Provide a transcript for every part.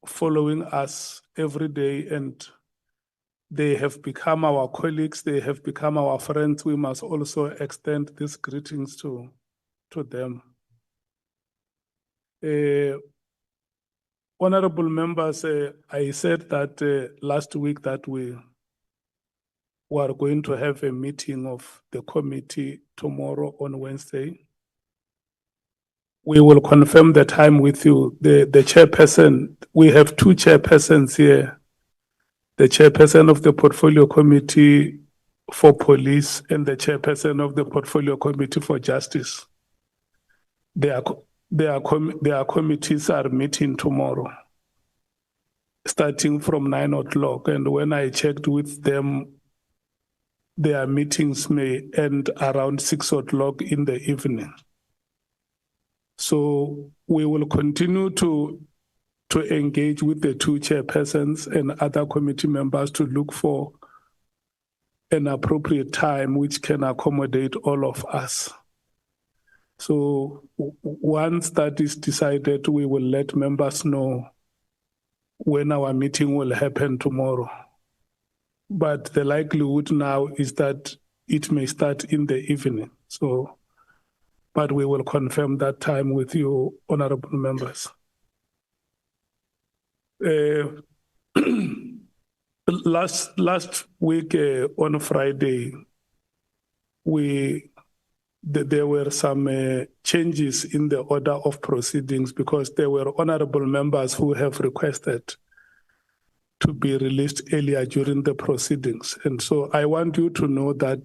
following us every day, and they have become our colleagues, they have become our friends. We must also extend these greetings to them. Honorable members, I said that last week that we are going to have a meeting of the committee tomorrow on Wednesday. We will confirm the time with you. The chairperson, we have two chairpersons here. The chairperson of the Portfolio Committee for Police and the chairperson of the Portfolio Committee for Justice. Their committees are meeting tomorrow, starting from 9 o'clock. And when I checked with them, their meetings may end around 6 o'clock in the evening. So we will continue to engage with the two chairpersons and other committee members to look for an appropriate time which can accommodate all of us. So once that is decided, we will let members know when our meeting will happen tomorrow. But the likelihood now is that it may start in the evening. So, but we will confirm that time with you, honorable members. Last week on Friday, there were some changes in the order of proceedings because there were honorable members who have requested to be released earlier during the proceedings. And so I want you to know that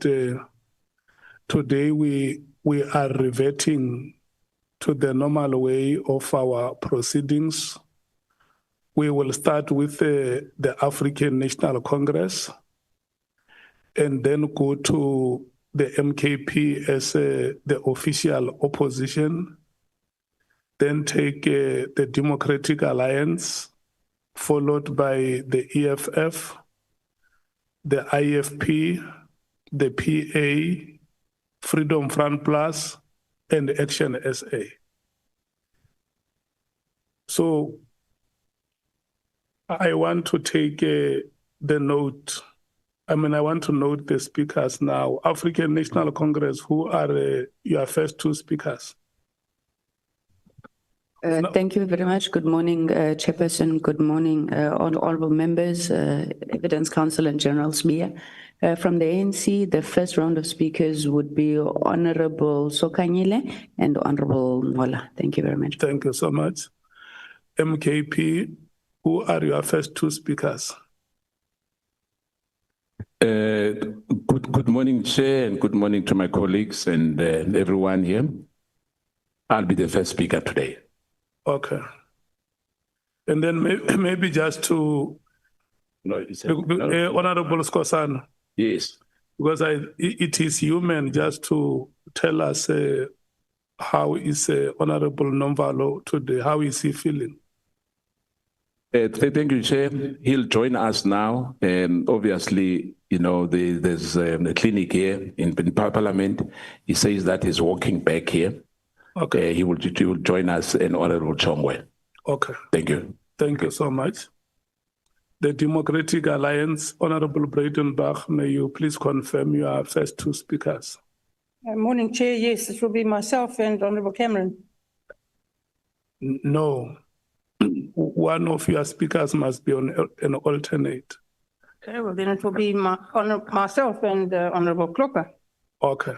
today we are reverting to the normal way of our proceedings. We will start with the African National Congress and then go to the MKP as the official opposition, then take the Democratic Alliance, followed by the EFF, the IFP, the PA, Freedom Front Plus, and Action SA. So I want to take the note. I want to note the speakers now. African National Congress, who are your first two speakers? Thank you very much. Good morning, Chairperson. Good morning, honorable members, Evidence Counsel and General Sibiya. From the ANC, the first round of speakers would be Honorable Sokanyile and Honorable Nhlanhla. Thank you very much. Thank you so much. MKP, who are your first two speakers? Good morning, Chair, and good morning to my colleagues and everyone here. I'll be the first speaker today. Okay. And then maybe just to Honorable Skosana. Yes. Because it is human just to tell us how is Honorable Nomvalo today, how is he feeling? Thank you, Chair. He'll join us now. And obviously, there's a clinic here in Parliament. He says that he's walking back here. Okay. He will join us in Honorable Chongwe. Okay. Thank you. Thank you so much. The Democratic Alliance, Honorable Breitenbach, may you please confirm your first two speakers? Morning, Chair. Yes, it will be myself and Honorable Cameron. No. One of your speakers must be on an alternate. Okay, well then it will be myself and Honorable Klopper. Okay.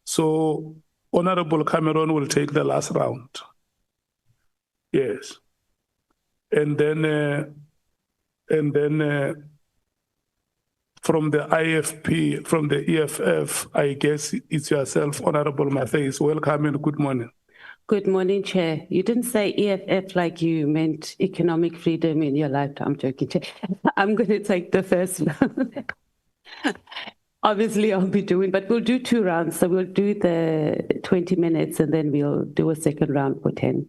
So Honorable Cameron will take the last round. Yes. And then from the IFP, from the EFF, I guess it's yourself, Honorable Matthias. Welcome and good morning. Good morning, Chair. You didn't say EFF like you meant economic freedom in your lifetime. I'm joking, Chair. I'm going to take the first round. Obviously, I'll be doing, but we'll do 2 rounds. So we'll do the 20 minutes and then we'll do a second round for 10.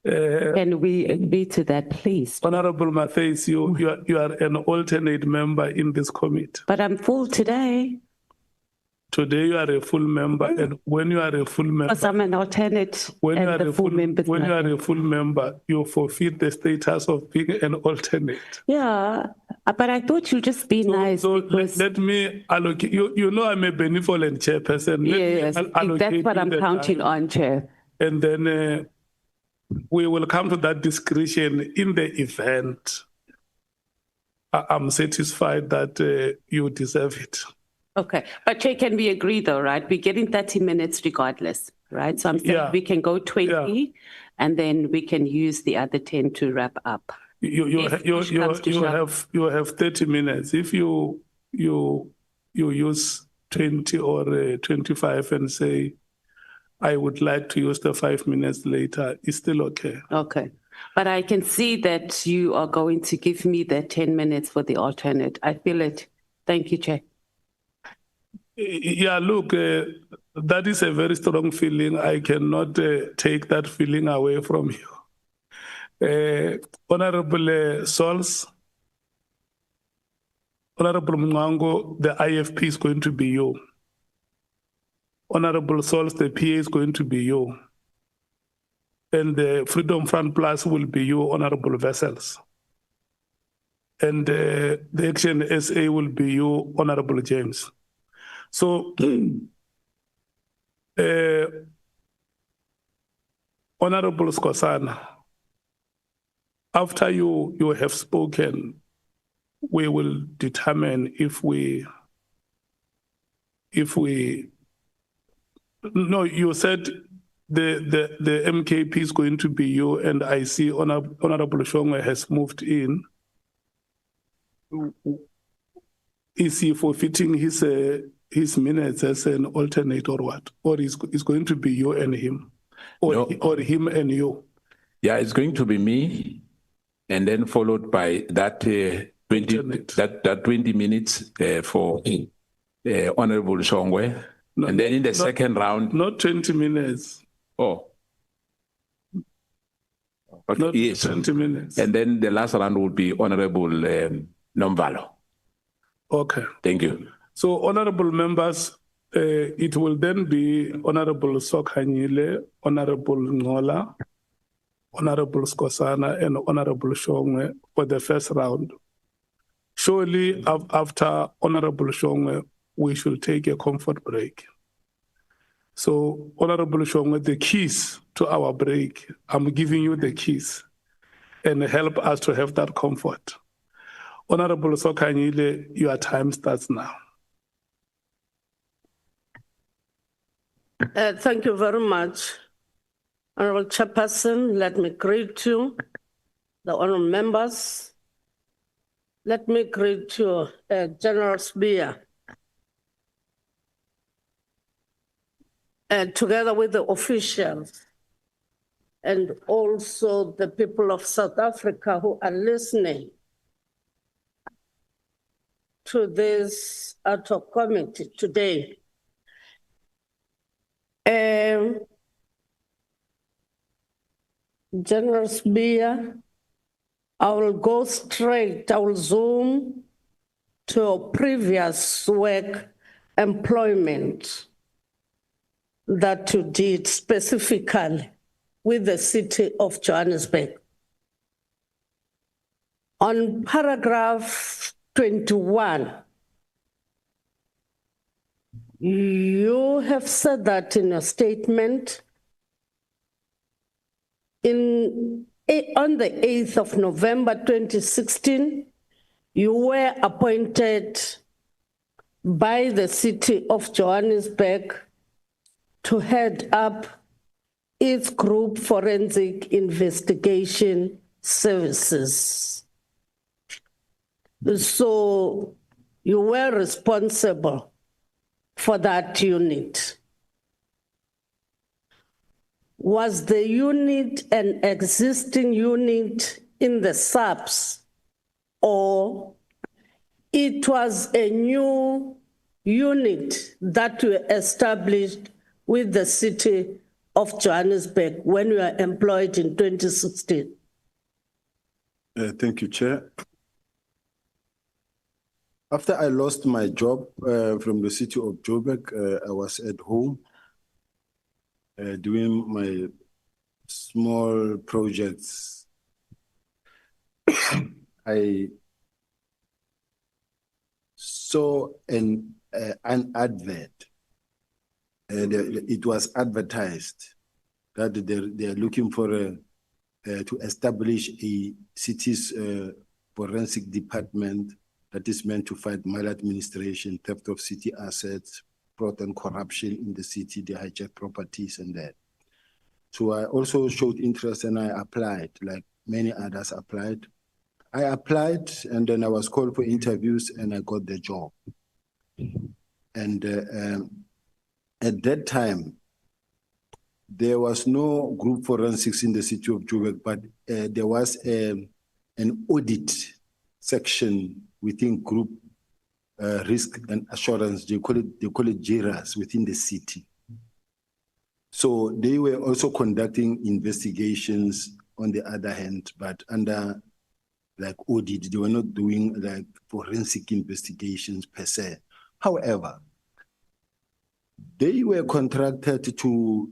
Can we agree to that, please? Honorable Matthias, you are an alternate member in this committee. But I'm full today. Today you are a full member, and when you are a full member, Because I'm an alternate when you and are the a full full, members. when you are a full member, you forfeit the status of being an alternate. Yeah, but I thought you'd just be nice. So because let me allocate. You know I'm a benevolent chairperson. Let me yes, allocate that's what you I'm the counting time, on, Chair. and then we will come to that discretion in the event. I'm satisfied that you deserve it. Okay, but Chair, can we agree though, right? We're getting 30 minutes regardless, right? So I'm saying Yeah. we can go 20 and then we can use the other 10 to wrap up. You If push comes to shove. have 30 minutes. If you use 20 or 25 and say, I would like to use the 5 minutes later, it's still okay. Okay, but I can see that you are going to give me the 10 minutes for the alternate. I feel it. Thank you, Chair. Yeah, look, that is a very strong feeling. I cannot take that feeling away from you. Honorable Sols, Honorable Mwango, the IFP is going to be you. Honorable Sols, the PA is going to be you. And the Freedom Front Plus will be you, Honorable Vessels. And the Action SA will be you, Honorable James. So, Honorable Skosana, after you have spoken, we will determine if we, no, you said the MKP is going to be you, and I see Honorable Shongwe has moved in. Is he forfeiting his minutes as an alternate or what? Or is going to be you and him? Or, No. or him and you? Yeah, it's going to be me, and then followed by that 20 minutes for Honorable Shongwe. No, and then in the second round. Not 20 minutes. Oh. Okay, Not yes. 20 minutes. And then the last round would be Honorable Nomvalo. Okay. Thank you. So, honorable members, it will then be Honorable Sokhanyile, Honorable Ngola, Honorable Skosana, and Honorable Shongwe for the first round. Surely, after Honorable Shongwe, we should take a comfort break. So, Honorable Shongwe, the keys to our break, I'm giving you the keys and help us to have that comfort. Honorable Sokhanyile, your time starts now. Thank you very much. Honorable Chairperson, let me greet you, the honorable members. Let me greet you, General Sibiya. Together with the officials and also the people of South Africa who are listening to this ad hoc committee today. General Sibiya, I will go straight, I will zoom to your previous work employment that you did specifically with the city of Johannesburg. On paragraph 21, you have said that in your statement on the 8th of November 2016, you were appointed by the city of Johannesburg to head up its group forensic investigation services. So you were responsible for that unit. Was the unit an existing unit in the SAPS, or it was a new unit that you established with the city of Johannesburg when you were employed in 2016? Thank you, Chair. After I lost my job from the city of Joburg, I was at home doing my small projects. I saw an advert. It was advertised that they're looking for to establish a city's forensic department that is meant to fight maladministration, theft of city assets, fraud and corruption in the city, the hijacked properties and that. So I also showed interest and I applied, like many others applied. I applied and then I was called for interviews and I got the job. And at that time, there was no group forensics in the city of Joburg, but there was an audit section within group risk and assurance. They call it JIRAS within the city. So they were also conducting investigations on the other hand, but under like audit, they were not doing like forensic investigations per se. However, they were contracted to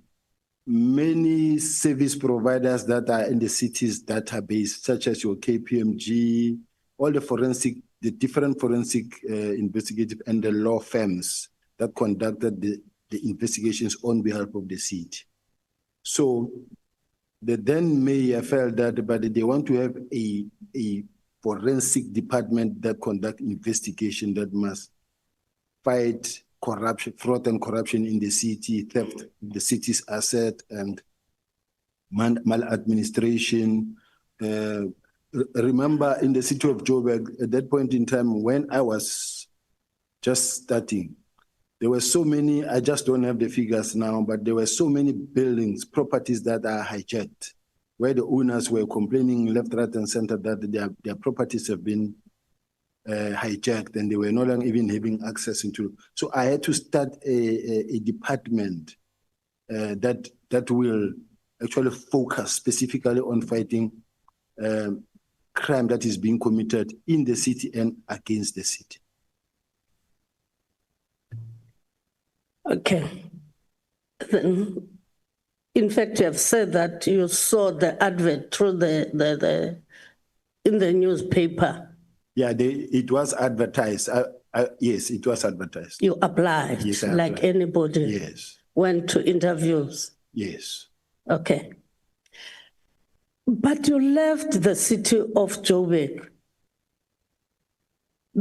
many service providers that are in the city's database, such as your KPMG, all the different forensic investigative and the law firms that conducted the investigations on behalf of the city. So the then mayor felt that, but they want to have a forensic department that conduct investigation that must fight corruption, fraud and corruption in the city, theft, the city's asset and maladministration. Remember in the city of Joburg, at that point in time when I was just starting, there were so many, I just don't have the figures now, but there were so many buildings, properties that are hijacked, where the owners were complaining left, right, and center that their properties have been hijacked and they were no longer even having access into. So I had to start a department that will actually focus specifically on fighting crime that is being committed in the city and against the city. Okay. Then, in fact, you have said that you saw the advert through in the newspaper. Yeah, it was advertised. Yes, it was advertised. You applied, Yes, I like applied. anybody. Yes. Went to interviews. Yes. Okay. But you left the city of Joburg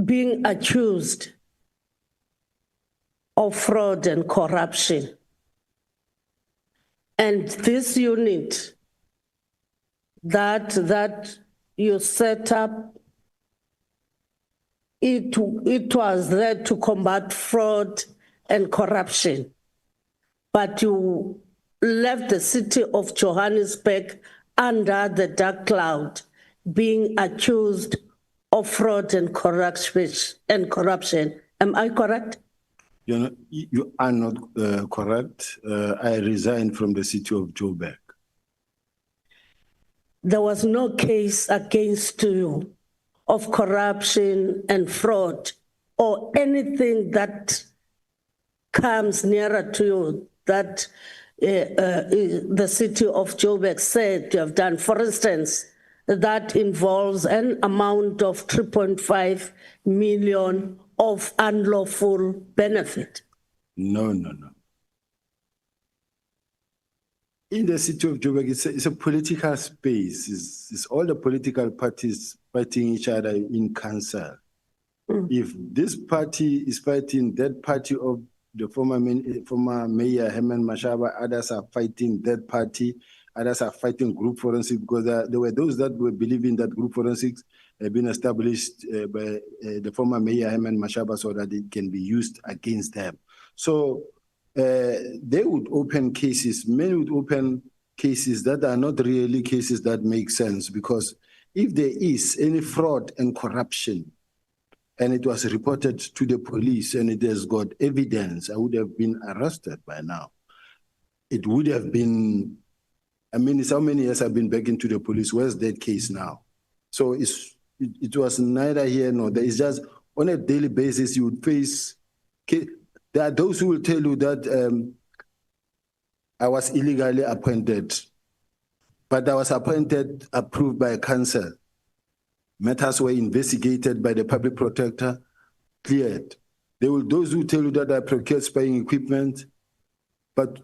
being accused of fraud and corruption. And this unit that you set up, it was there to combat fraud and corruption. But you left the city of Johannesburg under the dark cloud, being accused of fraud and corruption. Am I correct? You are not correct. I resigned from the city of Joburg. There was no case against you of corruption and fraud or anything that comes nearer to you that the city of Joburg said you have done. For instance, that involves an amount of 3.5 million of unlawful benefit. No. In the city of Joburg, it's a political space. It's all the political parties fighting each other in council. If this party is fighting that party of the former mayor Herman Mashaba, others are fighting that party, others are fighting group forensics, because there were those that were believing that group forensics had been established by the former mayor Herman Mashaba so that it can be used against them. So they would open cases, many would open cases that are not really cases that make sense, because if there is any fraud and corruption, and it was reported to the police and it has got evidence, I would have been arrested by now. It would have been, I mean, it's how many years I've been back into the police, where's that case now? So it was neither here nor there. It's just on a daily basis, you would face, there are those who will tell you that I was illegally appointed, but I was appointed, approved by council. Matters were investigated by the public protector, cleared. There will those who tell you that I procured spying equipment, but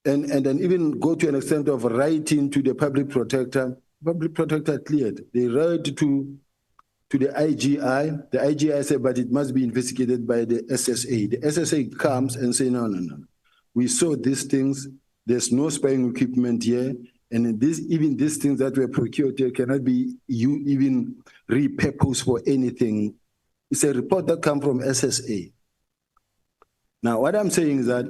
and then even go to an extent of writing to the public protector cleared. They write to the IGI. The IGI said, but it must be investigated by the SSA. The SSA comes and say, no. We saw these things. There's no spying equipment here. And even these things that were procured here cannot be even repurposed for anything. It's a report that comes from SSA. Now, what I'm saying is that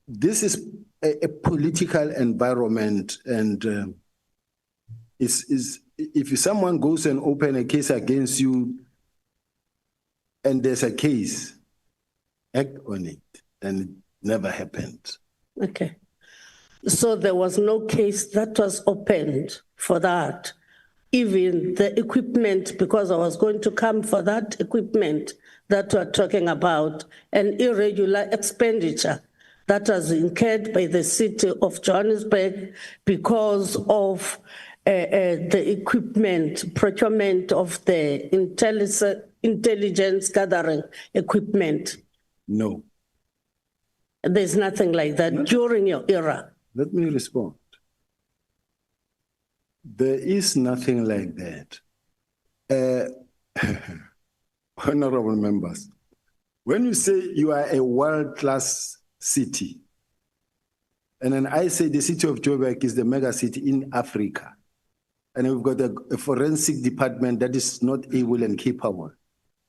this is a political environment, and if someone goes and open a case against you, and there's a case, act on it, and it never happened. Okay. So there was no case that was opened for that. Even the equipment, because I was going to come for that equipment that we're talking about, an irregular expenditure that was incurred by the city of Johannesburg because of the equipment, procurement of the intelligence gathering equipment. No. There's nothing like that during your era. Let me respond. There is nothing like that. Honorable members, when you say you are a world-class city, and then I say the city of Joburg is the mega city in Africa, and we've got a forensic department that is not able and capable,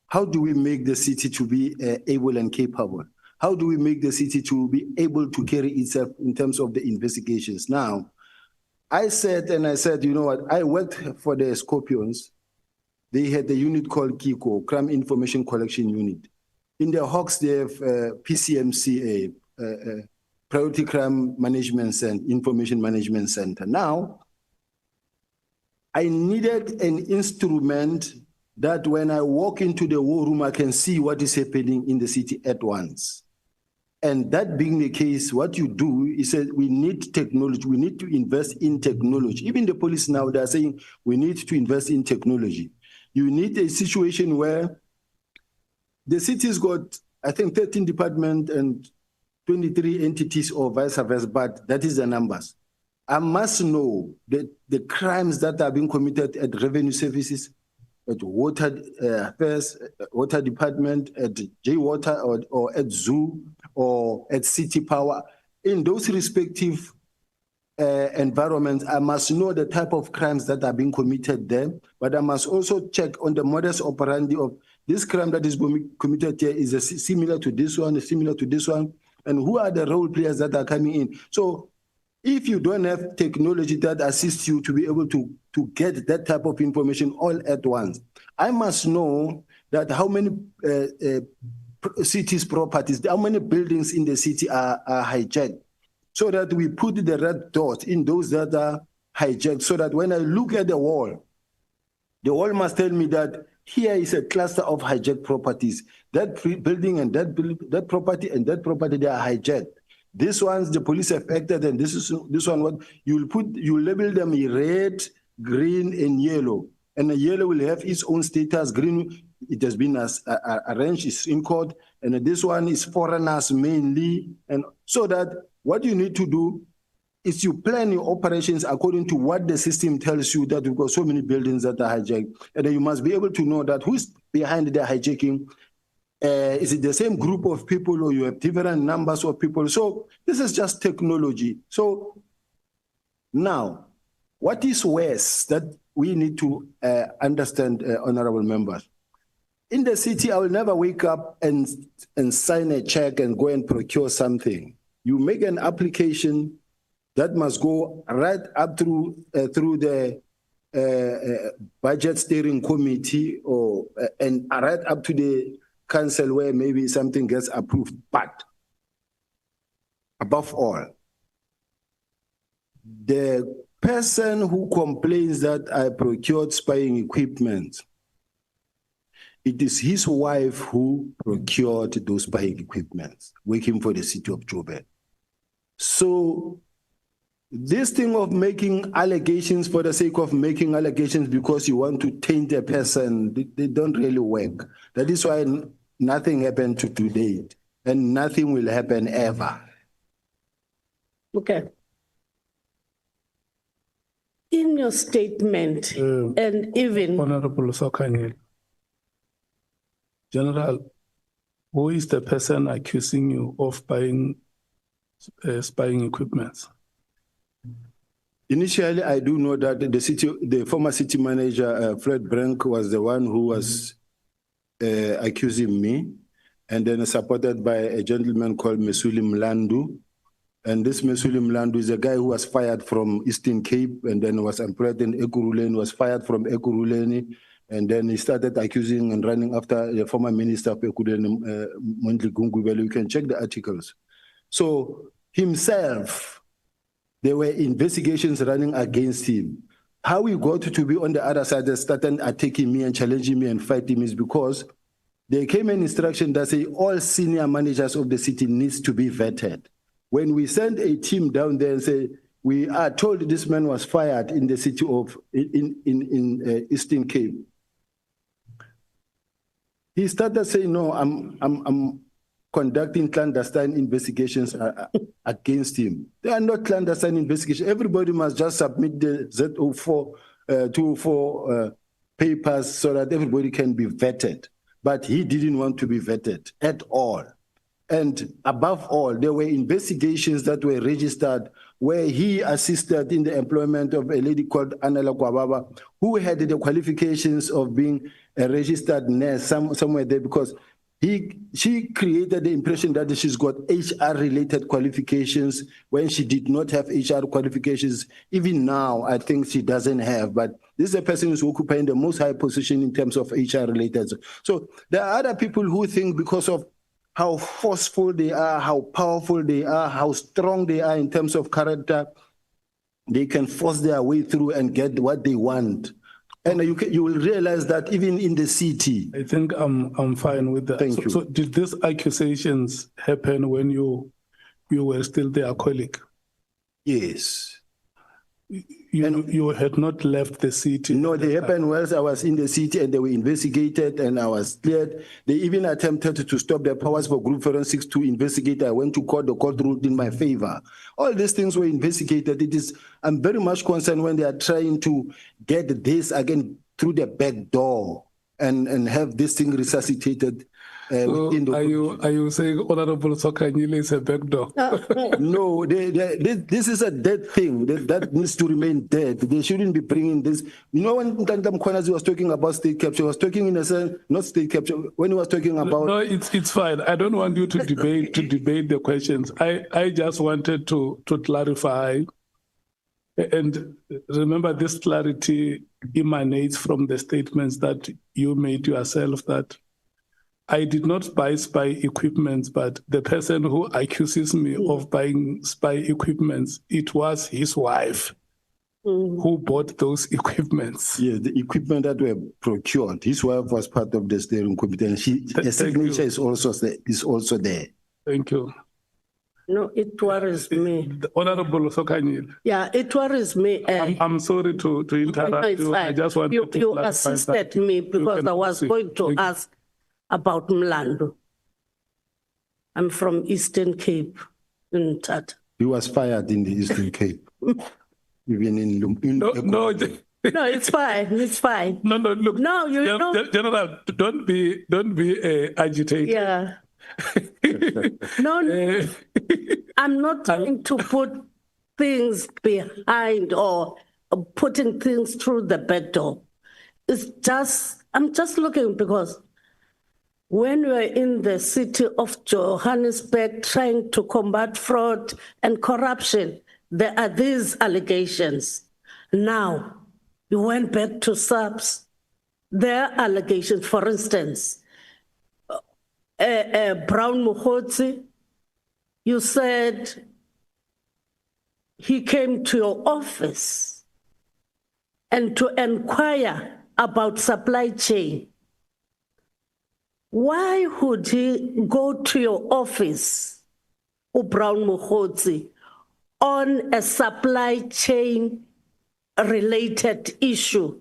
how do we make the city to be able and capable? How do we make the city to be able to carry itself in terms of the investigations? Now, I said, you know what, I worked for the Scorpions. They had a unit called KICO, Crime Information Collection Unit. In the Hawks, they have PCMC, Priority Crime Management Center, Information Management Center. Now, I needed an instrument that when I walk into the war room, I can see what is happening in the city at once. And that being the case, what you do is that we need technology. We need to invest in technology. Even the police now, they're saying we need to invest in technology. You need a situation where the city's got, I think, 13 departments and 23 entities or vice versa, but that is the numbers. I must know that the crimes that are being committed at revenue services, at water affairs, water department, at J-Water or at Zoo or at City Power. In those respective environments, I must know the type of crimes that are being committed there, but I must also check on the modus operandi of this crime that is being committed here is similar to this one, and who are the role players that are coming in. So if you don't have technology that assists you to be able to get that type of information all at once, I must know that how many cities' properties, how many buildings in the city are hijacked, so that we put the red dot in those that are hijacked, so that when I look at the wall must tell me that here is a cluster of hijacked properties. That building and that property and that property, they are hijacked. This one's the police have acted, and this one what you label them red, green, and yellow. And the yellow will have its own status. Green, it has been arranged, it's in court, and this one is foreigners mainly. And so that what you need to do is you plan your operations according to what the system tells you, that we've got so many buildings that are hijacked, and then you must be able to know that who's behind the hijacking. Is it the same group of people, or you have different numbers of people? So this is just technology. So now, what is worse that we need to understand, honorable members? In the city, I will never wake up and sign a check and go and procure something. You make an application that must go right up through the budget steering committee and right up to the council where maybe something gets approved. But above all, the person who complains that I procured spying equipment, it is his wife who procured those buying equipments, working for the city of Joburg. So this thing of making allegations for the sake of making allegations because you want to taint a person, they don't really work. That is why nothing happened to date, and nothing will happen ever. Okay. In your statement, and even Honorable Sokanyile, General, who is the person accusing you of buying spying equipment? Initially, I do know that the former city manager, Fred Brank, was the one who was accusing me, and then supported by a gentleman called Mesuli Mlandu. And this Mesuli Mlandu is a guy who was fired from Eastern Cape and then was employed in Ekurhuleni, was fired from Ekurhuleni, and then he started accusing and running after the former minister of Ekurhuleni, Mondli Gungubele. You can check the articles. So himself, there were investigations running against him. How he got to be on the other side and started attacking me and challenging me and fighting me is because there came an instruction that say all senior managers of the city needs to be vetted. When we sent a team down there and say, we are told this man was fired in the city of, in Eastern Cape. He started saying, no, I'm conducting clandestine investigations against him. They are not clandestine investigations. Everybody must just submit the Z04, 204 papers so that everybody can be vetted. But he didn't want to be vetted at all. And above all, there were investigations that were registered where he assisted in the employment of a lady called Nhlanhla Mkhwanazi, who had the qualifications of being a registered nurse somewhere there, because she created the impression that she's got HR-related qualifications when she did not have HR qualifications. Even now, I think she doesn't have, but this is a person who's occupying the most high position in terms of HR-related. So there are other people who think because of how forceful they are, how powerful they are, how strong they are in terms of character, they can force their way through and get what they want. And you will realize that even in the city. I think I'm fine with that. Thank you. So did these accusations happen when you were still their colleague? Yes. You had not left the city? No, they happened whilst I was in the city and they were investigated and I was cleared. They even attempted to stop their powers for group forensics to investigate. I went to court, the court ruled in my favor. All these things were investigated. I'm very much concerned when they are trying to get this again through the back door and have this thing resuscitated. So are you saying Honorable Sokanyile is a backdoor? No, this is a dead thing that needs to remain dead. They shouldn't be bringing this. You know, when Nhlanhla Mkhwanazi was talking about state capture, he was talking in a sense, not state capture, when he was talking about... No, it's fine. I don't want you to debate the questions. I just wanted to clarify. And remember, this clarity emanates from the statements that you made yourself, that I did not buy spy equipment, but the person who accuses me of buying spy equipment, it was his wife who bought those equipments. Yeah, the equipment that were procured. His wife was part of the steering committee, and her signature is also there. Thank you. no, it worries me. Honorable Sokanyile. Yeah, it worries me. I'm sorry to interrupt No, it's you. fine. I just want you to assisted me because I was going to ask about Mlandu. I'm from Eastern Cape in Tata. He was fired in the Eastern Cape. Even in No, No, it's fine. It's fine. No, look. No, you don't. General, don't be agitated. Yeah. No, I'm not trying to put things behind or putting things through the back door. I'm just looking because when we're in the city of Johannesburg trying to combat fraud and corruption, there are these allegations. Now, you went back to SAPS. There are allegations, for instance, Brown Mkhwanazi, you said he came to your office and to inquire about supply chain. Why would he go to your office, Brown Mkhwanazi, on a supply chain related issue,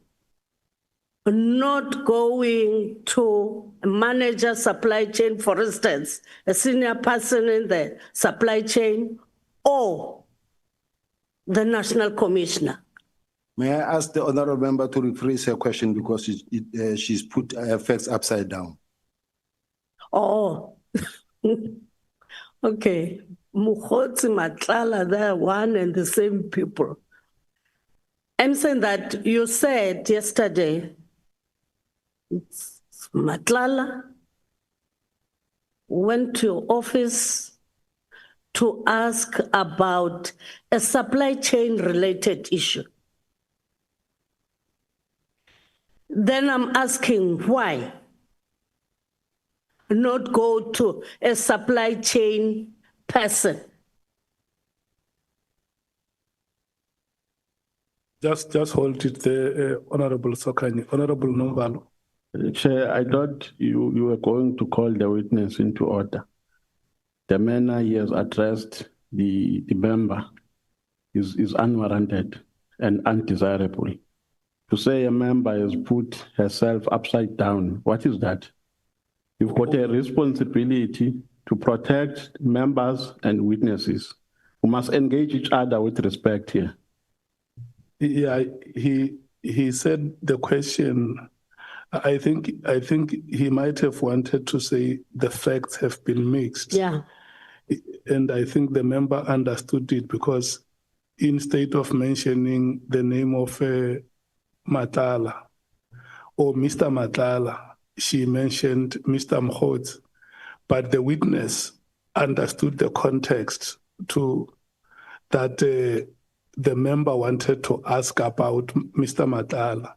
not going to manage a supply chain, for instance, a senior person in the supply chain, or the national commissioner? May I ask the honorable member to rephrase her question because she's put her facts upside down. Oh, okay. Mkhwanazi, Nhlanhla, they're one and the same people. I'm saying that you said yesterday, Nhlanhla went to your office to ask about a supply chain related issue. Then I'm asking why not go to a supply chain person? Just hold it there, Honorable Sokhanyi. Honorable Nomvalo. Chair, I thought you were going to call the witness into order. The manner he has addressed the member is unwarranted and undesirable. To say a member has put herself upside down, what is that? You've got a responsibility to protect members and witnesses who must engage each other with respect here. Yeah, he said the question. I think he might have wanted to say the facts have been mixed. Yeah. And I think the member understood it because instead of mentioning the name of Nhlanhla or Mr. Nhlanhla, she mentioned Mr. Mkhwanazi, but the witness understood the context to that the member wanted to ask about Mr. Nhlanhla.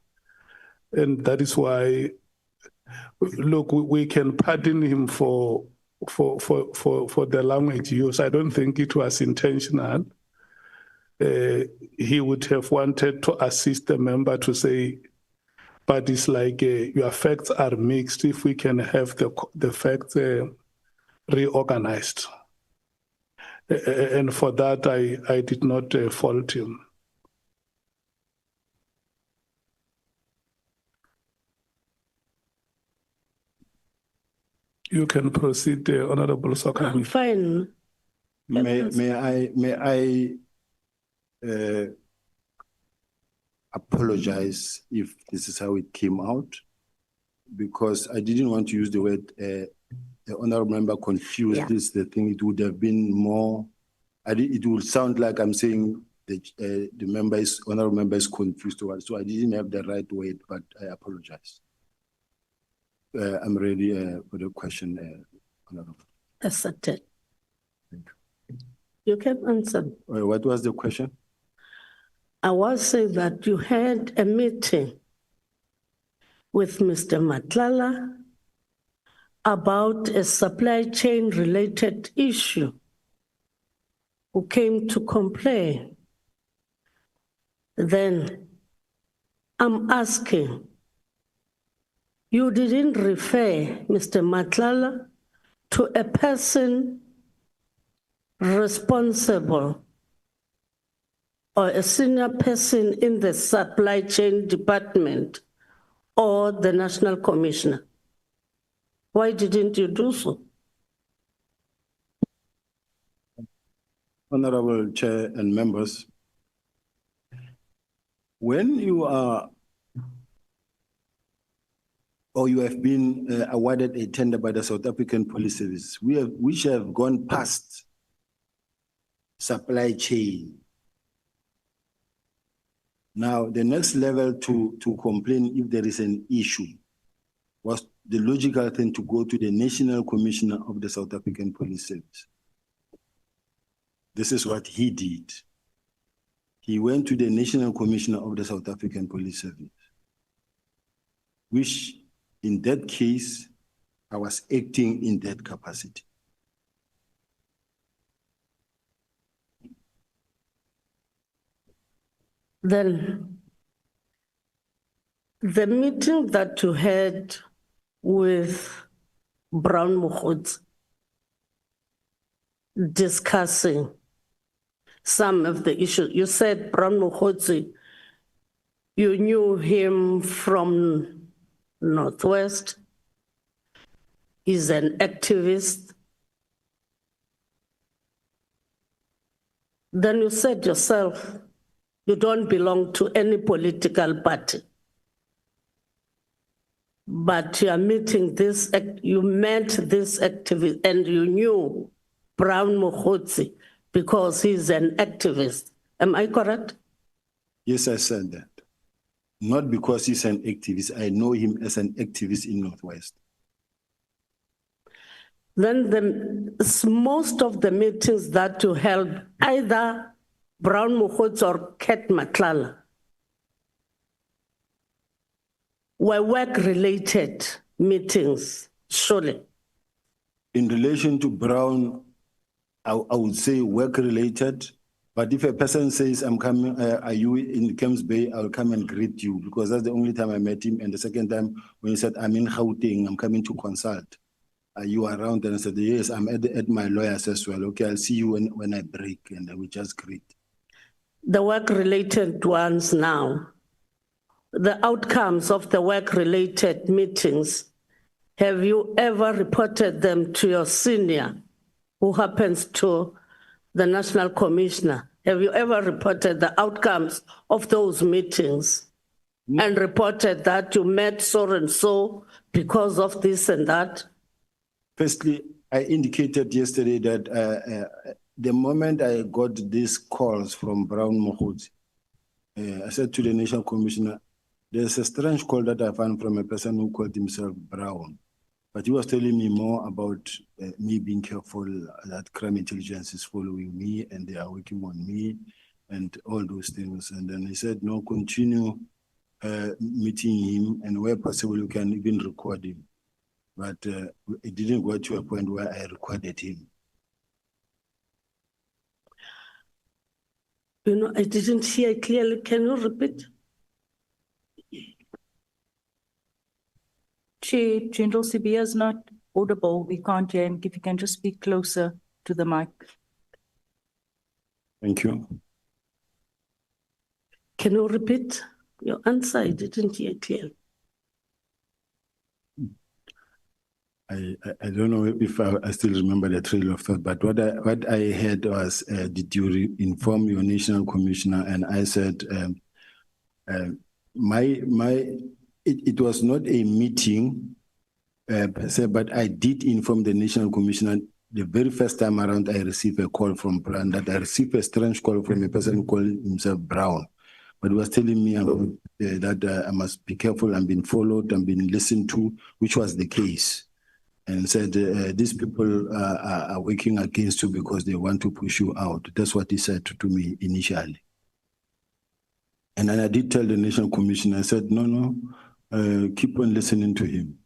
And that is why, look, we can pardon him for the language use. I don't think it was intentional. He would have wanted to assist the member to say, but it's like your facts are mixed. If we can have the facts reorganized. And for that, I did not fault him. You can proceed, Honorable Sokhanyi. Fine. May I apologize if this is how it came out, because I didn't want to use the word the honorable member confused. Yeah. This the thing. It would have been more. It would sound like I'm saying the honorable member is confused. So I didn't have the right word, but I apologize. I'm ready for the question, honorable. Accepted. You can answer. What was the question? I was saying that you had a meeting with Mr. Nhlanhla about a supply chain related issue who came to complain. Then I'm asking, you didn't refer Mr. Nhlanhla to a person responsible or a senior person in the supply chain department or the national commissioner? Why didn't you do so? Honorable Chair and members, when you are or you have been awarded a tender by the South African Police Service, which have gone past supply chain. Now, the next level to complain if there is an issue was the logical thing to go to the National Commissioner of the South African Police Service. This is what he did. He went to the National Commissioner of the South African Police Service, which in that case, I was acting in that capacity. Then the meeting that you had with Brown Mkhwanazi discussing some of the issues. You said Brown Mkhwanazi, you knew him from Northwest. He's an activist. Then you said yourself, you don't belong to any political party. But you are meeting this, you met this activist and you knew Brown Mkhwanazi because he's an activist. Am I correct? Yes, I said that. Not because he's an activist. I know him as an activist in Northwest. Then most of the meetings that you held, either Brown Mkhwanazi or Kat Nhlanhla, were work-related meetings, surely. In relation to Brown, I would say work-related. But if a person says, I'm coming, are you in Camps Bay, I'll come and greet you, because that's the only time I met him. And the second time when he said, I'm in Gauteng, I'm coming to consult. Are you around? And I said, yes, I'm at my lawyer's as well. Okay, I'll see you when I break, and then we just greet. The work-related ones now, the outcomes of the work-related meetings, have you ever reported them to your senior, who happens to the National Commissioner? Have you ever reported the outcomes of those meetings and reported that you met so and so because of this and that? Firstly, I indicated yesterday that the moment I got these calls from Brown Mkhwanazi, I said to the National Commissioner, there's a strange call that I found from a person who called himself Brown. But he was telling me more about me being careful that crime intelligence is following me and they are working on me and all those things. And then he said, no, continue meeting him, and where possible, you can even record him. But it didn't go to a point where I recorded him. You know, I didn't hear clearly. Can you repeat? Chair, General Sibiya is not audible. We can't hear him. If you can just speak closer to the mic. Thank you. Can you repeat your answer? I didn't hear clearly. I don't know if I still remember the trail of thought, but what I heard was, did you inform your National Commissioner? And I said, it was not a meeting per se, but I did inform the National Commissioner the very first time around. I received a call from Brown, that I received a strange call from a person who called himself Brown, but he was telling me about, that I must be careful. I'm being followed, I'm being listened to, which was the case. And said, these people are working against you because they want to push you out. That's what he said to me initially. And then I did tell the National Commissioner, I said, no, keep on listening to him.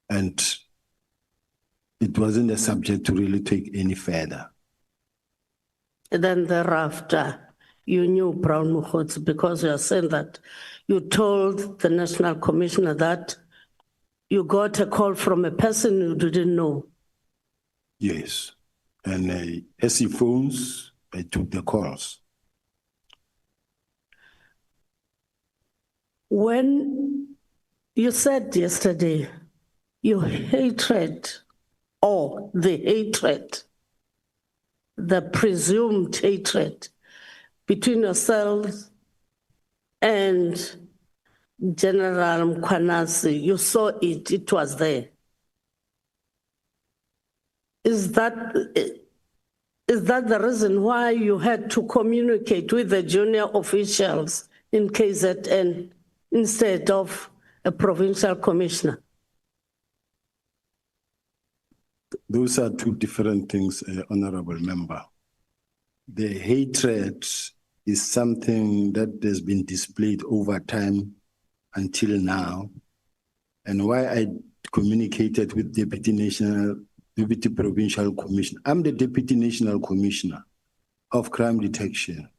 And it wasn't a subject to really take any further. And then thereafter, you knew Brown Mkhwanazi because you are saying that you told the National Commissioner that you got a call from a person you didn't know. Yes. And as he phones, I took the calls. When you said yesterday, your hatred or the hatred, the presumed hatred between yourselves and General Mkhwanazi, you saw it, it was there. Is that the reason why you had to communicate with the junior officials in KZN instead of a provincial commissioner? Those are two different things, Honorable Member. The hatred is something that has been displayed over time until now, and why I communicated with Deputy Provincial Commissioner. I'm the Deputy National Commissioner of Crime Detection.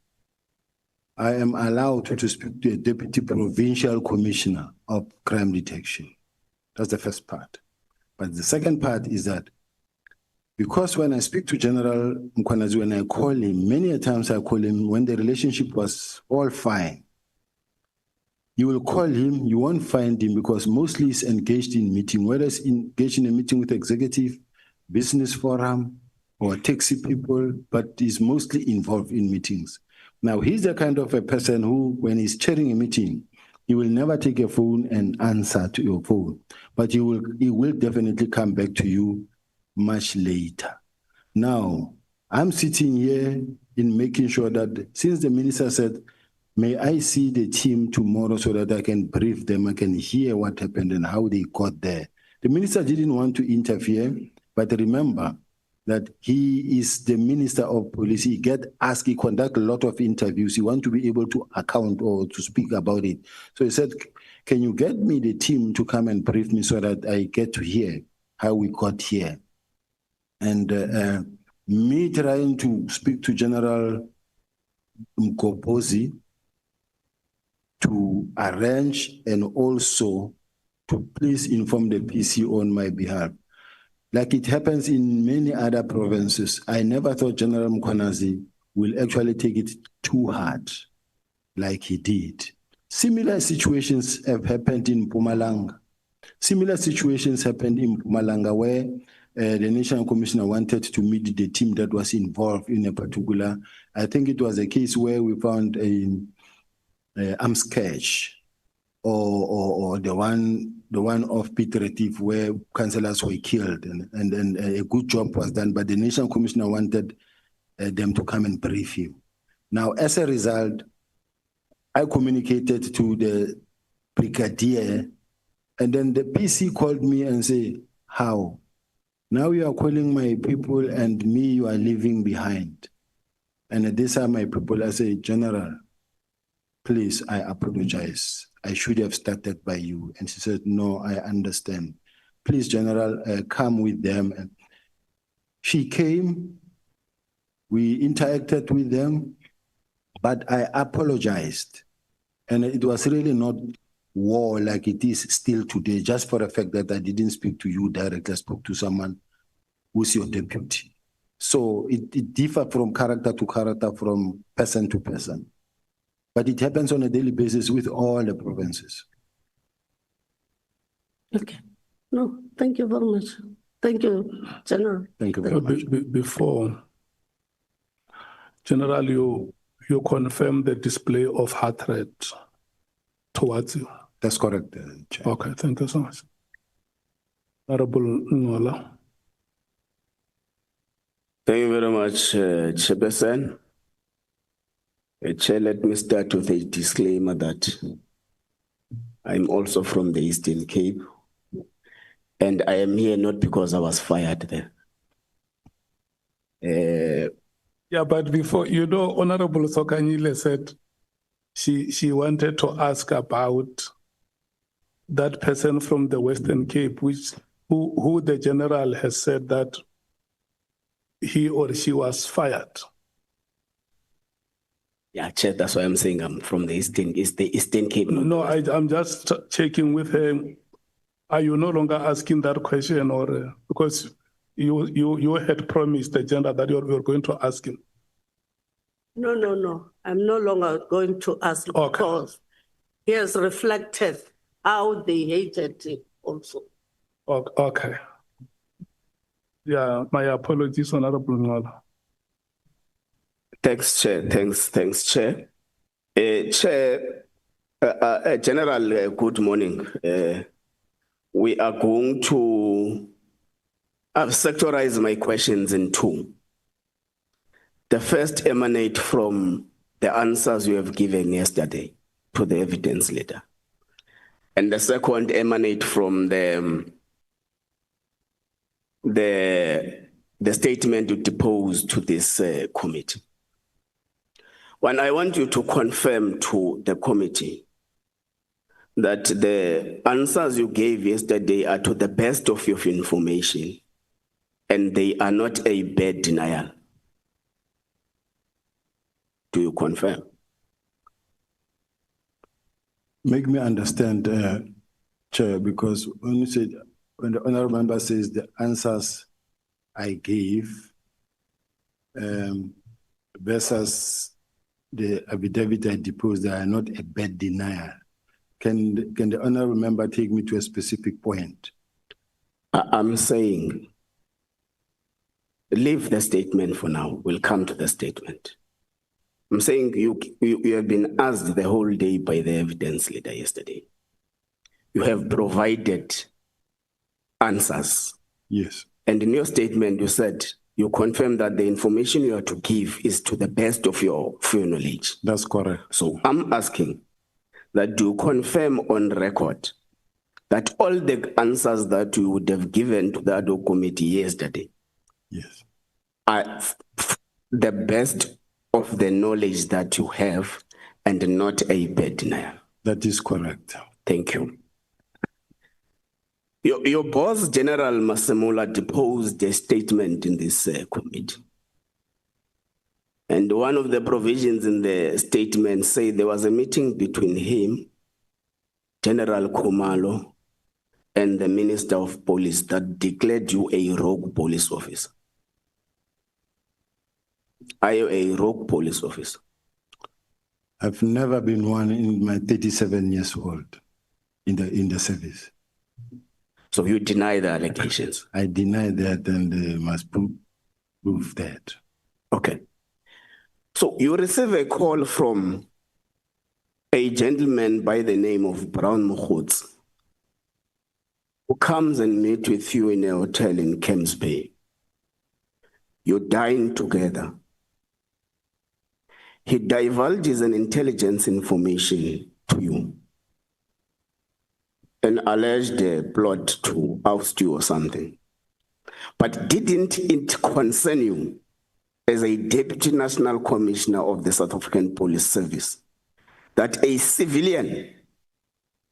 I am allowed to speak to a Deputy Provincial Commissioner of Crime Detection. That's the first part. But the second part is that because when I speak to General Mkhwanazi, when I call him, many a times I call him when the relationship was all fine. You will call him, you won't find him because mostly he's engaged in meeting, whether he's engaged in a meeting with executive, business forum, or taxi people, but he's mostly involved in meetings. Now, he's the kind of a person who, when he's chairing a meeting, he will never take a phone and answer to your phone, but he will definitely come back to you much later. Now, I'm sitting here in making sure that since the minister said, may I see the team tomorrow so that I can brief them, I can hear what happened and how they got there. The minister didn't want to interfere, but remember that he is the Minister of Police. He get asked, he conduct a lot of interviews. He want to be able to account or to speak about it. So he said, can you get me the team to come and brief me so that I get to hear how we got here? And me trying to speak to General Mkhwanazi to arrange and also to please inform the PC on my behalf. Like it happens in many other provinces, I never thought General Mkhwanazi will actually take it too hard like he did. Similar situations have happened in Mpumalanga. Similar situations happened in Mpumalanga where the National Commissioner wanted to meet the team that was involved in a particular, I think it was a case where we found a arms catch or the one of Peter Retief where councillors were killed and a good job was done, but the National Commissioner wanted them to come and brief him. Now, as a result, I communicated to the brigadier, and then the PC called me and said, how? Now you are calling my people and me you are leaving behind. And these are my people. I say, General, please, I apologize. I should have started by you. And she said, no, I understand. Please, General, come with them. And she came, we interacted with them, but I apologized. And it was really not war like it is still today, just for the fact that I didn't speak to you directly, I spoke to someone who's your deputy. So it differs from character to character, from person to person. But it happens on a daily basis with all the provinces. Okay. No, thank you very much. Thank you, General. Thank you very much. Before, General, you confirm the display of hatred towards you. That's correct, Chair. Okay, thank you so much. Honorable Nhlanhla. Thank you very much, Chairperson. Chair, let me start with a disclaimer that I'm also from the Eastern Cape, and I am here not because I was fired there. Yeah, but before, Honorable Sokanyile said she wanted to ask about that person from the Western Cape, who the general has said that he or she was fired. Yeah, Chair, that's why I'm saying I'm from the Eastern Cape. No, I'm just checking with her. Are you no longer asking that question, or because you had promised the general that you were going to ask him? No. I'm no longer going to ask because he has reflected how they hated him also. Okay. Yeah, my apologies, Honorable Nhlanhla. Thanks, Chair. Thanks, Chair. Chair, General, good morning. We are going to sectorize my questions in two. The first emanate from the answers you have given yesterday to the evidence letter. And the second emanate from the statement you deposed to this committee. One, I want you to confirm to the committee that the answers you gave yesterday are to the best of your information and they are not a bad denial. Do you confirm? Make me understand, Chair, because when you said when the honorable member says the answers I gave versus the affidavit I deposed, they are not a bad denial. Can the honorable member take me to a specific point? I'm saying, leave the statement for now. We'll come to the statement. I'm saying you have been asked the whole day by the evidence leader yesterday. You have provided answers. Yes. And in your statement, you said, you confirm that the information you are to give is to the best of your knowledge. That's correct. So I'm asking that do you confirm on record that all the answers that you would have given to the ad hoc committee yesterday, yes, are the best of the knowledge that you have and not a bad denial? That is correct. Thank you. Your boss, General Masemola, deposed a statement in this committee. And one of the provisions in the statement say there was a meeting between him, General Khumalo, and the Minister of Police that declared you a rogue police officer. Are you a rogue police officer? I've never been one in my 37 years old in the service. So you deny the allegations? I deny that, and they must prove that. Okay. So you receive a call from a gentleman by the name of Brown Mkhwanazi, who comes and meets with you in a hotel in Camps Bay. You dine together. He divulges an intelligence information to you, an alleged plot to oust you or something. But didn't it concern you as a Deputy National Commissioner of the South African Police Service that a civilian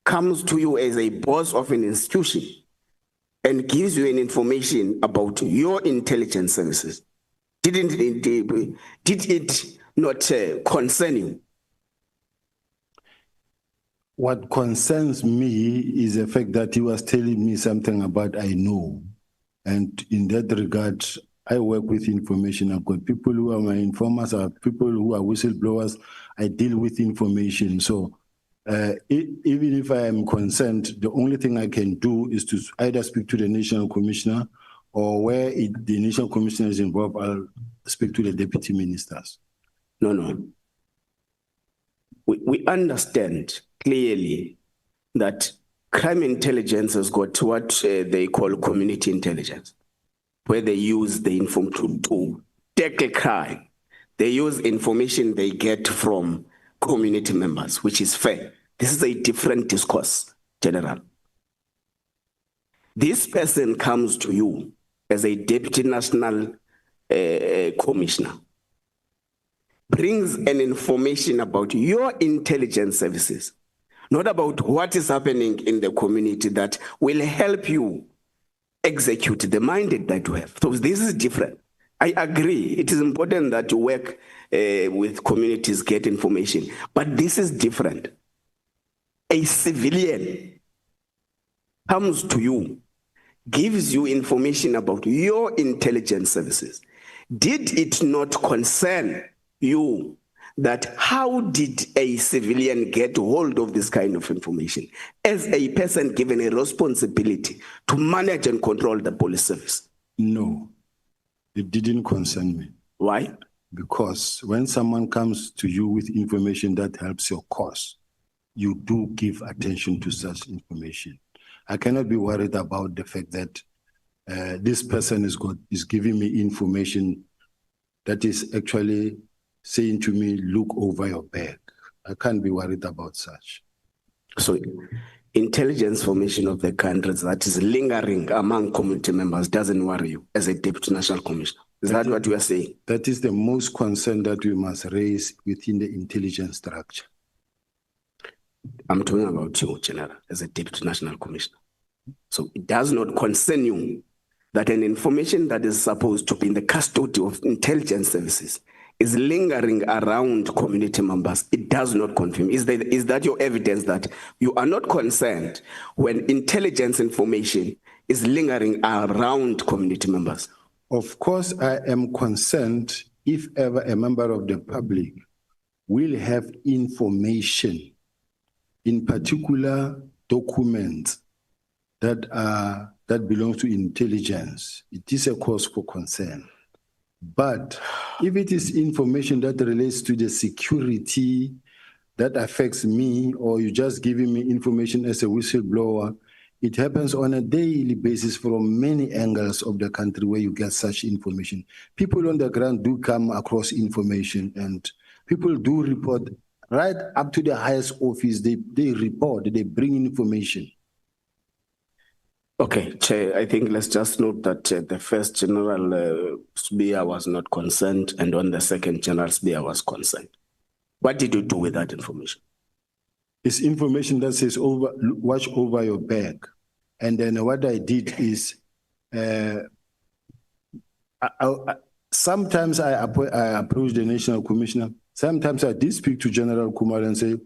comes to you as a boss of an institution and gives you an information about your intelligence services? Did it not concern you? What concerns me is the fact that he was telling me something about I know. And in that regard, I work with information. I've got people who are my informers, I have people who are whistleblowers. I deal with information. So even if I am concerned, the only thing I can do is to either speak to the National Commissioner, or where the National Commissioner is involved, I'll speak to the deputy ministers. No. We understand clearly that crime intelligence has got what they call community intelligence, where they use the information to tackle crime. They use information they get from community members, which is fair. This is a different discourse, General. This person comes to you as a Deputy National Commissioner, brings an information about your intelligence services, not about what is happening in the community that will help you execute the mandate that you have. So this is different. I agree. It is important that you work with communities, get information, but this is different. A civilian comes to you, gives you information about your intelligence services. Did it not concern you that how did a civilian get hold of this kind of information as a person given a responsibility to manage and control the police service? No, it didn't concern me. Why? Because when someone comes to you with information that helps your cause, you do give attention to such information. I cannot be worried about the fact that this person is giving me information that is actually saying to me, look over your back. I can't be worried about such. So intelligence formation of the country that is lingering among community members doesn't worry you as a Deputy National Commissioner. Is that what you are saying? That is the most concern that we must raise within the intelligence structure. I'm talking about you, General, as a Deputy National Commissioner. So it does not concern you that an information that is supposed to be in the custody of intelligence services is lingering around community members. It does not confirm. Is that your evidence that you are not concerned when intelligence information is lingering around community members? Of course, I am concerned if ever a member of the public will have information, in particular documents that belong to intelligence. It is a cause for concern. But if it is information that relates to the security that affects me, or you just giving me information as a whistleblower, it happens on a daily basis from many angles of the country where you get such information. People on the ground do come across information, and people do report right up to the highest office. They report, they bring information. Okay, Chair, I think let's just note that the first General Sibiya was not concerned, and on the second, General Sibiya was concerned. What did you do with that information? It's information that says watch over your back. And then what I did is, sometimes I approach the National Commissioner. Sometimes I did speak to General Kumar and say,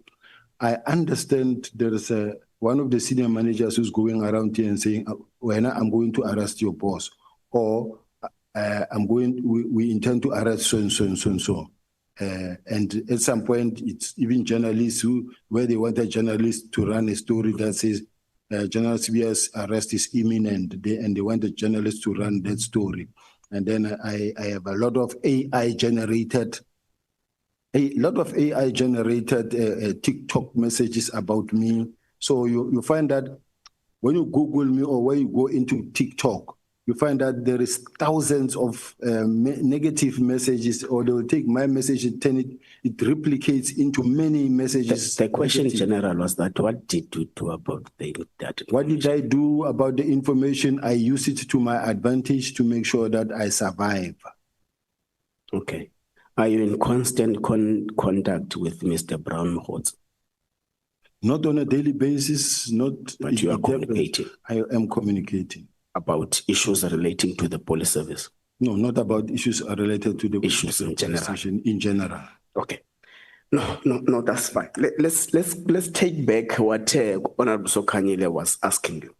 I understand there is one of the senior managers who's going around here and saying, when I'm going to arrest your boss, or we intend to arrest so and so and so and so. And at some point, it's even journalists where they want a journalist to run a story that says General Sibiya's arrest is imminent, and they want the journalist to run that story. And then I have a lot of AI generated TikTok messages about me. So you find that when you Google me or when you go into TikTok, you find that there is thousands of negative messages, or they will take my message and turn it replicates into many messages. The question, General, was that what did you do about that? What did I do about the information? I use it to my advantage to make sure that I survive. Okay. Are you in constant contact with Mr. Brown Mkhwanazi? Not on a daily basis, But you are communicating? I am communicating. About issues relating to the police service? No, not about issues related to the issues in general. In general. Okay. No, that's fine. Let's take back what Honorable Sokanyile was asking you.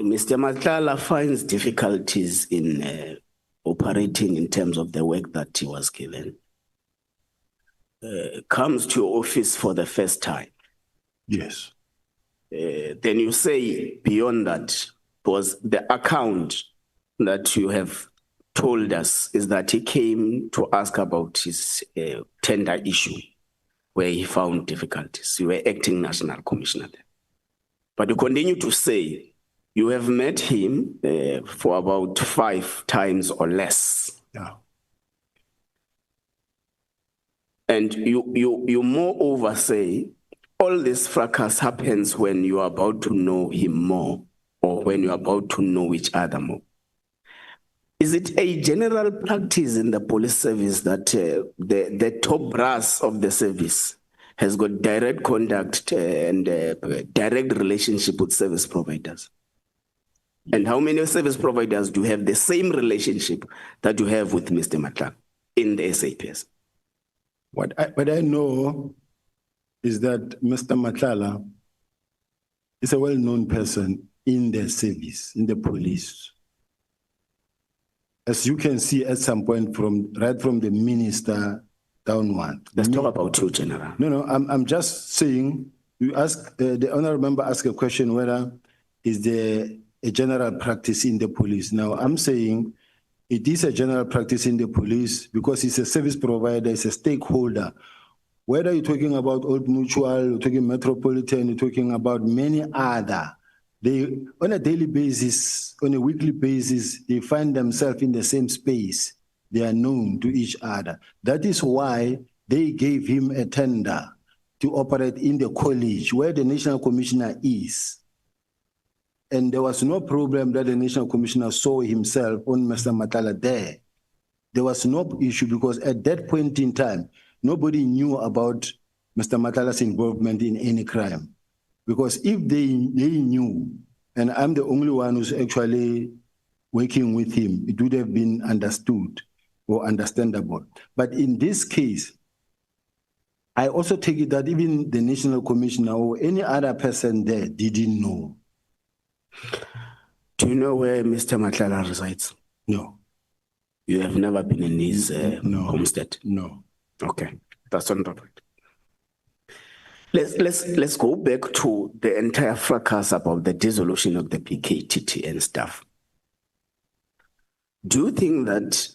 Mr. Nhlanhla finds difficulties in operating in terms of the work that he was given. Comes to your office for the first time. Yes. Then you say beyond that was the account that you have told us is that he came to ask about his tender issue where he found difficulties. You were acting national commissioner there. But you continue to say you have met him for about 5 times or less. Yeah. And you moreover say all this fracas happens when you are about to know him more, or when you are about to know each other more. Is it a general practice in the police service that the top brass of the service has got direct contact and direct relationship with service providers? And how many service providers do have the same relationship that you have with Mr. Nhlanhla in the SAPS? What I know is that Mr. Nhlanhla is a well-known person in the service, in the police. As you can see at some point right from the minister downward. Let's talk about you, General. No, I'm just saying, you ask, the honorable member asked a question whether is there a general practice in the police. Now I'm saying it is a general practice in the police because it's a service provider, it's a stakeholder. Whether you're talking about Old Mutual, you're talking Metropolitan, you're talking about many other, they, on a daily basis, on a weekly basis, they find themselves in the same space. They are known to each other. That is why they gave him a tender to operate in the college where the National Commissioner is. And there was no problem that the National Commissioner saw himself on Mr. Nhlanhla there. There was no issue because at that point in time, nobody knew about Mr. Nhlanhla's involvement in any crime. Because if they knew, and I'm the only one who's actually working with him, it would have been understood or understandable. But in this case, I also take it that even the National Commissioner or any other person there didn't know. Do you know where Mr. Nhlanhla resides? No, You have never been in his No. homestead? no. Okay, that's on record. Let's go back to the entire fracas about the dissolution of the PKTT and stuff. Do you think that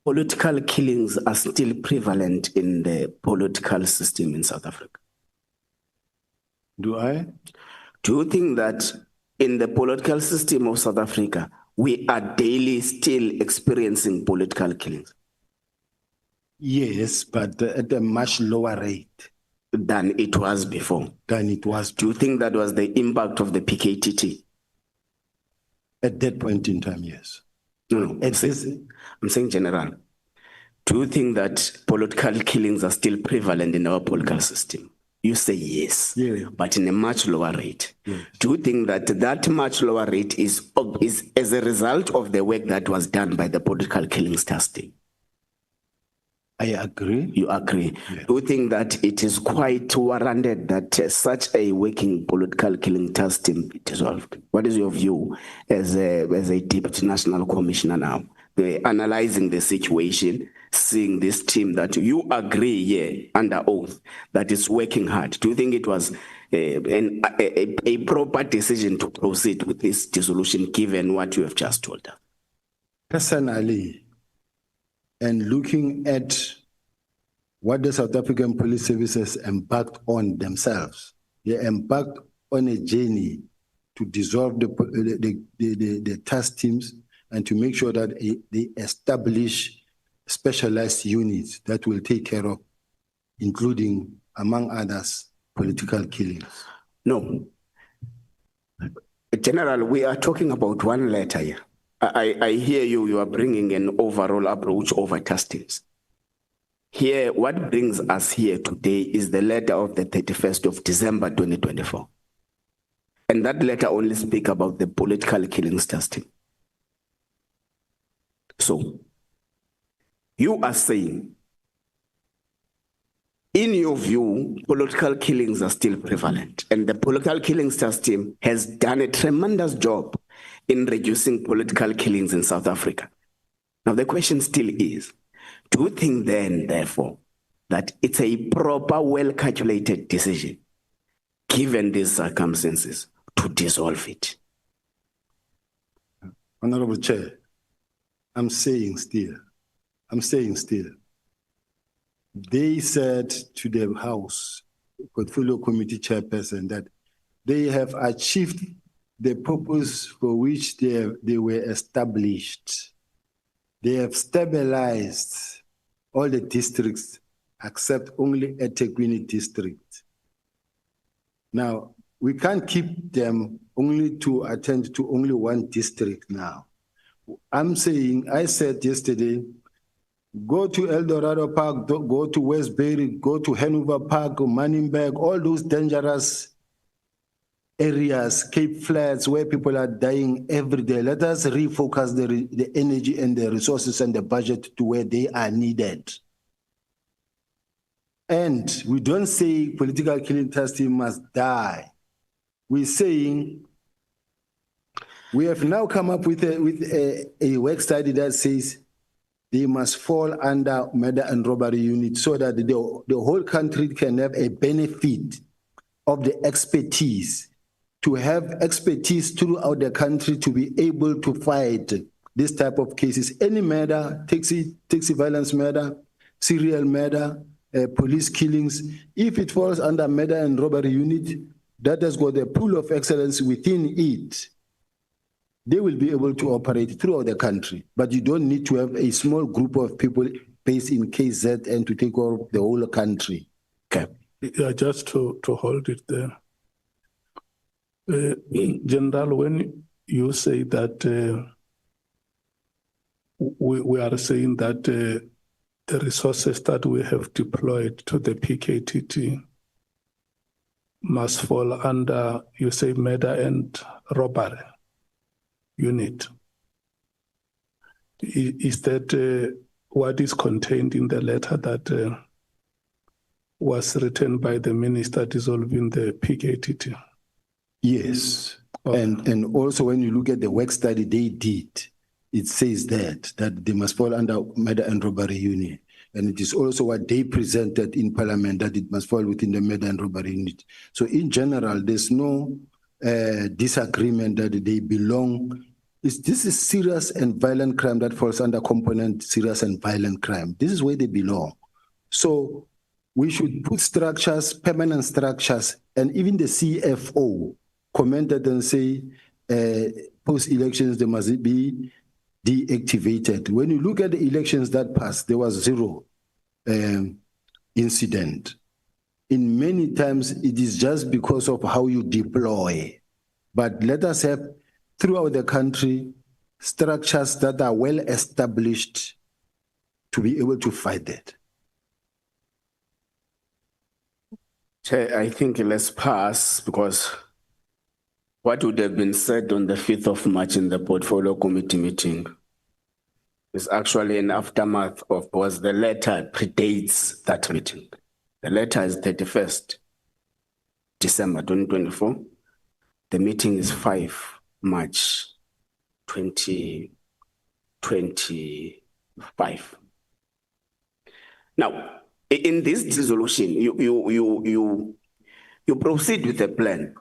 political killings are still prevalent in the political system in South Africa? Do I? Do you think that in the political system of South Africa, we are daily still experiencing political killings? Yes, but at a much lower rate Than it was before. than it was Do you think that was the impact of the PKTT? at that point in time, yes. No, I'm saying general. Do you think that political killings are still prevalent in our political system? You say yes, Yeah. but in a much lower rate. Yes. Do you think that that much lower rate is as a result of the work that was done by the political killings task team? I agree. You agree? Yeah. Do you think that it is quite warranted that such a working political killing task team be dissolved? What is your view as a deputy national commissioner now? Analyzing the situation, seeing this team that you agree under oath that is working hard. Do you think it was a proper decision to proceed with this dissolution given what you have just told us? Personally, and looking at what the South African Police Services embarked on themselves, they embarked on a journey to dissolve the task teams and to make sure that they establish specialized units that will take care of, including, among others, political killings. No. General, we are talking about one letter here. I hear you are bringing an overall approach over task teams. Here, what brings us here today is the letter of the 31st of December, 2024. And that letter only speaks about the political killings task team. So, you are saying, in your view, political killings are still prevalent, and the political killings task team has done a tremendous job in reducing political killings in South Africa. Now, the question still is, do you think then, therefore, that it's a proper, well-calculated decision, given these circumstances, to dissolve it? Honorable Chair, I'm saying still, they said to the House Portfolio Committee Chairperson that they have achieved the purpose for which they were established. They have stabilized all the districts except only eThekwini district. Now, we can't keep them only to attend to only one district now. I said yesterday, go to El Dorado Park, go to Westbury, go to Hanover Park, Manningbeg, all those dangerous areas, Cape Flats, where people are dying every day. Let us refocus the energy and the resources and the budget to where they are needed. And we don't say political killing task team must die. We're saying we have now come up with a work study that says they must fall under murder and robbery unit so that the whole country can have a benefit of the expertise, to have expertise throughout the country to be able to fight this type of cases. Any murder, taxi violence murder, serial murder, police killings, if it falls under murder and robbery unit, that has got a pool of excellence within it. They will be able to operate throughout the country, but you don't need to have a small group of people based in KZ and to take over the whole country. Okay. Yeah, just to hold it there. General, when you say that we are saying that the resources that we have deployed to the PKTT must fall under, you say, murder and robbery unit. Is that what is contained in the letter that was written by the minister dissolving the PKTT? Yes. And also when you look at the work study they did, it says that they must fall under murder and robbery unit. And it is also what they presented in Parliament, that it must fall within the murder and robbery unit. So in general, there's no disagreement that they belong. This is serious and violent crime that falls under component serious and violent crime. This is where they belong. So we should put structures, permanent structures, and even the CFO commented and say post-elections they must be deactivated. When you look at the elections that passed, there was zero incident. In many times, it is just because of how you deploy. But let us have, throughout the country, structures that are well established to be able to fight that. Chair, I think let's pass, because what would have been said on the 5th of March in the Portfolio Committee meeting is actually an aftermath of, because the letter predates that meeting. The letter is 31st December 2024. The meeting is 5 March 2025. Now, in this resolution, you proceed with a plan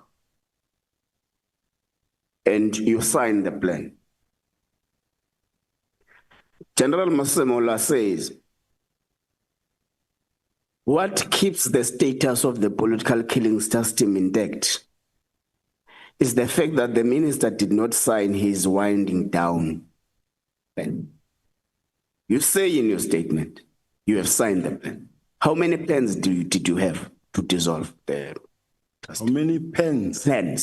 and you sign the plan. General Masemola says, what keeps the status of the political killing system intact is the fact that the minister did not sign his winding down plan. You say in your statement, you have signed the plan. How many plans did you have to dissolve the trust? How many plans? Plan.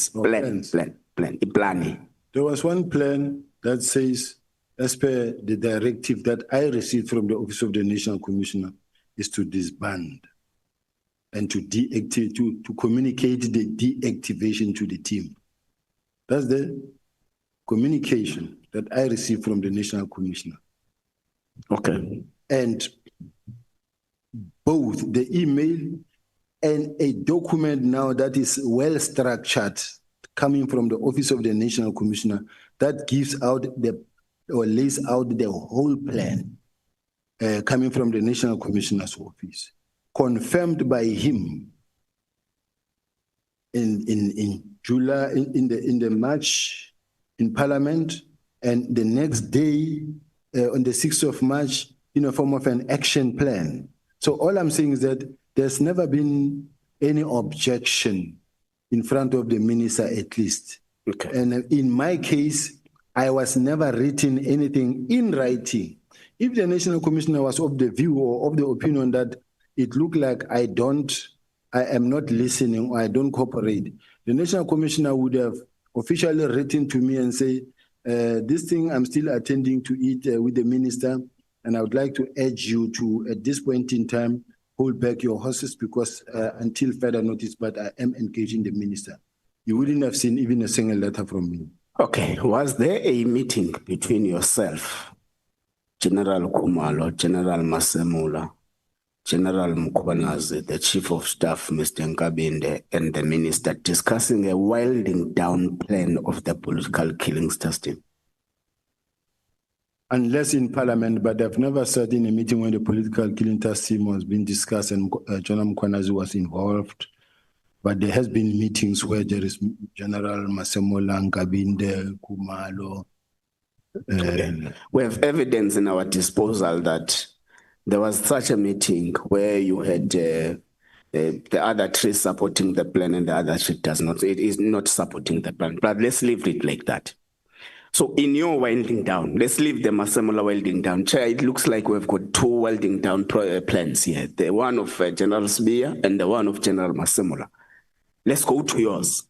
There was one plan that says, as per the directive that I received from the Office of the National Commissioner, is to disband and to deactivate, to communicate the deactivation to the team. That's the communication that I received from the National Commissioner. Okay. And both the email and a document now that is well structured coming from the Office of the National Commissioner that gives out or lays out the whole plan coming from the National Commissioner's office, confirmed by him in July, in the March in Parliament, and the next day on the 6th of March in a form of an action plan. So all I'm saying is that there's never been any objection in front of the minister, at least. Okay. And in my case, I was never written anything in writing. If the National Commissioner was of the view or of the opinion that it looked like I am not listening or I don't cooperate, the National Commissioner would have officially written to me and say, this thing I'm still attending to it with the minister, and I would like to urge you to, at this point in time, hold back your horses because until further notice, but I am engaging the minister. You wouldn't have seen even a single letter from me. Okay, was there a meeting between yourself, General Khumalo, General Masemola, General Mkhwanazi, the Chief of Staff, Mr. Nkabinde, and the Minister discussing a winding down plan of the political killing system? Unless in Parliament, but I've never sat in a meeting when the political killing task team was being discussed and General Mkhwanazi was involved. But there has been meetings where there is General Masemola, Nkabinde, Khumalo. We have evidence in our disposal that there was such a meeting where you had the other tree supporting the plan and the other tree does not. It is not supporting the plan, but let's leave it like that. So in your winding down, let's leave the Masemola winding down. Chair, it looks like we've got two winding down plans here. The one of General Sibiya and the one of General Masemola. Let's go to yours.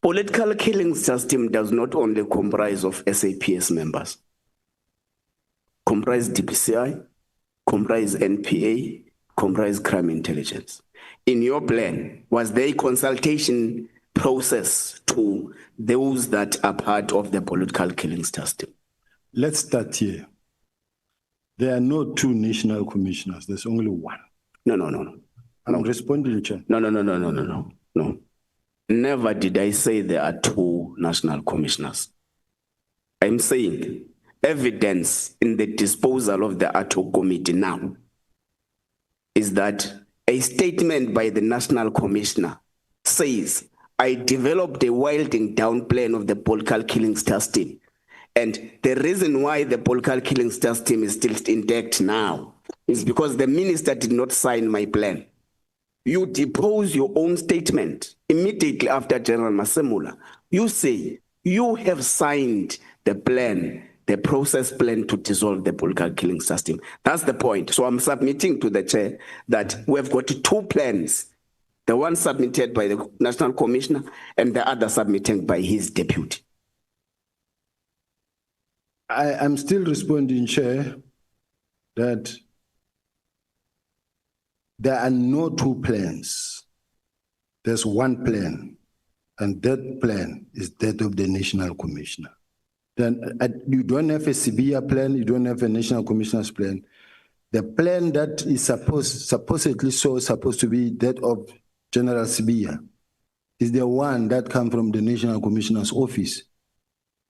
Political killing system does not only comprise of SAPS members. Comprise DPCI, comprise NPA, comprise crime intelligence. In your plan, was there a consultation process to those that are part of the political killing system? Let's start here. There are no two national commissioners. There's only one. No. I'm responding, Chair. No. Never did I say there are two national commissioners. I'm saying evidence in the disposal of the ad hoc committee now is that a statement by the national commissioner says, I developed a winding down plan of the political killings task team. And the reason why the political killings task team is still intact now is because the minister did not sign my plan. You depose your own statement immediately after General Masemula. You say you have signed the plan, the process plan to dissolve the political killings system. That's the point. So I'm submitting to the chair that we've got two plans, the one submitted by the National Commissioner and the other submitted by his deputy. I'm still responding, Chair, that there are no two plans. There's one plan, and that plan is that of the National Commissioner. Then you don't have a Sibiya plan, you don't have a National Commissioner's plan. The plan that is supposedly supposed to be that of General Sibiya is the one that comes from the National Commissioner's office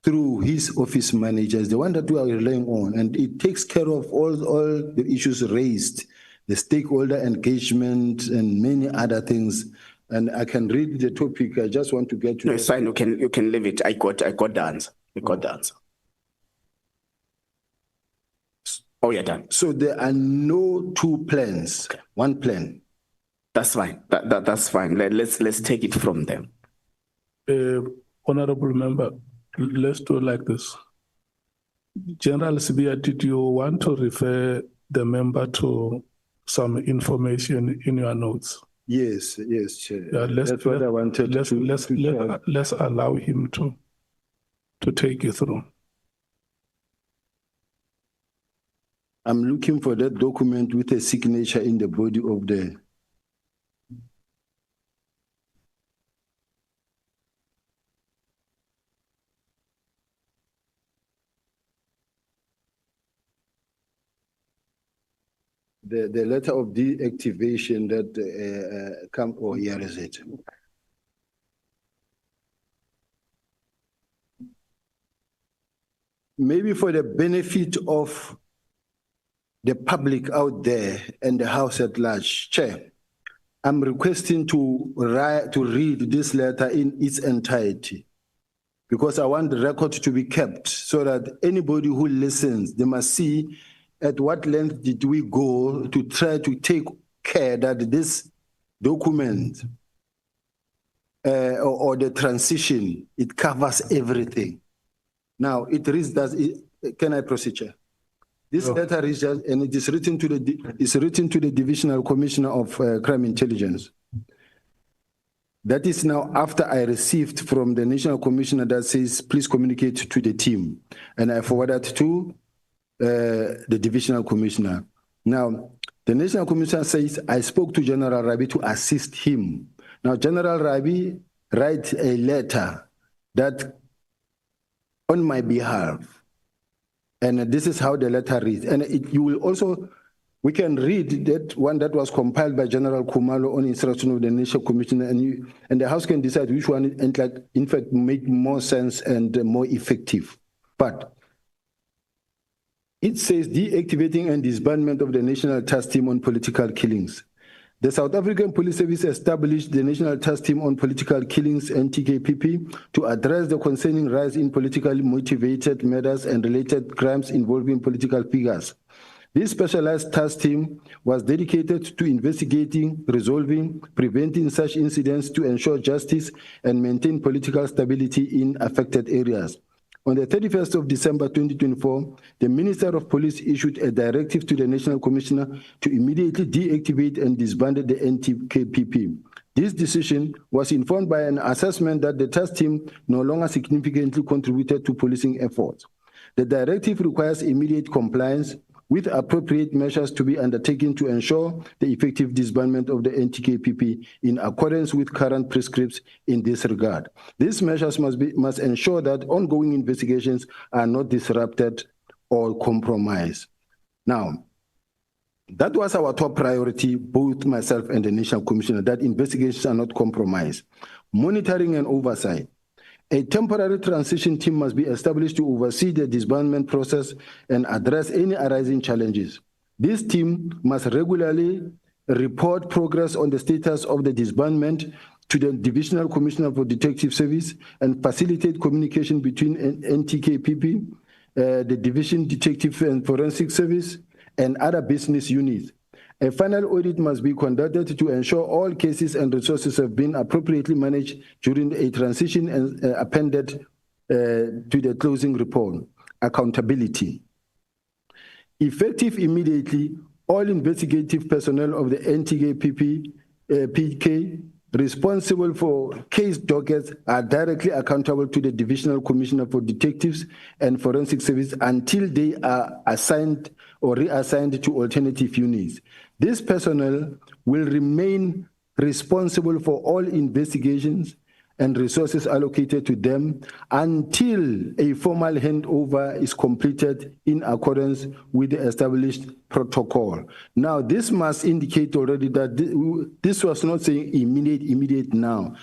through his office managers, the one that we are relying on, and it takes care of all the issues raised, the stakeholder engagement and many other things. And I can read the topic. I just want to get to. No, it's fine. You can leave it. I got the answer. I got the answer. Oh, you're done. So there are no two plans. Okay. One plan. That's fine. That's fine. Let's take it from them. Honorable member, let's do it like this. General Sibiya, did you want to refer the member to some information in your notes? Yes, Chair. Yeah, that's what I wanted. Let's allow him to take you through. I'm looking for that document with a signature in the body of the. The letter of deactivation that come, oh, here is it. Maybe for the benefit of the public out there and the House at large, Chair, I'm requesting to read this letter in its entirety, because I want the record to be kept so that anybody who listens, they must see at what length did we go to try to take care that this document or the transition, it covers everything. Now, it reads, can I proceed, Chair? This letter is just, and it is written to the Divisional Commissioner of Crime Intelligence. That is now after I received from the National Commissioner that says, please communicate to the team. And I forwarded to the Divisional Commissioner. Now, the National Commissioner says, I spoke to General Rabi to assist him. Now, General Rabi writes a letter that on my behalf, and this is how the letter reads. And you will also, we can read that one that was compiled by General Kumalo on instruction of the National Commissioner, and the House can decide which one, in fact, make more sense and more effective. But it says deactivating and disbandment of the National Task Team on Political Killings. The South African Police Service established the National Task Team on Political Killings, NTKPP, to address the concerning rise in politically motivated murders and related crimes involving political figures. This specialized task team was dedicated to investigating, resolving, preventing such incidents to ensure justice and maintain political stability in affected areas. On the 31st of December 2024, the Minister of Police issued a directive to the National Commissioner to immediately deactivate and disband the NTKPP. This decision was informed by an assessment that the task team no longer significantly contributed to policing efforts. The directive requires immediate compliance with appropriate measures to be undertaken to ensure the effective disbandment of the NTKPP in accordance with current prescripts in this regard. These measures must ensure that ongoing investigations are not disrupted or compromised. Now, That was our top priority, both myself and the National Commissioner, that investigations are not compromised. Monitoring and oversight. A temporary transition team must be established to oversee the disbandment process and address any arising challenges. This team must regularly report progress on the status of the disbandment to the Divisional Commissioner for Detective Service and facilitate communication between NTKPP, the Division Detective and Forensic Service, and other business units. A final audit must be conducted to ensure all cases and resources have been appropriately managed during a transition and appended to the closing report. Accountability. Effective immediately, all investigative personnel of the NTKPP responsible for case dockets are directly accountable to the Divisional Commissioner for Detectives and Forensic Service until they are assigned or reassigned to alternative units. This personnel will remain responsible for all investigations and resources allocated to them until a formal handover is completed in accordance with the established protocol. Now, this must indicate already that this was not saying immediate now.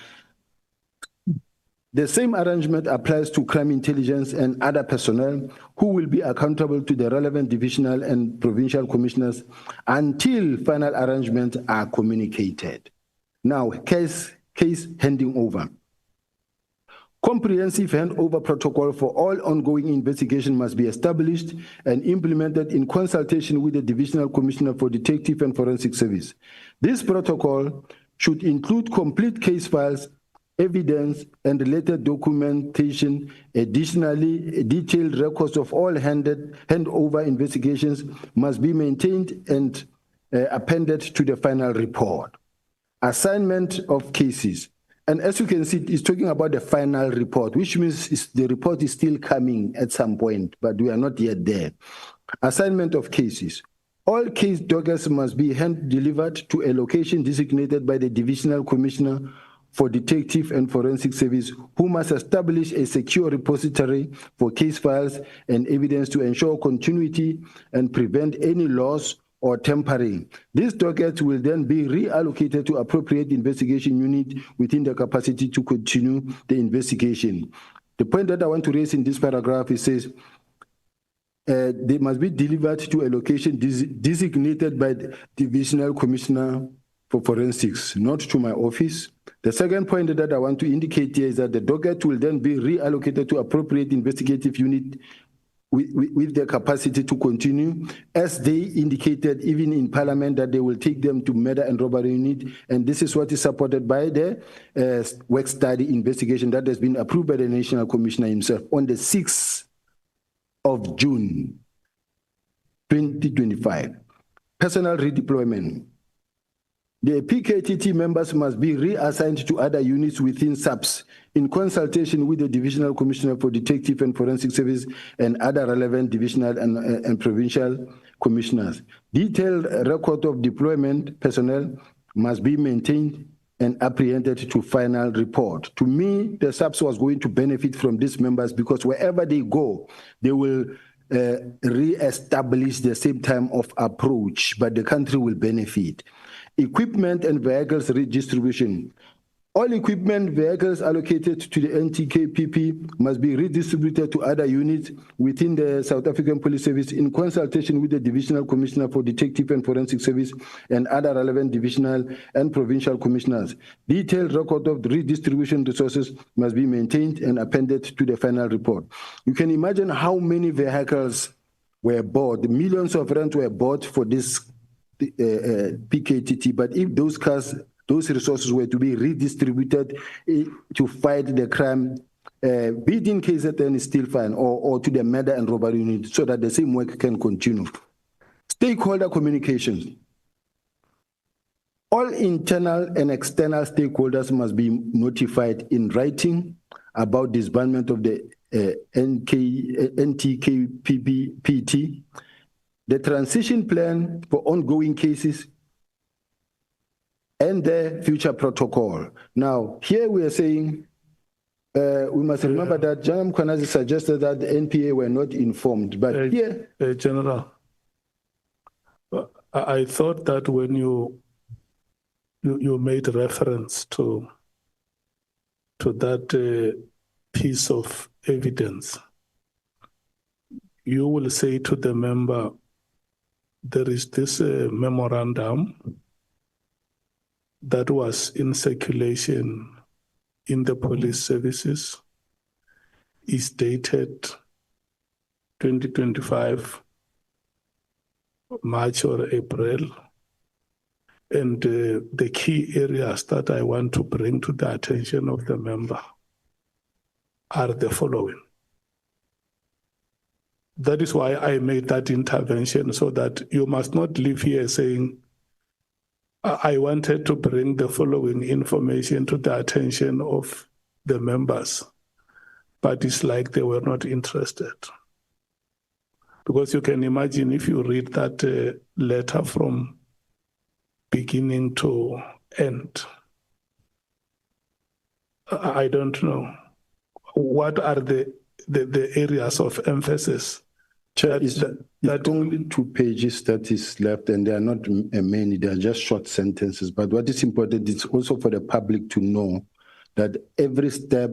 The same arrangement applies to crime intelligence and other personnel who will be accountable to the relevant divisional and provincial commissioners until final arrangements are communicated. Now, case handing over. Comprehensive handover protocol for all ongoing investigation must be established and implemented in consultation with the Divisional Commissioner for Detective and Forensic Service. This protocol should include complete case files, evidence, and related documentation. Additionally, detailed records of all handover investigations must be maintained and appended to the final report. Assignment of cases. And as you can see, it's talking about the final report, which means the report is still coming at some point, but we are not yet there. Assignment of cases. All case dockets must be hand-delivered to a location designated by the Divisional Commissioner for Detective and Forensic Service, who must establish a secure repository for case files and evidence to ensure continuity and prevent any loss or tampering. These dockets will then be reallocated to appropriate investigation unit within the capacity to continue the investigation. The point that I want to raise in this paragraph, it says, they must be delivered to a location designated by the Divisional Commissioner for Forensics, not to my office. The second point that I want to indicate here is that the docket will then be reallocated to appropriate investigative unit with their capacity to continue, as they indicated even in Parliament that they will take them to murder and robbery unit, and this is what is supported by the work study investigation that has been approved by the National Commissioner himself on the 6th of June, 2025. Personnel redeployment. The PKTT members must be reassigned to other units within SAPS in consultation with the Divisional Commissioner for Detective and Forensic Service and other relevant divisional and provincial commissioners. Detailed record of deployment personnel must be maintained and apprehended to final report. To me, the SAPS was going to benefit from these members because wherever they go, they will re-establish the same time of approach, but the country will benefit. Equipment and vehicles redistribution. All equipment vehicles allocated to the NTKPP must be redistributed to other units within the South African Police Service in consultation with the Divisional Commissioner for Detective and Forensic Service and other relevant divisional and provincial commissioners. Detailed record of the redistribution resources must be maintained and appended to the final report. You can imagine how many vehicles were bought. Millions of rands were bought for this PKTT, but if those cars, those resources were to be redistributed to fight the crime, be it in KZN is still fine, or to the murder and robbery unit, so that the same work can continue. Stakeholder communications. All internal and external stakeholders must be notified in writing about disbandment of the NTKPT, the transition plan for ongoing cases, and the future protocol. Now, here we are saying, we must remember that Nhlanhla Mkhwanazi suggested that the NPA were not informed, but here... General, I thought that when you made reference to that piece of evidence, you will say to the member, there is this memorandum that was in circulation in the police services, is dated 2025, March or April. And the key areas that I want to bring to the attention of the member are the following. That is why I made that intervention, so that you must not leave here saying, I wanted to bring the following information to the attention of the members, but it's like they were not interested. Because you can imagine if you read that letter from beginning to end, I don't know. What are the areas of emphasis? It's only 2 pages that is left, and they are not many, they are just short sentences. But what is important is also for the public to know that every step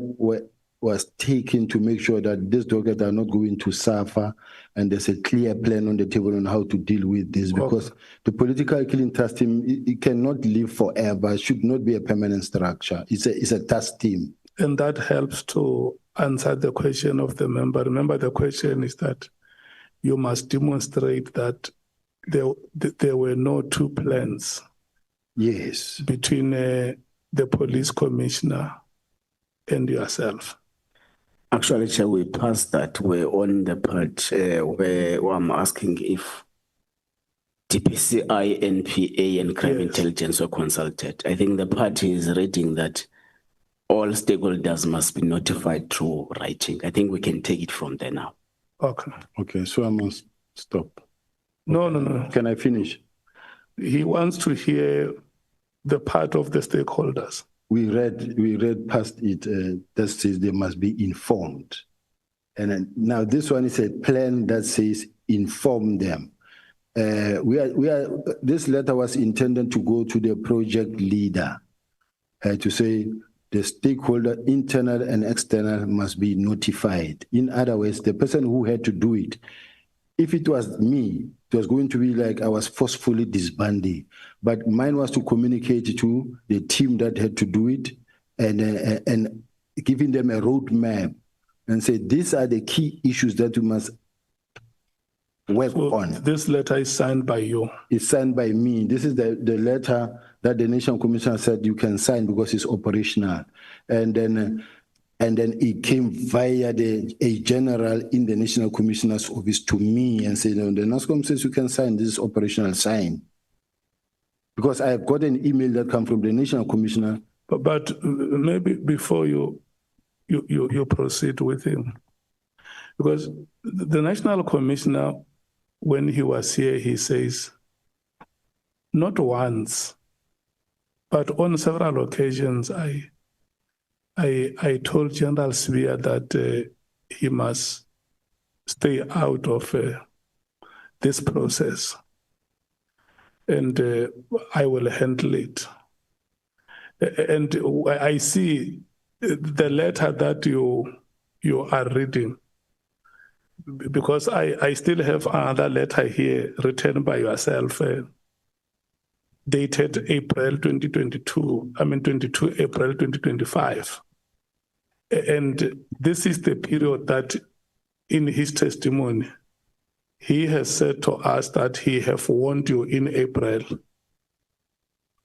was taken to make sure that these doctors are not going to suffer, and there's a clear plan on the table on how to deal with this, because the political killing task team, it cannot live forever. It should not be a permanent structure. It's a task team. And that helps to answer the question of the member. Remember, the question is that you must demonstrate that there were no two plans. Yes. Between the police commissioner and yourself. Actually, Chair, we passed that. We're on the part where I'm asking if DPCI, NPA, and crime intelligence were consulted. I think the party is reading that all stakeholders must be notified through writing. I think we can take it from there now. Okay. Okay, so I must stop. No. Can I finish? He wants to hear the part of the stakeholders. We read past it that says they must be informed. And then, now this one is a plan that says inform them. This letter was intended to go to the project leader to say the stakeholder, internal and external, must be notified. In other words, the person who had to do it, if it was me, it was going to be like I was forcefully disbanding. But mine was to communicate to the team that had to do it and giving them a roadmap and say, these are the key issues that we must work on. This letter is signed by you? It's signed by me. This is the letter that the National Commissioner said you can sign because it's operational. And then it came via a general in the National Commissioner's office to me and said, no, the NASCOM says you can sign, this is operational, sign. Because I have got an email that comes from the National Commissioner. But maybe before you proceed with him, because the National Commissioner, when he was here, he says, not once, but on several occasions, I told General Sibiya that he must stay out of this process, and I will handle it. And I see the letter that you are reading, because I still have another letter here written by yourself, dated April 2022, 22 April 2025. And this is the period that in his testimony, he has said to us that he have warned you in April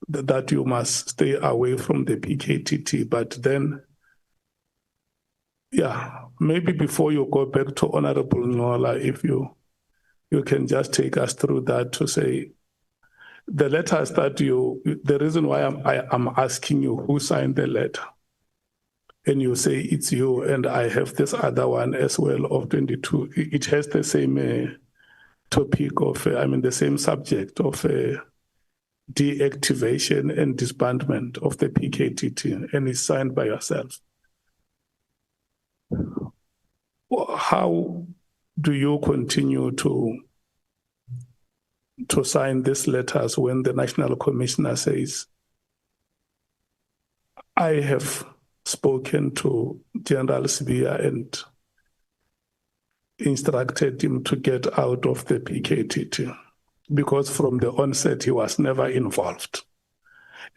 that you must stay away from the PKTT. But then, maybe before you go back to Honorable Nhlanhla, if you can just take us through that to say, the letters that the reason why I'm asking you who signed the letter, and you say it's you, and I have this other one as well of 22, it has the same topic of, the same subject of deactivation and disbandment of the PKTT, and it's signed by yourself. How do you continue to to sign these letters when the National Commissioner says, I have spoken to General Sibiya and instructed him to get out of the PKTT because from the onset he was never involved.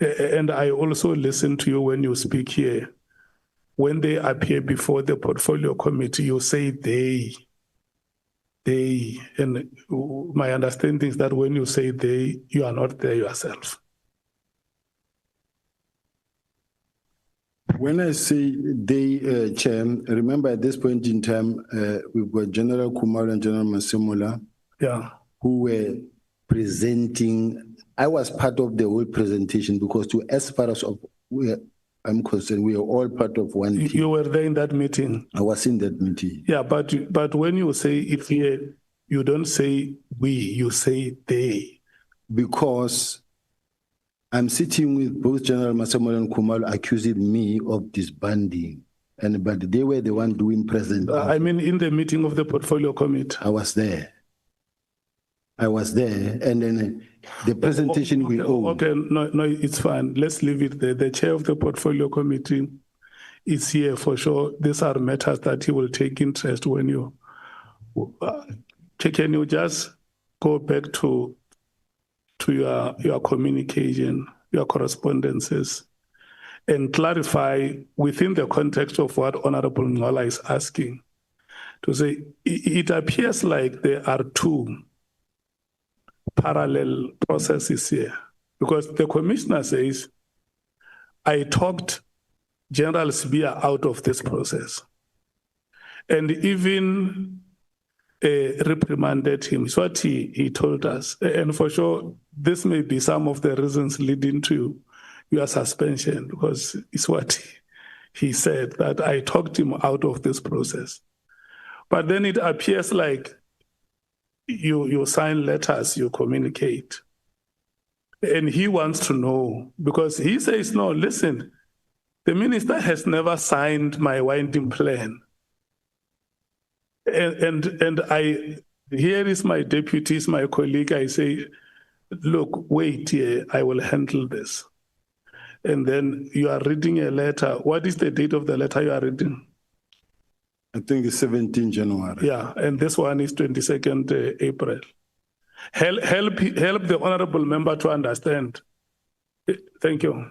And I also listen to you when you speak here. When they appear before the portfolio committee, you say they, and my understanding is that when you say they, you are not there yourself. When I say they, Chair, remember at this point in time, we've got General Kumar and General Masemola, Yeah. who were presenting. I was part of the whole presentation because as far as I'm concerned, we are all part of one team. You were there in that meeting? I was in that meeting. Yeah, but when you say it here, you don't say we, you say they. Because I'm sitting with both General Masemola and Kumar accusing me of disbanding, but they were the one doing present. I mean, in the meeting of the portfolio committee. I was there, and then the presentation we own. Okay, no, it's fine. Let's leave it there. The chair of the portfolio committee is here for sure. These are matters that he will take interest when you. Can you just go back to your communication, your correspondences, and clarify within the context of what Honorable Nhlanhla is asking, to say it appears like there are two parallel processes here, because the commissioner says, I talked General Sibiya out of this process and even reprimanded him. It's what he told us. And for sure, this may be some of the reasons leading to your suspension, because it's what he said, that I talked him out of this process. But then it appears like you sign letters, you communicate. And he wants to know, because he says, no, listen, the minister has never signed my winding plan. And here is my deputy, is my colleague. I say, look, wait here, I will handle this. And then you are reading a letter. What is the date of the letter you are reading? I think it's 17 January. Yeah, and this one is 22nd April. Help the honorable member to understand. Thank you.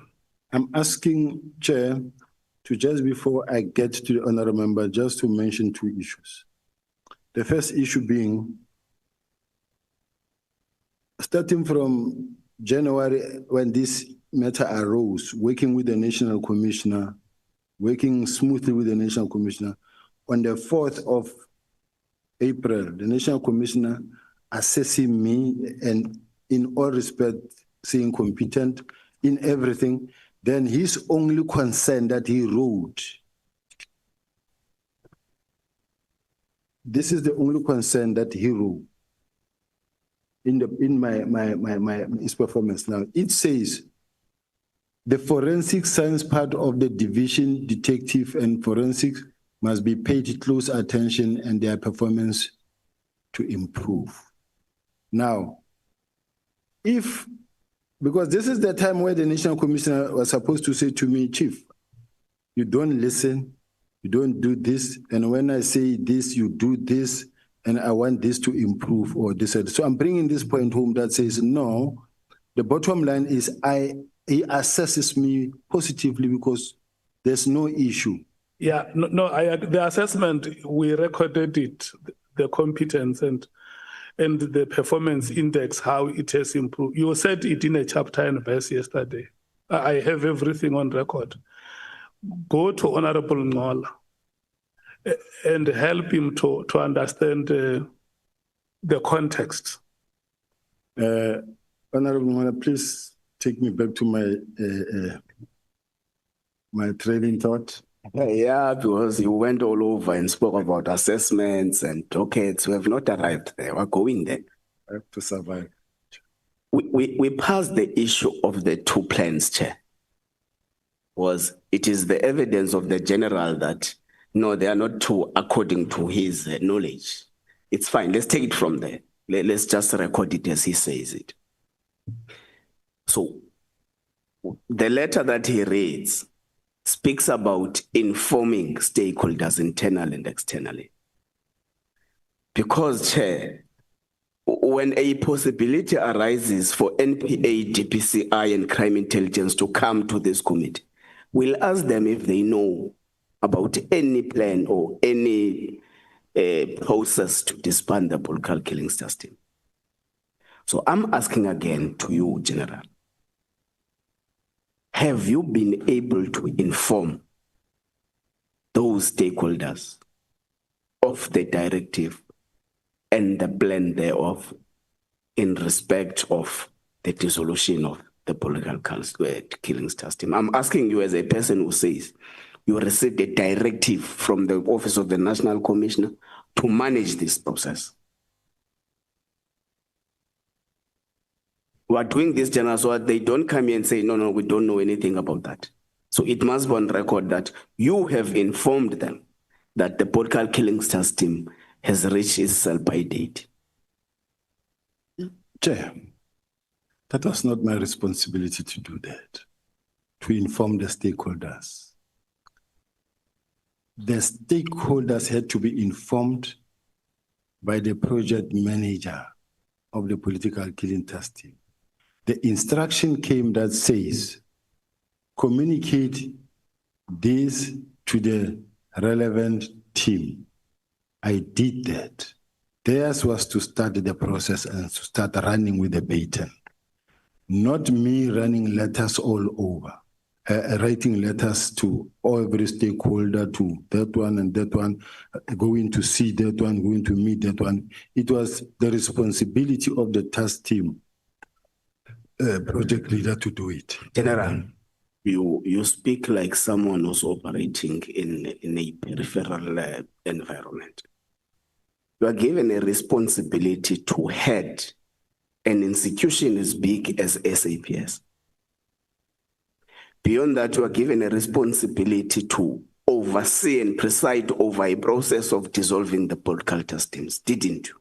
I'm asking, Chair, to just before I get to the honorable member, just to mention two issues. The first issue being, starting from January, when this matter arose, working with the National Commissioner, working smoothly with the National Commissioner, on the 4th of April, the National Commissioner assessing me and in all respect, saying competent in everything, then his only concern that he wrote, this is the only concern that he wrote in his performance. Now it says the forensic science part of the division, detective and forensic must be paid close attention and their performance to improve. Now, because this is the time where the National Commissioner was supposed to say to me, Chief, you don't listen, you don't do this, and when I say this, you do this, and I want this to improve or this. So I'm bringing this point home that says, no, the bottom line is he assesses me positively because there's no issue. Yeah, the assessment, we recorded it, the competence and the performance index, how it has improved. You said it in a chapter and verse yesterday. I have everything on record. Go to Honorable Nhlanhla and help him to understand the context. Honorable Nhlanhla, please take me back to my trailing thought. Yeah, because you went all over and spoke about assessments and dockets. We have not arrived there. We're going there. I have to survive. We passed the issue of the two plans, Chair. It is the evidence of the general that, no, they are not two according to his knowledge. It's fine. Let's take it from there. Let's just record it as he says it. So the letter that he reads speaks about informing stakeholders internally and externally. Because, Chair, when a possibility arises for NPA, DPCI, and crime intelligence to come to this committee, we'll ask them if they know about any plan or any process to disband the political killing system. So I'm asking again to you, General, have you been able to inform those stakeholders of the directive and the plan thereof in respect of the dissolution of the political killing system? I'm asking you as a person who says you received a directive from the Office of the National Commissioner to manage this process. We are doing this, General, so that they don't come here and say, no, we don't know anything about that. So it must be on record that you have informed them that the political killing system has reached its sell-by date. Chair, that was not my responsibility to do that, to inform the stakeholders. The stakeholders had to be informed by the project manager of the political killing system. The instruction came that says, communicate this to the relevant team. I did that. Theirs was to start the process and to start running with the baton. Not me running letters all over, writing letters to every stakeholder, to that one and that one, going to see that one, going to meet that one. It was the responsibility of the task team, project leader, to do it. General, you speak like someone who's operating in a peripheral environment. You are given a responsibility to head an institution as big as SAPS. Beyond that, you are given a responsibility to oversee and preside over a process of dissolving the political systems, didn't you?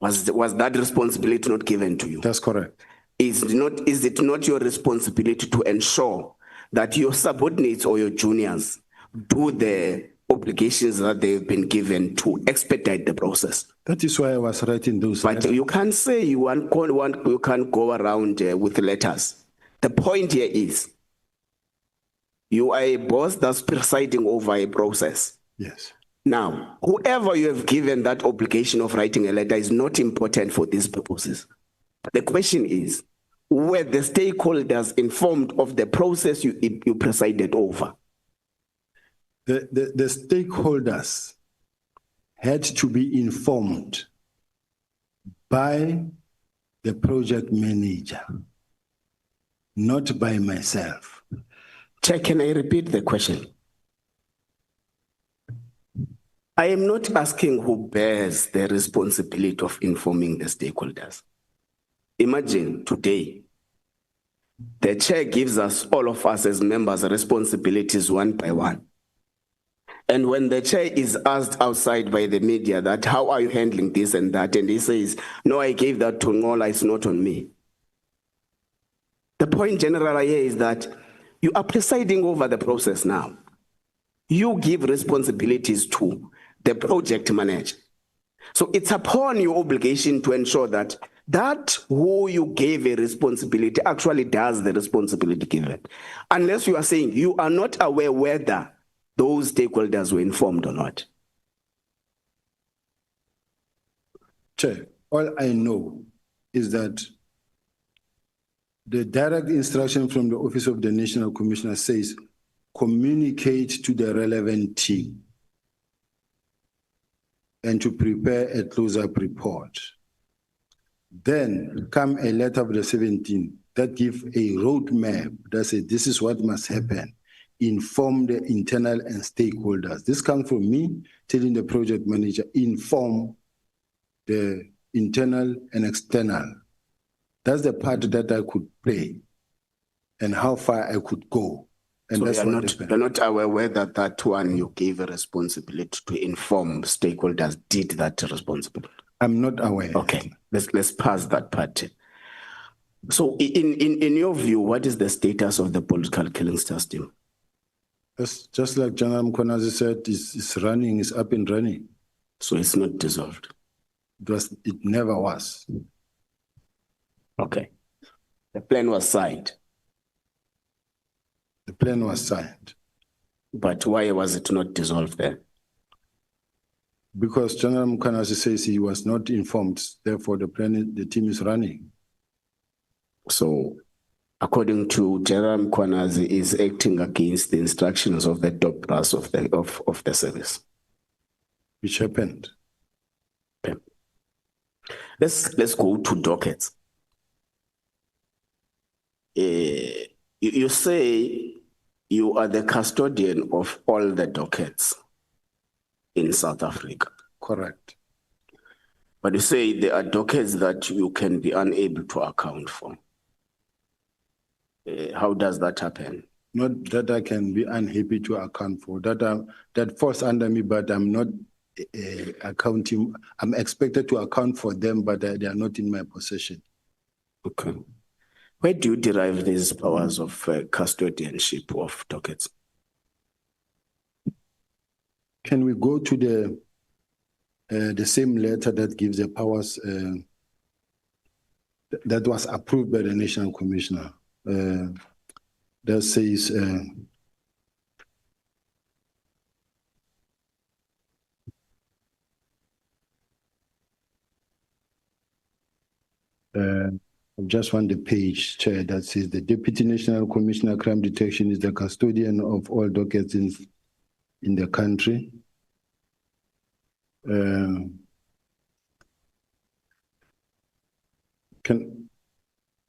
Was that responsibility not given to you? That's correct. Is it not your responsibility to ensure that your subordinates or your juniors do the obligations that they've been given to expedite the process? That is why I was writing those. But you can't say you can't go around with letters. The point here is you are a boss that's presiding over a process. Yes. Now, whoever you have given that obligation of writing a letter is not important for these purposes. The question is, were the stakeholders informed of the process you presided over? The stakeholders had to be informed by the project manager, not by myself. Chair, can I repeat the question? I am not asking who bears the responsibility of informing the stakeholders. Imagine today, the chair gives us, all of us as members, responsibilities one by one. And when the chair is asked outside by the media that, how are you handling this and that? And he says, no, I gave that to Nhlanhla, it's not on me. The point, General, here is that you are presiding over the process now. You give responsibilities to the project manager. So it's upon your obligation to ensure that who you gave a responsibility actually does the responsibility given. Unless you are saying you are not aware whether those stakeholders were informed or not. Chair, all I know is that the direct instruction from the Office of the National Commissioner says, communicate to the relevant team and to prepare a close-up report. Then come a letter of the 17th that gives a roadmap that says this is what must happen. Inform the internal and stakeholders. This comes from me telling the project manager, inform the internal and external. That's the part that I could play and how far I could go. And so that's you're not aware whether that one you gave a responsibility to inform stakeholders did that responsibility? I'm not aware. Okay, let's pass that part. So in your view, what is the status of the political killing team? It's just like General Mkhwanazi said, it's running, it's up and running. So it's not dissolved? It never was. Okay. The plan was signed? The plan was signed. But why was it not dissolved then? Because General Mkhwanazi says he was not informed, therefore the team is running. So, according to General Mkhwanazi, is acting against the instructions of the top brass of the service. Which happened. Okay. Let's go to dockets. You say you are the custodian of all the dockets in South Africa. Correct. But you say there are dockets that you can be unable to account for. How does that happen? Not that I can be unhappy to account for, that falls under me, but I'm not accounting. I'm expected to account for them, but they are not in my possession. Okay. Where do you derive these powers of custodianship of dockets? Can we go to the same letter that gives the powers that was approved by the National Commissioner? That says I just want the page, Chair, that says the Deputy National Commissioner Crime Detection is the custodian of all dockets in the country. In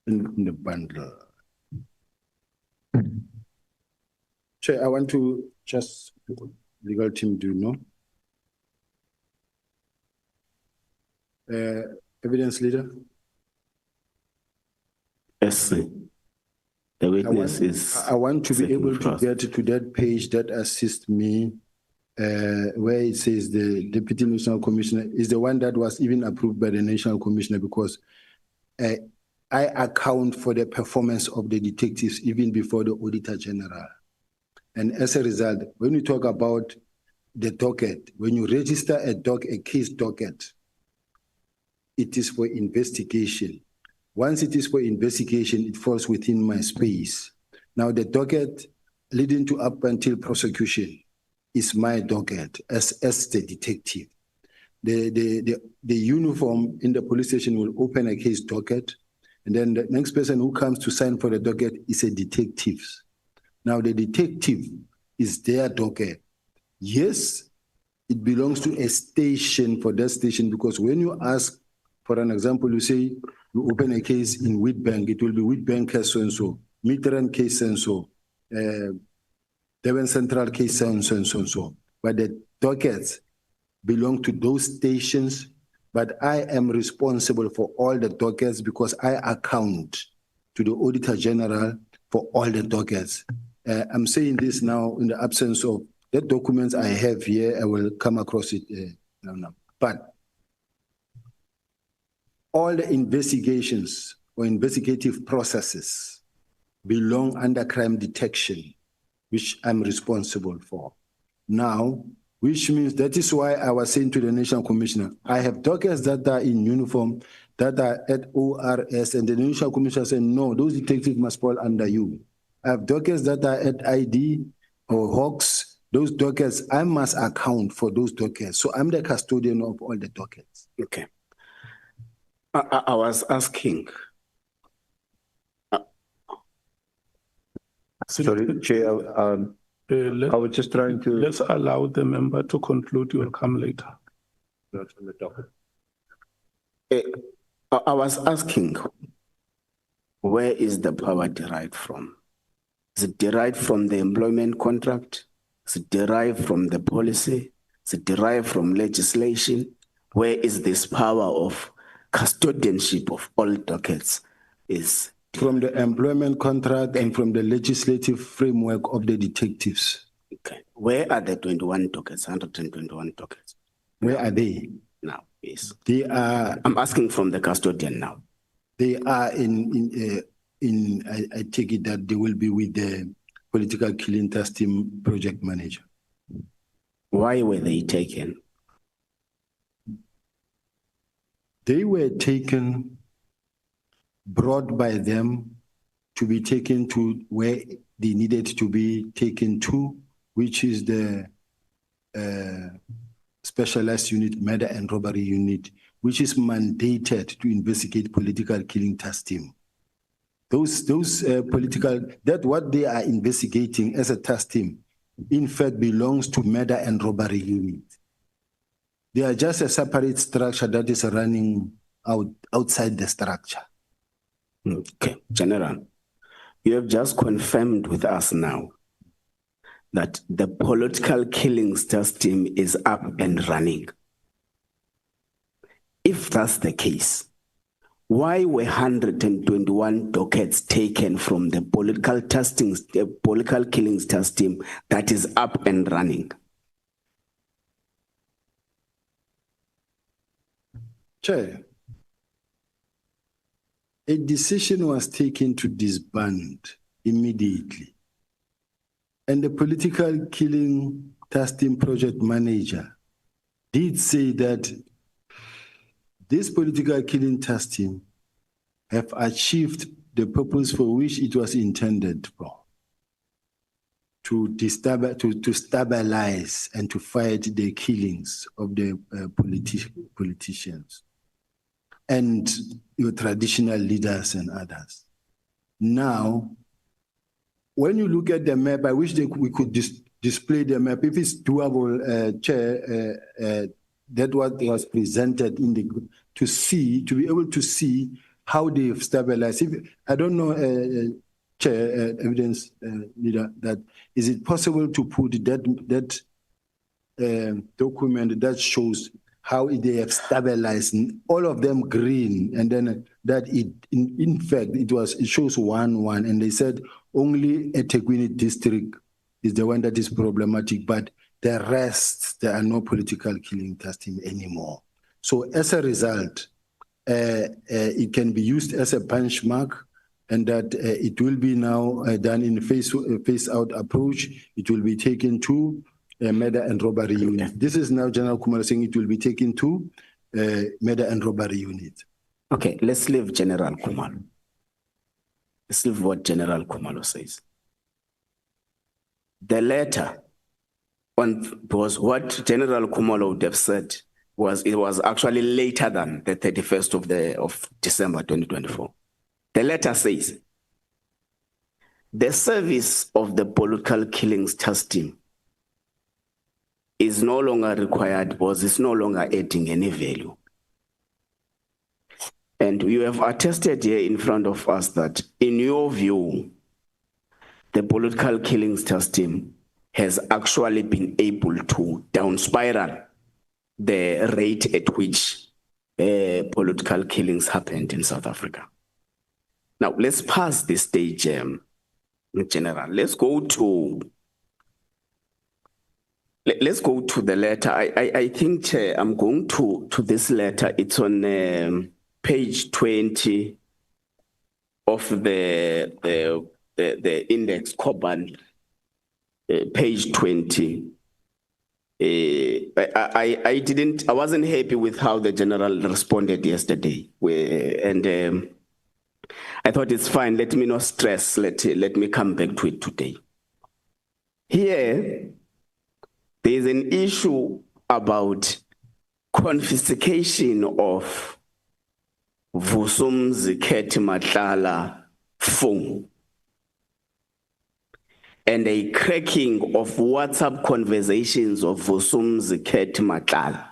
the bundle. Chair, I want to just, legal team, do you know? Evidence leader? Yes, the witness is. I want to be able to get to that page that assists me, where it says the Deputy National Commissioner is the one that was even approved by the National Commissioner, because I account for the performance of the detectives even before the Auditor General. And as a result, when you talk about the docket, when you register a case docket, it is for investigation. Once it is for investigation, it falls within my space. Now the docket leading to up until prosecution is my docket as the detective. The uniform in the police station will open a case docket, and then the next person who comes to sign for the docket is a detective. Now the detective is their docket. Yes, it belongs to a station for that station, because when you ask, for an example, you say you open a case in Witbank, it will be Witbank case so-and-so, Midrand case so-and-so, Devon Central case so-and-so. But the dockets belong to those stations, but I am responsible for all the dockets because I account to the Auditor General for all the dockets. I'm saying this now in the absence of the documents I have here. I will come across it now. But all the investigations or investigative processes belong under crime detection, which I'm responsible for. Now, which means that is why I was saying to the National Commissioner, I have dockets that are in uniform, that are at ORS, and the National Commissioner said, no, those detectives must fall under you. I have dockets that are at ID or Hawks. Those dockets, I must account for those dockets. So I'm the custodian of all the dockets. Okay. I was asking. Sorry, Chair, I was just trying to. Let's allow the member to conclude. You will come later. Not on the topic. I was asking, where is the power derived from? Is it derived from the employment contract? Is it derived from the policy? Is it derived from legislation? Where is this power of custodianship of all dockets? Is from the employment contract and from the legislative framework of the detectives. Okay. Where are the 21 dockets, 121 dockets? Where are they? Now, Yes. They are, I'm asking from the custodian now. they are I take it that they will be with the political killing task team project manager. Why were they taken? They were taken, brought by them to be taken to where they needed to be taken to, which is the specialized unit, murder and robbery unit, which is mandated to investigate political killing task team. Those political, that what they are investigating as a task team, in fact, belongs to murder and robbery unit. They are just a separate structure that is running outside the structure. Okay, General, you have just confirmed with us now that the political killings task team is up and running. If that's the case, why were 121 dockets taken from the political killings task team that is up and running? Chair, a decision was taken to disband immediately. And the political killing task team project manager did say that this political killing task team have achieved the purpose for which it was intended for, to stabilize and to fight the killings of the politicians and your traditional leaders and others. Now, when you look at the map, I wish we could display the map. If it's doable, Chair, that what was presented in the to be able to see how they've stabilized. I don't know, Chair, evidence leader, that is it possible to put that document that shows how they have stabilized, all of them green, and then that in fact it shows 1-1, and they said only eThekwini district is the one that is problematic, but the rest, there are no political killing task team anymore. So as a result, it can be used as a benchmark, and that it will be now done in a phase-out approach. It will be taken to murder and robbery unit. This is now General Khumalo saying it will be taken to murder and robbery unit. Okay, let's leave General Khumalo. Let's leave what General Khumalo says. The letter was what General Khumalo would have said it was actually later than the 31st of December 2024. The letter says, the service of the political killings task team is no longer required because it's no longer adding any value. And you have attested here in front of us that, in your view, the political killings task team has actually been able to down spiral the rate at which political killings happened in South Africa. Now, let's pass this stage, General. Let's go to the letter. I think, Chair, I'm going to this letter. It's on page 20 of the index Coban, page 20. I wasn't happy with how the General responded yesterday, and I thought it's fine. Let me not stress. Let me come back to it today. Here, there is an issue about confiscation of Vusumzi Nhlanhla phone and a cracking of WhatsApp conversations of Vusumzi Nhlanhla.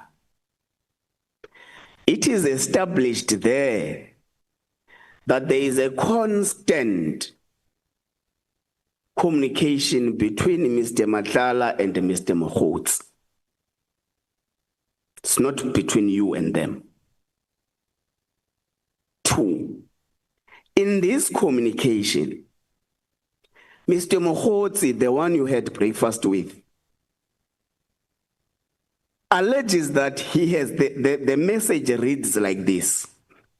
It is established there that there is a constant communication between Mr. Nhlanhla and Mr. Mkhwanazi. It's not between you and them. 2, in this communication, Mr. Mkhwanazi, the one you had breakfast with, alleges that he has, the message reads like this: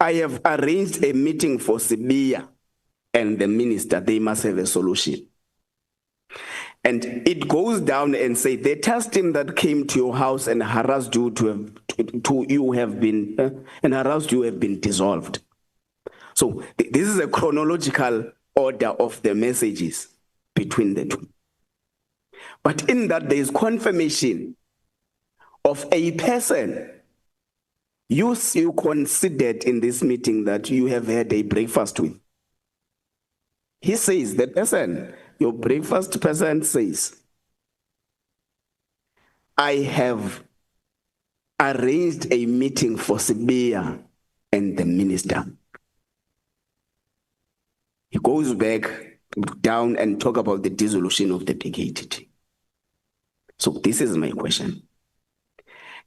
I have arranged a meeting for Sibiya and the minister. They must have a solution. And it goes down and say, the task team that came to your house and harassed you have been dissolved. So this is a chronological order of the messages between the two. But in that there is confirmation of a person you considered in this meeting that you have had a breakfast with. He says, the person, your breakfast person says, I have arranged a meeting for Sibiya and the minister. He goes back down and talk about the dissolution of the PKTT. So this is my question.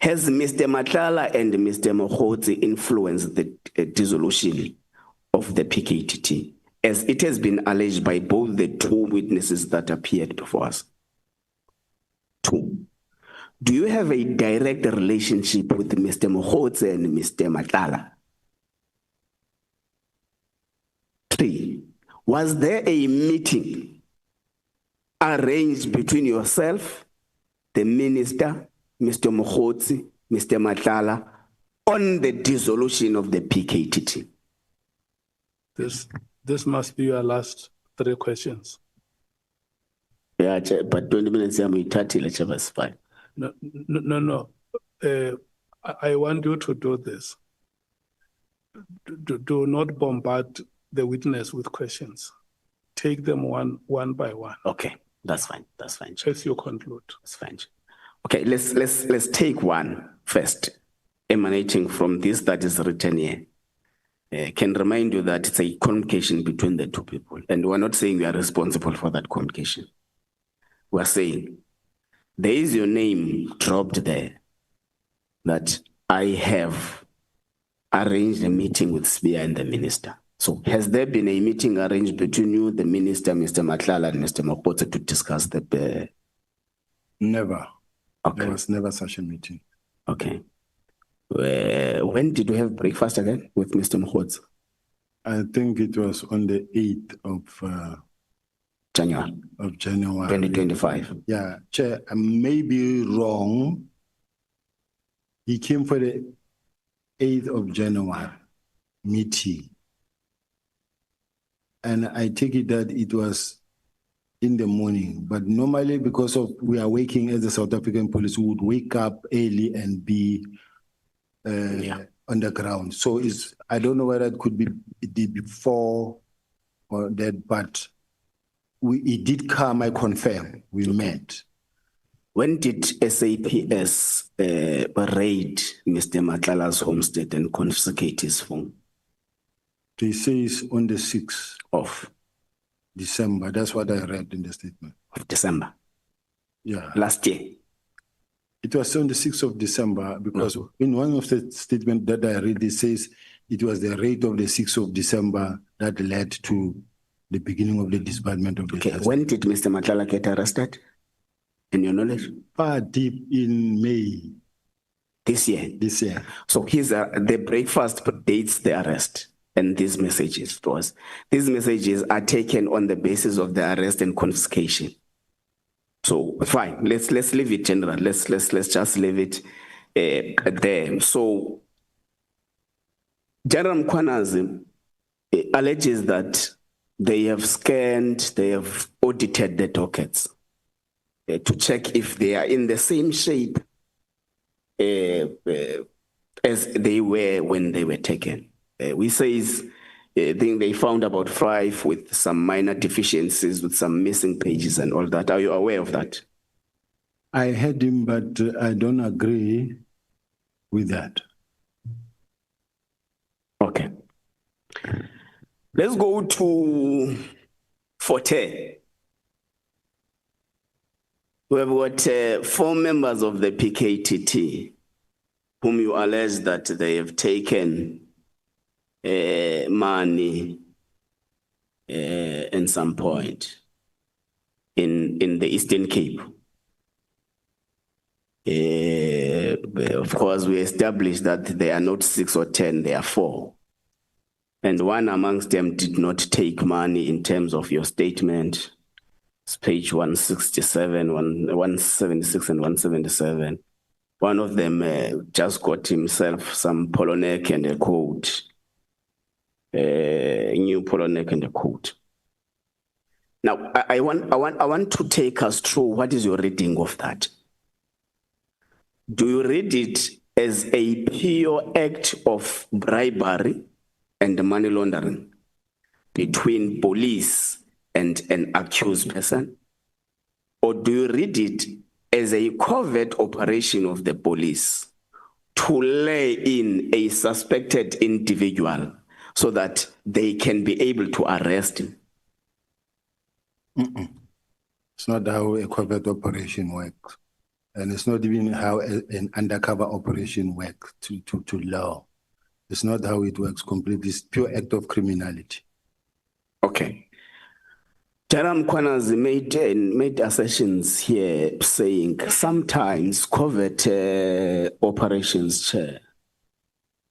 Has Mr. Nhlanhla and Mr. Mkhwanazi influenced the dissolution of the PKTT, as it has been alleged by both the two witnesses that appeared before us? 2, do you have a direct relationship with Mr. Mkhwanazi and Mr. Nhlanhla? 3, was there a meeting arranged between yourself, the minister, Mr. Mkhwanazi, Mr. Nhlanhla, on the dissolution of the PKTT? This must be your last 3 questions. Yeah, but 20 minutes, I'm 30, let's fine. No. I want you to do this. Do not bombard the witness with questions. Take them one by one. Okay, that's fine. As you conclude. That's fine. Okay, let's take one first, emanating from this that is written here. Can remind you that it's a communication between the two people, and we're not saying we are responsible for that communication. We're saying there is your name dropped there, that I have arranged a meeting with Sibiya and the minister. So has there been a meeting arranged between you, the minister, Mr. Nhlanhla, and Mr. Mkhwanazi to discuss the... Never. Okay. There was never such a meeting. Okay. When did you have breakfast again with Mr. Mkhwanazi? I think it was on the 8th of January. Of January. 2025. Yeah, Chair, I may be wrong. He came for the 8th of January meeting. And I take it that it was in the morning, but normally because of we are working as the South African police, we would wake up early and be on the ground. So I don't know whether it could be before or that, but it did come, I confirm, we met. When did SAPS raid Mr. Nhlanhla's homestead and confiscate his phone? They say it's on the 6th of December. That's what I read in the statement. Of December? Yeah. Last year? It was on the 6th of December because in one of the statements that I read, it says it was the raid of the 6th of December that led to the beginning of the disbandment of the task. When did Mr. Nhlanhla get arrested? In your knowledge? Far deep in May. This year? This year. So the breakfast dates the arrest. And these messages to us. These messages are taken on the basis of the arrest and confiscation. So fine, let's leave it general. Let's just leave it there. So General Mkhwanazi alleges that they have scanned, they have audited the dockets to check if they are in the same shape as they were when they were taken. We say I think they found about 5 with some minor deficiencies, with some missing pages and all that. Are you aware of that? I heard him, but I don't agree with that. Okay. Let's go to Forte. We have got 4 members of the PKTT whom you allege that they have taken money in some point in the Eastern Cape. of course, we established that they are not 6 or 10, they are 4. And one amongst them did not take money in terms of your statement. It's page 167, 176 and 177. One of them just got himself some polo neck and a coat. A new polo neck and a coat. Now, I want to take us through what is your reading of that. Do you read it as a pure act of bribery and money laundering between police and an accused person? Or do you read it as a covert operation of the police to lay in a suspected individual so that they can be able to arrest him? It's not how a covert operation works. And it's not even how an undercover operation works to law. It's not how it works completely. It's pure act of criminality. Okay. Nhlanhla Mkhwanazi made assertions here saying sometimes covert operations, Chair.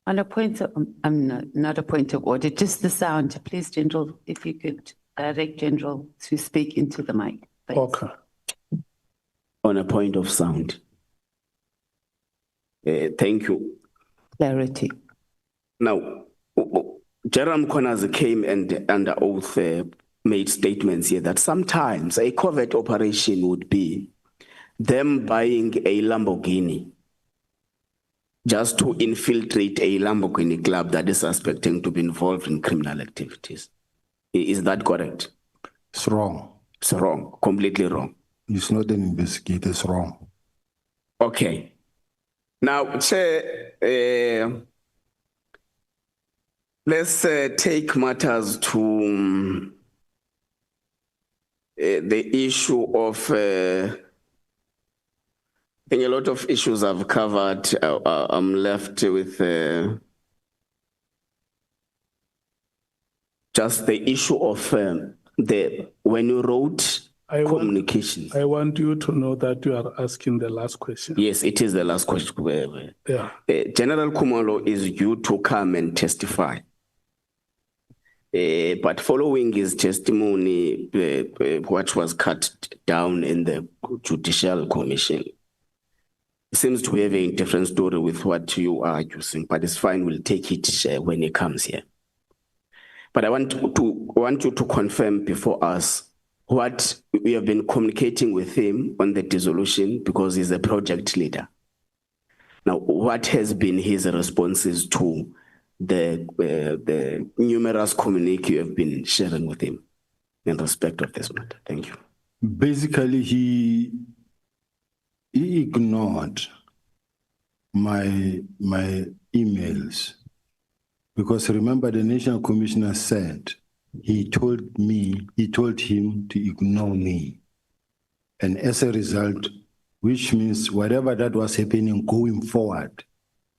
On a point of, not a point of order, just the sound, please, General, if you could direct General to speak into the mic. Thanks. Okay. On a point of sound. Thank you. Clarity. Now, Nhlanhla Mkhwanazi came and under oath made statements here that sometimes a covert operation would be them buying a Lamborghini just to infiltrate a Lamborghini club that is suspecting to be involved in criminal activities. Is that correct? It's wrong. It's wrong, completely wrong. It's not an investigator, it's wrong. Okay. Now, Chair, let's take matters to the issue of, I think a lot of issues I've covered. I'm left with just the issue of when you wrote communications. I want you to know that you are asking the last question. Yes, it is the last question. Yeah. General Khumalo is due to come and testify. But following his testimony, what was cut down in the Judicial Commission, it seems to have a different story with what you are using, but it's fine, we'll take it when he comes here. But I want you to confirm before us what we have been communicating with him on the dissolution, because he's a project leader. Now, what has been his responses to the numerous communiques you have been sharing with him in respect of this matter? Thank you. Basically, he ignored my emails, because remember the National Commissioner said he told him to ignore me. And as a result, which means whatever that was happening going forward,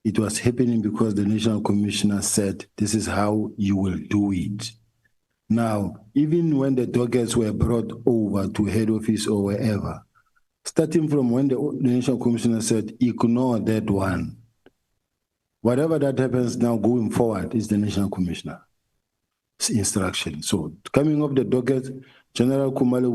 it was happening because the National Commissioner said, this is how you will do it. Now, even when the dockets were brought over to head office or wherever, starting from when the National Commissioner said, ignore that one, whatever that happens now going forward is the National Commissioner's instruction. So coming off the dockets, General Khumalo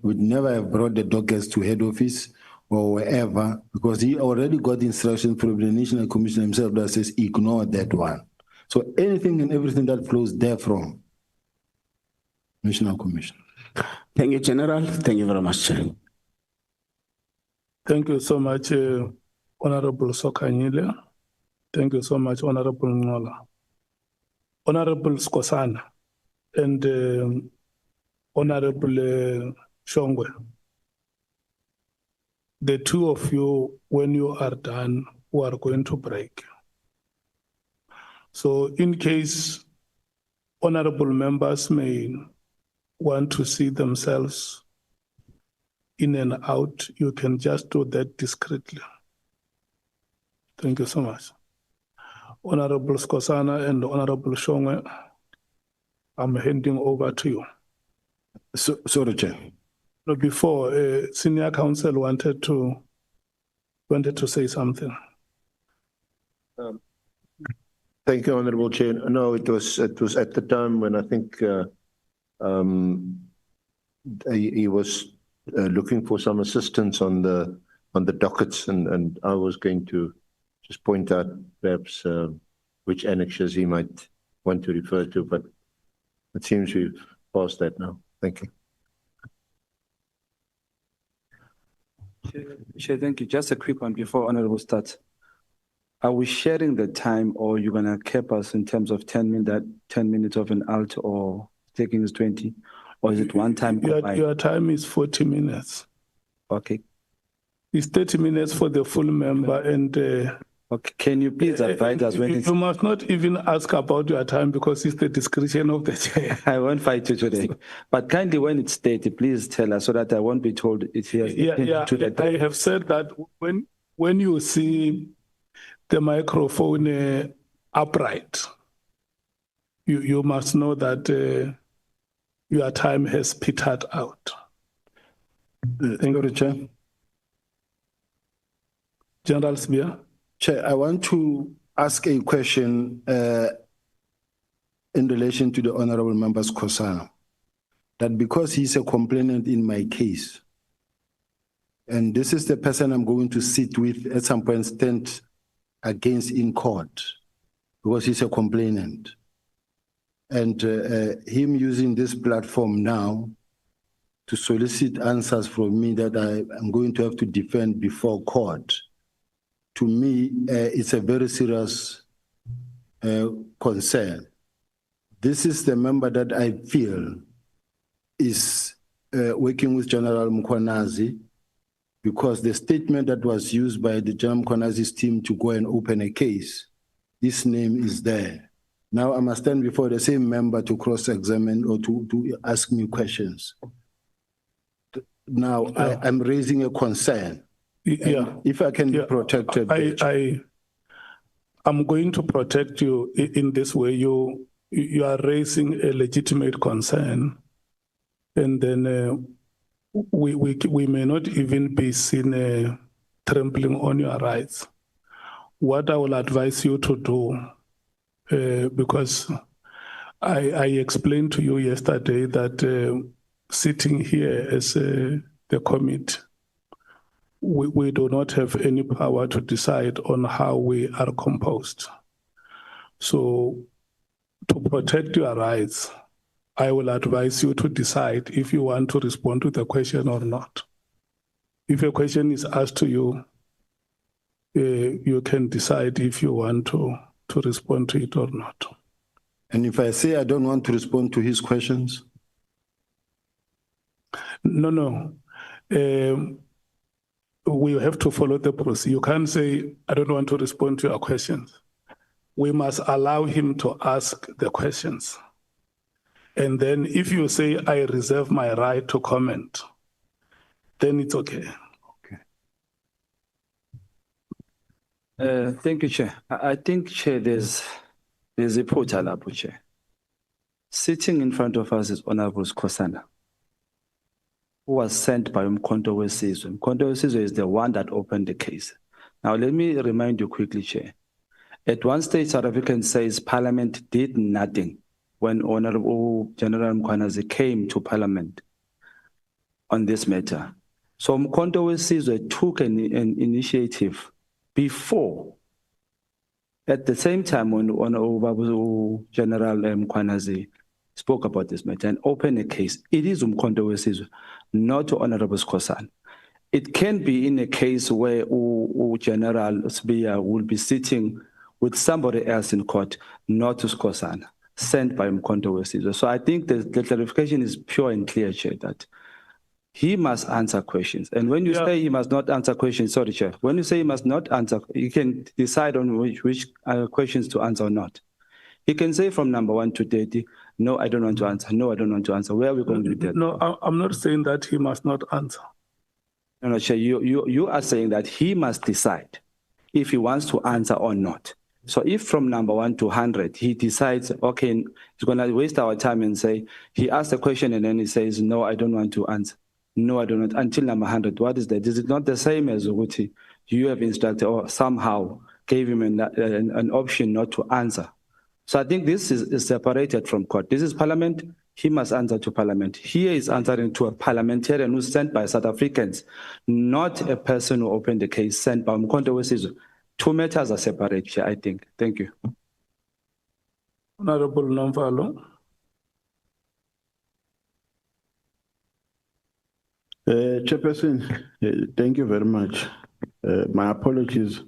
would never have brought the dockets to head office or wherever, because he already got instruction from the National Commissioner himself that says, ignore that one. So anything and everything that flows therefrom, National Commission. Thank you, General. Thank you very much, Chair. Thank you so much, Honorable Sokanyile. Thank you so much, Honorable Ngola. Honorable Skosana and Honorable Shongwe. The two of you, when you are done, we are going to break. So in case honorable members may want to see themselves in and out, you can just do that discreetly. Thank you so much. Honorable Skosana and Honorable Shongwe, I'm handing over to you. Sorry, Chair. Before, senior counsel wanted to wanted to say something. Thank you, Honorable Chair. No, it was at the time when I think he was looking for some assistance on the dockets, and I was going to just point out perhaps which annexes he might want to refer to, but it seems we've passed that now. Thank you. Chair, thank you. Just a quick one before Honorable starts. Are we sharing the time, or you're gonna cap us in terms of 10 minutes of an alt, or taking is 20, or is it one time? Your time is 40 minutes. Okay. It's 30 minutes for the full member, and okay. Can you please advise us when you must not even ask about your time because it's the discretion of the chair. I won't fight you today, but kindly when it's 30, please tell us so that I won't be told it here. I have said that when you see the microphone upright, you must know that your time has petered out. Thank you, Chair. General Sibiya. Chair, I want to ask a question in relation to the Honorable Member's Kosana, that because he's a complainant in my case, and this is the person I'm going to sit with at some point, stand against in court, because he's a complainant. And him using this platform now to solicit answers from me that I'm going to have to defend before court, to me, it's a very serious concern. This is the member that I feel is working with General Mkhwanazi, because the statement that was used by the General Mkhwanazi's team to go and open a case, this name is there. Now I must stand before the same member to cross-examine or to ask me questions. Now I'm raising a concern. Yeah. If I can be protected. I'm going to protect you in this way. You are raising a legitimate concern, and then we may not even be seen trampling on your rights. What I will advise you to do, because I explained to you yesterday that sitting here as the committee, we do not have any power to decide on how we are composed. So to protect your rights, I will advise you to decide if you want to respond to the question or not. If a question is asked to you, you can decide if you want to respond to it or not. And if I say I don't want to respond to his questions? No. We have to follow the process. You can't say, I don't want to respond to your questions. We must allow him to ask the questions. And then if you say, I reserve my right to comment, then it's okay. Thank you, Chair. I think, Chair, there's a portal, Chair. Sitting in front of us is Honorable Kosana, who was sent by Umkhonto Wesizwe. Umkhonto Wesizwe is the one that opened the case. Now, let me remind you quickly, Chair. At one stage, South African says Parliament did nothing when Honorable General Mkhwanazi came to Parliament on this matter. So Umkhonto Wesizwe took an initiative before, at the same time when Honorable General Mkhwanazi spoke about this matter and opened a case. It is Umkhonto Wesizwe, not Honorable Kosana. It can be in a case where General Sibiya will be sitting with somebody else in court, not Kosana, sent by Umkhonto Wesizwe. So I think the clarification is pure and clear, Chair, that he must answer questions. And when you say he must not answer questions, sorry, Chair, when you say he must not answer, you can decide on which questions to answer or not. He can say from number 1 to 30, no, I don't want to answer. No, I don't want to answer. Where are we going to do that? No, I'm not saying that he must not answer. No, Chair, you are saying that he must decide if he wants to answer or not. So if from number 1 to 100, he decides, okay, he's going to waste our time and say, he asked a question and then he says, no, I don't want to answer. No, I don't want, until number 100. What is that? Is it not the same as Uguti? you have instructed or somehow gave him an option not to answer. So I think this is separated from court. This is parliament. He must answer to parliament. Here is answering to a parliamentarian who's sent by South Africans, not a person who opened the case sent by Mkhwanazi. Two matters are separate here, I think. Thank you. Honorable Nomvalo. Chairperson, thank you very much. My apologies.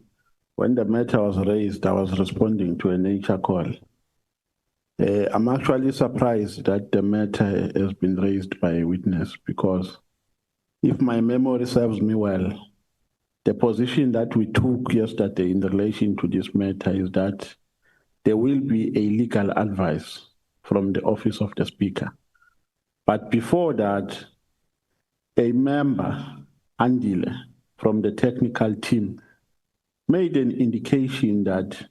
When the matter was raised, I was responding to a nature call. I'm actually surprised that the matter has been raised by a witness, because if my memory serves me well, the position that we took yesterday in relation to this matter is that there will be a legal advice from the office of the Speaker. But before that, a member, Andile, from the technical team, made an indication that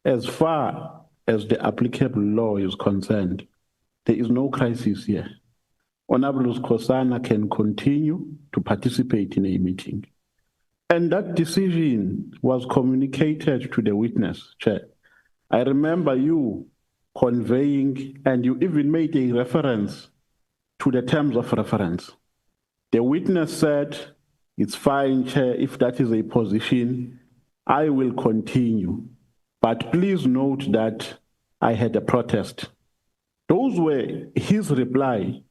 as far as the applicable law is concerned, there is no crisis here. Honorable Mkhwanazi can continue to participate in a meeting. And that decision was communicated to the witness, Chair. I remember you conveying, and you even made a reference to the terms of reference. The witness said, it's fine, Chair, if that is a position, I will continue. But please note that I had a protest. Those were his reply.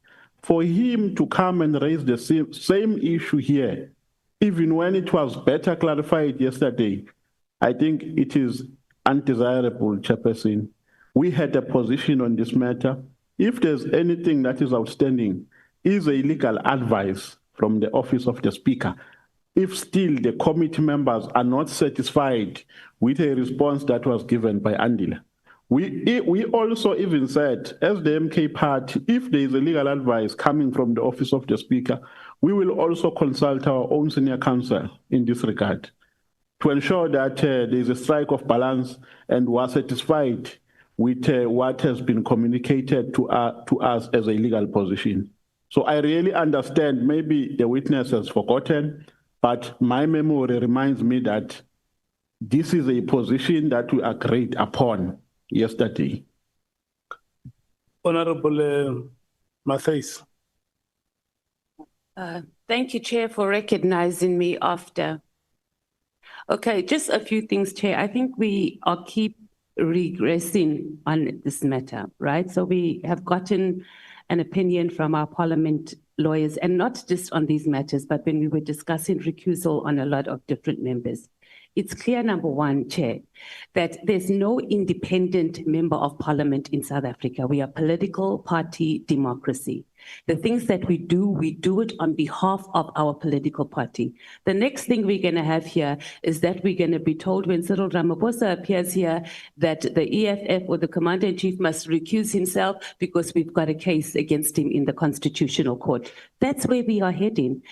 For him to come and raise the same issue here, even when it was better clarified yesterday, I think it is undesirable, Chairperson. We had a position on this matter. If there's anything that is outstanding, is a legal advice from the office of the Speaker. If still the committee members are not satisfied with a response that was given by Andile, we also even said, as the MK party, if there is a legal advice coming from the office of the Speaker, we will also consult our own senior counsel in this regard to ensure that there is a strike of balance and we are satisfied with what has been communicated to us as a legal position. So I really understand maybe the witness has forgotten, but my memory reminds me that this is a position that we agreed upon yesterday. Honorable Matthys. Thank you, Chair, for recognizing me after. Okay, just a few things, Chair. I think we keep regressing on this matter, right? So we have gotten an opinion from our parliament lawyers, and not just on these matters, but when we were discussing recusal on a lot of different members. It's clear, number one, Chair, that there's no independent member of parliament in South Africa. We are political party democracy. The things that we do it on behalf of our political party. The next thing we're going to have here is that we're going to be told when Cyril Ramaphosa appears here that the EFF or the Commander-in-Chief must recuse himself because we've got a case against him in the Constitutional Court. That's where we are heading.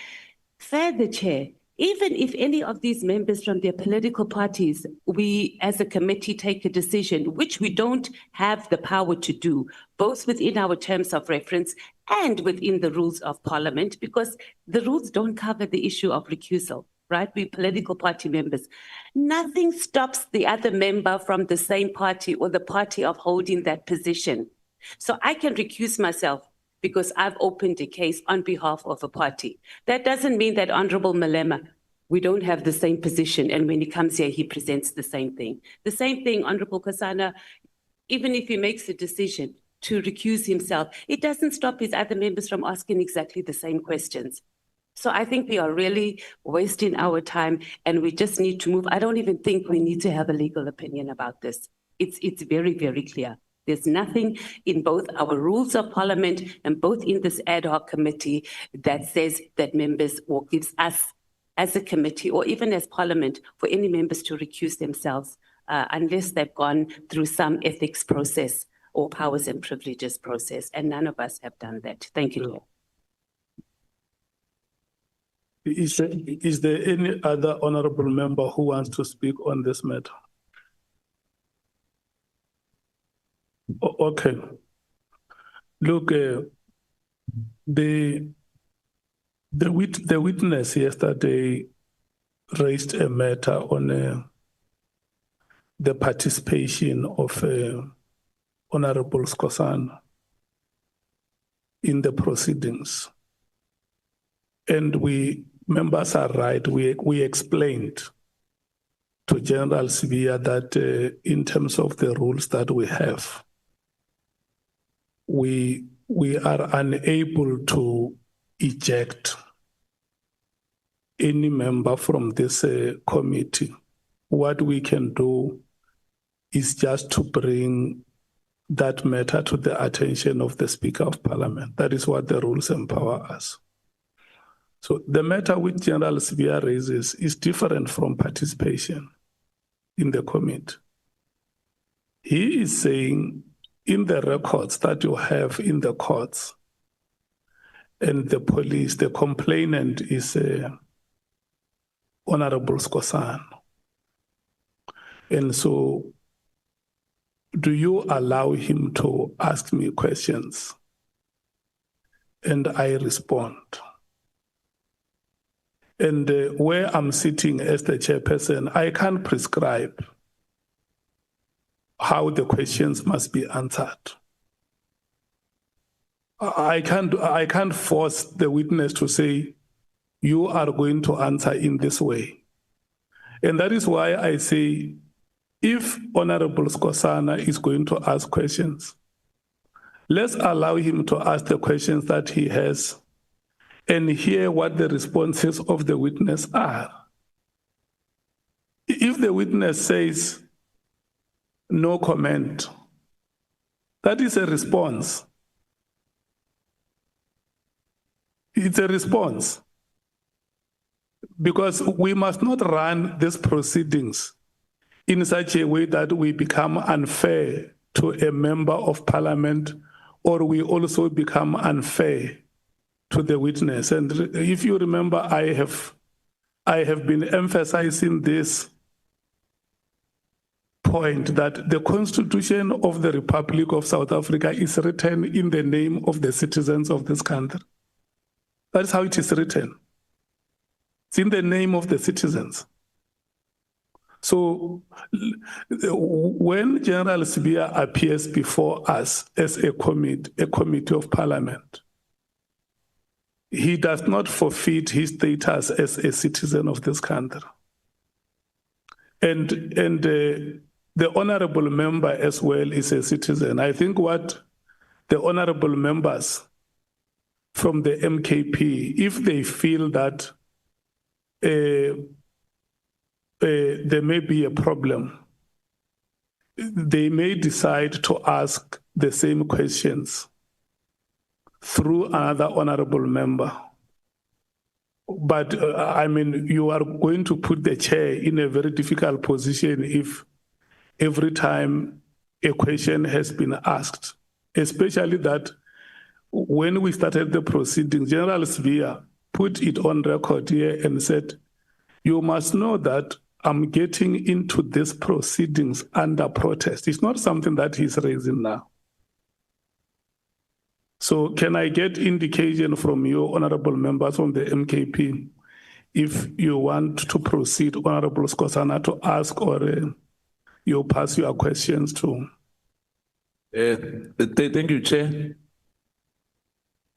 Further, Chair, even if any of these members from their political parties, we as a committee take a decision, which we don't have the power to do, both within our terms of reference and within the rules of parliament, because the rules don't cover the issue of recusal, right? We political party members. Nothing stops the other member from the same party or the party of holding that position. So I can recuse myself because I've opened a case on behalf of a party. That doesn't mean that Honorable Malema, we don't have the same position, and when he comes here, he presents the same thing. The same thing, Honorable Kosana, even if he makes a decision to recuse himself, it doesn't stop his other members from asking exactly the same questions. So I think we are really wasting our time, and we just need to move. I don't even think we need to have a legal opinion about this. It's very, very clear. There's nothing in both our rules of parliament and both in this ad hoc committee that says that members or gives us as a committee or even as parliament for any members to recuse themselves unless they've gone through some ethics process or powers and privileges process. And none of us have done that. Thank you. Is there any other honorable member who wants to speak on this matter? Okay. Look, the witness yesterday raised a matter on the participation of Honorable Skhosana in the proceedings. And members are right, we explained to General Sibiya that in terms of the rules that we have, we are unable to eject any member from this committee. What we can do is just to bring that matter to the attention of the Speaker of Parliament. That is what the rules empower us. So the matter which General Sibiya raises is different from participation in the committee. He is saying in the records that you have in the courts and the police, the complainant is Honorable Skhosana. And so do you allow him to ask me questions? And I respond. And where I'm sitting as the chairperson, I can't prescribe how the questions must be answered. I can't force the witness to say, you are going to answer in this way. And that is why I say, if Honorable Skhosana is going to ask questions, let's allow him to ask the questions that he has and hear what the responses of the witness are. If the witness says, no comment, that is a response. It's a response. Because we must not run these proceedings in such a way that we become unfair to a member of Parliament, or we also become unfair to the witness. And if you remember, I have been emphasizing this point that the Constitution of the Republic of South Africa is written in the name of the citizens of this country. That's how it is written. It's in the name of the citizens. So when General Sibiya appears before us as a committee of Parliament, he does not forfeit his status as a citizen of this country. And the honorable member as well is a citizen. I think what the honorable members from the MKP, if they feel that there may be a problem, they may decide to ask the same questions through another honorable member. But I mean, you are going to put the chair in a very difficult position if every time a question has been asked, especially that when we started the proceedings, General Sibiya put it on record here and said, you must know that I'm getting into these proceedings under protest. It's not something that he's raising now. So can I get indication from you, honorable members from the MKP, if you want to proceed, Honorable Skhosana, to ask, or you pass your questions to? Thank you, Chair.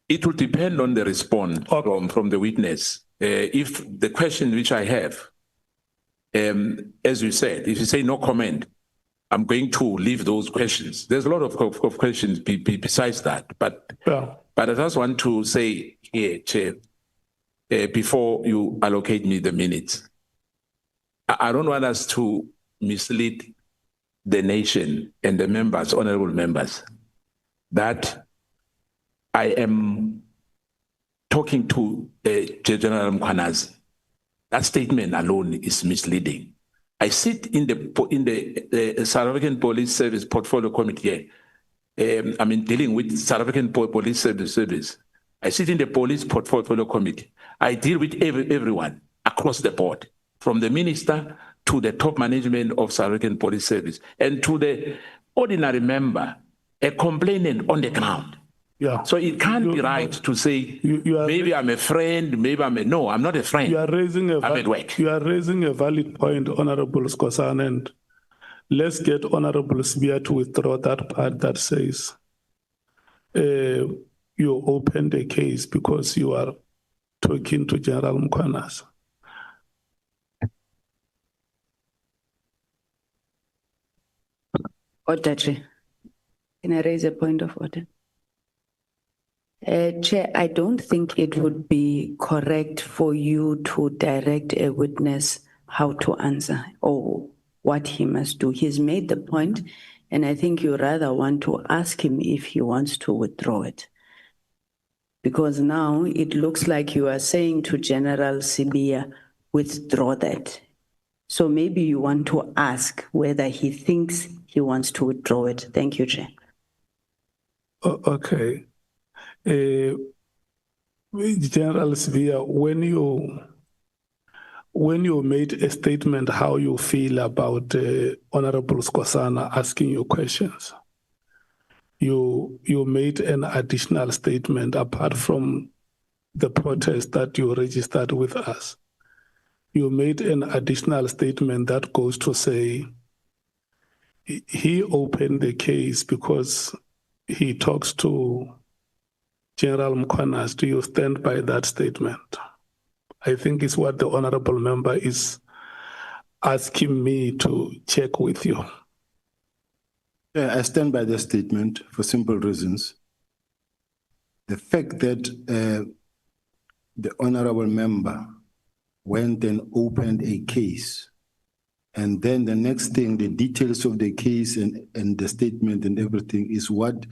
It will depend on the response from the witness. If the question which I have, as you said, if you say no comment, I'm going to leave those questions. There's a lot of questions besides that, but I just want to say here, Chair, before you allocate me the minutes, I don't want us to mislead the nation and the members, honorable members, that I am talking to General Mkhwanazi. That statement alone is misleading. I sit in the South African Police Service Portfolio Committee here. I mean, dealing with South African Police Service. I sit in the Police Portfolio Committee. I deal with everyone across the board, from the minister to the top management of South African Police Service, and to the ordinary member, a complainant on the ground. Yeah. So it can't be right to say, maybe I'm a friend, maybe no, I'm not a friend. You are raising a I'm at work. You are raising a valid point, Honorable Skosana, and let's get Honorable Sibiya to withdraw that part that says you opened a case because you are talking to General Mkhwanazi. Order, Chair. Can I raise a point of order? Chair, I don't think it would be correct for you to direct a witness how to answer or what he must do. He's made the point, and I think you rather want to ask him if he wants to withdraw it. Because now it looks like you are saying to General Sibiya, withdraw that. So maybe you want to ask whether he thinks he wants to withdraw it. Thank you, Chair. Okay. General Sibiya, when you made a statement how you feel about Honorable Skosana asking you questions, you made an additional statement apart from the protest that you registered with us. You made an additional statement that goes to say he opened the case because he talks to General Mkhwanazi. Do you stand by that statement? I think it's what the honorable member is asking me to check with you. Yeah, I stand by the statement for simple reasons. The fact that the honorable member went and opened a case, and then the next thing, the details of the case and the statement and everything is what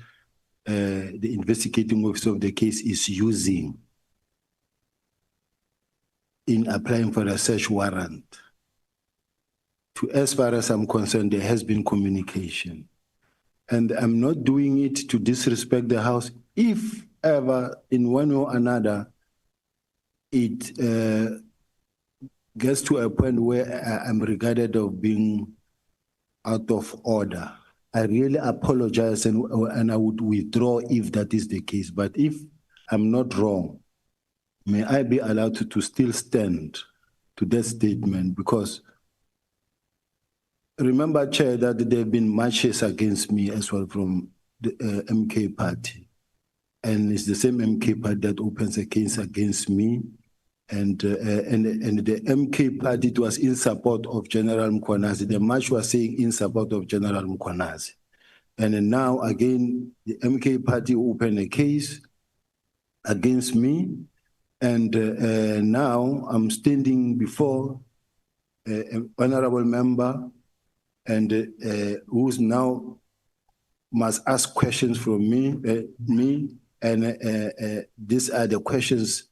the investigating officer of the case is using in applying for a search warrant. As far as I'm concerned, there has been communication. And I'm not doing it to disrespect the House. If ever, in one way or another, it gets to a point where I'm regarded of being out of order, I really apologize and I would withdraw if that is the case. But if I'm not wrong, may I be allowed to still stand to that statement? Because remember, Chair, that there have been marches against me as well from the MK party. And it's the same MK party that opens a case against me. And the MK party, it was in support of General Mkhwanazi. The march was saying in support of General Mkhwanazi. And then now, again, the MK party opened a case against me. And now I'm standing before an honorable member and who's now must ask questions from me. And these are the questions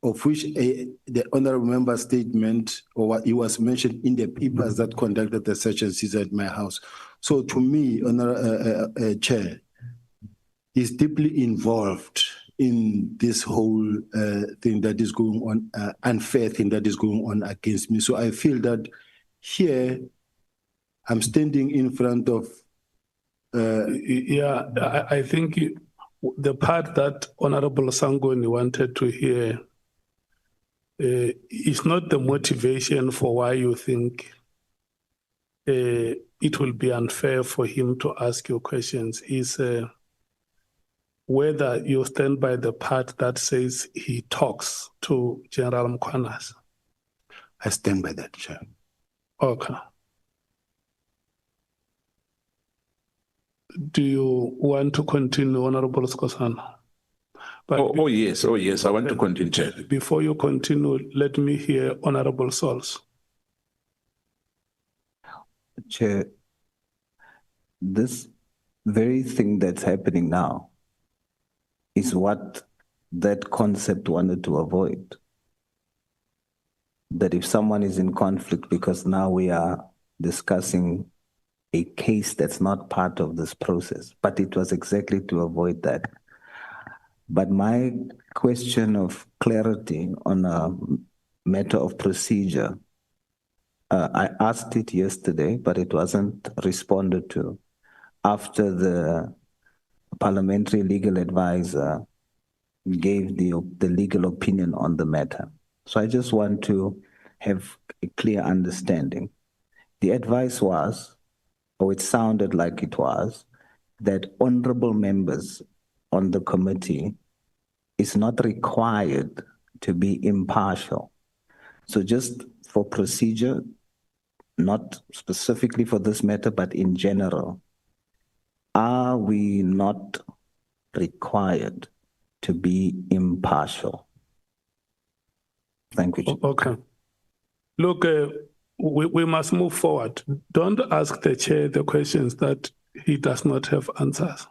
of which the honorable member statement or what he was mentioned in the papers that conducted the search and seizure at my house. So to me, Chair, is deeply involved in this whole thing that is going on, unfair thing that is going on against me. So I feel that here I'm standing in front of. I think the part that Honorable Sangoni wanted to hear is not the motivation for why you think it will be unfair for him to ask you questions. Is whether you stand by the part that says he talks to General Mkhwanazi. I stand by that, Chair. Okay. Do you want to continue, Honorable Skosana? Oh, yes, I want to continue, Chair. Before you continue, let me hear Honorable Sauls. Chair, this very thing that's happening now is what that concept wanted to avoid. That if someone is in conflict, because now we are discussing a case that's not part of this process, but it was exactly to avoid that. But my question of clarity on a matter of procedure, I asked it yesterday, but it wasn't responded to. After the parliamentary legal advisor gave the legal opinion on the matter. So I just want to have a clear understanding. The advice was, or it sounded like it was, that honorable members on the committee is not required to be impartial. So just for procedure, not specifically for this matter, but in general, are we not required to be impartial? Thank you. Okay. Look, we must move forward. Don't ask the chair the questions that he does not have answers.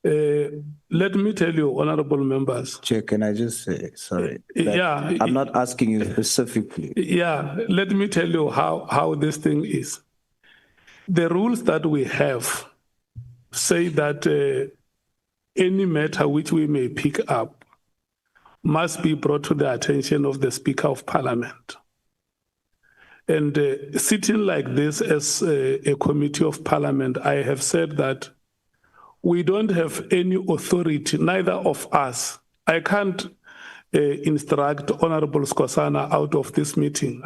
Let me tell you, honorable members. Chair, can I just say, sorry? Yeah. I'm not asking you specifically. Yeah, let me tell you how this thing is. The rules that we have say that any matter which we may pick up must be brought to the attention of the Speaker of Parliament. And sitting like this as a committee of Parliament, I have said that we don't have any authority, neither of us. I can't instruct Honorable Skosana out of this meeting.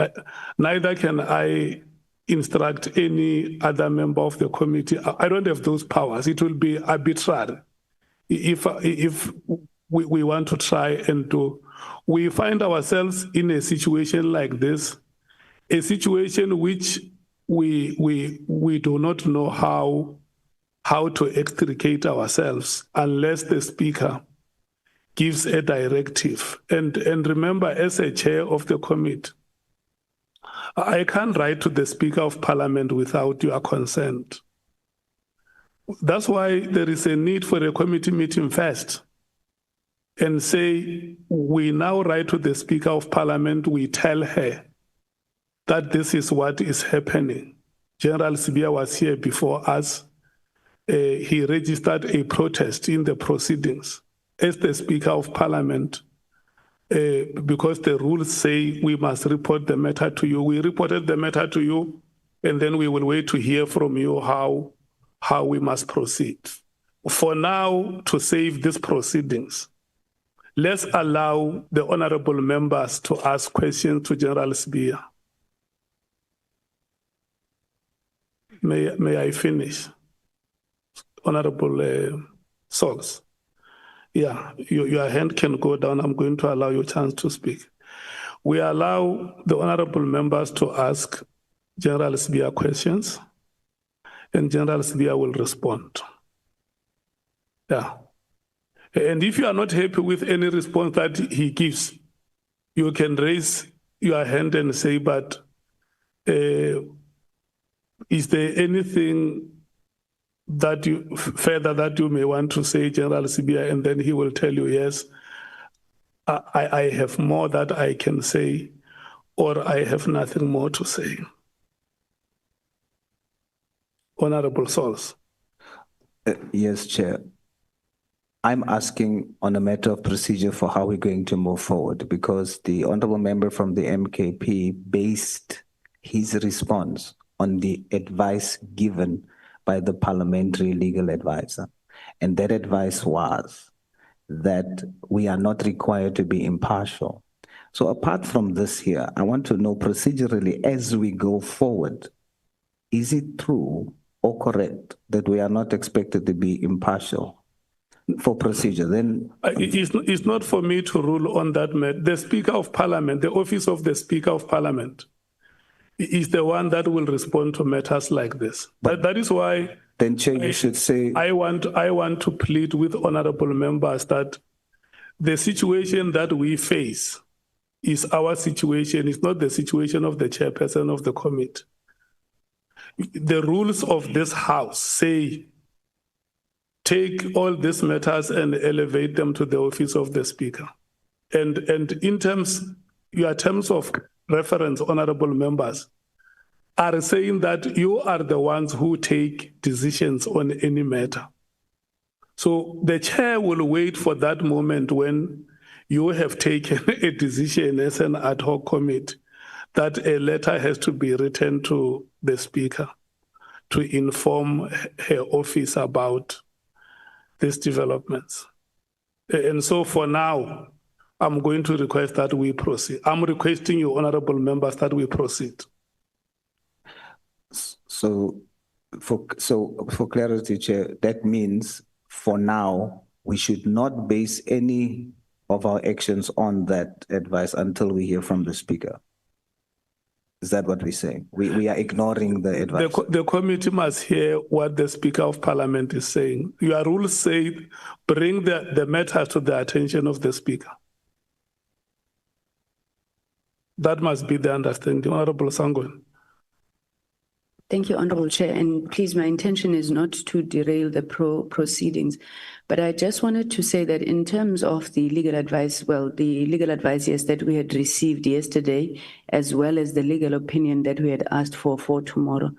Neither can I instruct any other member of the committee. I don't have those powers. It will be arbitrary if we want to try and do. We find ourselves in a situation like this, a situation which we do not know how to extricate ourselves unless the Speaker gives a directive. And remember, as a chair of the committee, I can't write to the Speaker of Parliament without your consent. That's why there is a need for a committee meeting first and say, we now write to the Speaker of Parliament, we tell her that this is what is happening. General Sibiya was here before us. He registered a protest in the proceedings as the Speaker of Parliament because the rules say we must report the matter to you. We reported the matter to you, and then we will wait to hear from you how we must proceed. For now, to save these proceedings, let's allow the honorable members to ask questions to General Sibiya. May I finish? Honorable Sols. Yeah, your hand can go down. I'm going to allow you a chance to speak. We allow the honorable members to ask General Sibiya questions, and General Sibiya will respond. Yeah. And if you are not happy with any response that he gives, you can raise your hand and say, but is there anything that you may want to say, General Sibiya? And then he will tell you, yes, I have more that I can say, or I have nothing more to say. Honorable Sols. Yes, Chair. I'm asking on a matter of procedure for how we're going to move forward, because the honorable member from the MKP based his response on the advice given by the parliamentary legal advisor. And that advice was that we are not required to be impartial. So apart from this here, I want to know procedurally as we go forward, is it true or correct that we are not expected to be impartial for procedure? Then it's not for me to rule on that matter. The Speaker of Parliament, the office of the Speaker of Parliament, is the one that will respond to matters like this. But that is why then, Chair, you should say I want to plead with honorable members that the situation that we face is our situation. It's not the situation of the chairperson of the committee. The rules of this House say take all these matters and elevate them to the office of the Speaker. And in your terms of reference, honorable members, are saying that you are the ones who take decisions on any matter. So the chair will wait for that moment when you have taken a decision as an ad hoc committee that a letter has to be written to the Speaker to inform her office about these developments. And so for now, I'm going to request that we proceed. I'm requesting you, honorable members, that we proceed. So for clarity, Chair, that means for now, we should not base any of our actions on that advice until we hear from the Speaker. Is that what we're saying? We are ignoring the advice. The committee must hear what the Speaker of Parliament is saying. Your rules say bring the matter to the attention of the Speaker. That must be the understanding. Honorable Sangwen. Thank you, Honorable Chair. And please, my intention is not to derail the proceedings, but I just wanted to say that in terms of the legal advice, well, the legal advice, yes, that we had received yesterday, as well as the legal opinion that we had asked for tomorrow.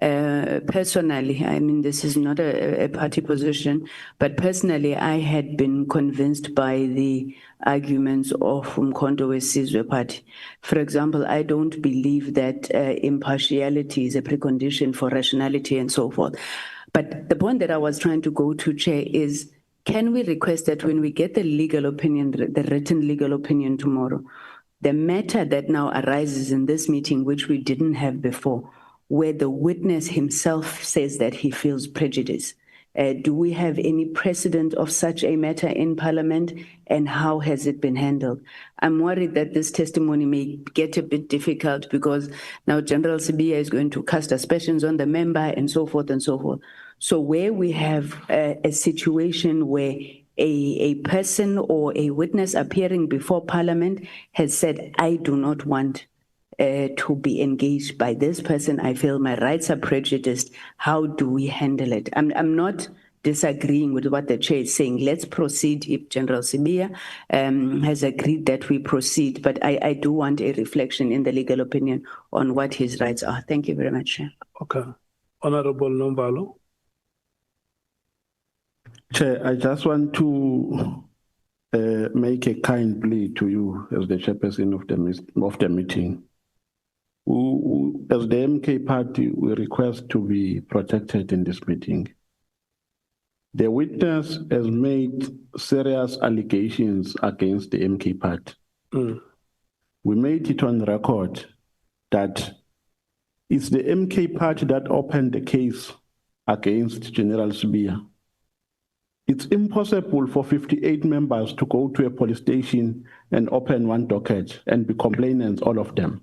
Personally, I mean, this is not a party position, but personally, I had been convinced by the arguments of Umkhonto weSizwe Party. For example, I don't believe that impartiality is a precondition for rationality and so forth. But the point that I was trying to go to, Chair, is can we request that when we get the legal opinion, the written legal opinion tomorrow, the matter that now arises in this meeting, which we didn't have before, where the witness himself says that he feels prejudice. Do we have any precedent of such a matter in Parliament, and how has it been handled? I'm worried that this testimony may get a bit difficult because now General Sibiya is going to cast aspersions on the member and so forth and so forth. So where we have a situation where a person or a witness appearing before Parliament has said, I do not want to be engaged by this person. I feel my rights are prejudiced. How do we handle it? I'm not disagreeing with what the chair is saying. Let's proceed if General Sibiya has agreed that we proceed, but I do want a reflection in the legal opinion on what his rights are. Thank you very much, Chair. Okay. Honorable Nombalo. Chair, I just want to make a kind plea to you as the chairperson of the meeting. As the MK party, we request to be protected in this meeting. The witness has made serious allegations against the MK party. We made it on record that it's the MK party that opened the case against General Sibiya. It's impossible for 58 members to go to a police station and open one docket and be complainants, all of them.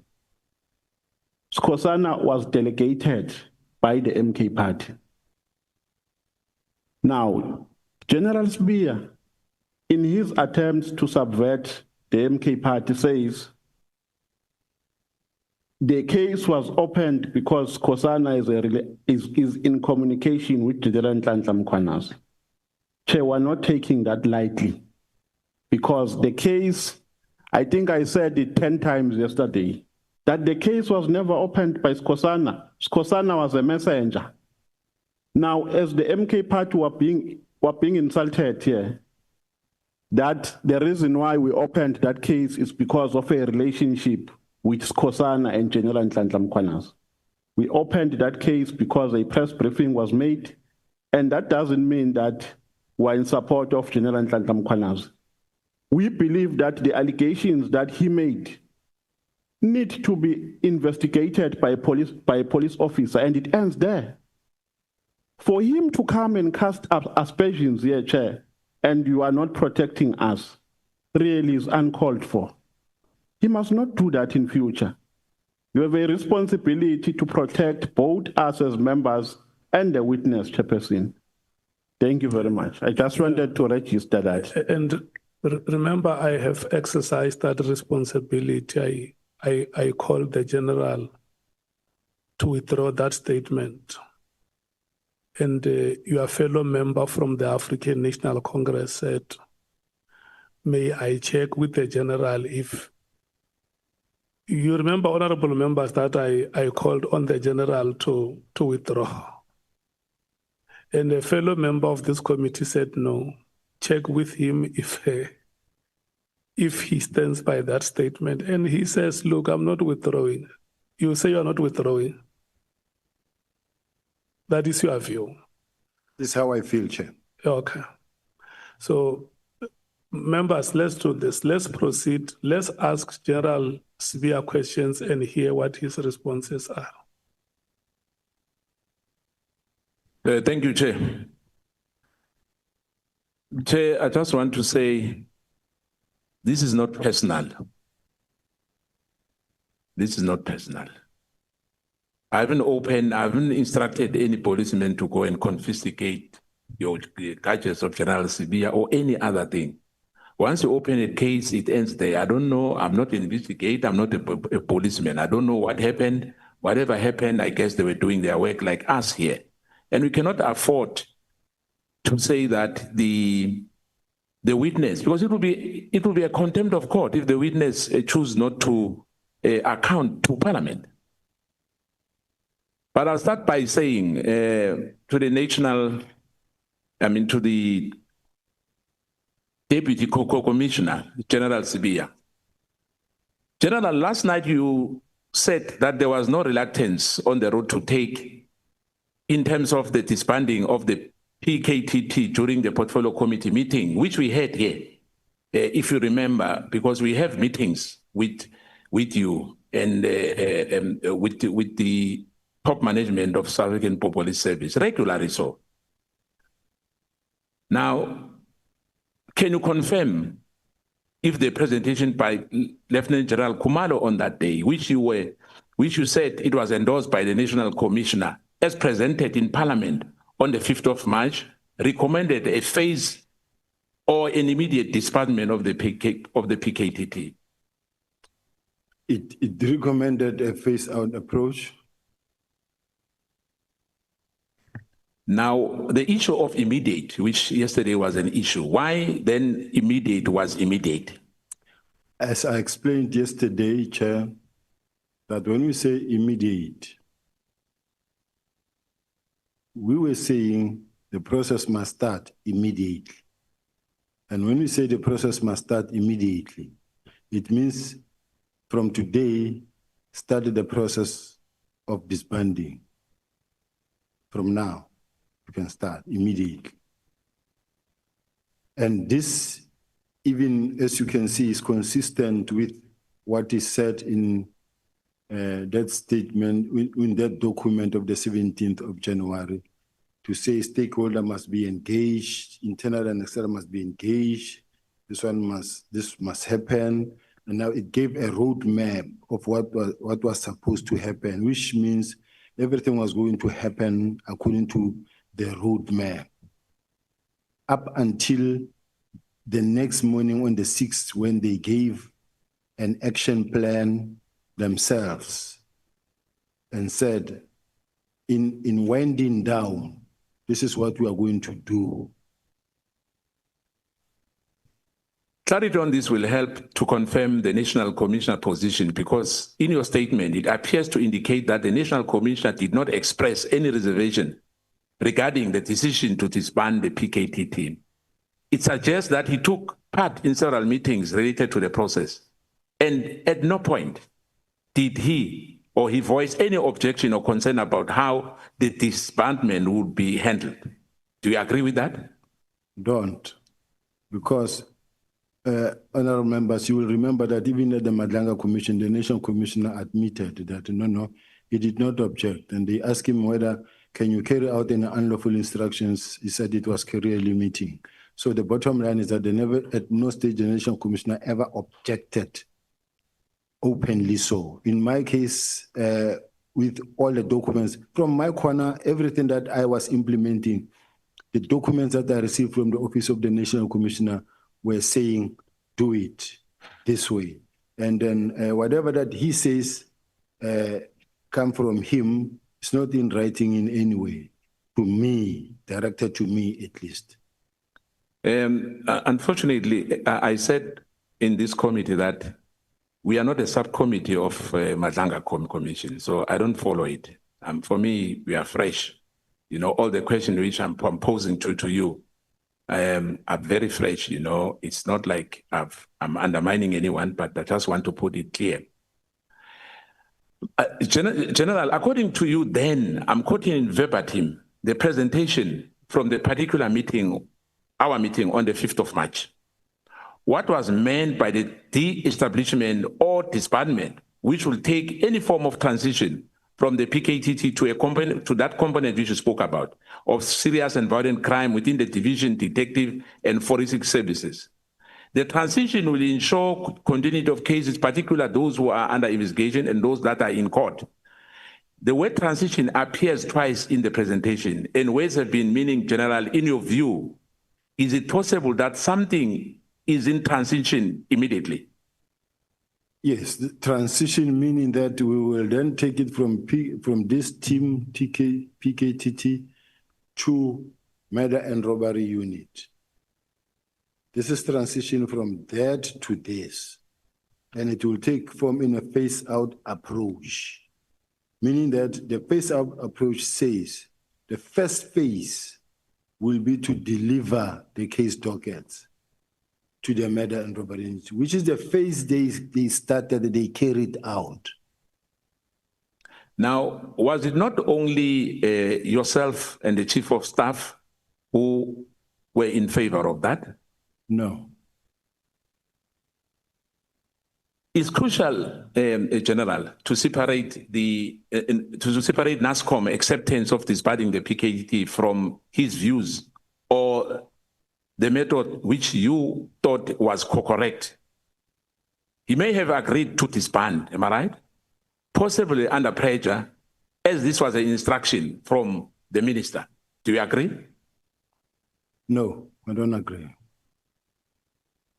Skhosana was delegated by the MK party. Now, General Sibiya, in his attempts to subvert the MK party, says the case was opened because Skhosana is in communication with Nhlanhla Mkhwanazi. Chair, we're not taking that lightly because the case, I think I said it 10 times yesterday, that the case was never opened by Skhosana. Skhosana was a messenger. Now, as the MK party were being insulted here, that the reason why we opened that case is because of a relationship with Skhosana and General Nhlanhla Mkhwanazi. We opened that case because a press briefing was made, and that doesn't mean that we're in support of General Nhlanhla Mkhwanazi. We believe that the allegations that he made need to be investigated by a police officer, and it ends there. For him to come and cast aspersions here, Chair, and you are not protecting us, really is uncalled for. He must not do that in future. You have a responsibility to protect both us as members and the witness, Chairperson. Thank you very much. I just wanted to register that. And remember, I have exercised that responsibility. I called the general to withdraw that statement. And your fellow member from the African National Congress said, may I check with the general if... You remember, honorable members, that I called on the general to withdraw. And a fellow member of this committee said, no, check with him if he stands by that statement. And he says, look, I'm not withdrawing. You say you're not withdrawing. That is your view. This is how I feel, Chair. Okay. So members, let's do this. Let's proceed. Let's ask General Sibiya questions and hear what his responses are. Thank you, Chair. Chair, I just want to say this is not personal. This is not personal. I haven't instructed any policeman to go and confiscate your gadgets of General Sibiya or any other thing. Once you open a case, it ends there. I don't know. I'm not an investigator. I'm not a policeman. I don't know what happened. Whatever happened, I guess they were doing their work like us here. And we cannot afford to say that the witness, because it will be a contempt of court if the witness choose not to account to Parliament. But I'll start by saying to the Deputy Commissioner, General Sibiya. General, last night you said that there was no reluctance on the road to take in terms of the disbanding of the PKTT during the Portfolio Committee meeting, which we had here, if you remember, because we have meetings with you and with the top management of South African Police Service, regularly so. Now, can you confirm if the presentation by Lieutenant General Khumalo on that day, which you said it was endorsed by the National Commissioner, as presented in Parliament on the 5th of March, recommended a phase or an immediate disbandment of the PKTT? It recommended a phase-out approach. Now, the issue of immediate, which yesterday was an issue, why then immediate was immediate? As I explained yesterday, Chair, that when we say immediate, we were saying the process must start immediately. And when we say the process must start immediately, it means from today, start the process of disbanding. From now. You can start immediately. And this, even as you can see, is consistent with what is said in that statement, in that document of the 17th of January, to say stakeholder must be engaged, internal and external must be engaged, this must happen. And now it gave a roadmap of what was supposed to happen, which means everything was going to happen according to the roadmap up until the next morning on the 6th, when they gave an action plan themselves and said, in winding down, this is what we are going to do. Clarity on this will help to confirm the National Commissioner position, because in your statement, it appears to indicate that the National Commissioner did not express any reservation regarding the decision to disband the PKTT. It suggests that he took part in several meetings related to the process, and at no point did he voice any objection or concern about how the disbandment would be handled. Do you agree with that? Don't, because honorable members, you will remember that even at the Nhlanhla Commission, the National Commissioner admitted that no, he did not object, and they asked him whether can you carry out any unlawful instructions? He said it was career limiting. So the bottom line is that they never, at no stage, the National Commissioner ever objected openly so. In my case, with all the documents, from my corner, everything that I was implementing, the documents that I received from the Office of the National Commissioner were saying, do it this way. And then whatever that he says come from him, it's not in writing in any way, to me, directed to me at least. Unfortunately, I said in this committee that we are not a subcommittee of Nhlanhla Commission, so I don't follow it. For me, we are fresh. You know, all the questions which I'm posing to you are very fresh. You know, it's not like I'm undermining anyone, but I just want to put it clear. General, according to you then, I'm quoting verbatim the presentation from the particular meeting our meeting on the 5th of March, what was meant by the de-establishment or disbandment, which will take any form of transition from the PKTT to that component which you spoke about, of serious and violent crime within the division, detective, and forensic services. The transition will ensure continuity of cases, particularly those who are under investigation and those that are in court. The word transition appears twice in the presentation, and words have been meaning general. In your view, is it possible that something is in transition immediately? Yes, the transition meaning that we will then take it from this team, PKTT, to murder and robbery unit. This is transition from that to this. And it will take form in a phase-out approach, meaning that the phase-out approach says the first phase will be to deliver the case dockets to the murder and robbery unit, which is the phase they started, they carried out. Now, was it not only yourself and the chief of staff who were in favor of that? No. It's crucial, General, to separate separate NASCOM acceptance of disbanding the PKT from his views or the method which you thought was correct. He may have agreed to disband, am I right? Possibly under pressure, as this was an instruction from the minister. Do you agree? No, I don't agree.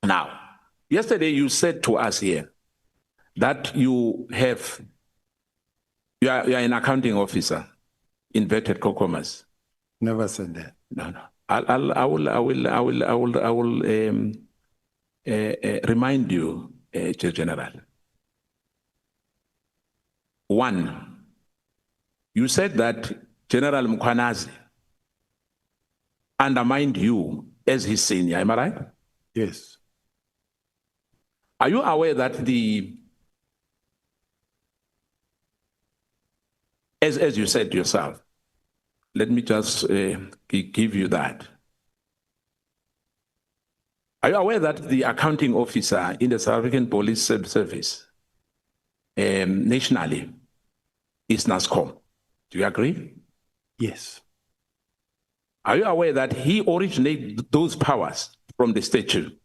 Now, yesterday you said to us here that you are an accounting officer, inverted commas. Never said that. No. I will remind you, General. One, you said that General Mkhwanazi undermined you as his senior, am I right? Yes. Are you aware that as you said yourself, let me just give you that. Are you aware that the accounting officer in the South African Police Service nationally is NASCOM? Do you agree? Yes. Are you aware that he originated those powers from the statute?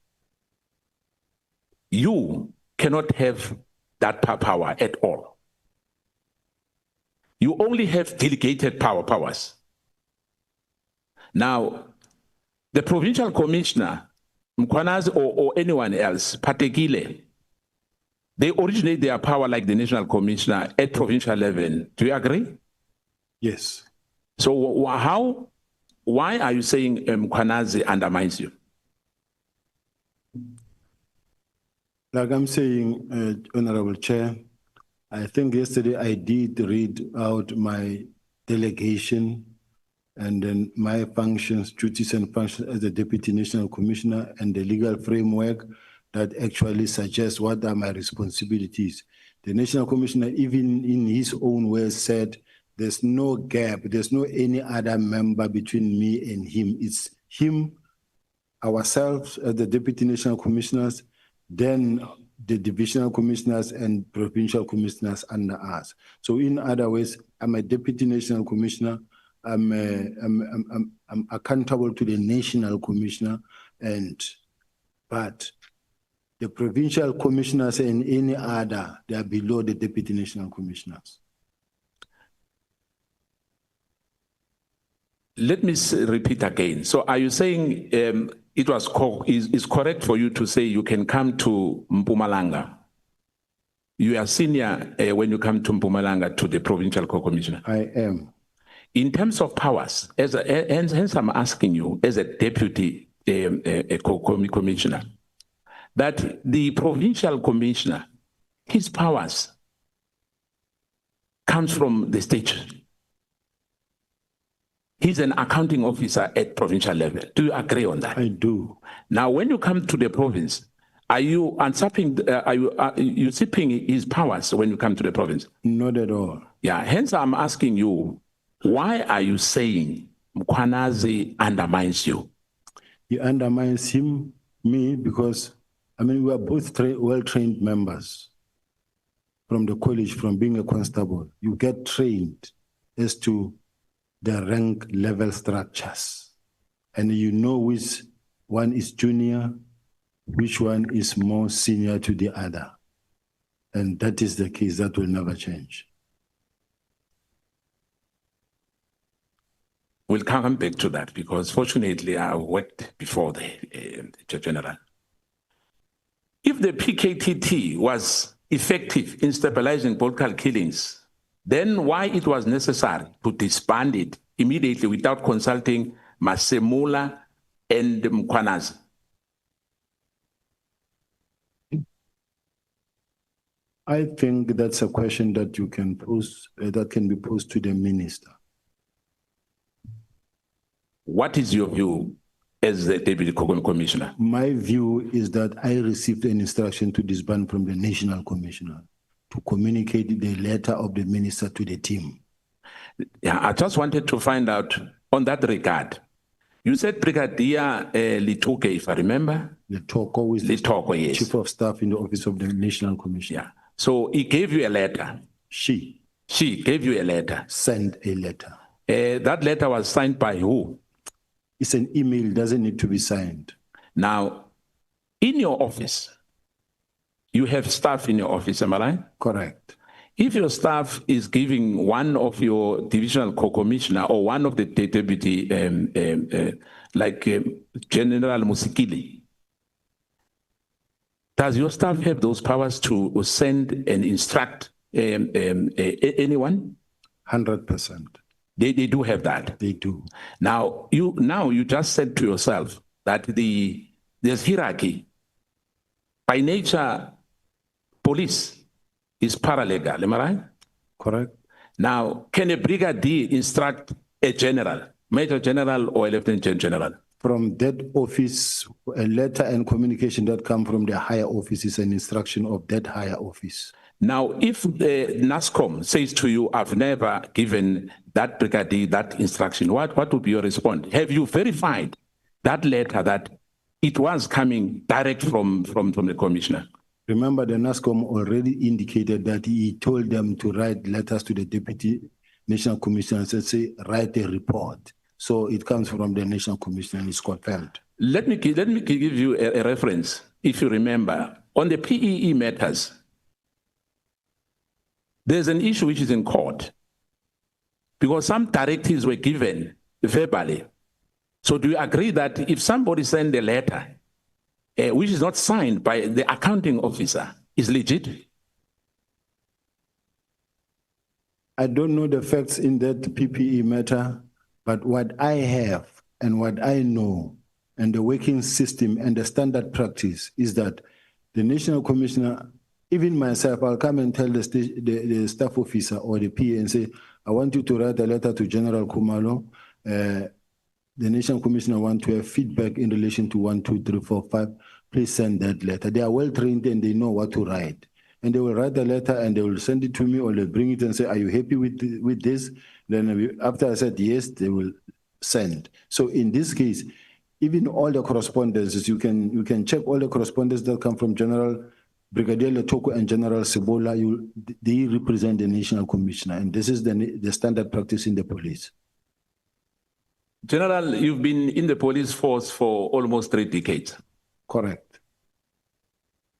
You cannot have that power at all. You only have delegated powers. Now, the provincial commissioner, Mkhwanazi or anyone else, Patekile, they originate their power like the national commissioner at provincial level. Do you agree? Yes. So why are you saying Mkhwanazi undermines you? Like I'm saying, Honorable Chair, I think yesterday I did read out my delegation and then my functions, duties and functions as the Deputy National Commissioner and the legal framework that actually suggests what are my responsibilities. The National Commissioner, even in his own words, said there's no gap, there's no any other member between me and him. It's him, ourselves as the Deputy National Commissioners, then the divisional commissioners and provincial commissioners under us. So in other words, I'm a Deputy National Commissioner, I'm accountable to the National Commissioner, but the provincial commissioners and any other, they are below the Deputy National Commissioners. Let me repeat again. So are you saying it's correct for you to say you can come to Mpumalanga? You are senior when you come to Mpumalanga to the provincial co-commissioner? I am. In terms of powers, hence I'm asking you as a deputy commissioner, that the provincial commissioner, his powers comes from the state. He's an accounting officer at provincial level. Do you agree on that? I do. Now, when you come to the province, are you usurping, are you usurping his powers when you come to the province? Not at all. Yeah, hence I'm asking you, why are you saying Mkhwanazi undermines you? He undermines me, because, I mean, we are both well-trained members from the college, from being a constable. You get trained as to the rank level structures. And you know which one is junior, which one is more senior to the other. And that is the case, that will never change. We'll come back to that because fortunately I worked before the General. If the PKTT was effective in stabilizing political killings, then why it was necessary to disband it immediately without consulting Masemula and Mkhwanazi? I think that's a question that you can pose, that can be posed to the minister. What is your view as the Deputy Commissioner? My view is that I received an instruction to disband from the National Commissioner to communicate the letter of the minister to the team. Yeah, I just wanted to find out on that regard. You said Brigadier Litoke, if I remember. Litoko is Litoko, yes. Chief of Staff in the Office of the National Commissioner. Yeah. So he gave you a letter. She gave you a letter. Sent a letter. That letter was signed by who? It's an email, doesn't need to be signed. Now, in your office, you have staff in your office, am I right? Correct. If your staff is giving one of your divisional co-commissioner or one of the deputy, General Musikili, does your staff have those powers to send and instruct anyone? 100%. They do have that. They do. Now you just said to yourself that there's hierarchy. By nature, police is paralegal, am I right? Correct. Now, can a brigadier instruct a general, major general or a lieutenant general? From that office, a letter and communication that come from the higher office is an instruction of that higher office. Now, if the NASCOM says to you, I've never given that brigadier that instruction, what would be your response? Have you verified that letter that it was coming direct from the commissioner? Remember, the NASCOM already indicated that he told them to write letters to the Deputy National Commissioner and say, write a report. So it comes from the National Commissioner and it's confirmed. Let me give you a reference. If you remember, on the PEE matters, there's an issue which is in court because some directives were given verbally. So do you agree that if somebody sends a letter which is not signed by the accounting officer, is legit? I don't know the facts in that PPE matter, but what I have and what I know and the working system and the standard practice is that the National Commissioner, even myself, I'll come and tell the staff officer or the PA and say, I want you to write a letter to General Kumalo. The National Commissioner want to have feedback in relation to 1, 2, 3, 4, 5. Please send that letter. They are well trained and they know what to write. And they will write the letter and they will send it to me or they'll bring it and say, are you happy with this? Then after I said yes, they will send. So in this case, even all the correspondences, you can check all the correspondence that come from General Brigadier Letoko and General Sibola. They represent the National Commissioner, and this is the standard practice in the police. General, you've been in the police force for almost 3 decades. Correct.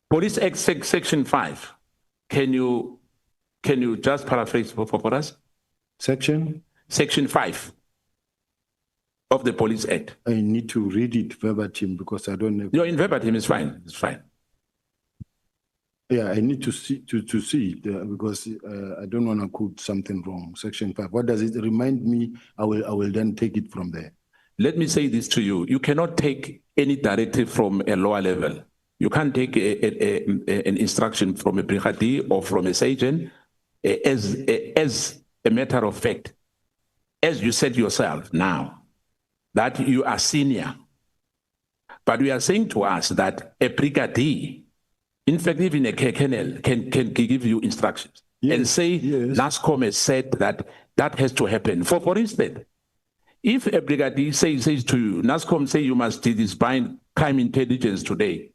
Police Act Section 5. Can you just paraphrase for us? Section 5 of the Police Act. I need to read it verbatim because I don't know. No, in verbatim is fine. It's fine. Yeah, I need to see it because I don't want to quote something wrong. Section 5. What does it remind me? I will then take it from there. Let me say this to you. You cannot take any directive from a lower level. You can't take an instruction from a brigadier or from a sergeant as a matter of fact. As you said yourself now, that you are senior. But we are saying to us that a brigadier, in fact, even a colonel can give you instructions and say, NASCOM has said that has to happen. For instance, If a brigadier says to you, NASCOM say you must disband crime intelligence today,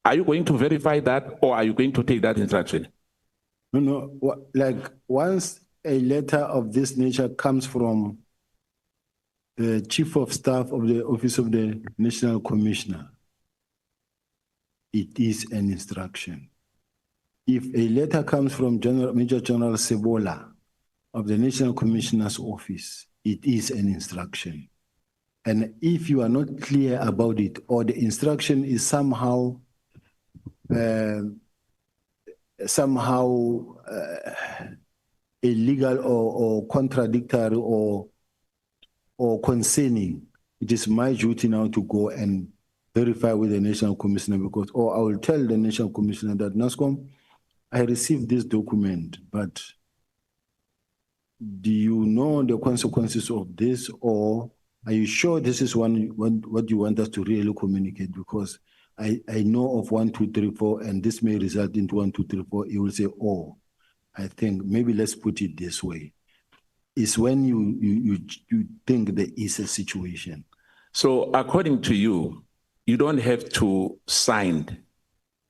are you going to verify that or are you going to take that instruction? No, like once a letter of this nature comes from the Chief of Staff of the Office of the National Commissioner, it is an instruction. If a letter comes from Major General Sebola of the National Commissioner's Office, it is an instruction. And if you are not clear about it, or the instruction is somehow illegal or contradictory or concerning, it is my duty now to go and verify with the National Commissioner, because, or I will tell the National Commissioner that NASCOM, I received this document, but do you know the consequences of this, or are you sure this is what you want us to really communicate? Because I know of 1, 2, 3, 4, and this may result into 1, 2, 3, 4. You will say, oh, I think maybe let's put it this way. It's when you think there is a situation. So according to you, you don't have to sign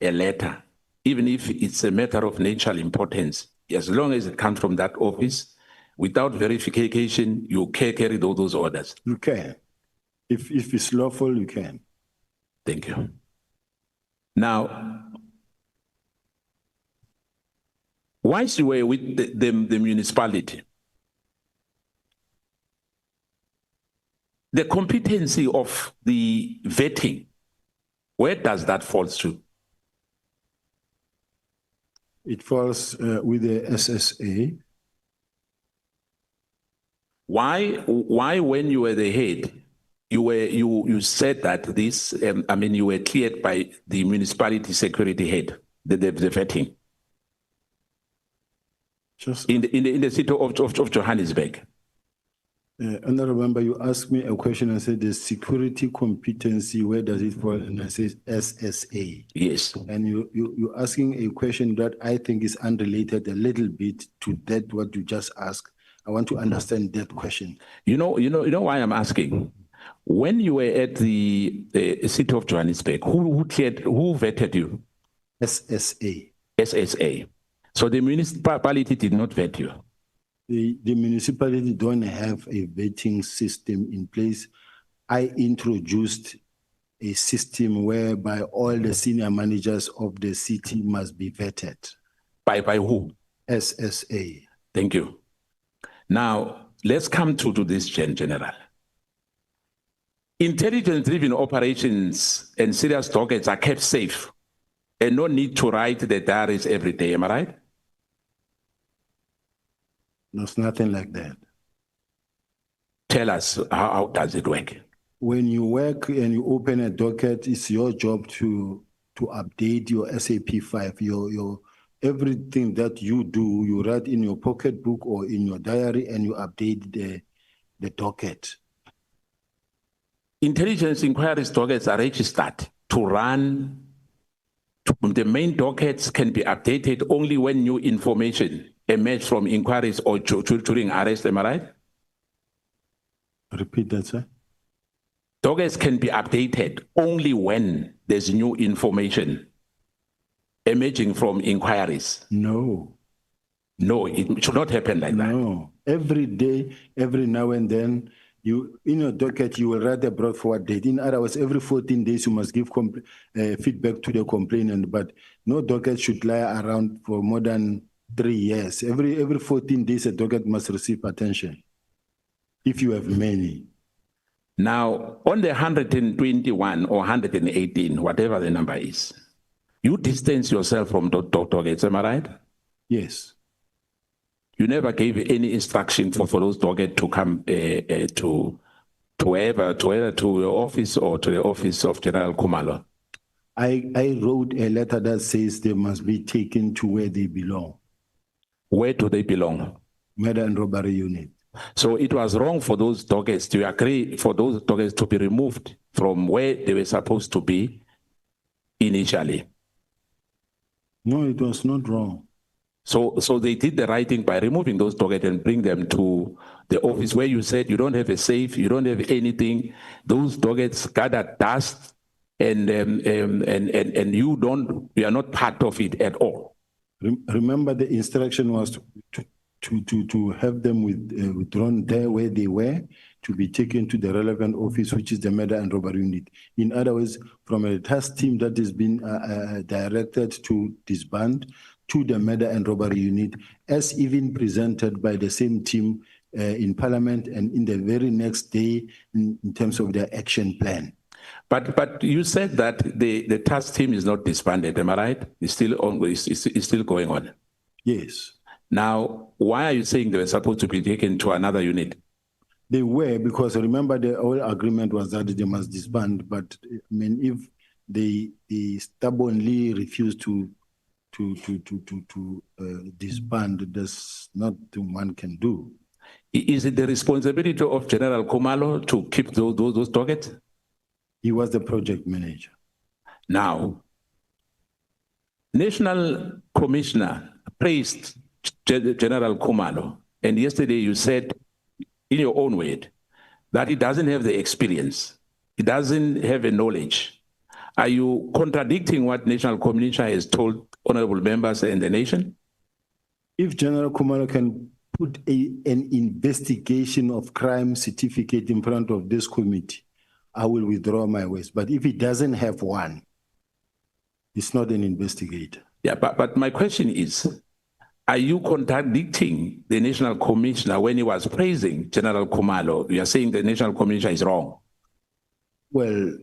a letter, even if it's a matter of national importance, as long as it comes from that office. Without verification, you can carry those orders. You can. If it's lawful, you can. Thank you. Now, once you were with the municipality, the competency of the vetting, where does that fall to? It falls with the SSA. Why when you were the head, you said that this, you were cleared by the municipality security head, the vetting? Just in the city of Johannesburg. Honorable Member, you asked me a question and said the security competency, where does it fall? And I said SSA. Yes. And you're asking a question that I think is unrelated a little bit to that what you just asked. I want to understand that question. You know why I'm asking? When you were at the city of Johannesburg, who vetted you? SSA. SSA. So the municipality did not vet you. The municipality don't have a vetting system in place. I introduced a system whereby all the senior managers of the city must be vetted. By who? SSA. Thank you. Now, let's come to this, General. Intelligence-driven operations and serious targets are kept safe and no need to write the diaries every day, am I right? There's nothing like that. Tell us, how does it work? When you work and you open a docket, it's your job to update your SAP 5, your everything that you do, you write in your pocketbook or in your diary and you update the docket. Intelligence inquiries dockets are registered to run. The main dockets can be updated only when new information emerges from inquiries or during arrest, am I right? Repeat that, sir. Dockets can be updated only when there's new information emerging from inquiries. No. No, it should not happen like that. No. Every day, every now and then, you in your docket, you will write a brought forward date. In other words, every 14 days, you must give feedback to the complainant, but no docket should lie around for more than 3 years. Every 14 days, a docket must receive attention, if you have many. Now, on the 121 or 118, whatever the number is, you distance yourself from dockets, am I right? Yes. You never gave any instruction for those dockets to come to your office or to the office of General Khumalo. I wrote a letter that says they must be taken to where they belong. Where do they belong? Murder and robbery unit. So it was wrong for those dockets to agree for those dockets to be removed from where they were supposed to be initially. No, it was not wrong. So they did the right thing by removing those dockets and bring them to the office where you said you don't have a safe, you don't have anything. Those dockets gathered dust, and you are not part of it at all. Remember, the instruction was to have them withdrawn there where they were, to be taken to the relevant office, which is the murder and robbery unit. In other words, from a task team that has been directed to disband to the murder and robbery unit, as even presented by the same team in Parliament and in the very next day in terms of their action plan. But you said that the task team is not disbanded, am I right? It's still on, it's still going on. Yes. Now, why are you saying they were supposed to be taken to another unit? They were, because remember the whole agreement was that they must disband, but I mean, if they stubbornly refuse to disband, there's nothing one can do. Is it the responsibility of General Khumalo to keep those dockets? He was the project manager. Now, National Commissioner praised General Khumalo, and yesterday you said, in your own word, that he doesn't have the experience, he doesn't have the knowledge. Are you contradicting what National Commissioner has told honorable members and the nation? If General Khumalo can put an investigation of crime certificate in front of this committee, I will withdraw my words. But if he doesn't have one, he's not an investigator. Yeah, but my question is, are you contradicting the National Commissioner when he was praising General Khumalo? You are saying the National Commissioner is wrong. Well,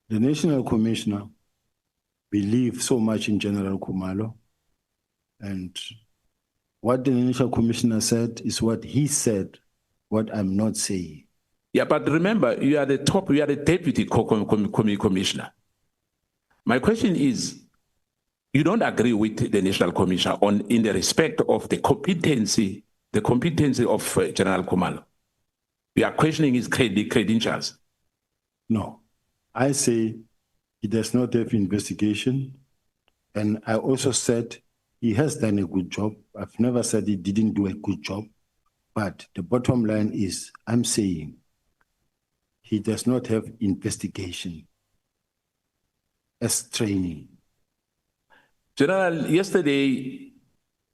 the National Commissioner believes so much in General Khumalo, and what the National Commissioner said is what he said, what I'm not saying. Yeah, but remember, you are the deputy commissioner. My question is, you don't agree with the National Commissioner in the respect of the competency of General Khumalo. You are questioning his credentials. No, I say he does not have investigation. And I also said he has done a good job. I've never said he didn't do a good job. But the bottom line is, I'm saying he does not have investigation as training. General, yesterday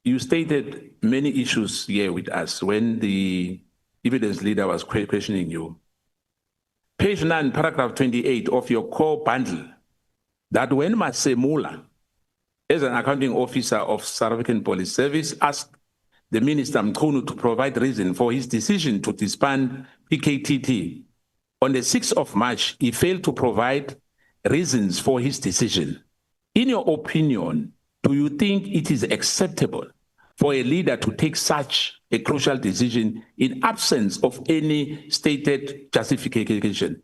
you stated many issues here with us when the evidence leader was questioning you. Page 9, paragraph 28 of your core bundle, that when Masemula, as an accounting officer of South African Police Service, asked the Minister Mkhunu to provide reason for his decision to disband PKTT, on the 6th of March, he failed to provide reasons for his decision. In your opinion, do you think it is acceptable for a leader to take such a crucial decision in absence of any stated justification?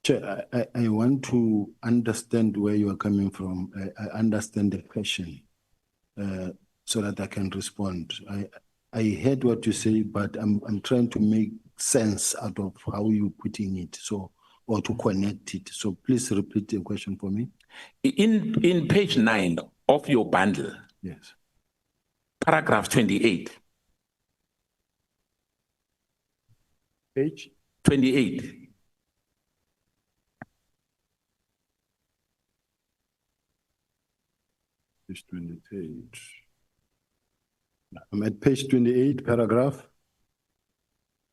Chair, I want to understand where you are coming from. I understand the question so that I can respond. I heard what you say, but I'm trying to make sense out of how you're putting it, or to connect it. So please repeat the question for me. In page 9 of your bundle, yes, paragraph 28. Page 28. Page 28. I'm at page 28, paragraph.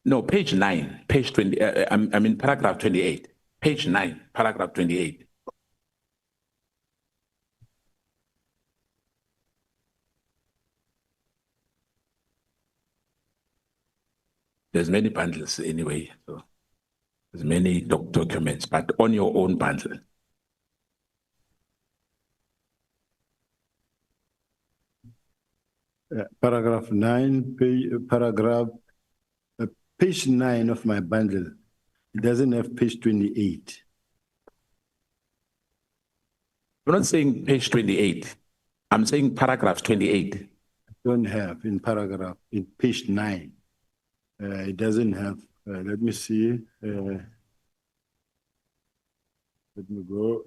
No, page 9, page 20. I'm in paragraph 28. Page 9, paragraph 28. There's many bundles anyway, so there's many documents, but on your own bundle. Paragraph 9, page 9 of my bundle. It doesn't have page 28. I'm not saying page 28. I'm saying paragraph 28. I don't have in page 9. It doesn't have, let me see. Let me go.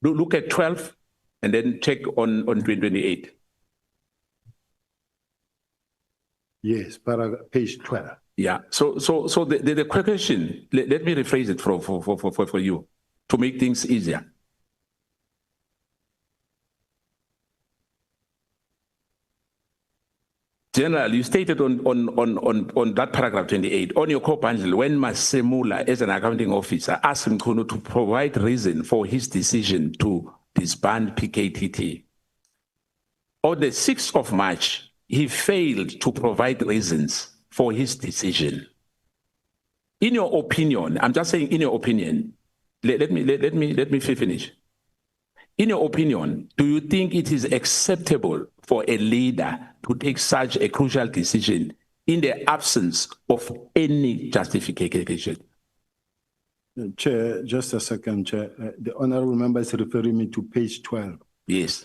Look at 12 and then check on 2028. Yes, page 12. Yeah. So the question, let me rephrase it for you to make things easier. General, you stated on that paragraph 28, on your core bundle, when Masemula, as an accounting officer, asked Mkhunu to provide reason for his decision to disband PKTT. On the 6th of March, he failed to provide reasons for his decision. In your opinion, I'm just saying in your opinion, let me finish. In your opinion, do you think it is acceptable for a leader to take such a crucial decision in the absence of any justification? Chair, just a second, Chair. The honorable member is referring me to page 12. Yes.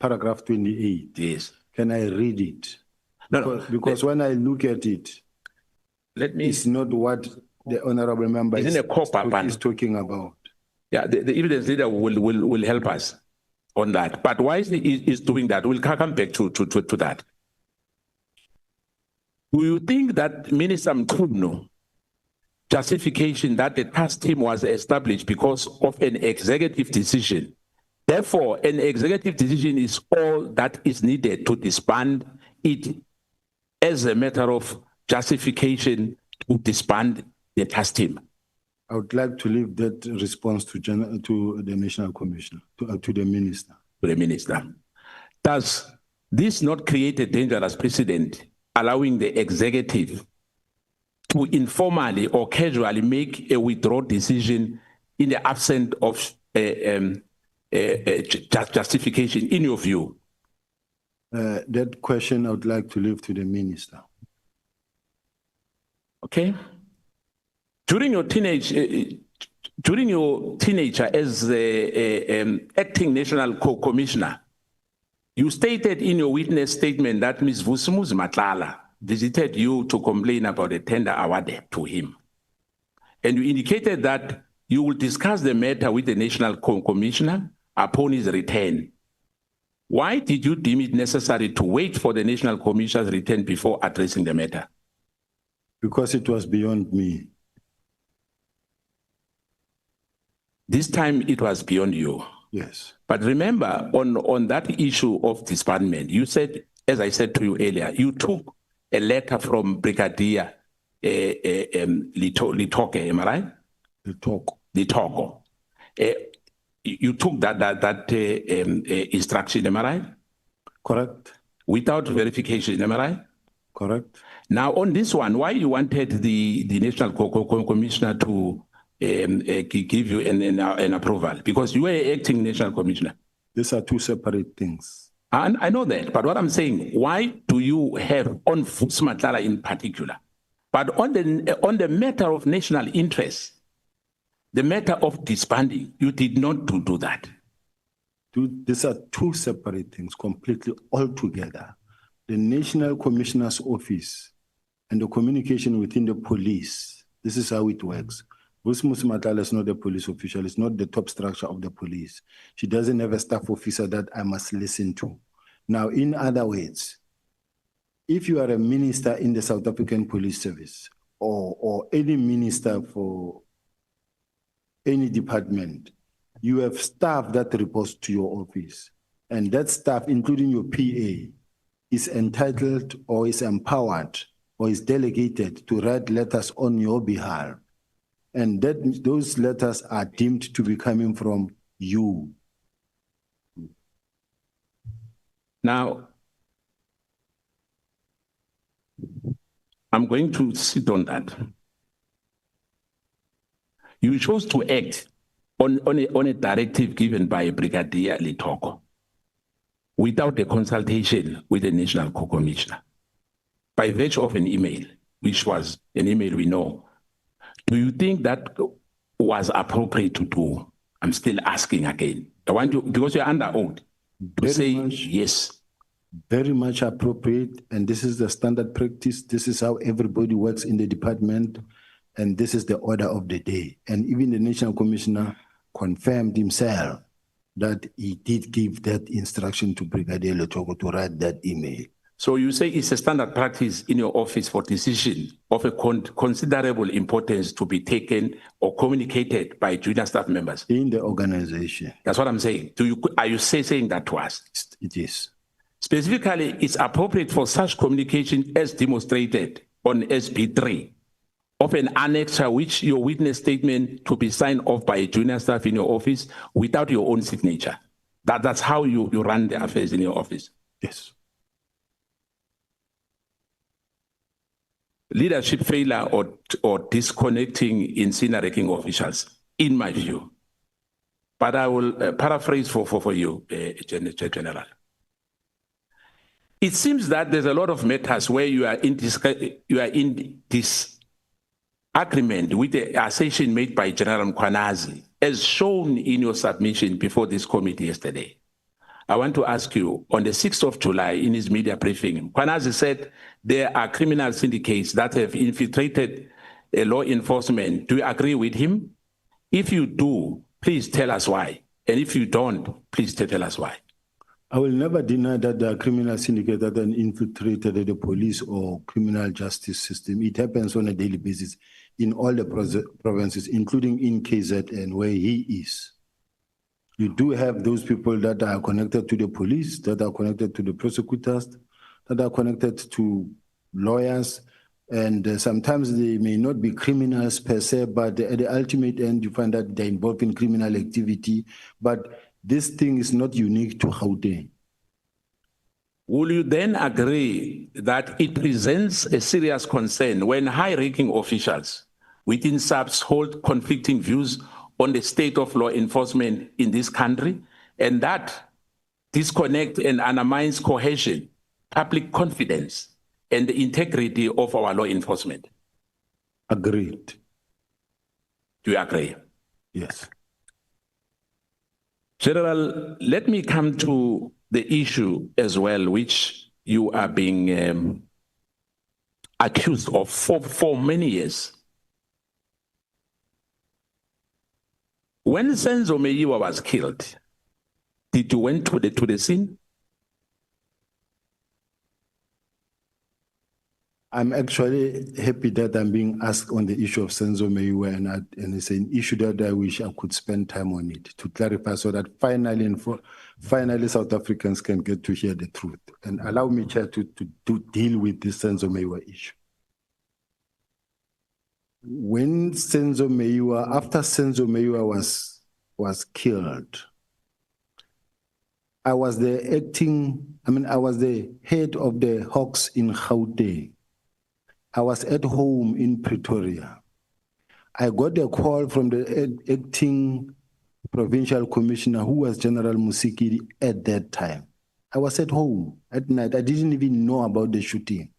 Paragraph 28. Yes. Can I read it? No, because when I look at it, it's not what the honorable member is talking about. Yeah, the evidence leader will help us on that. But why is doing that? We'll come back to that. Do you think that Minister Mkhunu justification that the task team was established because of an executive decision? Therefore, an executive decision is all that is needed to disband it as a matter of justification to disband the task team. I would like to leave that response to the National Commissioner, to the Minister. To the Minister. Does this not create a dangerous precedent, allowing the executive to informally or casually make a withdrawal decision in the absence of justification, in your view? That question I would like to leave to the Minister. Okay. During your teenager as acting national commissioner, you stated in your witness statement that Ms. Vusimuzi Matlala visited you to complain about a tender awarded to him. And you indicated that you will discuss the matter with the national commissioner upon his return. Why did you deem it necessary to wait for the national commissioner's return before addressing the matter? Because it was beyond me. This time it was beyond you. Yes. But remember, on that issue of disbandment, you said, as I said to you earlier, you took a letter from Brigadier Litoke, am I right? Litoko. You took that instruction, am I right? Correct. Without verification, am I right? Correct. Now, on this one, why you wanted the National Commissioner to give you an approval? Because you were acting National Commissioner. These are two separate things. And I know that, but what I'm saying, why do you have on Vusimuzi Matlala in particular, but on the matter of national interest, the matter of disbanding, you did not do that? These are two separate things, completely altogether. The National Commissioner's Office and the communication within the police, this is how it works. Vusimuzi Matlala is not a police official. It's not the top structure of the police. She doesn't have a staff officer that I must listen to. Now, in other words, if you are a minister in the South African Police Service or any minister for any department, you have staff that reports to your office. And that staff, including your PA, is entitled or is empowered or is delegated to write letters on your behalf. And those letters are deemed to be coming from you. Now, I'm going to sit on that. You chose to act on a directive given by Brigadier Litoko without a consultation with the National Commissioner by virtue of an email, which was an email we know. Do you think that was appropriate to do? I'm still asking again. I want to, because you're under oath, to say yes. Very much appropriate, and this is the standard practice. This is how everybody works in the department, and this is the order of the day. And even the National Commissioner confirmed himself that he did give that instruction to Brigadier Lotoko to write that email. So you say it's a standard practice in your office for decision of a considerable importance to be taken or communicated by junior staff members? In the organization. That's what I'm saying. Are you saying that to us? It is. Specifically, it's appropriate for such communication as demonstrated on SB3 of an annexure which your witness statement to be signed off by a junior staff in your office without your own signature. That's how you run the affairs in your office. Yes. Leadership failure or disconnecting incinerating officials, in my view. But I will paraphrase for you, General. It seems that there's a lot of matters where you are in disagreement with the assertion made by General Mkhwanazi, as shown in your submission before this committee yesterday. I want to ask you, on the 6th of July, in his media briefing, Mkhwanazi said there are criminal syndicates that have infiltrated law enforcement. Do you agree with him? If you do, please tell us why. And if you don't, please tell us why. I will never deny that there are criminal syndicates that have infiltrated the police or criminal justice system. It happens on a daily basis in all the provinces, including in KZN, where he is. You do have those people that are connected to the police, that are connected to the prosecutors, that are connected to lawyers, and sometimes they may not be criminals per se, but at the ultimate end, you find that they're involved in criminal activity. But this thing is not unique to Gauteng. Will you then agree that it presents a serious concern when high-ranking officials within SAPS hold conflicting views on the state of law enforcement in this country, and that disconnect and undermines cohesion, public confidence, and the integrity of our law enforcement? Agreed. Do you agree? Yes. General, let me come to the issue as well, which you are being accused of for many years. When Senzo Meyiwa was killed, did you went to the scene? I'm actually happy that I'm being asked on the issue of Senzo Meyiwa, and it's an issue that I wish I could spend time on it to clarify, so that finally South Africans can get to hear the truth. And allow me, Chair, to deal with this Senzo Meyiwa issue. When Senzo Meyiwa, after Senzo Meyiwa was killed, I was the head of the Hawks in Gauteng. I was at home in Pretoria. I got a call from the acting provincial commissioner, who was General Musikiri at that time. I was at home at night. I didn't even know about the shooting.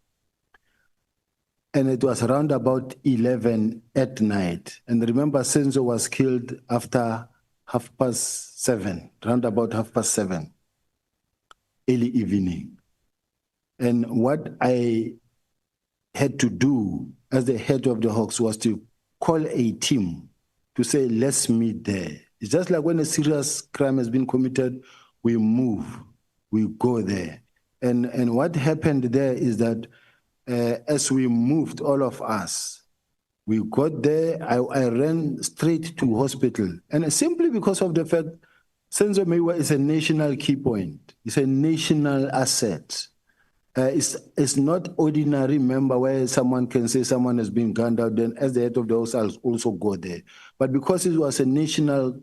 And it was around about 11 at night. And remember, Senzo was killed after 7:30, around about 7:30, early evening. And what I had to do as the head of the Hawks was to call a team to say, let's meet there. It's just like when a serious crime has been committed, we move, we go there. And what happened there is that as we moved, all of us, we got there. I ran straight to hospital. And simply because of the fact Senzo Meyiwa is a national key point. It's a national asset. It's not ordinary member where someone can say someone has been gunned out, then as the head of the house, I'll also go there. But because it was a national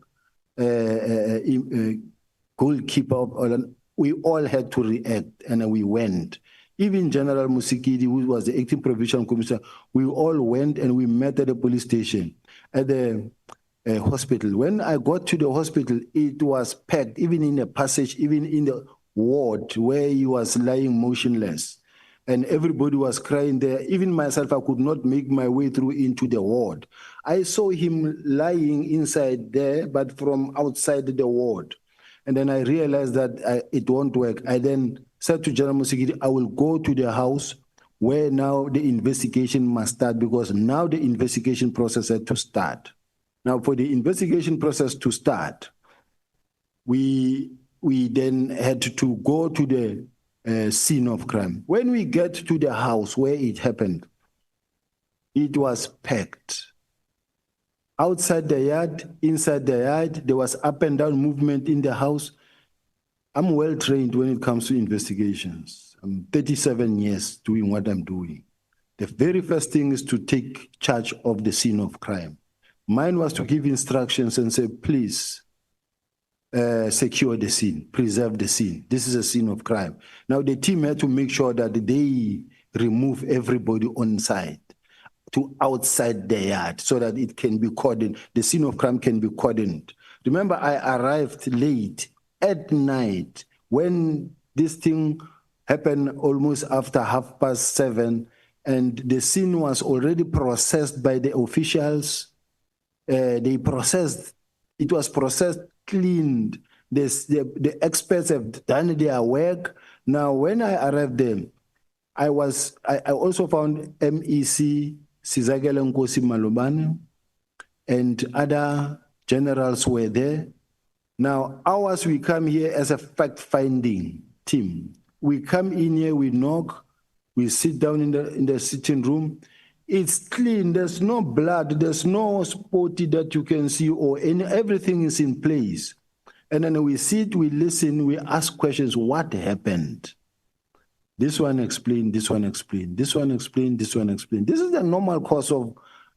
goalkeeper, we all had to react, and we went. Even General Musikiri, who was the acting provincial commissioner, we all went and we met at the police station, at the hospital. When I got to the hospital, it was packed, even in the passage, even in the ward where he was lying motionless. And everybody was crying there. Even myself, I could not make my way through into the ward. I saw him lying inside there, but from outside the ward. And then I realized that it won't work. I then said to General Musikiri, I will go to the house where now the investigation must start, because now the investigation process had to start. Now, for the investigation process to start, we then had to go to the scene of crime. When we get to the house where it happened, it was packed. Outside the yard, inside the yard, there was up and down movement in the house. I'm well trained when it comes to investigations. I'm 37 years doing what I'm doing. The very first thing is to take charge of the scene of crime. Mine was to give instructions and say, please secure the scene, preserve the scene. This is a scene of crime. Now the team had to make sure that they remove everybody on site to outside the yard so that it can be cordoned. The scene of crime can be cordoned. Remember, I arrived late at night when this thing happened almost after 7:30, and the scene was already processed by the officials. It was processed, cleaned. The experts have done their work. Now, when I arrived there, I also found MEC Sizakele Nkosi Malobane and other generals were there. Now, ours, we come here as a fact-finding team. We come in here, we knock, we sit down in the sitting room. It's clean, there's no blood, there's no spotty that you can see, everything is in place. And then we sit, we listen, we ask questions, what happened? This one explained, this one explained, this one explained, this one explained. This is the normal course of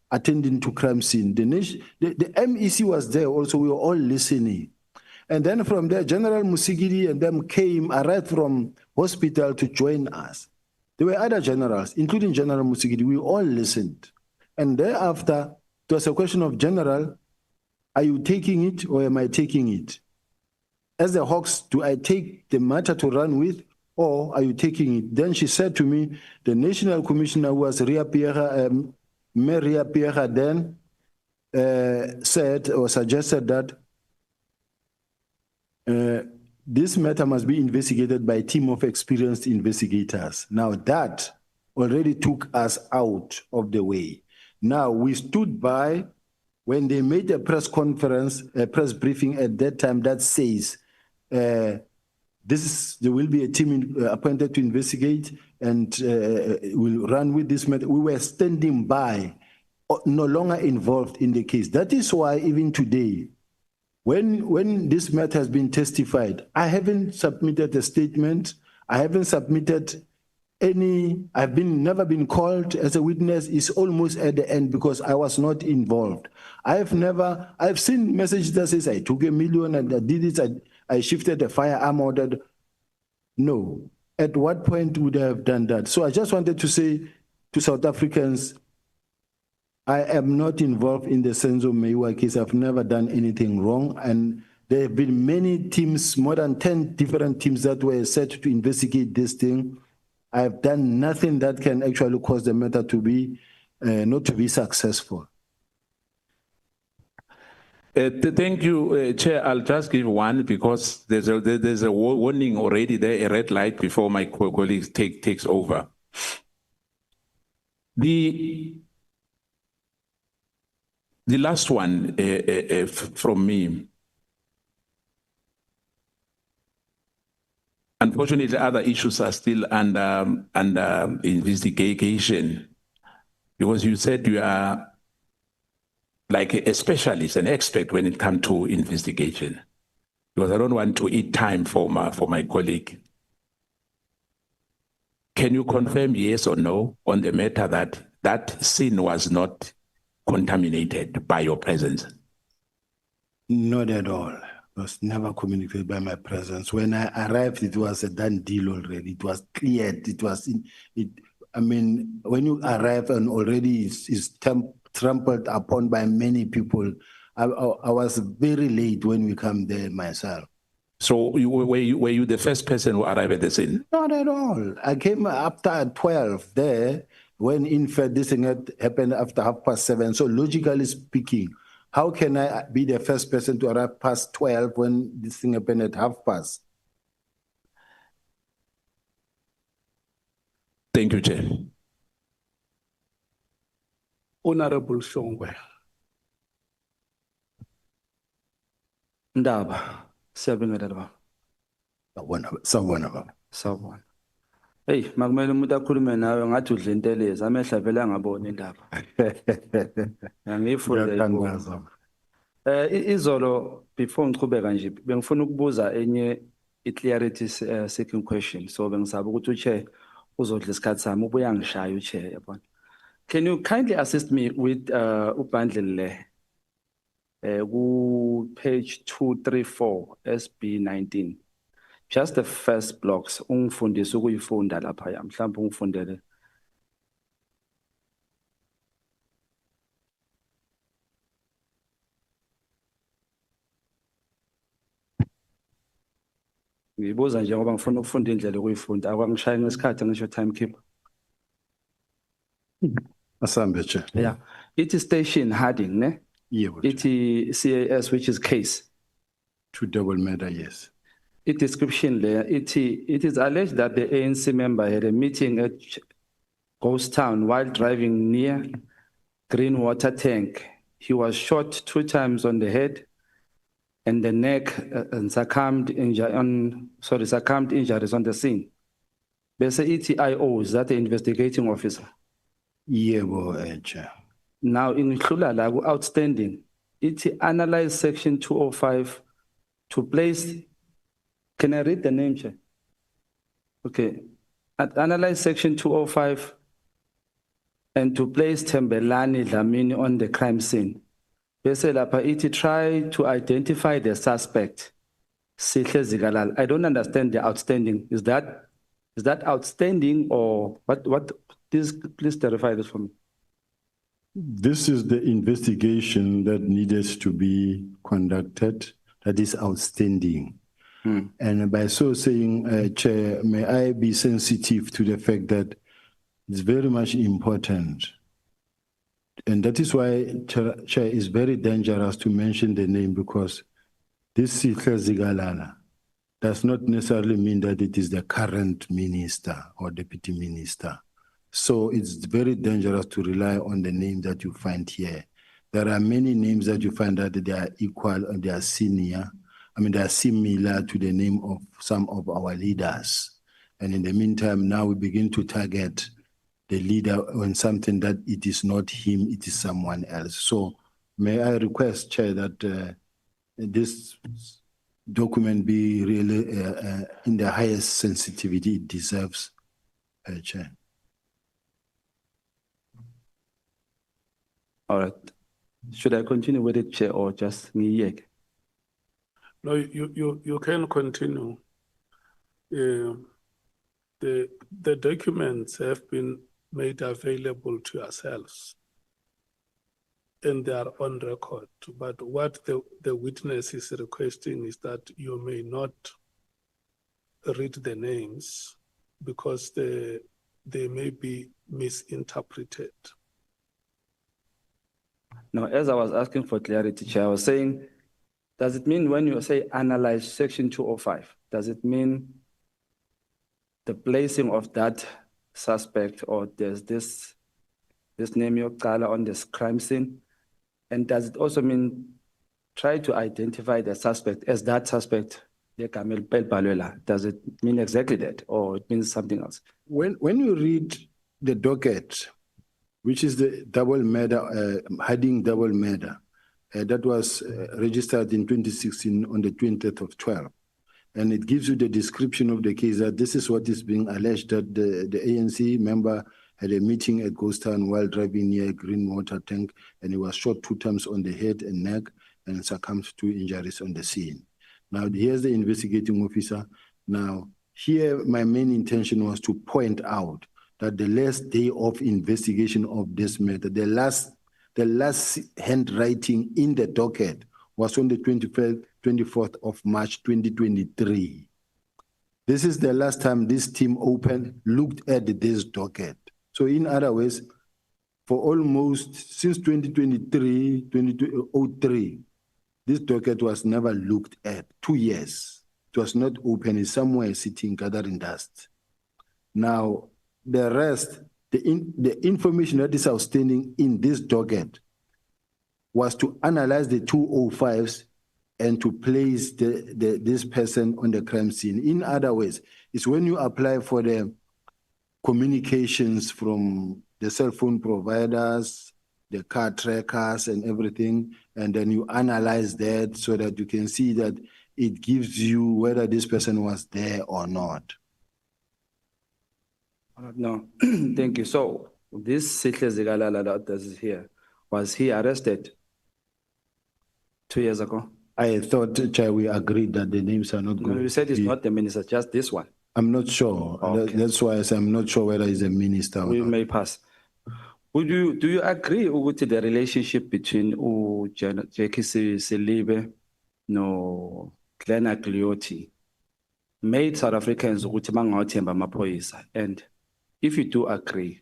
attending to crime scene. The MEC was there also, we were all listening. And then from there, General Musigiri and them came, arrived from hospital to join us. There were other generals, including General Musigiri. We all listened. And thereafter, it was a question of, General, are you taking it or am I taking it? As the Hawks, do I take the matter to run with or are you taking it? Then she said to me, the National Commissioner was Mayor Ria Pierre then said or suggested that this matter must be investigated by a team of experienced investigators. Now that already took us out of the way. Now we stood by when they made a press conference, a press briefing at that time that says there will be a team appointed to investigate and will run with this matter. We were standing by, no longer involved in the case. That is why even today, when this matter has been testified, I haven't submitted a statement. I haven't submitted I've never been called as a witness. It's almost at the end because I was not involved. I've seen messages that says I took $1 million and I did this, I shifted the firearm order. No. At what point would I have done that? So I just wanted to say to South Africans, I am not involved in the Senzo Meyiwa case. I've never done anything wrong. And there have been many teams, more than 10 different teams that were set to investigate this thing. I have done nothing that can actually cause the matter to be, not to be successful. Thank you, Chair. I'll just give one because there's a warning already there, a red light before my colleagues takes over. The last one from me. Unfortunately, other issues are still under investigation because you said you are like a specialist, an expert when it comes to investigation. Because I don't want to eat time for my colleague. Can you confirm yes or no on the matter that that scene was not contaminated by your presence? Not at all. It was never communicated by my presence. When I arrived, it was a done deal already. It was cleared. I mean, when you arrive and already it's trampled upon by many people, I was very late when we come there myself. So were you the first person who arrived at the scene? Not at all. I came after 12 there, when in fact this thing had happened after 7:30. So logically speaking, how can I be the first person to arrive past 12 when this thing happened at 12:30? Thank you, Chair. Honorable Shongwe. Ndaba, Siyabingelela baba. Sawubona. Sawubona. Hey, makumele umuntu akhulume nawe ngathi udla intelezi, amehla vele angaboni indaba. Ngiyifunde Ngiyathandaza. Izolo before ngichubeka nje bengifuna ukubuza enye i-clarity seeking question. So bengisaba ukuthi uchair uzodla isikhathi sami ubuya ngishaya uchair yabona. Can you kindly assist me with ubundle le ku page 234 SB 19? Just the first blocks ungifundise ukuyifunda lapha ya mhlawumbe ungifundele. Ngibuza nje ngoba ngifuna ukufunda indlela ukuyifunda akwangishaya ngesikhathi ngisho timekeeper. Asambe che. Yeah. It is station heading, ne? Yebo. It is CAS, which is case. Two double matter, yes. It description there. It is alleged that the ANC member had a meeting at Ghost Town while driving near Green Water Tank. He was shot 2 times on the head and the neck and succumbed injuries on the scene. Bese ETIO, is that the investigating officer? Yebo, Chair. Now, in Nhlanhla outstanding, it analyzed section 205 to place. Can I read the name, Chair? Okay. Analyze section 205 and to place Thembelani Dlamini on the crime scene. Bese lapha it try to identify the suspect. Sihle Zigalala. I don't understand the outstanding. Is that outstanding or what? Please clarify this for me. This is the investigation that needed to be conducted. That is outstanding. And by so saying, Chair, may I be sensitive to the fact that it's very much important. And that is why, Chair, is very dangerous to mention the name, because this Sihle Zigalala does not necessarily mean that it is the current minister or deputy minister. So it's very dangerous to rely on the name that you find here. There are many names that you find that they are equal or they are senior. I mean, they are similar to the name of some of our leaders. And in the meantime, now we begin to target the leader on something that it is not him, it is someone else. So may I request, Chair, that this document be really in the highest sensitivity it deserves, Chair. All right. Should I continue with it, Chair, or just me? No, you can continue. The documents have been made available to yourselves and they are on record. But what the witness is requesting is that you may not read the names because they may be misinterpreted. Now, as I was asking for clarity, Chair, I was saying, does it mean when you say analyze section 205, does it mean the placing of that suspect or there's this name Yokala on this crime scene? And does it also mean try to identify the suspect as that suspect? Does it mean exactly that or it means something else? When you read the docket, which is the double murder, heading double murder, that was registered in 2016 on the 20th of 12. And it gives you the description of the case that this is what is being alleged, that the ANC member had a meeting at Ghost Town while driving near a Green Water Tank, and he was shot 2 times on the head and neck and succumbed to injuries on the scene. Now, here's the investigating officer. Now, here my main intention was to point out that the last day of investigation of this matter, the last handwriting in the docket was on the 24th of March 2023. This is the last time this team looked at this docket. So in other words, for almost since 2023, this docket was never looked at. 2 years. It was not open. It's somewhere sitting, gathering dust. Now, the rest, the information that is outstanding in this docket was to analyze the 205s and to place this person on the crime scene. In other words, it's when you apply for the communications from the cell phone providers, the car trackers and everything, and then you analyze that so that you can see that it gives you whether this person was there or not. No, thank you. So this Sihle Zikalala that is here, was he arrested 2 years ago? I thought, Chair, we agreed that the names are not No, good. you said it's not the minister, just this one. I'm not sure. Okay. That's why I say I'm not sure whether he's a minister or We not. may pass. Do you agree with the relationship between Jackie Selibe no Nhlanhla Mkhwanazi made South Africans ukuthi bangawathemba amaphoyisa? And if you do agree,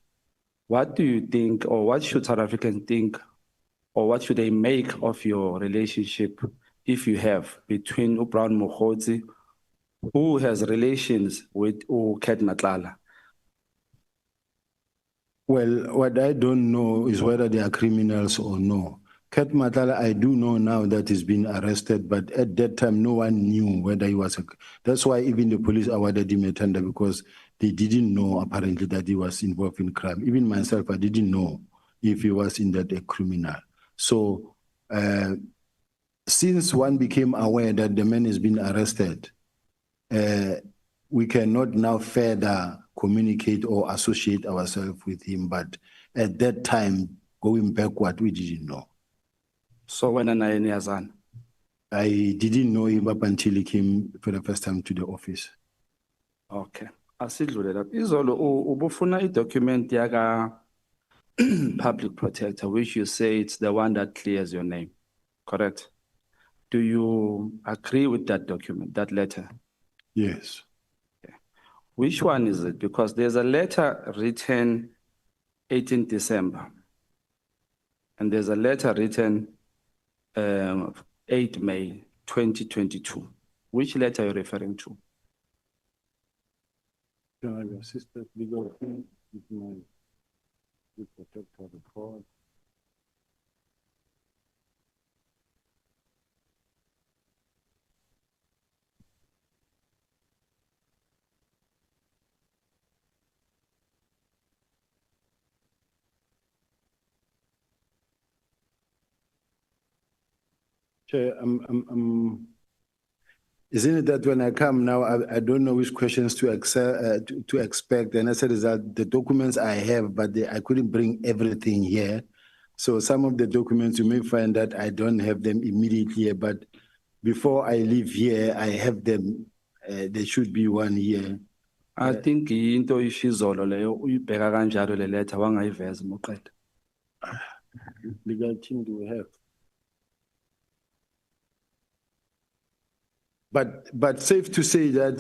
what do you think, or what should South Africans think, or what should they make of your relationship, if you have, between Brown Mokgotsi, who has relations with Nhlanhla? Well, what I don't know is whether they are criminals or no. Nhlanhla, I do know now that he's been arrested, but at that time, no one knew whether he was that's why even the police awarded him a tender, because they didn't know apparently that he was involved in crime. Even myself, I didn't know if he was in that a criminal. So, since one became aware that the man has been arrested, we cannot now further communicate or associate ourselves with him. But at that time, going backward, we didn't know. So when I didn't know him up until he came for the first time to the office. Okay. Asidlule lapho. Izolo ubufuna document yaka public protector, which you say it's the one that clears your name, correct? Do you agree with that document, that letter? Yes. Okay. Which one is it? Because there's a letter written 18 December, and there's a letter written 8 May 2022. Which letter are you referring to? Can I assist that legal team with my protector report? Chair, isn't it that when I come now, I don't know which questions to expect, and as a result, the documents I have, but I couldn't bring everything here. So some of the documents, you may find that I don't have them immediately here, but before I leave here, I have them. There should be one here. I think into ishizolo leyo uyibheka kanjalo le letter wangayiveza moqeda. Legal team do we have? But safe to say that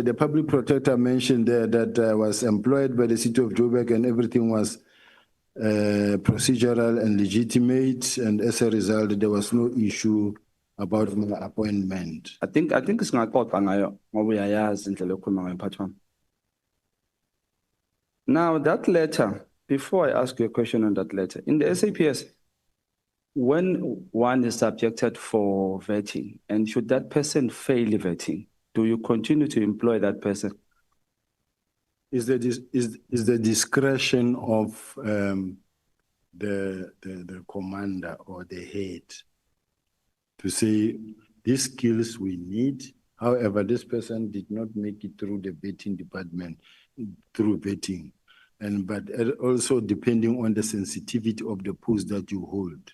the public protector mentioned there that was employed by the city of Joburg and everything was procedural and legitimate, and as a result, there was no issue about my appointment. I think singaxoxa ngayo ngoba uyayazi indlela yokukhuluma ngayo mphathi wami. Now that letter, before I ask you a question on that letter, in the SAPS, when one is subjected for vetting, and should that person fail vetting, do you continue to employ that person? Is the discretion of the commander or the head to say these skills we need. However, this person did not make it through the vetting department, through vetting, but also depending on the sensitivity of the post that you hold.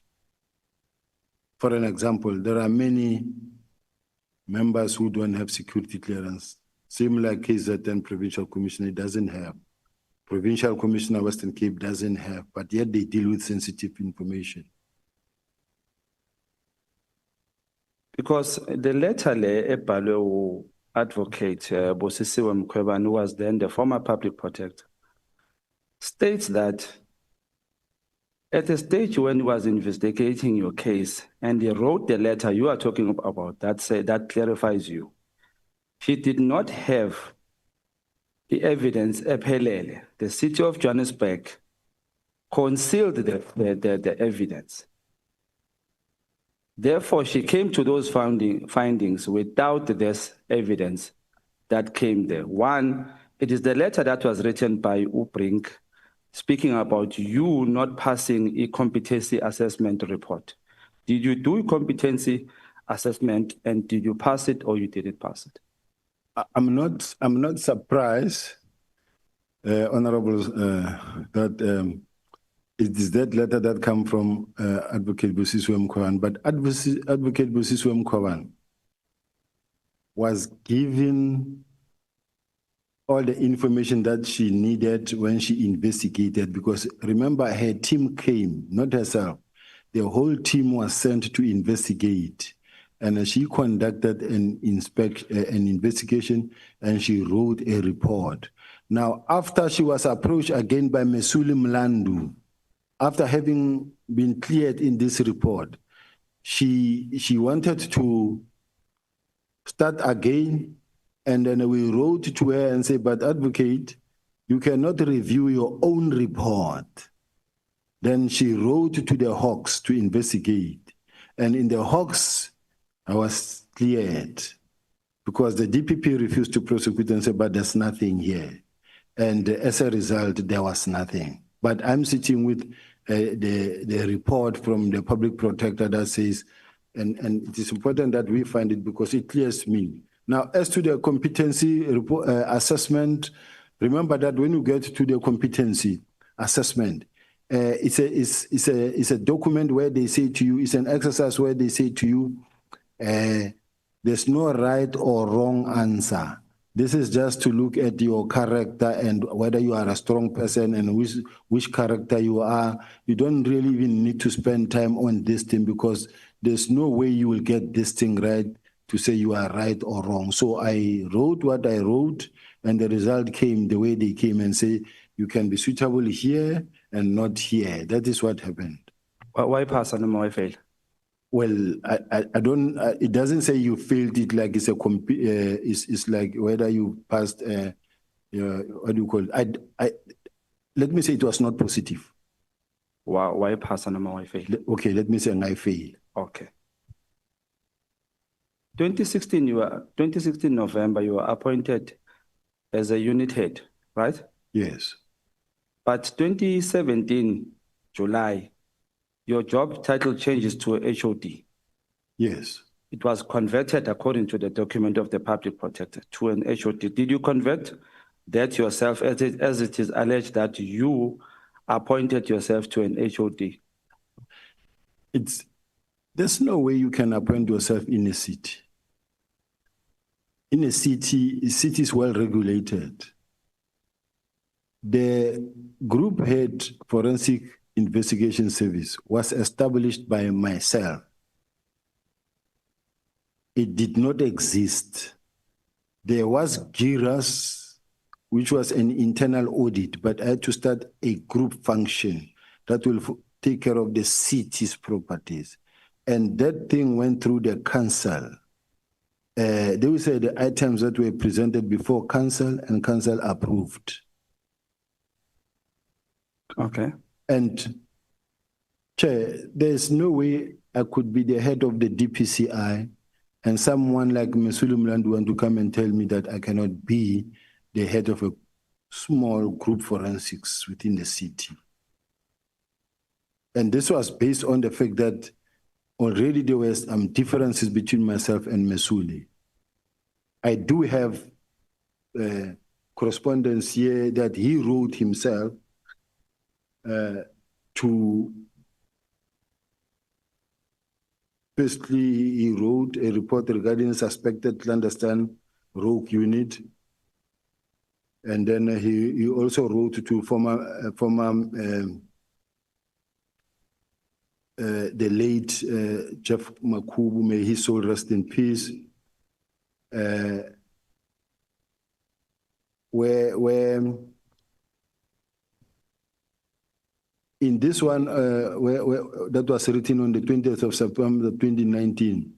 For an example, there are many members who don't have security clearance. Similar KZN Provincial Commissioner doesn't have. Provincial Commissioner Western Cape doesn't have, but yet they deal with sensitive information. Because the letter ebhalwe advocate Bosisiwe Mkhwanazi, who was then the former public protector, states that at the stage when he was investigating your case and he wrote the letter you are talking about, that clarifies you. He did not have the evidence ephelele. The city of Johannesburg concealed the evidence. Therefore, she came to those findings without this evidence that came there. One, it is the letter that was written by Ubrink speaking about you not passing a competency assessment report. Did you do a competency assessment and did you pass it or you didn't pass it? I'm not surprised, Honorable, that it is that letter that come from Advocate Busiswe Mkhwanazi, but Advocate Busiswe Mkhwanazi was given all the information that she needed when she investigated, because remember, her team came, not herself. The whole team was sent to investigate, and she conducted an investigation, and she wrote a report. Now, after she was approached again by Mesuli Mlandu, after having been cleared in this report, she wanted to start again, and then we wrote to her and said, but Advocate, you cannot review your own report. Then she wrote to the Hawks to investigate. And in the Hawks, I was cleared because the DPP refused to prosecute and said, but there's nothing here. And as a result, there was nothing. But I'm sitting with the report from the public protector that says, and it is important that we find it because it clears me. Now, as to the competency assessment, remember that when you get to the competency assessment, it's a document where they say to you, it's an exercise where they say to you, there's no right or wrong answer. This is just to look at your character and whether you are a strong person and which character you are. You don't really even need to spend time on this thing because there's no way you will get this thing right to say you are right or wrong. So I wrote what I wrote, and the result came the way they came and say, you can be suitable here and not here. That is what happened. Why pass and why fail? Well, I don't. It doesn't say you failed it like it's a. It's like whether you passed. What do you call it? Let me say it was not positive. Why pass and why fail? Okay, let me say I fail. Okay. 2016 November, you were appointed as a unit head, right? Yes. But 2017 July, your job title changes to a HOD. Yes. It was converted according to the document of the public protector to an HOD. Did you convert that yourself as it is alleged that you appointed yourself to an HOD? There's no way you can appoint yourself in a city. In a city is well regulated. The group head forensic investigation service was established by myself. It did not exist. There was GIRAS, which was an internal audit, but I had to start a group function that will take care of the city's properties. And that thing went through the council. They will say the items that were presented before council and council approved. Okay. And Chair, there's no way I could be the head of the DPCI and someone like Mesuli Mlandu want to come and tell me that I cannot be the head of a small group forensics within the city. And this was based on the fact that already there were some differences between myself and Mesuli. I do have correspondence here that he wrote himself to, firstly, he wrote a report regarding suspected clandestine rogue unit. And then he also wrote to the late Jeff Makubu, may his soul rest in peace, where in this one, that was written on the 20th of September 2019,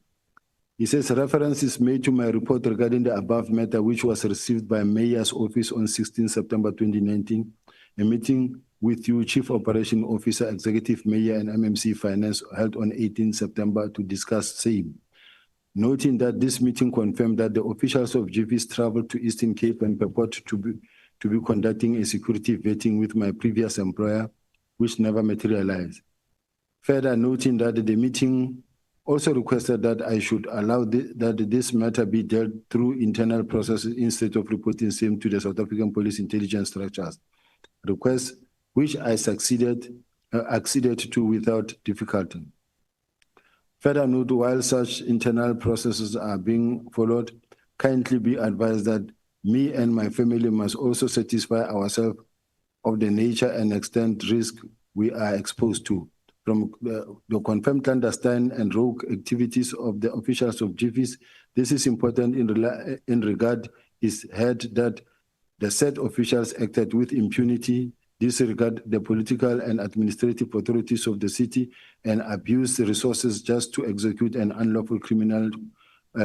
he says, reference is made to my report regarding the above matter, which was received by Mayor's office on 16 September 2019. A meeting with you, Chief Operation Officer, Executive Mayor, and MMC Finance, held on 18 September to discuss same. Noting that this meeting confirmed that the officials of GVS traveled to Eastern Cape and purport to be conducting a security vetting with my previous employer, which never materialized. Further noting that the meeting also requested that I should allow that this matter be dealt through internal processes instead of reporting same to the South African Police Intelligence Structures. Request which I acceded to without difficulty. Further note, while such internal processes are being followed, kindly be advised that me and my family must also satisfy ourselves of the nature and extent risk we are exposed to. From the confirmed clandestine and rogue activities of the officials of GVS, this is important in regard is heard that the said officials acted with impunity, disregard the political and administrative authorities of the city, and abuse the resources just to execute an unlawful criminal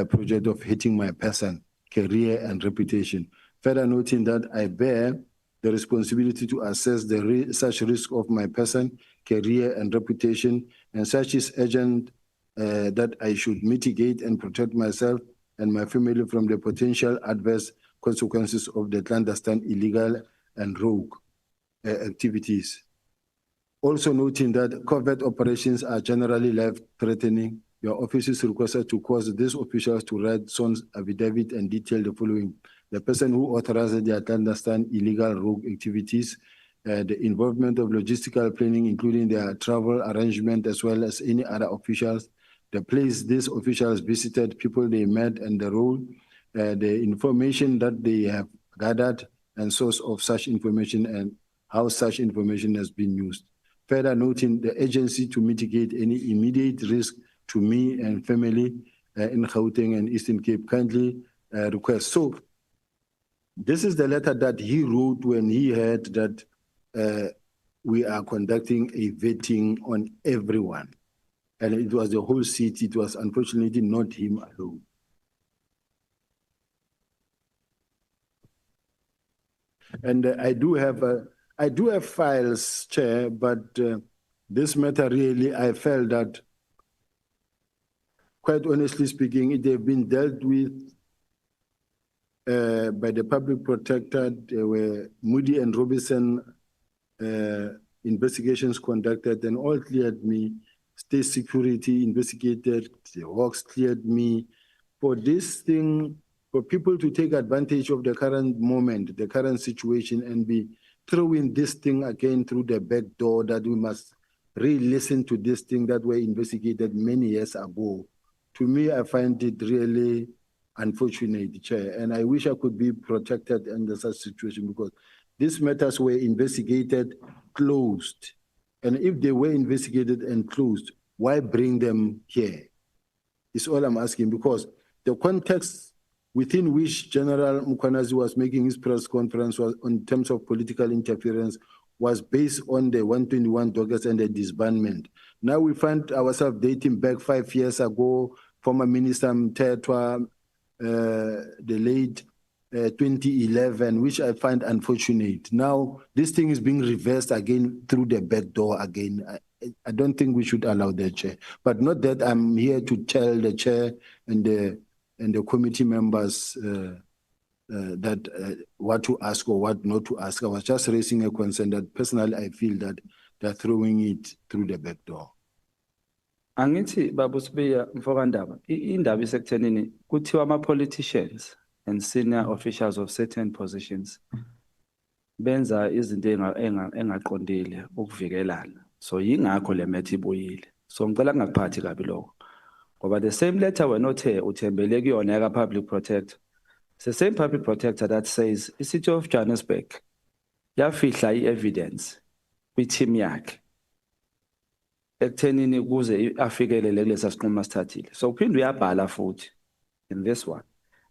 project of hitting my person, career, and reputation. Further noting that I bear the responsibility to assess such risk of my person, career, and reputation, and such is urgent that I should mitigate and protect myself and my family from the potential adverse consequences of the clandestine, illegal, and rogue activities. Also noting that covert operations are generally life-threatening, your office is requested to cause these officials to write Son's affidavit and detail the following. The person who authorized their clandestine, illegal, rogue activities, the involvement of logistical planning, including their travel arrangement, as well as any other officials, the place these officials visited, people they met, and the role, the information that they have gathered, and source of such information, and how such information has been used. Further noting the agency to mitigate any immediate risk to me and family in Gauteng and Eastern Cape, kindly request. So this is the letter that he wrote when he heard that we are conducting a vetting on everyone. And it was the whole city. It was unfortunately not him alone. And I do have files, Chair, but this matter really, I felt that, quite honestly speaking, it have been dealt with by the public protector. There were Moody and Robinson investigations conducted and all cleared me. State security investigated, the Hawks cleared me. For this thing, for people to take advantage of the current moment, the current situation, and be throwing this thing again through the back door, that we must re-listen to this thing that were investigated many years ago. To me, I find it really unfortunate, Chair, and I wish I could be protected under such situation, because these matters were investigated, closed. And if they were investigated and closed, why bring them here? Is all I'm asking, because the context within which General Mkhwanazi was making his press conference was in terms of political interference was based on the 121 dockets and the disbandment. Now we find ourselves dating back 5 years ago, former Minister Mtetwa, the late 2011, which I find unfortunate. Now this thing is being reversed again through the back door again. I don't think we should allow that, Chair. But not that I'm here to tell the Chair and the committee members that what to ask or what not to ask. I was just raising a concern that personally I feel that they're throwing it through the back door. Angithi babu Sibiya mfokandaba indaba isekuthenini kuthiwa ama-politicians and senior officials of certain positions benza izinto engaqondile ukuvikelana. So yingakho le matter ibuyile. So ngicela ngakuphathi kabi lokho. Ngoba the same letter we're not here uthembele kuyona yaka public protector. It's the same public protector that says the city of Johannesburg yafihla i-evidence kwi-team yakhe ekuthenini kuze afikelele kulesa sinqumo asithathile. So uphinde uyabhala futhi in this one.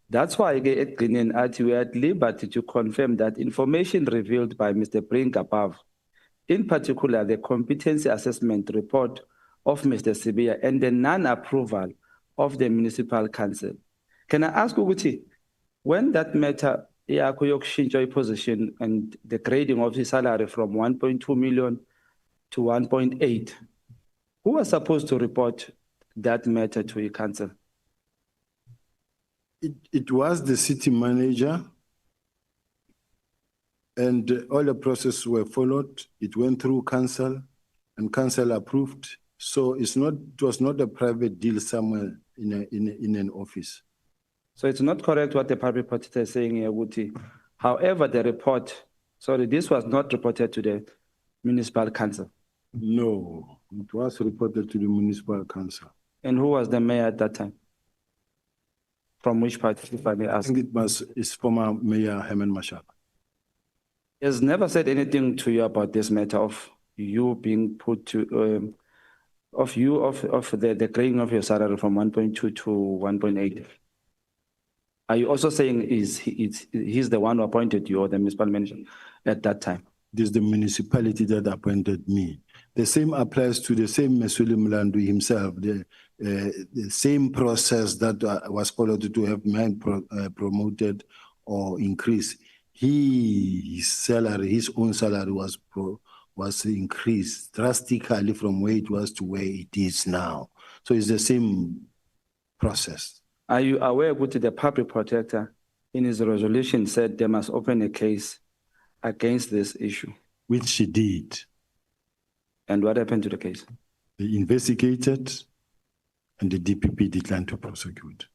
That's why ke ekugcineni athi we are at liberty to confirm that information revealed by Mr. Brink above, in particular the competency assessment report of Mr. Sibiya and the non-approval of the municipal council. Can I ask Uguti, when that matter yakho yokushintsha position and the grading of his salary from 1.2 million to 1.8. Who was supposed to report that matter to your council? It was the city manager, and all the processes were followed. It went through council, and council approved. So it was not a private deal somewhere in an office. So it's not correct what the public reporter is saying here, Wuti. However, this was not reported to the municipal council. No, it was reported to the municipal council. And who was the mayor at that time? From which party, if I may ask? I think it's former Mayor Herman Mashaba. He has never said anything to you about this matter of you being put to, of the grading of your salary from 1.2 to 1.8. Are you also saying he's the one who appointed you or the municipal manager at that time? This is the municipality that appointed me. The same applies to the same Mesuli Mlandu himself, the same process that was followed to have mine promoted or increased. His own salary was increased drastically from where it was to where it is now. So it's the same process. Are you aware that the public protector in his resolution said they must open a case against this issue? Which she did. And what happened to the case? They investigated and the DPP declined to prosecute.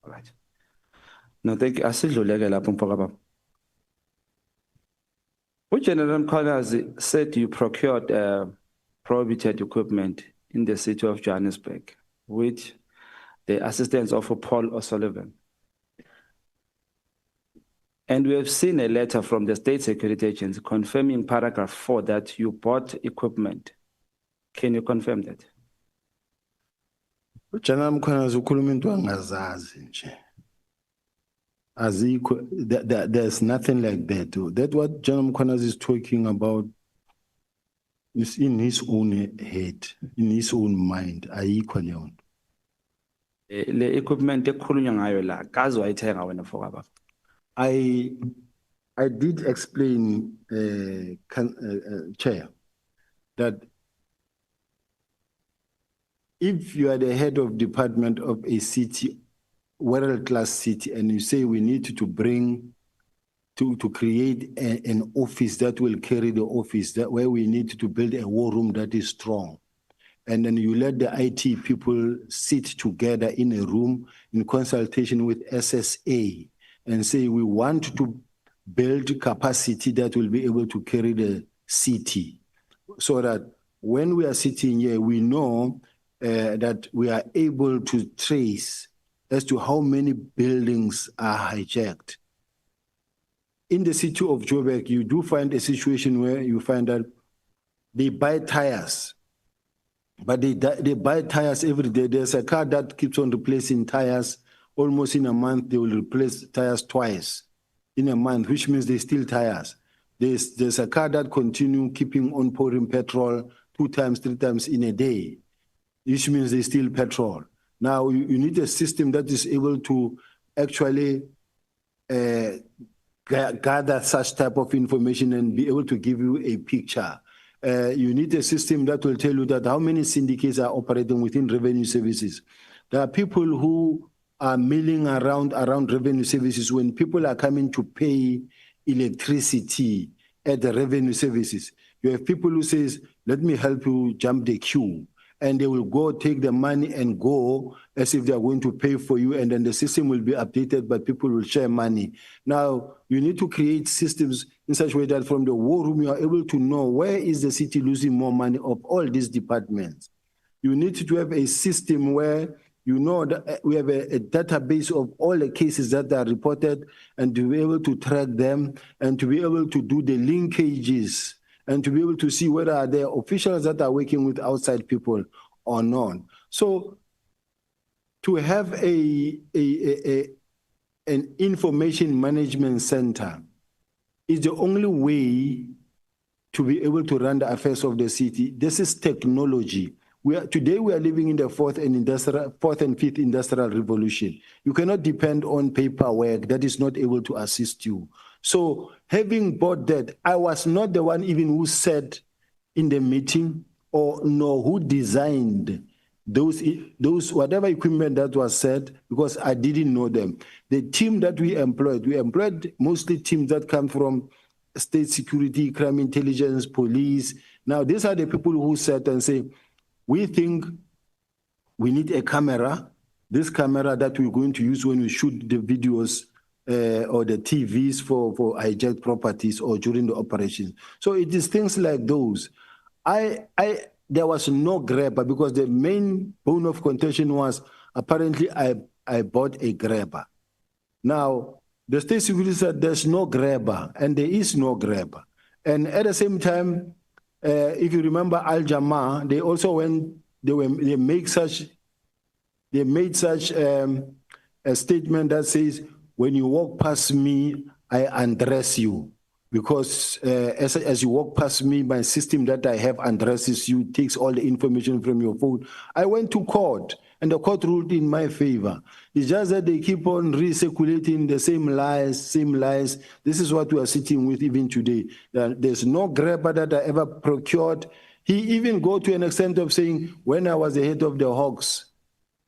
All right. No, thank you. Nhlanhla Mkhwanazi said you procured prohibited equipment in the city of Johannesburg with the assistance of Paul O'Sullivan. And we have seen a letter from the State Security Agency confirming paragraph 4 that you bought equipment. Can you confirm that? Nhlanhla Mkhwanazi ukhuluma into angazazi nje. There's nothing like that. That what Nhlanhla Mkhwanazi is talking about is in his own head, in his own mind. Ayikho leyo nto. Le equipment ekhulunywa ngayo la kazi wayithenga wena for I did explain, Chair, that if you are the head of department of a city, world-class city, and you say we need to create an office that will carry the office, that where we need to build a war room that is strong, and then you let the IT people sit together in a room in consultation with SSA and say we want to build capacity that will be able to carry the city, so that when we are sitting here, we know that we are able to trace as to how many buildings are hijacked. In the city of Joburg, you do find a situation where you find that they buy tires, but they buy tires every day. There's a car that keeps on replacing tires. Almost in a month, they will replace tires twice in a month, which means they steal tires. There's a car that continue keeping on pouring petrol 2 times, 3 times in a day, which means they steal petrol. Now, you need a system that is able to actually gather such type of information and be able to give you a picture. You need a system that will tell you that how many syndicates are operating within revenue services. There are people who are milling around revenue services when people are coming to pay electricity at the revenue services. You have people who says, let me help you jump the queue. And they will go take the money and go as if they are going to pay for you, and then the system will be updated, but people will share money. Now, you need to create systems in such a way that from the war room, you are able to know where is the city losing more money of all these departments. You need to have a system where you know that we have a database of all the cases that are reported, and to be able to track them and to be able to do the linkages and to be able to see whether are there officials that are working with outside people or not. So to have an information management center is the only way to be able to run the affairs of the city. This is technology. Today we are living in the fourth and fifth industrial revolution. You cannot depend on paperwork that is not able to assist you. So having bought that, I was not the one even who said in the meeting or no who designed those whatever equipment that was said, because I didn't know them. The team that we employed mostly teams that come from state security, crime intelligence, police. Now these are the people who sat and say, we think we need a camera, this camera that we're going to use when we shoot the videos or the TVs for hijacked properties or during the operations. So it is things like those. There was no grabber because the main bone of contention was apparently I bought a grabber. Now, the state security said there's no grabber and there is no grabber. And at the same time, if you remember Al Jamaa, they also they made such a statement that says, when you walk past me, I undress you. Because as you walk past me, my system that I have undresses you, takes all the information from your phone. I went to court, and the court ruled in my favor. It's just that they keep on recirculating the same lies. This is what we are sitting with even today. There's no grabber that I ever procured. He even go to an extent of saying, when I was the head of the Hawks,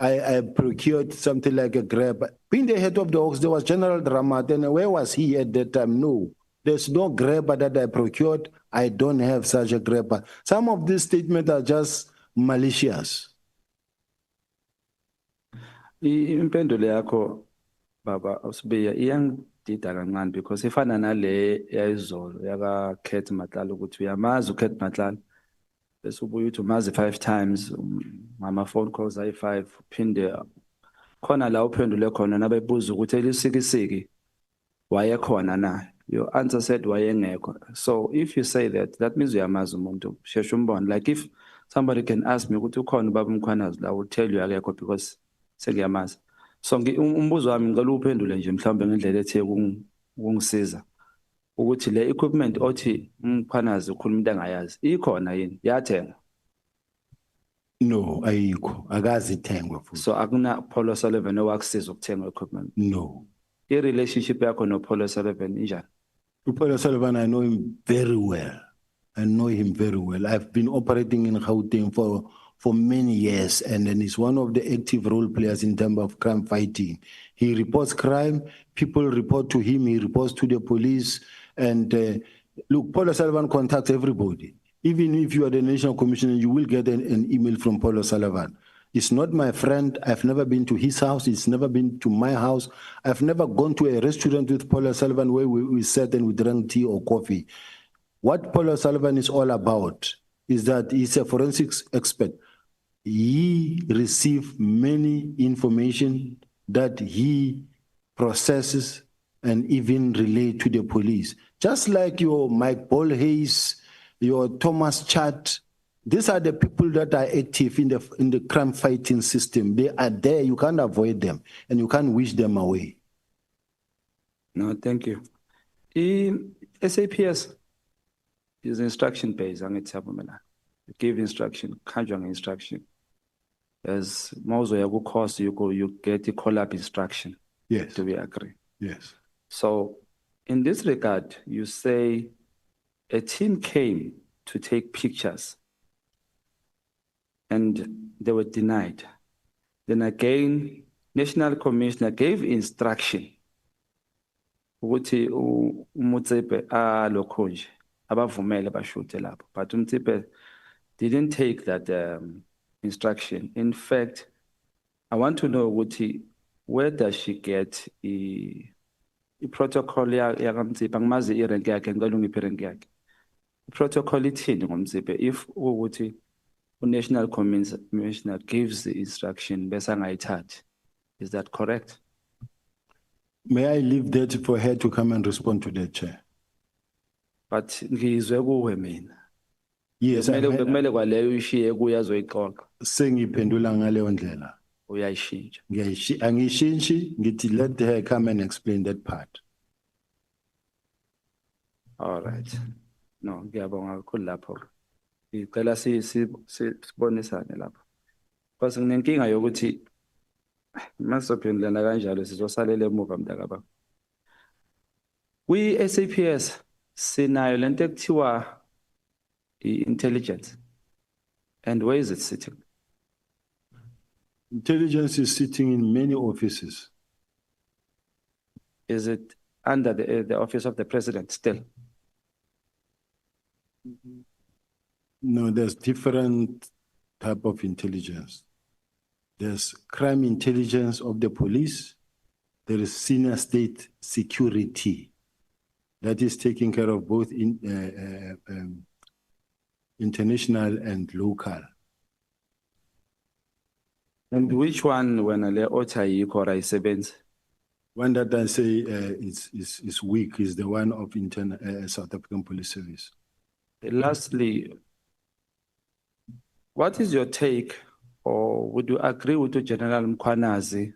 I procured something like a grabber. Being the head of the Hawks, there was General Dramat, and where was he at that time? No. There's no grabber that I procured. I don't have such a grabber. Some of these statements are just malicious. Impendulo yakho baba Sibiya iyangidida kancane because ifana nale yayizolo yaka Khet Matlala ukuthi uyamazi uKhet Matlala bese ubuye uthi umazi 5 times ngama phone calls ayi5 uphinde khona la uphendule khona nabebuza ukuthi elisikisiki wayekhona na. Your answer said wayengekho. So if you say that, that means uyamazi umuntu sheshe umbone. Like if somebody can ask me ukuthi ukhona ubaba Mkhwanazi, I will tell you akekho because sengiyamazi. So umbuzo wami ngicela uphendule nje mhlawumbe ngendlela ethe ukungisiza ukuthi le equipment othi Mkhwanazi ukhuluma into engayazi ikhona yini yathenga? No, ayikho akazi ithengwa futhi. So akuna Polo Sullivan owakusiza ukuthenga equipment? No. I-relationship yakho no Polo Sullivan injani? Polo Sullivan, I know him very well. I've been operating in Gauteng for many years, and then he's one of the active role players in terms of crime fighting. He reports crime, people report to him, he reports to the police, and look, Polo Sullivan contacts everybody. Even if you are the National Commissioner, you will get an email from Polo Sullivan. He's not my friend. I've never been to his house. He's never been to my house. I've never gone to a restaurant with Polo Sullivan where we sat and we drank tea or coffee. What Polo Sullivan is all about is that he's a forensics expert. He receives many information that he processes and even relay to the police. Just like your Mike Bolhayes, your Thomas Chat, these are the people that are active in the crime fighting system. They are there. You can't avoid them, and you can't wish them away. No, thank you. SAPS is instruction based. You give instruction, conjure instruction. As Mozo Yago course, you get the call-up instruction. Yes. Do we agree? Yes. So, in this regard, you say a team came to take pictures and they were denied. Then again, National Commissioner gave instruction. Ukuthi uMotsepe alokho nje abavumele bashute lapho. But uMotsepe didn't take that instruction. In fact, I want to know ukuthi where does she get the protocol yakamtsepe? Angimazi irank yakhe, ngicela ungiphe irank yakhe. Protocol ithini ngomtsepe if ukuthi National Commissioner gives the instruction bese angayithathi? Is that correct? May I leave that for her to come and respond to that, Chair? But ngizwe kuwe mina. Yes, kumele kwaleyo ishiye kuye azoyixoxa. Sengiphendula ngaleyo ndlela. Uyayishintsha. Angishintshi, ngithi let her come and explain that part. All right. No, ngiyabonga kakhulu lapho. Ngicela sibonisane lapha. Because nginenkinga yokuthi masophendulana kanjalo sizosalela emuva mntakababa. Kwi-SAPS sinayo lento ekuthiwa i-intelligence. And where is it sitting? Intelligence is sitting in many offices. Is it under the office of the president still? No, there's different type of intelligence. There's crime intelligence of the police. There is senior state security that is taking care of both international and local. And which one when le ocha or I One that I say is weak is the one of South African Police Service. Lastly, what is your take, or would you agree with General Mkhwanazi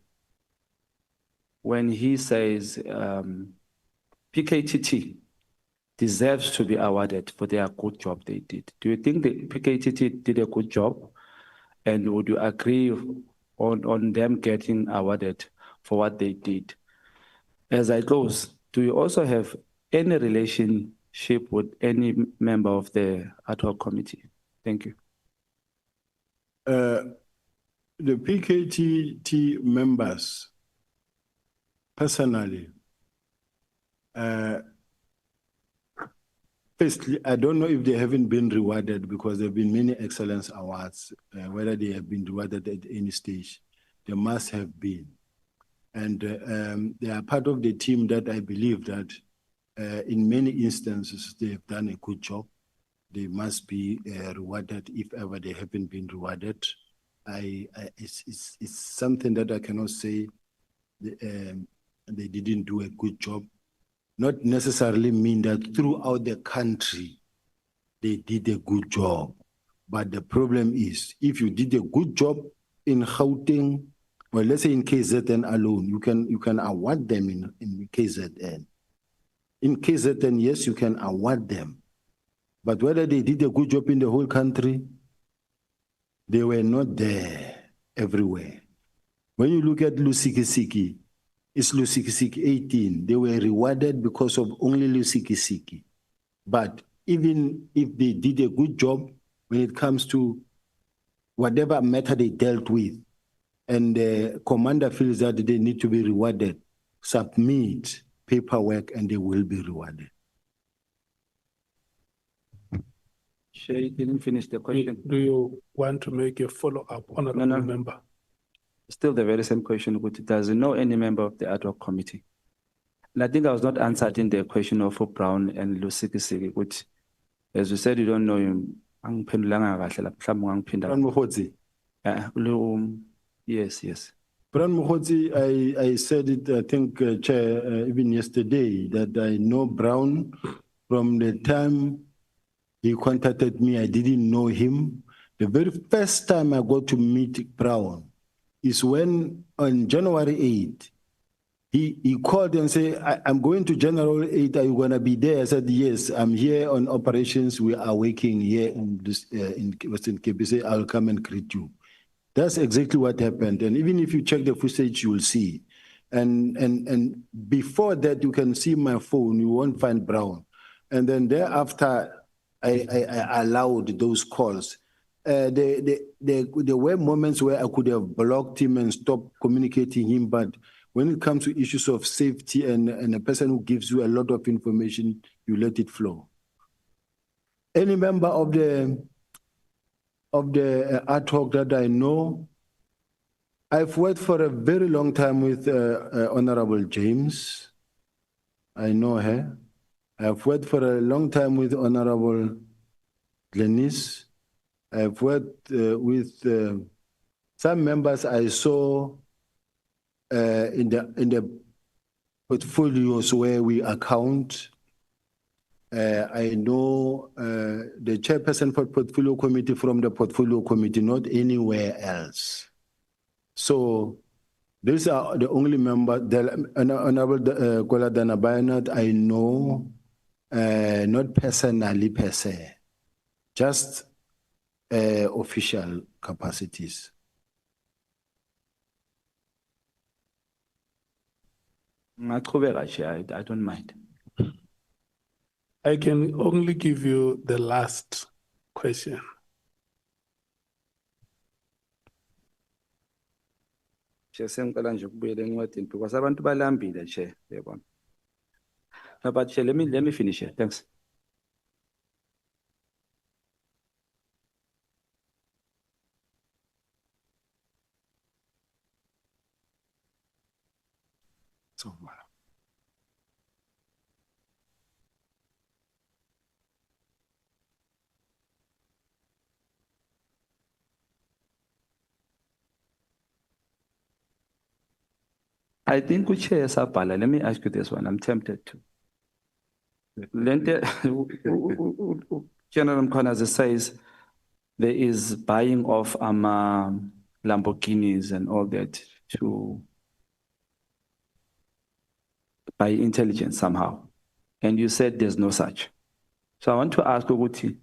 when he says PKTT deserves to be awarded for their good job they did? Do you think the PKTT did a good job? And would you agree on them getting awarded for what they did? As I close, do you also have any relationship with any member of the ad hoc committee? Thank you. The PKTT members, personally, firstly, I don't know if they haven't been rewarded because there have been many excellence awards, whether they have been rewarded at any stage. They must have been. And they are part of the team that I believe that in many instances, they have done a good job. They must be rewarded if ever they haven't been rewarded. It's something that I cannot say they didn't do a good job. Not necessarily mean that throughout the country, they did a good job. But the problem is, if you did a good job in Gauteng, well, let's say in KZN alone, you can award them in KZN. In KZN, yes, you can award them. But whether they did a good job in the whole country, they were not there everywhere. When you look at Lusikisiki, it's Lusikisiki 18. They were rewarded because of only Lusikisiki. But even if they did a good job when it comes to whatever matter they dealt with, and the commander feels that they need to be rewarded, submit paperwork and they will be rewarded. Shay didn't finish the question. Do you want to make a follow-up, honorable member? Still the very same question. Does know any member of the ad hoc committee? And I think I was not answered in the question of Brown and Lusikisiki, which, as you said, you don't know him. Yes. Bran Mkhwanazi, I said it, I think, Chair, even yesterday, that I know Brown from the time he contacted me. I didn't know him. The very first time I got to meet Brown is when on January 8, he called and said, I'm going to General 8, are you going to be there? I said, yes, I'm here on operations. We are working here in Western Cape. He said, I'll come and greet you. That's exactly what happened. And even if you check the footage, you will see. And before that, you can see my phone, you won't find Brown. And then thereafter, I allowed those calls. There were moments where I could have blocked him and stopped communicating him, but when it comes to issues of safety and a person who gives you a lot of information, you let it flow. Any member of the ad hoc that I know, I've worked for a very long time with Honorable James. I know her. I've worked for a long time with Honorable Glenis. I've worked with some members I saw in the portfolios where we account. I know the chairperson for portfolio committee from the portfolio committee, not anywhere else. So these are the only members, Honorable Kola Danabayana, I know, not personally per se, just official capacities. I don't mind. I can only give you the last question. Sengicela nje ukubuyela encwadini because abantu balambile Chair, yabona. No, but Chair, let me finish here. Thanks. So, I think Chair Sabhala, let me ask you this one. I'm tempted to. General Mkhwanazi says there is buying of Lamborghinis and all that to by intelligence somehow. And you said there's no such. So I want to ask Uguti,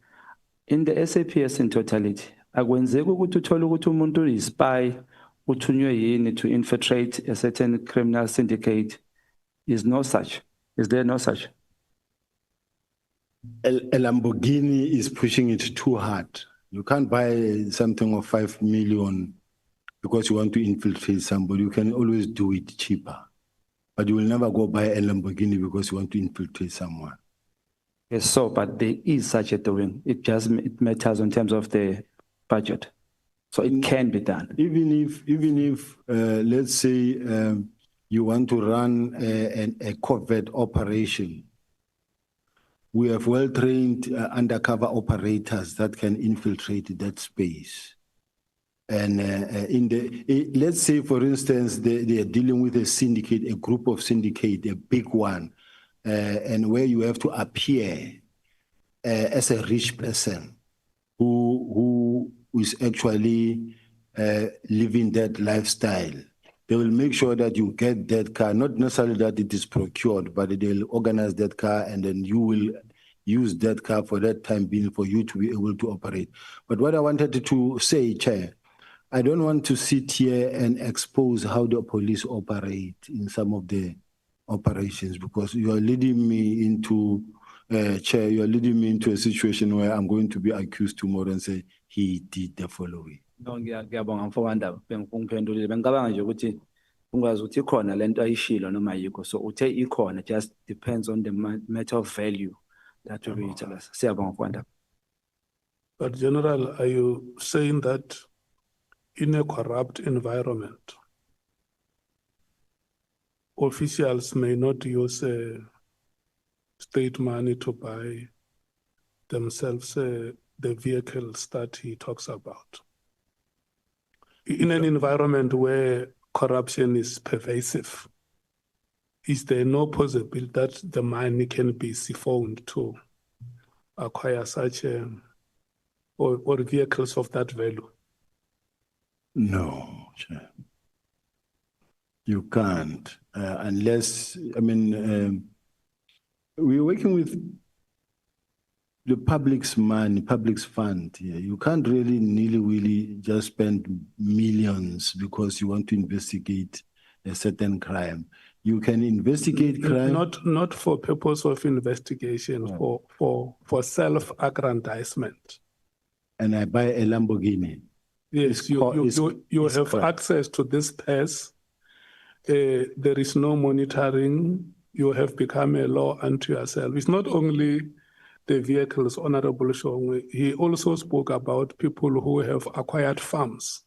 in the SAPS in totality, akwenzeki ukuthi uthole ukuthi umuntu uyi-spy uthunywe yini to infiltrate a certain criminal syndicate? Is no such. Is there no such? A Lamborghini is pushing it too hard. You can't buy something of 5 million because you want to infiltrate somebody. You can always do it cheaper. But you will never go buy a Lamborghini because you want to infiltrate someone. Yes, so, but there is such a doing. It matters in terms of the budget. So it can be done. Even if let's say you want to run a covert operation, we have well-trained undercover operators that can infiltrate that space. And let's say, for instance, they are dealing with a syndicate, a group of syndicate, a big one, and where you have to appear as a rich person who is actually living that lifestyle. They will make sure that you get that car, not necessarily that it is procured, but they'll organize that car and then you will use that car for that time being for you to be able to operate. But what I wanted to say, Chair, I don't want to sit here and expose how the police operate in some of the operations because you are leading me into, Chair, you are leading me into a situation where I'm going to be accused tomorrow and say, he did the following. No, ngiyabonga mfowanda bengiphendulile bengicabanga nje ukuthi ungazi ukuthi ikhona lento ayishilo noma yikho so uthe ikhona just depends on the matter of value that we tell us. Siyabonga mfowanda. But General, are you saying that in a corrupt environment, officials may not use state money to buy themselves the vehicles that he talks about? In an environment where corruption is pervasive, is there no possibility that the money can be siphoned to acquire such or vehicles of that value? No, Chair. You can't, unless, I mean, we're working with the public's money, public's fund here. You can't really nilly-willy just spend millions because you want to investigate a certain crime. You can investigate crime. Not for purpose of investigation, yeah. for self-aggrandizement. And I buy a Lamborghini. Yes, you have access to this purse. There is no monitoring. You have become a law unto yourself. It's not only the vehicles, Honorable Shongwe. He also spoke about people who have acquired farms.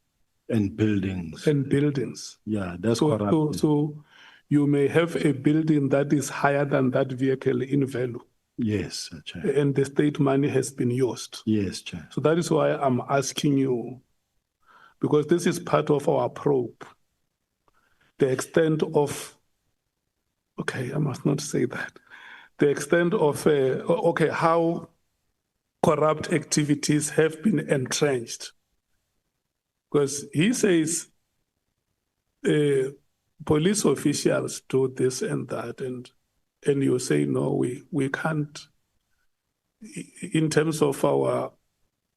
And buildings. Yeah, that's corrupt. So you may have a building that is higher than that vehicle in value. Yes, Chair. And the state money has been used. Yes, Chair. So that is why I'm asking you, because this is part of our probe, the extent of, okay, I must not say that, the extent of, how corrupt activities have been entrenched. Because he says police officials do this and that, and you say, no, we can't, in terms of our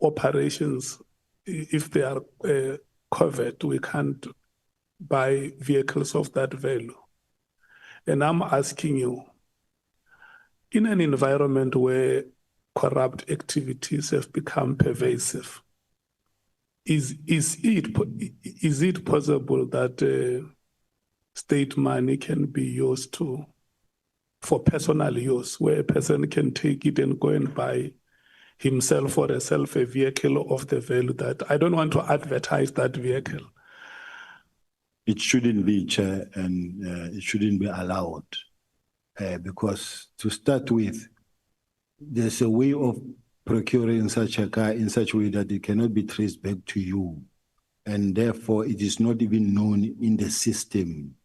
operations, if they are covered, we can't buy vehicles of that value. And I'm asking you, in an environment where corrupt activities have become pervasive, is it possible that state money can be used for personal use, where a person can take it and go and buy himself or herself a vehicle of the value that I don't want to advertise that vehicle? It shouldn't be, Chair, and it shouldn't be allowed. Because to start with, there's a way of procuring such a car in such a way that it cannot be traced back to you. And therefore, it is not even known in the system.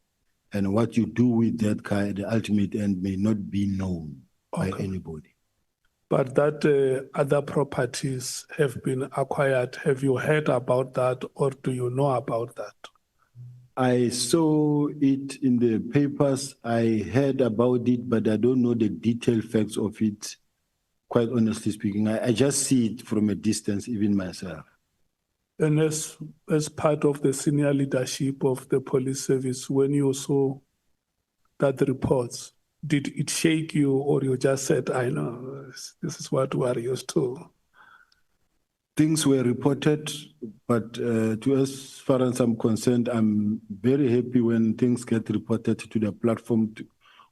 And what you do with that car at the ultimate end may not be known by anybody. But that other properties have been acquired. Have you heard about that, or do you know about that? I saw it in the papers. I heard about it, but I don't know the detailed facts of it, quite honestly speaking. I just see it from a distance, even myself. And as part of the senior leadership of the police service, when you saw that reports, did it shake you, or you just said, I know, this is what we are used to? Things were reported, but as far as I'm concerned, I'm very happy when things get reported to the platform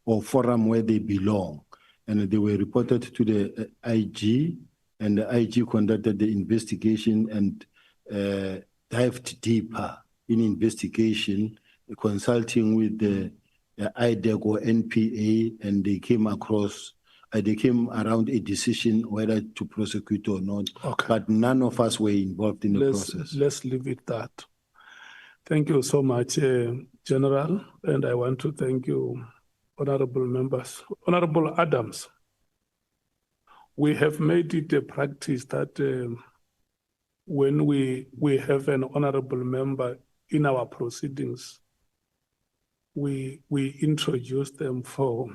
or forum where they belong. And they were reported to the IG, and the IG conducted the investigation and dived deeper in investigation, consulting with the IDEC or NPA, and they came around a decision whether to prosecute or not. Okay. But none of us were involved in the process. Let's leave it that. Thank you so much, General, and I want to thank you, honorable members. Honorable Adams, we have made it a practice that when we have an honorable member in our proceedings, we introduce them for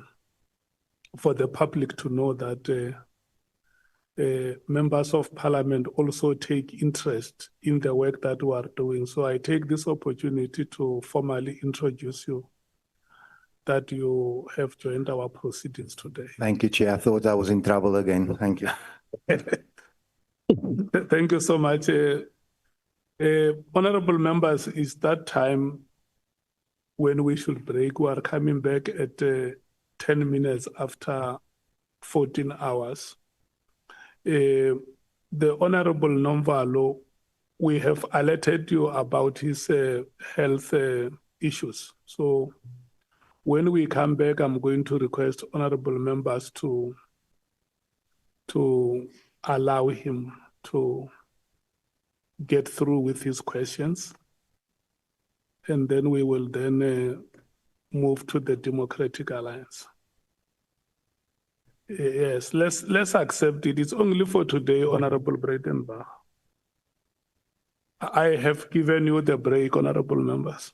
the public to know that members of parliament also take interest in the work that we are doing. So I take this opportunity to formally introduce you, that you have joined our proceedings today. Thank you, Chair. I thought I was in trouble again. Thank you. Thank you so much. Honorable members, it's that time when we should break. We are coming back at 10 minutes after 14 hours. The Honorable Nomvalo, we have alerted you about his health issues. So when we come back, I'm going to request honorable members to allow him to get through with his questions. And then we will then move to the Democratic Alliance. Yes, let's accept it. It's only for today, Honorable Breitenbach. I have given you the break, honorable members.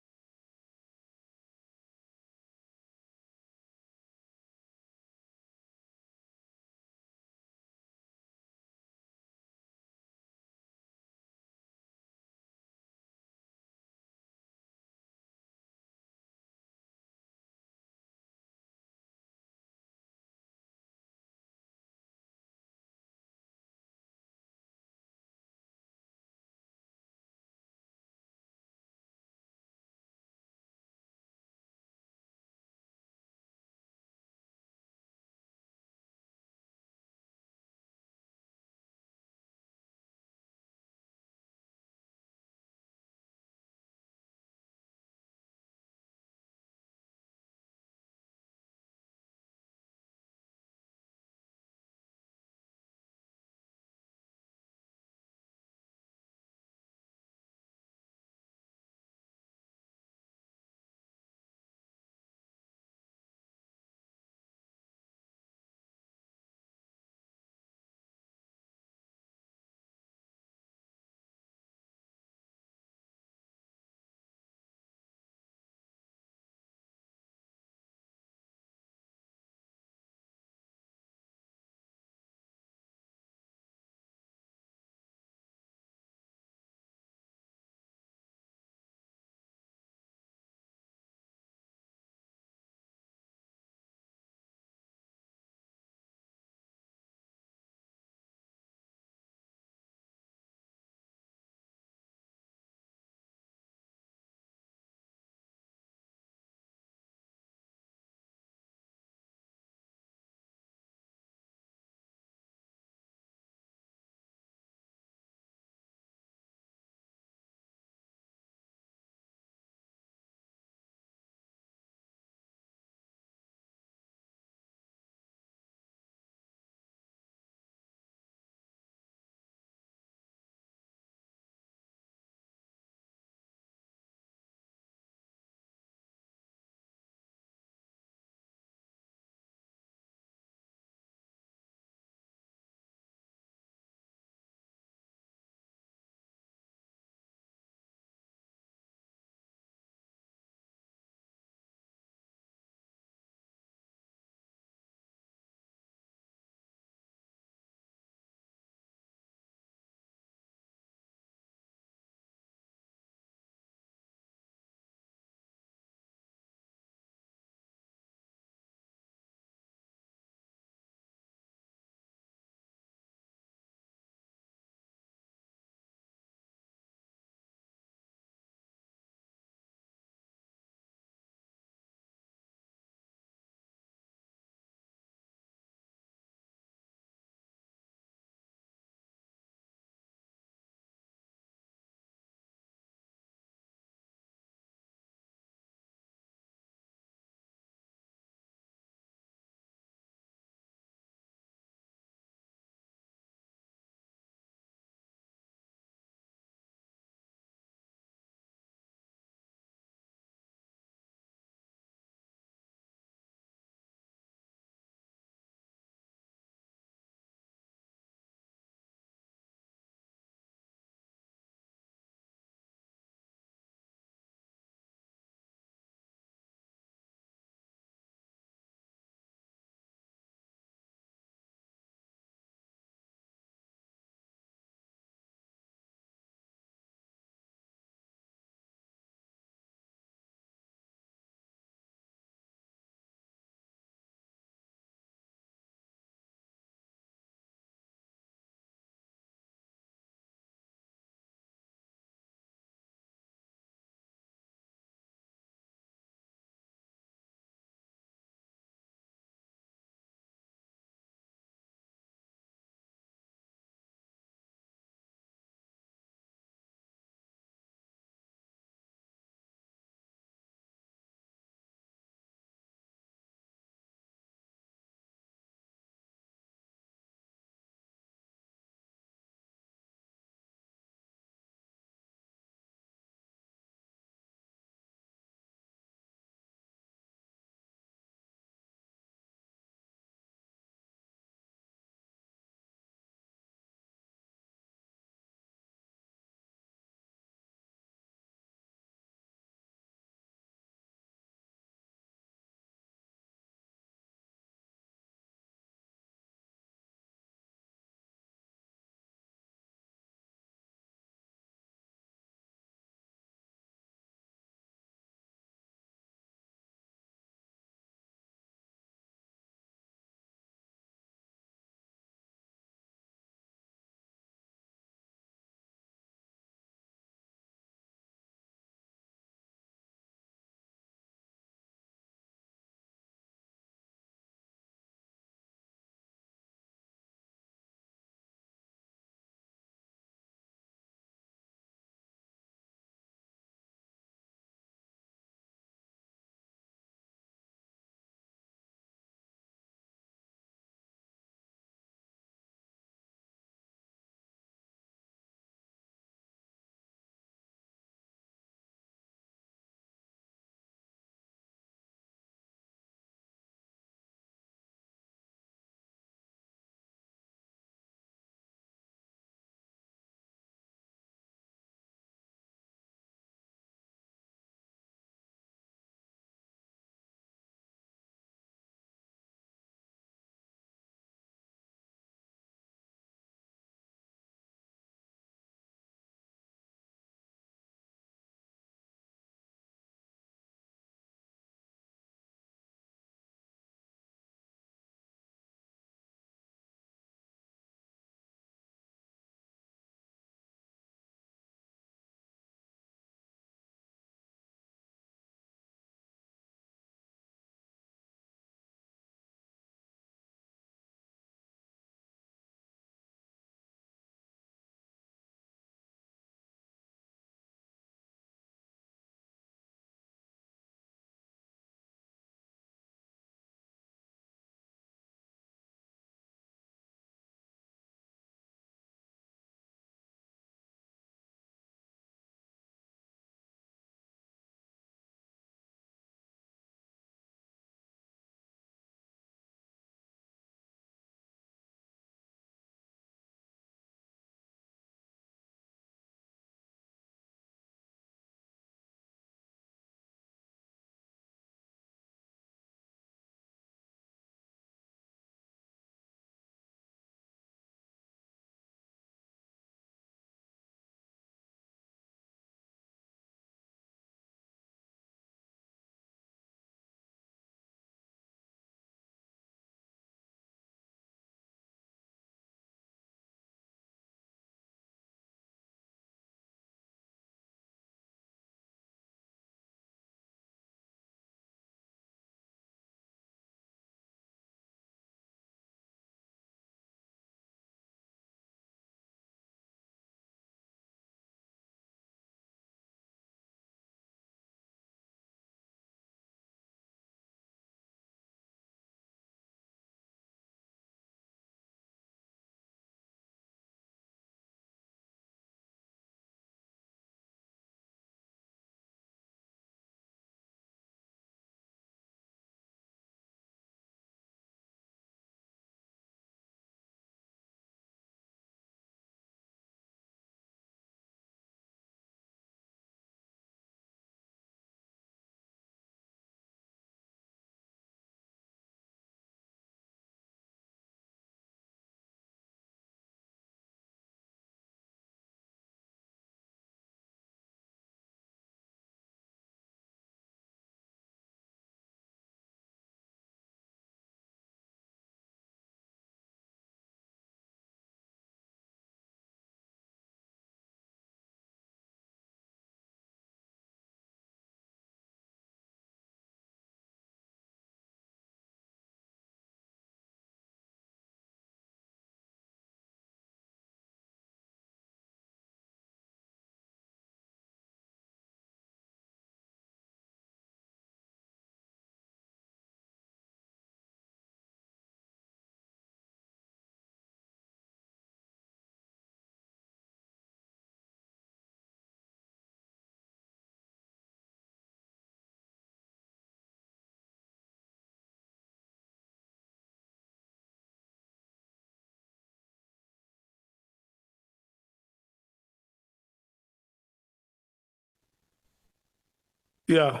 Yeah,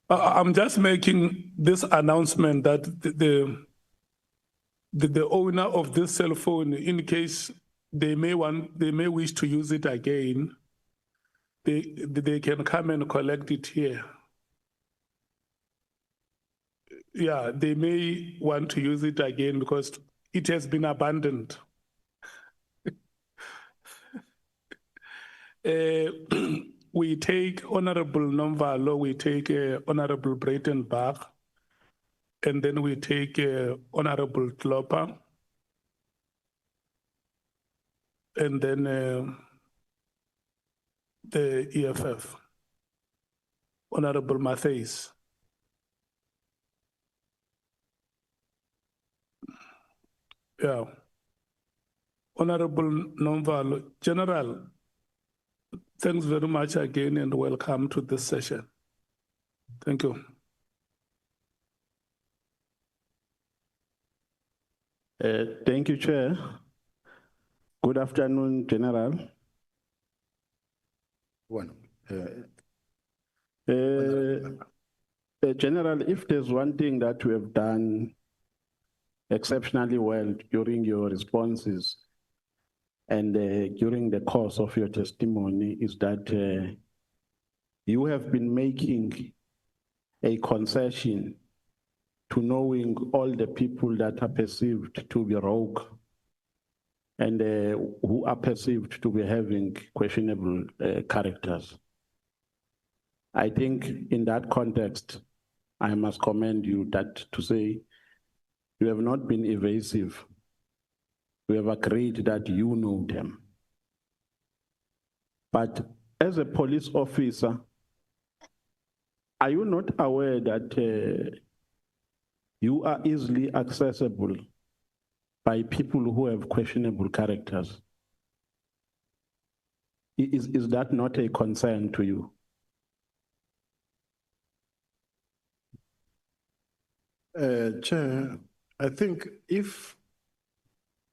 I'm just making this announcement that the owner of this cell phone, in case they may wish to use it again, they can come and collect it here. Yeah, they may want to use it again because it has been abandoned. We take Honorable Nomvalo, we take Honorable Breitenbach, and then we take Honorable Klopper, and then the EFF, Honorable Matthews. Yeah. Honorable Nomvalo, General, thanks very much again and welcome to this session. Thank you. Thank you, Chair. Good afternoon, General. General, if there's one thing that you have done exceptionally well during your responses and during the course of your testimony is that you have been making a concession to knowing all the people that are perceived to be rogue and who are perceived to be having questionable characters. I think in that context, I must commend you that to say you have not been evasive. We have agreed that you know them. But as a police officer, are you not aware that you are easily accessible by people who have questionable characters? Is that not a concern to you? Chair, I think if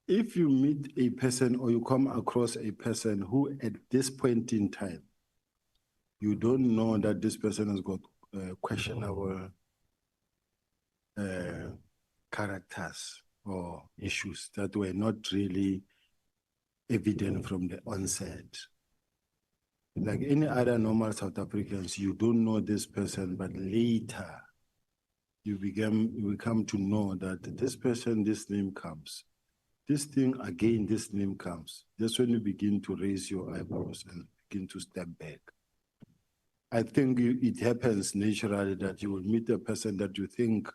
you meet a person or you come across a person who at this point in time, you don't know that this person has got questionable characters or issues that were not really evident from the onset. Like any other normal South Africans, you don't know this person, but later you come to know that this person, this name comes. This thing again, this name comes. That's when you begin to raise your eyebrows and begin to step back. I think it happens naturally that you will meet a person that you think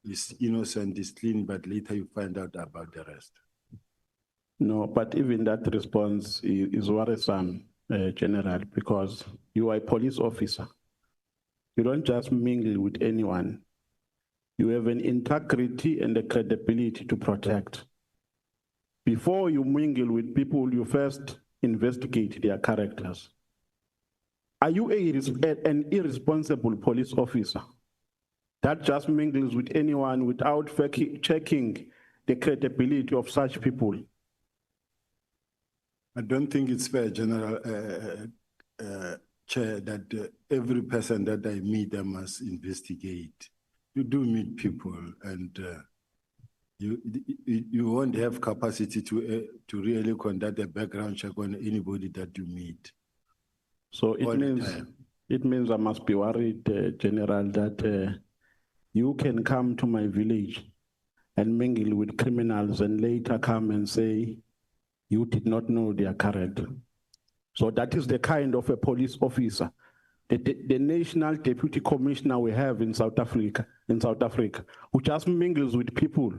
is innocent, is clean, but later you find out about the rest. No, but even that response is worrisome, General, because you are a police officer. You don't just mingle with anyone. You have an integrity and a credibility to protect. Before you mingle with people, you first investigate their characters. Are you an irresponsible police officer that just mingles with anyone without checking the credibility of such people? I don't think it's fair, General Chair, that every person that I meet, I must investigate. You do meet people, and you won't have capacity to really conduct a background check on anybody that you meet. So it means I must be worried, General, that you can come to my village and mingle with criminals and later come and say you did not know their character. So that is the kind of a police officer, the national deputy commissioner we have in South Africa, who just mingles with people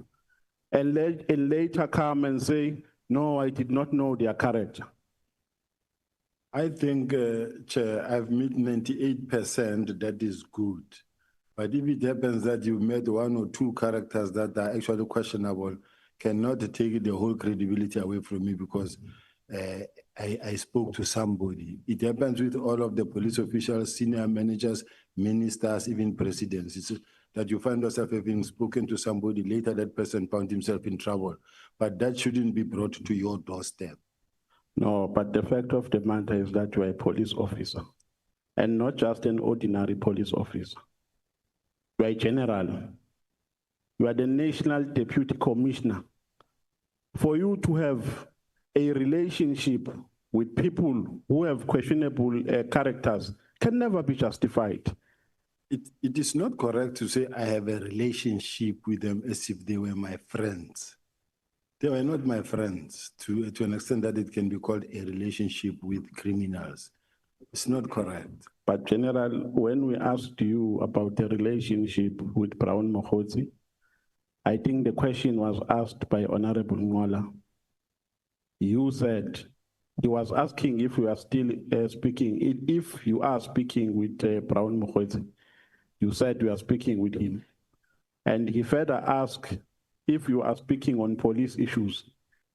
and later come and say, no, I did not know their character. I think, Chair, I've met 98% that is good. But if it happens that you met one or two characters that are actually questionable, cannot take the whole credibility away from me because I spoke to somebody. It happens with all of the police officials, senior managers, ministers, even presidents. It's that you find yourself having spoken to somebody, later that person found himself in trouble. But that shouldn't be brought to your doorstep. No, but the fact of the matter is that you are a police officer. and not just an ordinary police officer. You are a general. You are the National Deputy Commissioner. For you to have a relationship with people who have questionable characters can never be justified. It is not correct to say I have a relationship with them as if they were my friends. They were not my friends to an extent that it can be called a relationship with criminals. It's not correct. But General, when we asked you about the relationship with Brown Mkhwanazi, I think the question was asked by Honorable Nhlanhla. You said he was asking if you are still speaking, if you are speaking with Brown Mkhwanazi. You said you are speaking with him. And he further asked if you are speaking on police issues.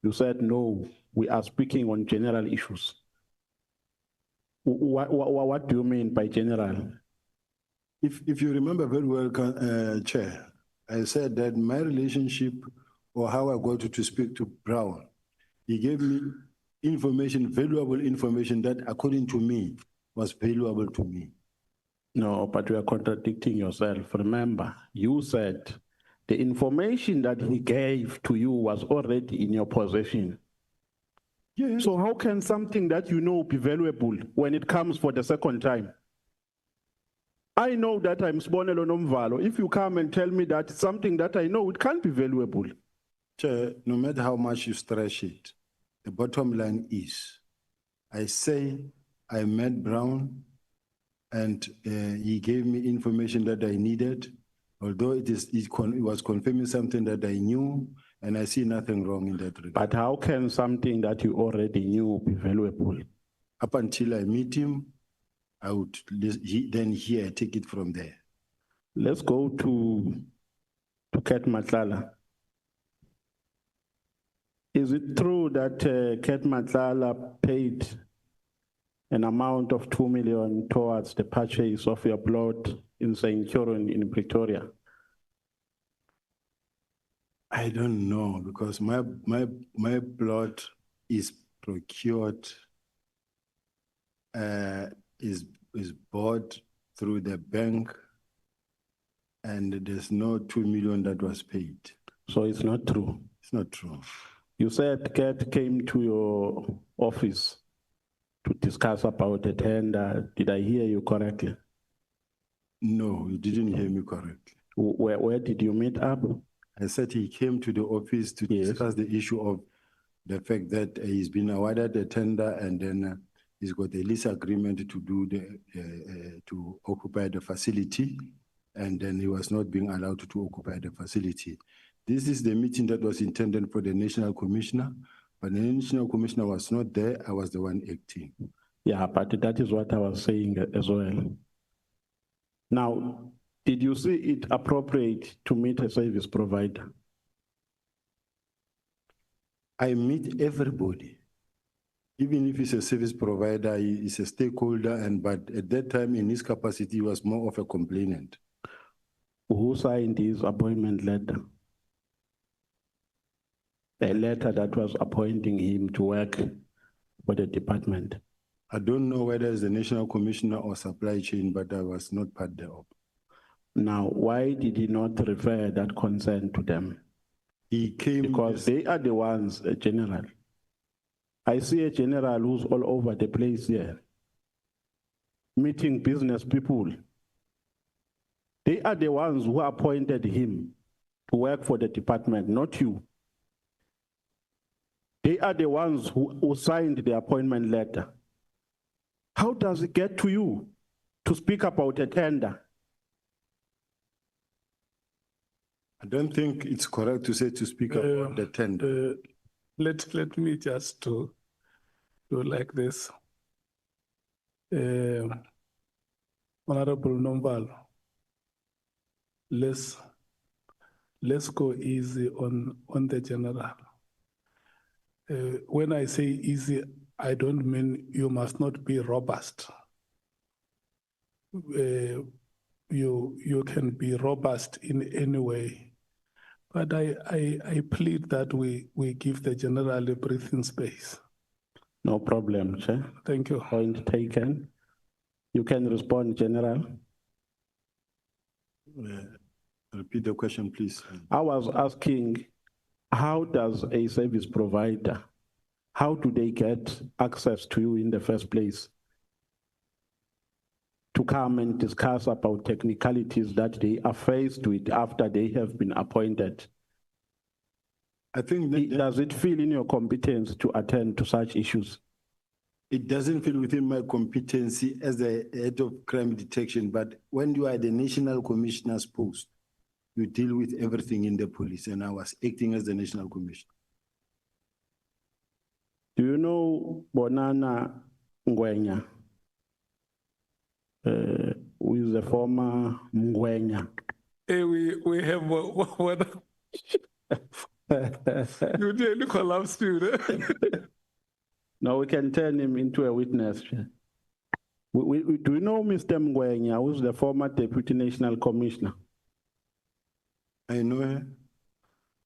You said, no, we are speaking on general issues. What do you mean by general? If you remember very well, Chair, I said that my relationship or how I got to speak to Brown, he gave me information, valuable information that according to me was valuable to me. No, but you are contradicting yourself. Remember, you said the information that he gave to you was already in your possession. Yeah. So how can something that you know be valuable when it comes for the second time? I know that I'm Sibonelo Nomvalo. If you come and tell me that something that I know, it can't be valuable. Chair, no matter how much you stretch it, the bottom line is, I say I met Brown and he gave me information that I needed, although it was confirming something that I knew, and I see nothing wrong in that regard. But how can something that you already knew be valuable? Up until I meet him, I would then here I take it from there. Let's go to Kat Nhlanhla. Is it true that Kat Nhlanhla paid an amount of 2 million towards the purchase of your plot in St. Joran in Pretoria? I don't know, because my plot is procured, is bought through the bank, and there's no 2 million that was paid. So it's not true? It's not true. You said Kat came to your office to discuss about a tender. Did I hear you correctly? No, you didn't hear me correctly. Where did you meet up? I said he came to the office to discuss the issue of the fact that he's been awarded a tender and then he's got a lease agreement to do to occupy the facility, and then he was not being allowed to occupy the facility. This is the meeting that was intended for the National Commissioner, but the National Commissioner was not there. I was the one acting. Yeah, but that is what I was saying as well. Now, did you see it appropriate to meet a service provider? I meet everybody. Even if he's a service provider, he is a stakeholder, but at that time in his capacity, he was more of a complainant. Who signed his appointment letter? A letter that was appointing him to work for the department. I don't know whether it's the National Commissioner or supply chain, but I was not part thereof. Now, why did he not refer that concern to them? He came because they are the ones, General. I see a general who's all over the place here, meeting business people. They are the ones who appointed him to work for the department, not you. They are the ones who signed the appointment letter. How does it get to you to speak about a tender? I don't think it's correct to say to speak about the tender. Let me just do like this. Honorable Nomvalo, let's go easy on the general. When I say easy, I don't mean you must not be robust. You can be robust in any way, but I plead that we give the general a breathing space. No problem, Chair. Thank you. Point taken. You can respond, General. Repeat the question, please. I was asking, how does a service provider, how do they get access to you in the first place to come and discuss about technicalities that they are faced with after they have been appointed? I think Does it feel in your competence to attend to such issues? it doesn't fit within my competency as the head of crime detection, but when you are the national commissioner's post, you deal with everything in the police, and I was acting as the national commissioner. Do you know Bonana Mkhwanazi, who is the former Mkhwanazi? Hey, we have one. You nearly collapsed, dude. No, we can turn him into a witness. Do you know Mr. Mkhwanazi, who is the former Deputy National Commissioner? I know her.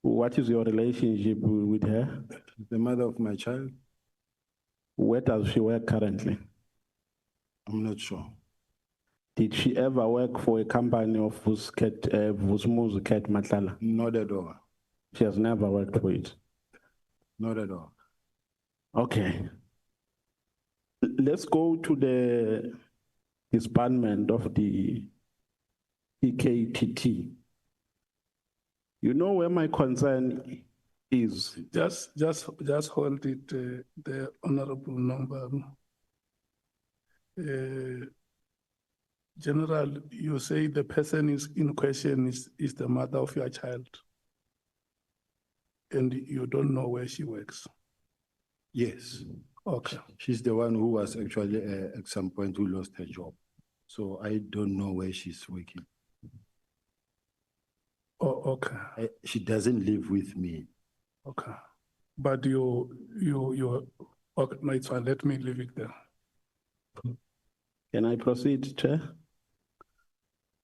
What is your relationship with her? The mother of my child. Where does she work currently? I'm not sure. Did she ever work for a company of Vusmu's Cat Nhlanhla? Not at all. She has never worked for it? Not at all. Okay. Let's go to the disbandment of the PKTT. You know where my concern is? Just hold it, the honorable number. General, you say the person is in question is the mother of your child, and you don't know where she works. Yes. Okay. She's the one who was actually at some point who lost her job. So I don't know where she's working. Oh, okay. She doesn't live with me. Okay. But you okay, no, it's fine. Let me leave it there. Can I proceed, Chair?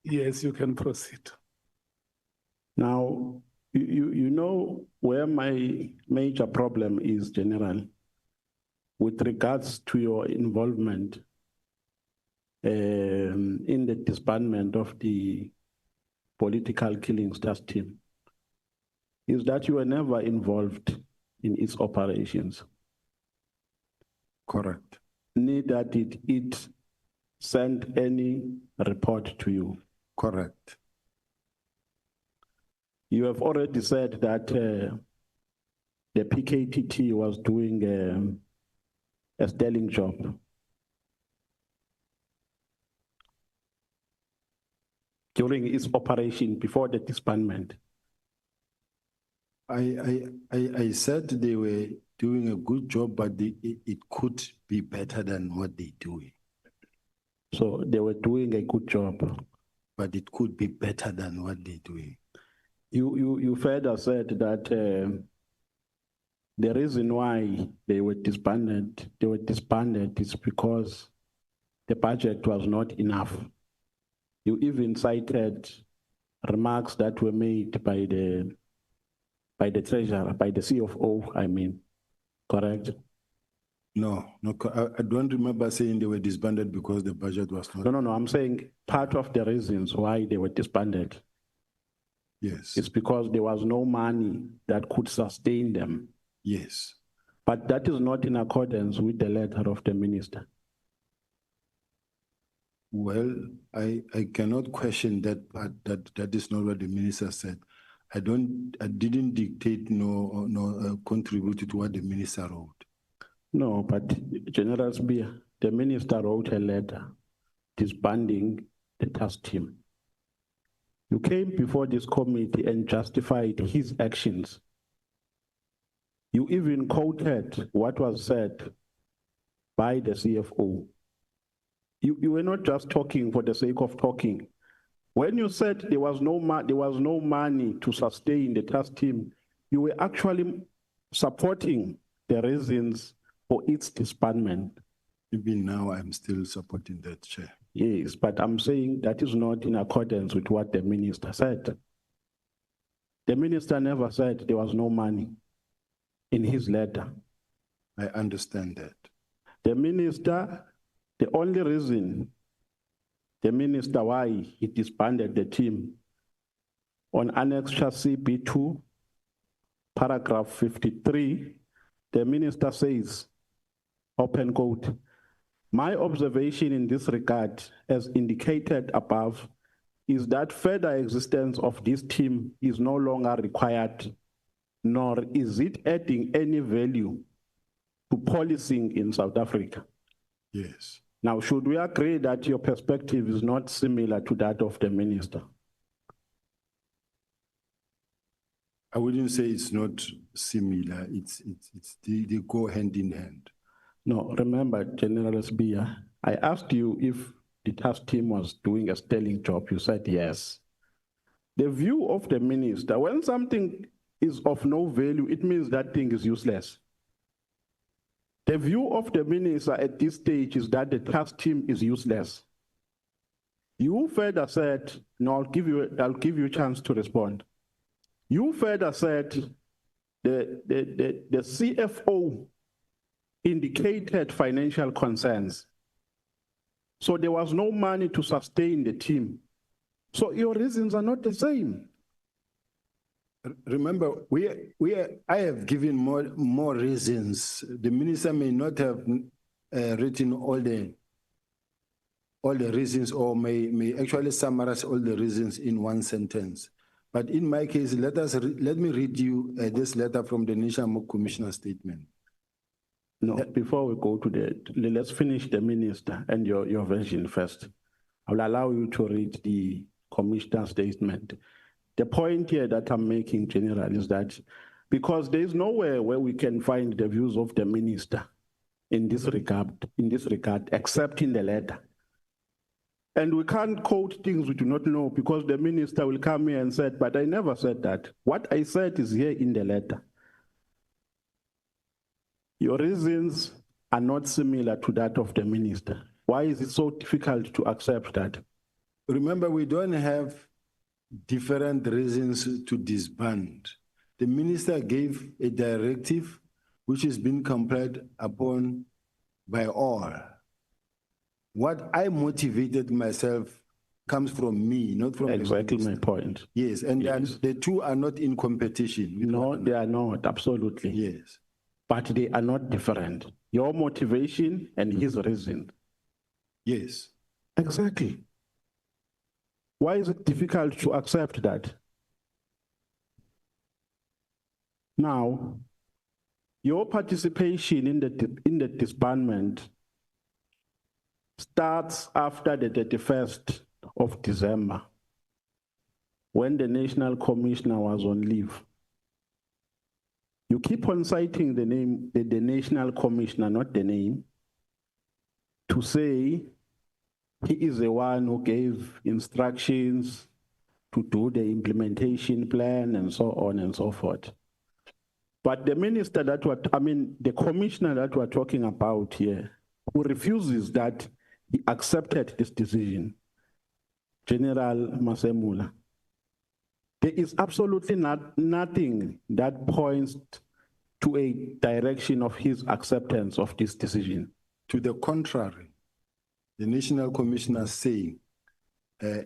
Yes, you can proceed. Now, you know where my major problem is, General, with regards to your involvement in the disbandment of the political killings task team, is that you were never involved in its operations. Correct. Neither did it send any report to you. Correct. You have already said that the PKTT was doing a sterling job. During its operation before the disbandment. I said they were doing a good job, but it could be better than what they're doing. So they were doing a good job. But it could be better than what they're doing. You further said that the reason why they were disbanded is because the budget was not enough. You even cited remarks that were made by the treasurer, by the CFO, I mean, correct? No, I don't remember saying they were disbanded because the budget was not. No, I'm saying part of the reasons why they were disbanded. Yes. It's because there was no money that could sustain them. Yes. But that is not in accordance with the letter of the minister. Well, I cannot question that part. That is not what the minister said. I didn't dictate nor contribute to what the minister wrote. No, but General Sibiya, the minister wrote a letter disbanding the task team. You came before this committee and justified his actions. You even quoted what was said by the CFO. You were not just talking for the sake of talking. When you said there was no money to sustain the task team, you were actually supporting the reasons for its disbandment. Even now, I'm still supporting that, Chair. Yes, but I'm saying that is not in accordance with what the minister said. The minister never said there was no money in his letter. I understand that. The minister, the only reason the minister why he disbanded the team. On Annexure CB2, paragraph 53, the minister says, open quote, "My observation in this regard, as indicated above, is that further existence of this team is no longer required, nor is it adding any value to policing in South Africa." Yes. Now, should we agree that your perspective is not similar to that of the minister? I wouldn't say it's not similar. They go hand in hand. No, remember, General Sibiya, I asked you if the task team was doing a sterling job. You said yes. The view of the minister, when something is of no value, it means that thing is useless. The view of the minister at this stage is that the task team is useless. You further said, no, I'll give you a chance to respond. You further said the CFO indicated financial concerns. So there was no money to sustain the team. So your reasons are not the same. Remember, I have given more reasons. The minister may not have written all the reasons, or may actually summarize all the reasons in one sentence. But in my case, let me read you this letter from the National Commissioner statement. No, before we go to let's finish the minister and your version first. I will allow you to read the commissioner statement. The point here that I'm making, General, is that because there is nowhere where we can find the views of the minister in this regard, except in the letter. And we can't quote things we do not know because the minister will come here and say, but I never said that. What I said is here in the letter. Your reasons are not similar to that of the minister. Why is it so difficult to accept that? Remember, we don't have different reasons to disband. The minister gave a directive which has been complied upon by all. What I motivated myself comes from me, not from exactly my point. Yes, and yes. The two are not in competition. No, they are not, absolutely. Yes. But they are not different. Your motivation and his reason. Yes. Exactly. Why is it difficult to accept that? Now, your participation in the disbandment starts after the 31st of December, when the National Commissioner was on leave. You keep on citing the name, the National Commissioner, not the name, to say he is the one who gave instructions to do the implementation plan and so on and so forth. But the minister the commissioner that we're talking about here, who refuses that, he accepted this decision, General Masemula. There is absolutely nothing that points to a direction of his acceptance of this decision. To the contrary, the National Commissioner saying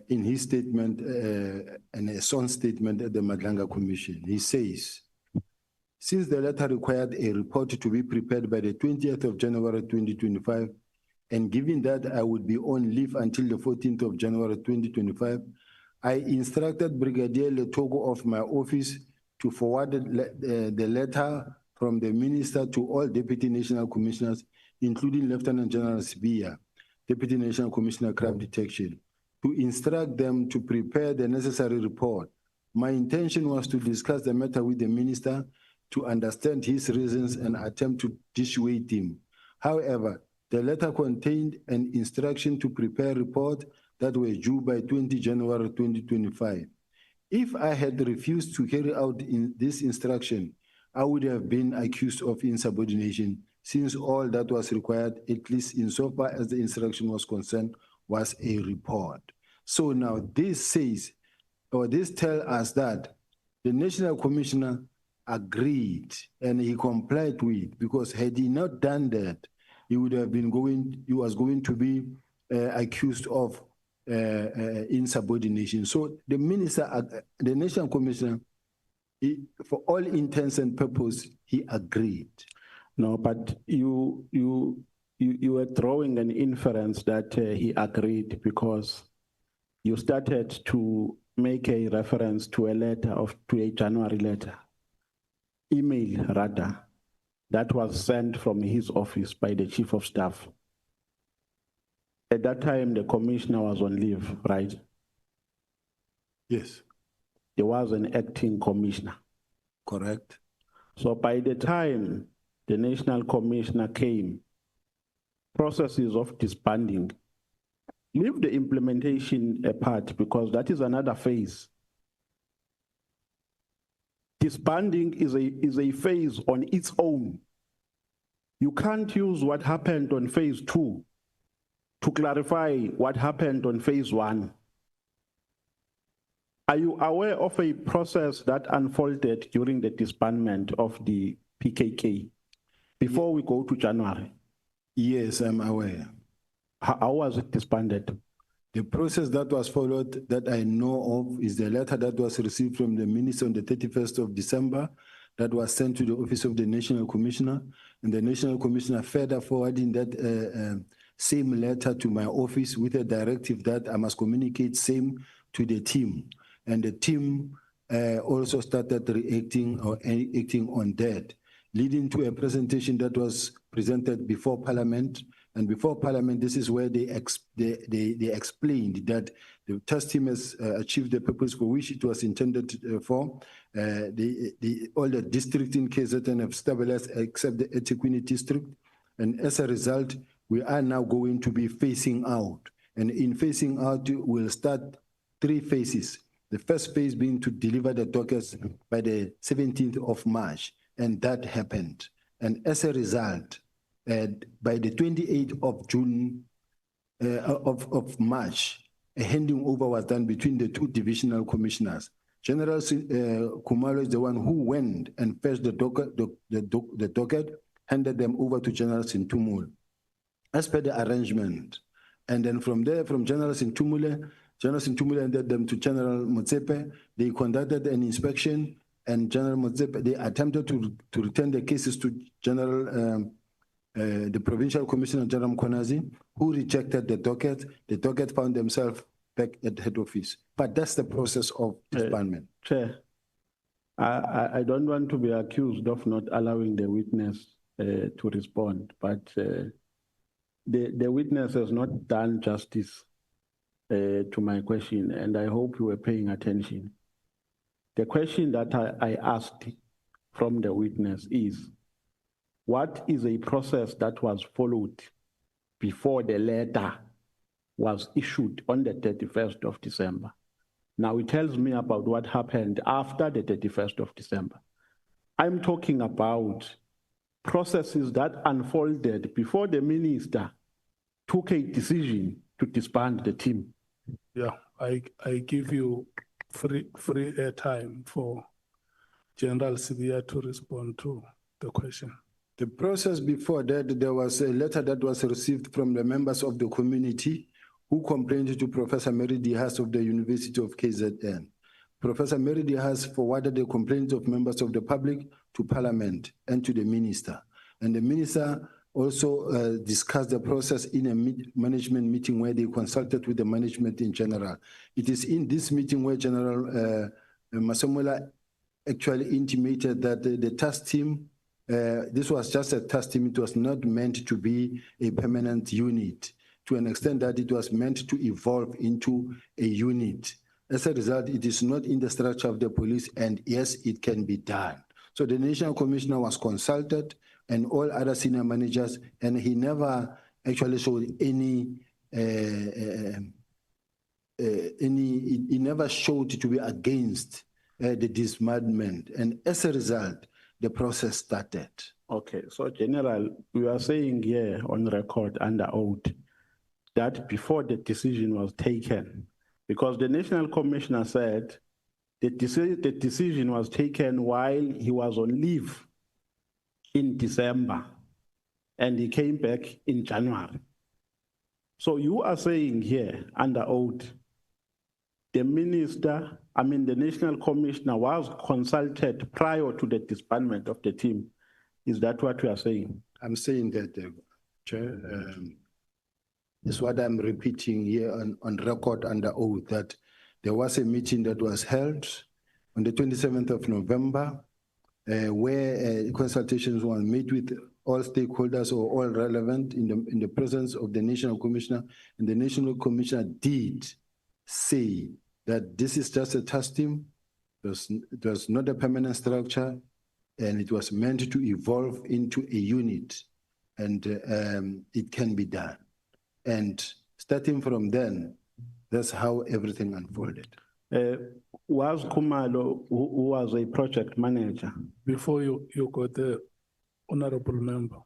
in his statement, and a sworn statement at the Nhlanhla Commission, he says, since the letter required a report to be prepared by the 20th of January 2025, and given that I would be on leave until the 14th of January 2025, I instructed Brigadier Letogo of my office to forward the letter from the minister to all Deputy National Commissioners, including Lieutenant General Sibiya, Deputy National Commissioner Crime Detection, to instruct them to prepare the necessary report. My intention was to discuss the matter with the minister to understand his reasons and attempt to dissuade him. However, the letter contained an instruction to prepare a report that were due by 20 January 2025. If I had refused to carry out this instruction, I would have been accused of insubordination, since all that was required, at least insofar as the instruction was concerned, was a report. So now this says, or this tells us that the National Commissioner agreed and he complied with, because had he not done that, he would have been he was going to be accused of insubordination. So the minister, the national commissioner, for all intents and purposes, he agreed. No, but you were drawing an inference that he agreed because you started to make a reference to a January letter, email rather, that was sent from his office by the chief of staff. At that time, the commissioner was on leave, right? Yes. There was an acting commissioner. Correct. So by the time the national commissioner came, processes of disbanding, leave the implementation apart because that is another phase. Disbanding is a phase on its own. You can't use what happened on phase 2 to clarify what happened on phase 1. Are you aware of a process that unfolded during the disbandment of the PKK before we go to January? Yes, I'm aware. How was it disbanded? The process that was followed that I know of is the letter that was received from the minister on the 31st of December that was sent to the office of the National Commissioner, and the National Commissioner further forwarding that same letter to my office with a directive that I must communicate same to the team. And the team also started reacting or acting on that, leading to a presentation that was presented before Parliament. And before Parliament, this is where they explained that the task team has achieved the purpose for which it was intended for. All the districts in KZN have stabilized except the Etiquette district. And as a result, we are now going to be phasing out. And in phasing out, we'll start 3 phases. The first phase being to deliver the dockets by the 17th of March. And that happened. And as a result, by the 28th of June, of March, a handing over was done between the 2 divisional commissioners. General Khumalo is the one who went and fetched the docket, handed them over to General Sintumule, as per the arrangement. And then from there, from General Sintumule handed them to General Motsepe. They conducted an inspection, and General Motsepe, they attempted to return the cases to General the Provincial Commissioner, Nhlanhla Mkhwanazi, who rejected the docket. The docket found themselves back at head office. But that's the process of disbandment. Chair, I don't want to be accused of not allowing the witness to respond, but the witness has not done justice to my question, and I hope you were paying attention. The question that I asked from the witness is, what is a process that was followed before the letter was issued on the 31st of December? Now it tells me about what happened after the 31st of December. I'm talking about processes that unfolded before the minister took a decision to disband the team. Yeah, I give you free airtime for General Sibiya to respond to the question. The process before that, there was a letter that was received from the members of the community who complained to Professor Mary Dihas of the University of KZN. Professor Mary Dihas forwarded the complaints of members of the public to Parliament and to the minister. And the minister also discussed the process in a management meeting where they consulted with the management in general. It is in this meeting where General Masemola actually intimated that the task team, this was just a task team. It was not meant to be a permanent unit, to an extent that it was meant to evolve into a unit. As a result, it is not in the structure of the police, and yes, it can be done. So the National Commissioner was consulted and all other senior managers, and he never actually showed he never showed to be against the disbandment. And as a result, the process started. Okay, so General, we are saying here on record under oath that before the decision was taken, because the National Commissioner said the decision was taken while he was on leave in December, and he came back in January. So you are saying here under oath, the minister, I mean the national commissioner was consulted prior to the disbandment of the team. Is that what you are saying? I'm saying that, Chair, is what I'm repeating here on record under oath, that there was a meeting that was held on the 27th of November, where consultations were made with all stakeholders or all relevant in the presence of the National Commissioner, and the National Commissioner did say that this is just a task team, it was not a permanent structure, and it was meant to evolve into a unit, and it can be done. And starting from then, that's how everything unfolded. Was Kumalo, who was a project manager? Before you got the honorable member,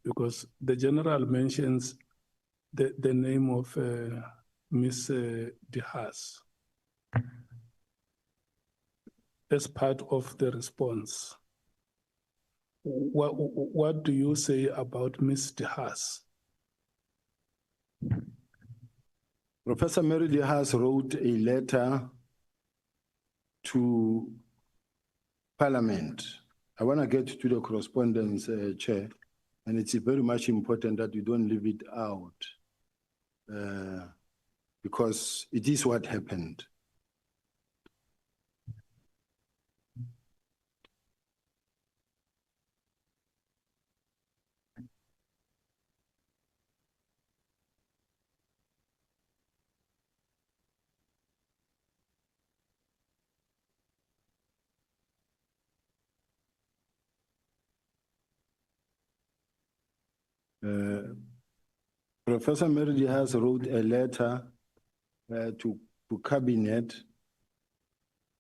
because the general mentions the name of Miss Dehas as part of the response. What do you say about Miss Dehas? Professor Mary Dehas wrote a letter to Parliament. I want to get to the correspondence, Chair, and it's very much important that you don't leave it out because it is what happened. Professor Mary Dehas wrote a letter to cabinet.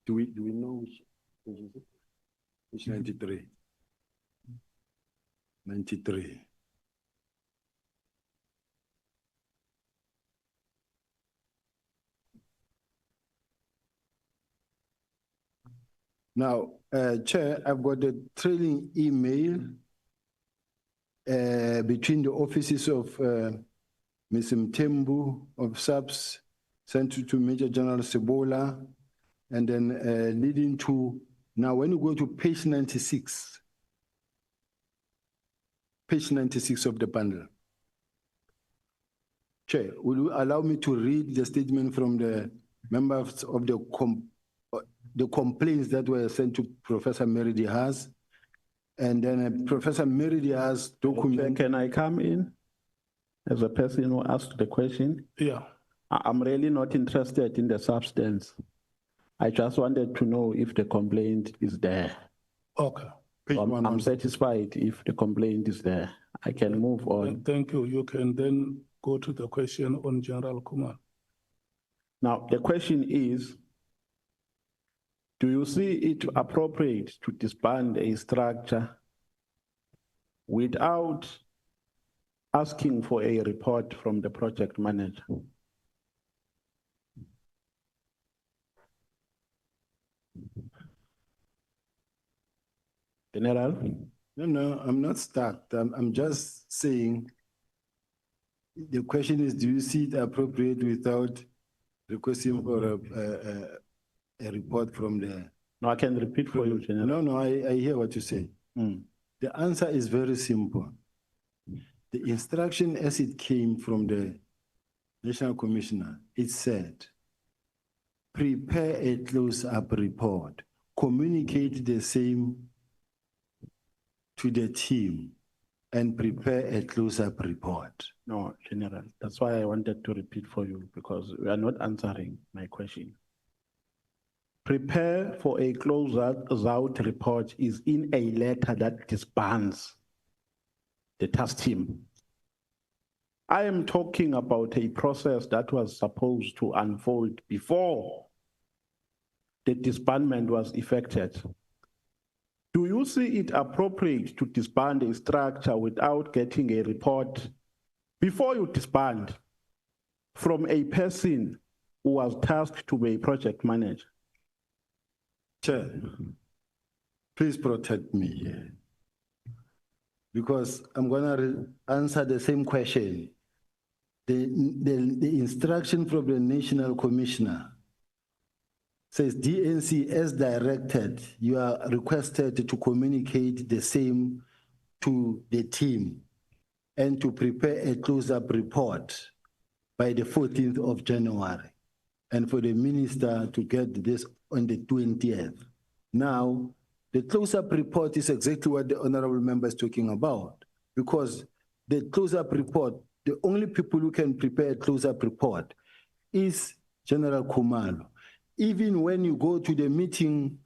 Do we know which is it? Which 93? 93. Now, Chair, I've got a trailing email between the offices of Ms. Mthembu of SAPS, sent to Major General Sebola, and then leading to, now when you go to page 96 of the bundle. Chair, will you allow me to read the statement from the members of the complaints that were sent to Professor Mary Dehas, and then Professor Mary Dehas document. Can I come in as a person who asked the question? Yeah. I'm really not interested in the substance. I just wanted to know if the complaint is there. Okay. I'm satisfied if the complaint is there. I can move on. Thank you. You can then go to the question on General Kumar. Now, the question is, do you see it appropriate to disband a structure without asking for a report from the project manager? General? No, I'm not stuck. I'm just saying, the question is, do you see it appropriate without requesting for a report from the... No, I can repeat for you, General. No, I hear what you say. The answer is very simple. The instruction as it came from the National Commissioner, it said, prepare a close-up report, communicate the same to the team, and prepare a close-up report. No, General, that's why I wanted to repeat for you, because we are not answering my question. Prepare for a close-out report is in a letter that disbands the task team. I am talking about a process that was supposed to unfold before the disbandment was effected. Do you see it appropriate to disband a structure without getting a report before you disband from a person who was tasked to be a project manager? Chair, please protect me here, because I'm going to answer the same question the instruction from the National Commissioner says DNC, as directed, you are requested to communicate the same to the team and to prepare a close-up report by the 14th of January, and for the minister to get this on the 20th. Now, the close-up report is exactly what the honorable member is talking about, because the close-up report, the only people who can prepare a close-up report is General Khumalo. Even when you go to the meeting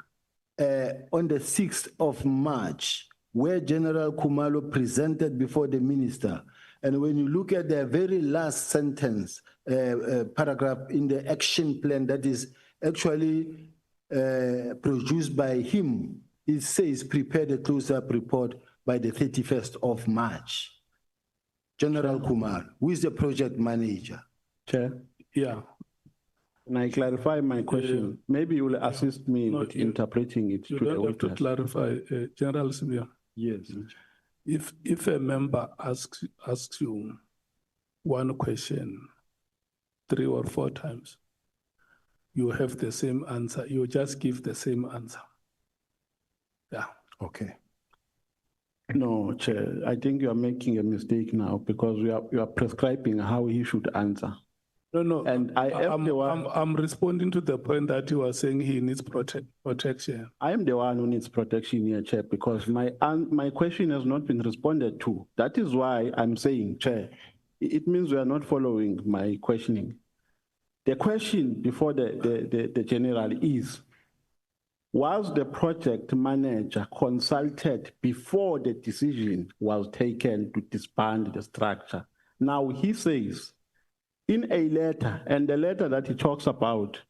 on the 6th of March, where General Khumalo presented before the minister, and when you look at the very last sentence, paragraph in the action plan that is actually produced by him, it says prepare the close-up report by the 31st of March. General Khumalo, who is the project manager? Chair. Yeah. Can I clarify my question? Maybe you will assist me with interpreting it You to the don't have to witness. clarify, General Sibiya. Yes. If a member asks you one question 3 or 4 times, you have the same answer. You just give the same answer. Yeah. Okay. No, Chair, I think you are making a mistake now because you are prescribing how he should answer. No, and I'm responding to the point that you are saying he needs protection. I am the one who needs protection here, Chair, because my question has not been responded to. That is why I'm saying, Chair, it means we are not following my questioning. The question before the general is, was the project manager consulted before the decision was taken to disband the structure? Now he says, in a letter, and the letter that he talks about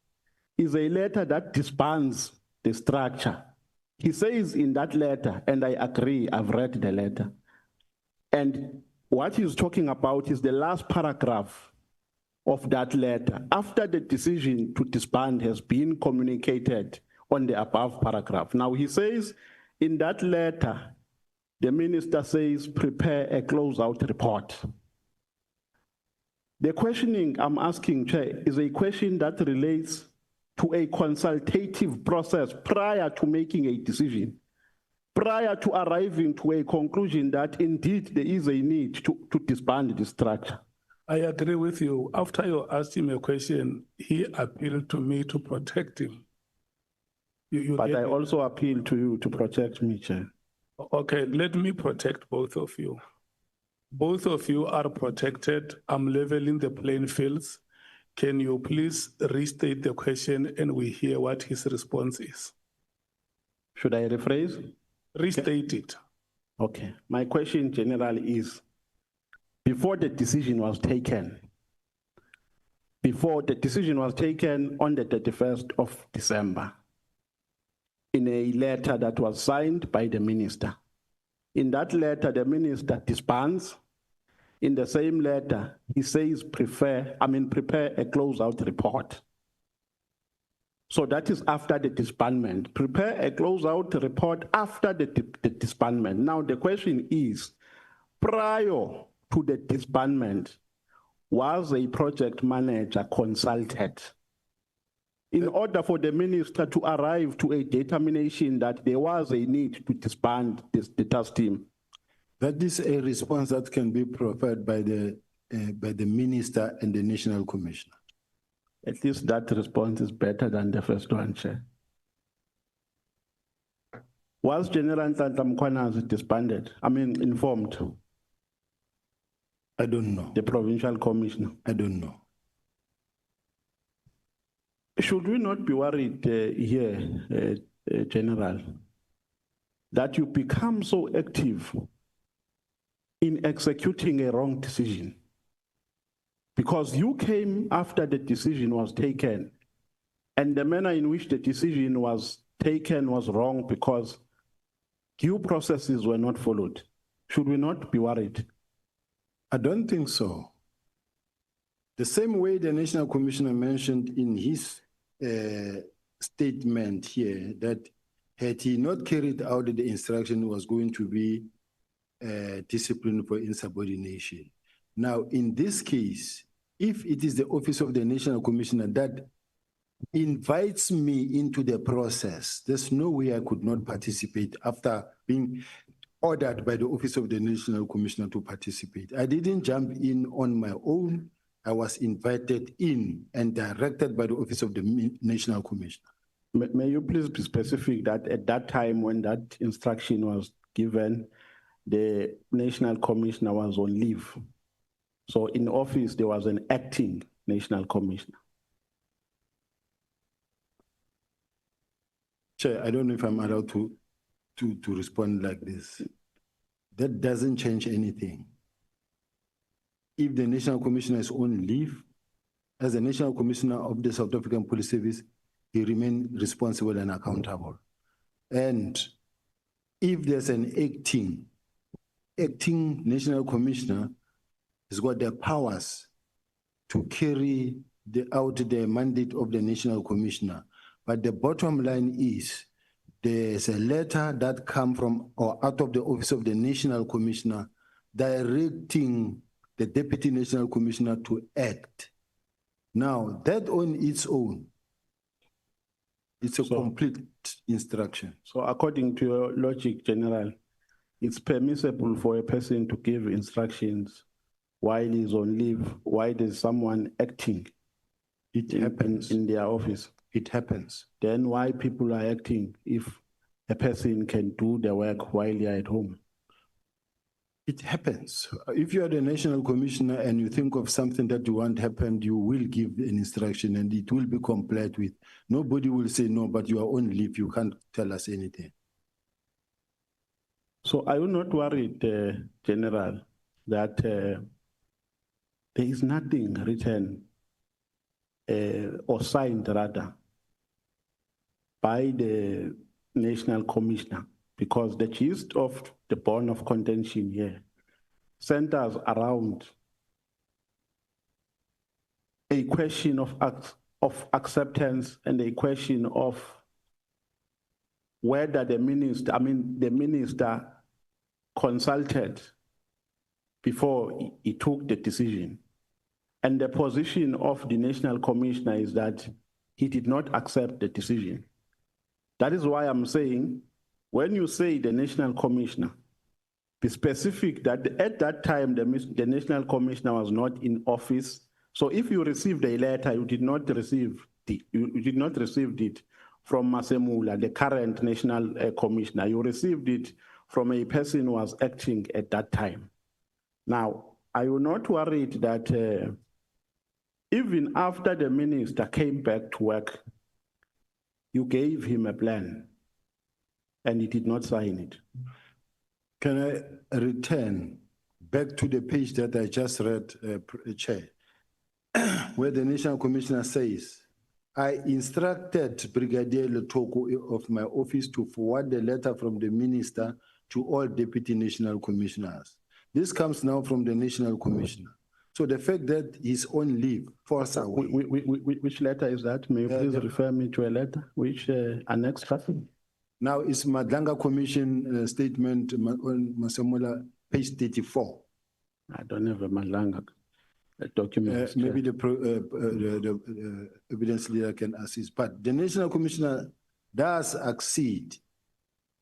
is a letter that disbands the structure. He says in that letter, and I agree, I've read the letter, and what he's talking about is the last paragraph of that letter, after the decision to disband has been communicated on the above paragraph. Now he says in that letter, the minister says, prepare a closeout report. The questioning I'm asking, Chair, is a question that relates to a consultative process prior to making a decision, prior to arriving to a conclusion that indeed there is a need to disband the structure. I agree with you. After you asked him a question, he appealed to me to protect him. But I also appeal to you to protect me, Chair. Okay, let me protect both of you. Both of you are protected. I'm leveling the playing fields. Can you please restate the question and we hear what his response is? Should I rephrase? Restate it. Okay. My question, General, is before the decision was taken on the 31st of December, in a letter that was signed by the minister. In that letter, the minister disbands. In the same letter, he says, prepare a closeout report. So that is after the disbandment. Prepare a closeout report after the disbandment. Now the question is, prior to the disbandment, was a project manager consulted in order for the minister to arrive to a determination that there was a need to disband the task team? That is a response that can be provided by the minister and the National Commissioner. At least that response is better than the first one, Chair. Was General Nhlanhla Mkhwanazi disbanded? Informed? I don't know. The provincial commissioner? I don't know. Should we not be worried here, General, that you become so active in executing a wrong decision? Because you came after the decision was taken, and the manner in which the decision was taken was wrong because due processes were not followed. Should we not be worried? I don't think so. The same way the National Commissioner mentioned in his statement here that had he not carried out the instruction was going to be discipline for insubordination. Now, in this case, if it is the Office of the National Commissioner that invites me into the process, there's no way I could not participate after being ordered by the Office of the National Commissioner to participate. I didn't jump in on my own. I was invited in and directed by the Office of the National Commissioner. May you please be specific that at that time when that instruction was given, the National Commissioner was on leave. So in office, there was an acting National Commissioner. Chair, I don't know if I'm allowed to respond like this. That doesn't change anything. If the National Commissioner is on leave, as the National Commissioner of the South African Police Service, he remains responsible and accountable. And if there's an acting National Commissioner, he's got the powers to carry out the mandate of the National Commissioner. But the bottom line is, there's a letter that comes from or out of the Office of the National Commissioner directing the Deputy National Commissioner to act. Now, that on its own, it's a complete instruction. So according to your logic, General, it's permissible for a person to give instructions while he's on leave, while there's someone acting. It happens in their office. It happens. Then why people are acting if a person can do the work while they're at home? It happens. If you are the National Commissioner and you think of something that you want happen, you will give an instruction and it will be complied with. Nobody will say no, but you are on leave. You can't tell us anything. So are you not worried, General, that there is nothing written or signed rather by the National Commissioner? Because the gist of the bone of contention here centers around a question of acceptance and a question of whether the minister consulted before he took the decision. And the position of the National Commissioner is that he did not accept the decision. That is why I'm saying, when you say the National Commissioner, be specific that at that time the National Commissioner was not in office. So if you received a letter, you did not receive it from Masemula, the current National Commissioner. You received it from a person who was acting at that time. Now, are you not worried that even after the minister came back to work, you gave him a plan and he did not sign it? Can I return back to the page that I just read, Chair, where the National Commissioner says, I instructed Brigadier Letoko of my office to forward the letter from the minister to all Deputy National Commissioners. This comes now from the National Commissioner. So the fact that he's on leave force away. Which letter is that? May you please refer me to a letter? Which annex? Now it's Madlanga Commission statement on Masemola, page 34. I don't have a Madlanga document. Maybe the evidence leader can assist. But the National Commissioner does accede.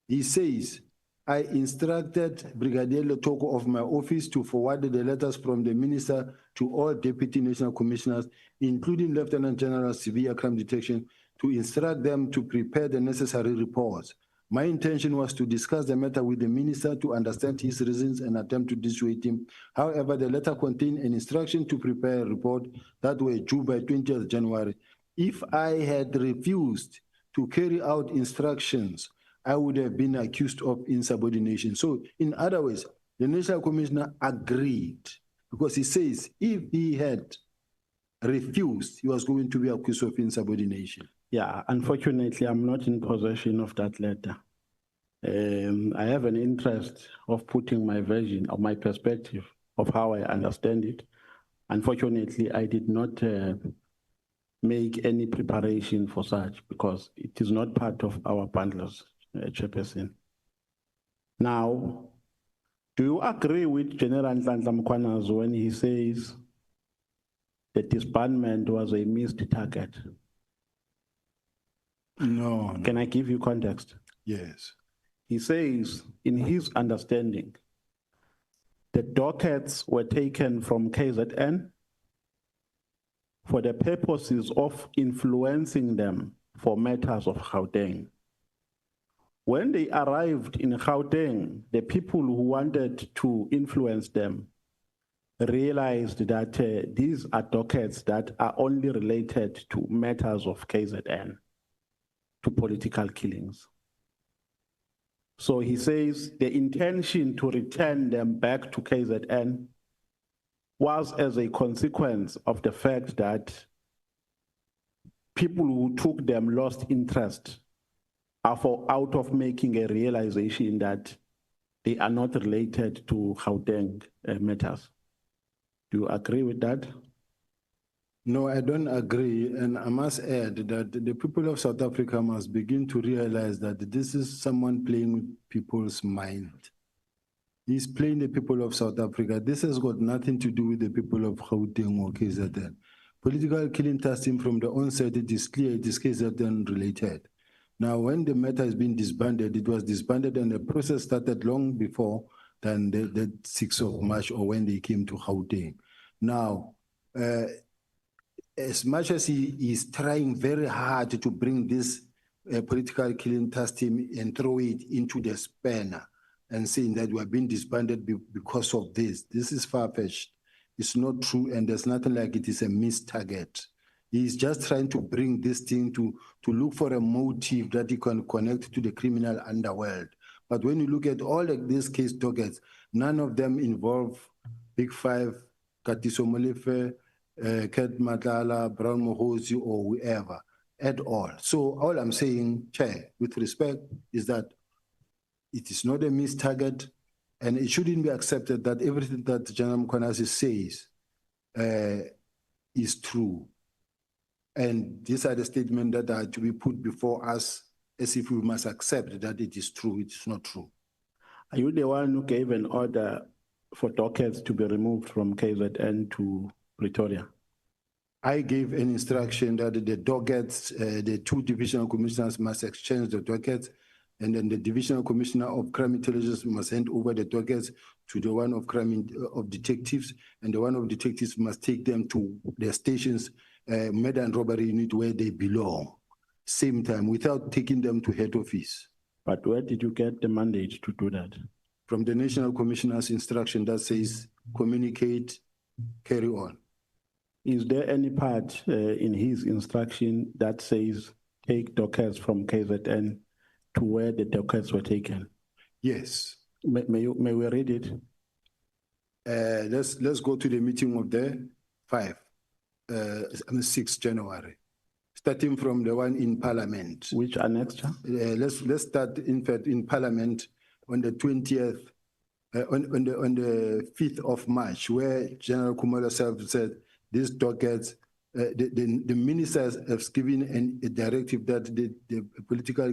He says, I instructed Brigadier Letoko of my office to forward the letters from the minister to all Deputy National Commissioners, including Lieutenant General Sibiya Crime Detection, to instruct them to prepare the necessary reports. My intention was to discuss the matter with the minister to understand his reasons and attempt to dissuade him. However, the letter contained an instruction to prepare a report that were due by 20th January. If I had refused to carry out instructions, I would have been accused of insubordination. So, in other words, the National Commissioner agreed because he says if he had refused, he was going to be accused of insubordination. Yeah, unfortunately, I'm not in possession of that letter. I have an interest of putting my version of my perspective of how I understand it. Unfortunately, I did not make any preparation for such because it is not part of our bundles, Chairperson. Now, Do you agree with General Nhlanhla Mkhwanazi when he says the disbandment was a missed target? No. Can I give you context? Yes. He says, in his understanding, the dockets were taken from KZN for the purposes of influencing them for matters of Gauteng. When they arrived in Gauteng, the people who wanted to influence them realized that these are dockets that are only related to matters of KZN, to political killings. So he says the intention to return them back to KZN was as a consequence of the fact that people who took them lost interest out of making a realization that they are not related to Gauteng matters. Do you agree with that? No, I don't agree. And I must add that the people of South Africa must begin to realize that this is someone playing with people's mind. He's playing the people of South Africa. This has got nothing to do with the people of Gauteng or KZN. Political killing testing from the onset, it is clear it is KZN related. Now, when the matter has been disbanded, it was disbanded and the process started long before than the 6th of March or when they came to Gauteng. Now, as much as he is trying very hard to bring this political killing task team and throw it into the spanner and saying that we have been disbanded because of this is far-fetched. It's not true, and there's nothing like it is a missed target. He's just trying to bring this thing to look for a motive that he can connect to the criminal underworld. But when you look at all of these case dockets, none of them involve Big Five, Katiso Molefe, Ket Matala, Brown Mohosi, or whoever at all. So all I'm saying, Chair, with respect, is that it is not a missed target, and it shouldn't be accepted that everything that General Mkhwanazi says is true. And these are the statements that are to be put before us as if we must accept that it is true. It's not true. Are you the one who gave an order for dockets to be removed from KZN to Pretoria? I gave an instruction that the dockets, the two divisional commissioners must exchange the dockets, and then the divisional commissioner of crime intelligence must hand over the dockets to the one of crime of detectives, and the one of detectives must take them to their stations, murder and robbery unit where they belong, same time, without taking them to head office. But where did you get the mandate to do that? From the National Commissioner's instruction that says, communicate, carry on. Is there any part in his instruction that says take dockets from KZN to where the dockets were taken? Yes. May we read it? Let's go to the meeting of the 6th January, starting from the one in Parliament. Which annexure? Let's start, in fact, in Parliament on the 20th, on the 5th of March, where General Khumalo said these dockets, the ministers have given a directive that the political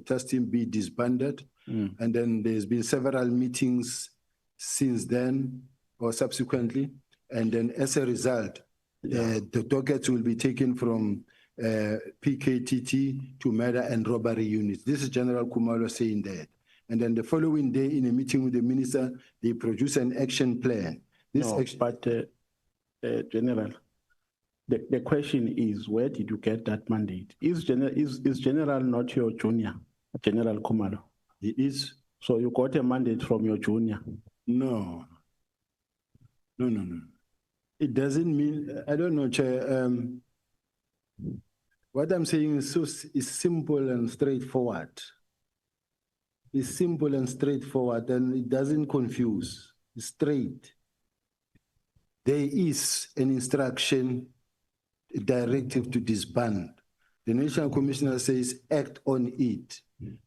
task team be disbanded. And then there's been several meetings since then or subsequently. And then as a result, the dockets will be taken from PKTT to murder and robbery units. This is General Khumalo saying that. And then the following day, in a meeting with the minister, they produce an action plan. General, the question is, where did you get that mandate? Is General not your junior, General Khumalo? He is. So you got a mandate from your junior? No. It doesn't mean, I don't know, Chair. What I'm saying is simple and straightforward. It's simple and straightforward, and it doesn't confuse. It's straight. There is an instruction, a directive to disband. The National Commissioner says, act on it.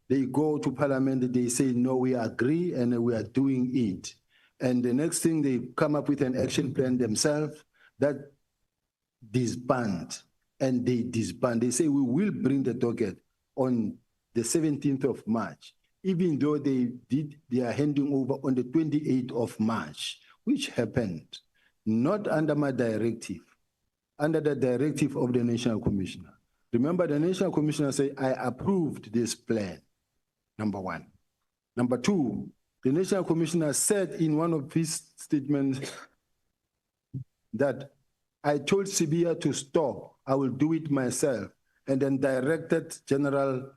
They go to Parliament, they say, no, we agree, and we are doing it. And the next thing, they come up with an action plan themselves that disband, and they disband. They say, we will bring the docket on the 17th of March. even though they are handing over on the 28th of March, which happened not under my directive, under the directive of the National Commissioner. Remember, the National Commissioner said, I approved this plan, number one. Number two, the National Commissioner said in one of his statements that I told Sibiya to stop, I will do it myself, and then directed General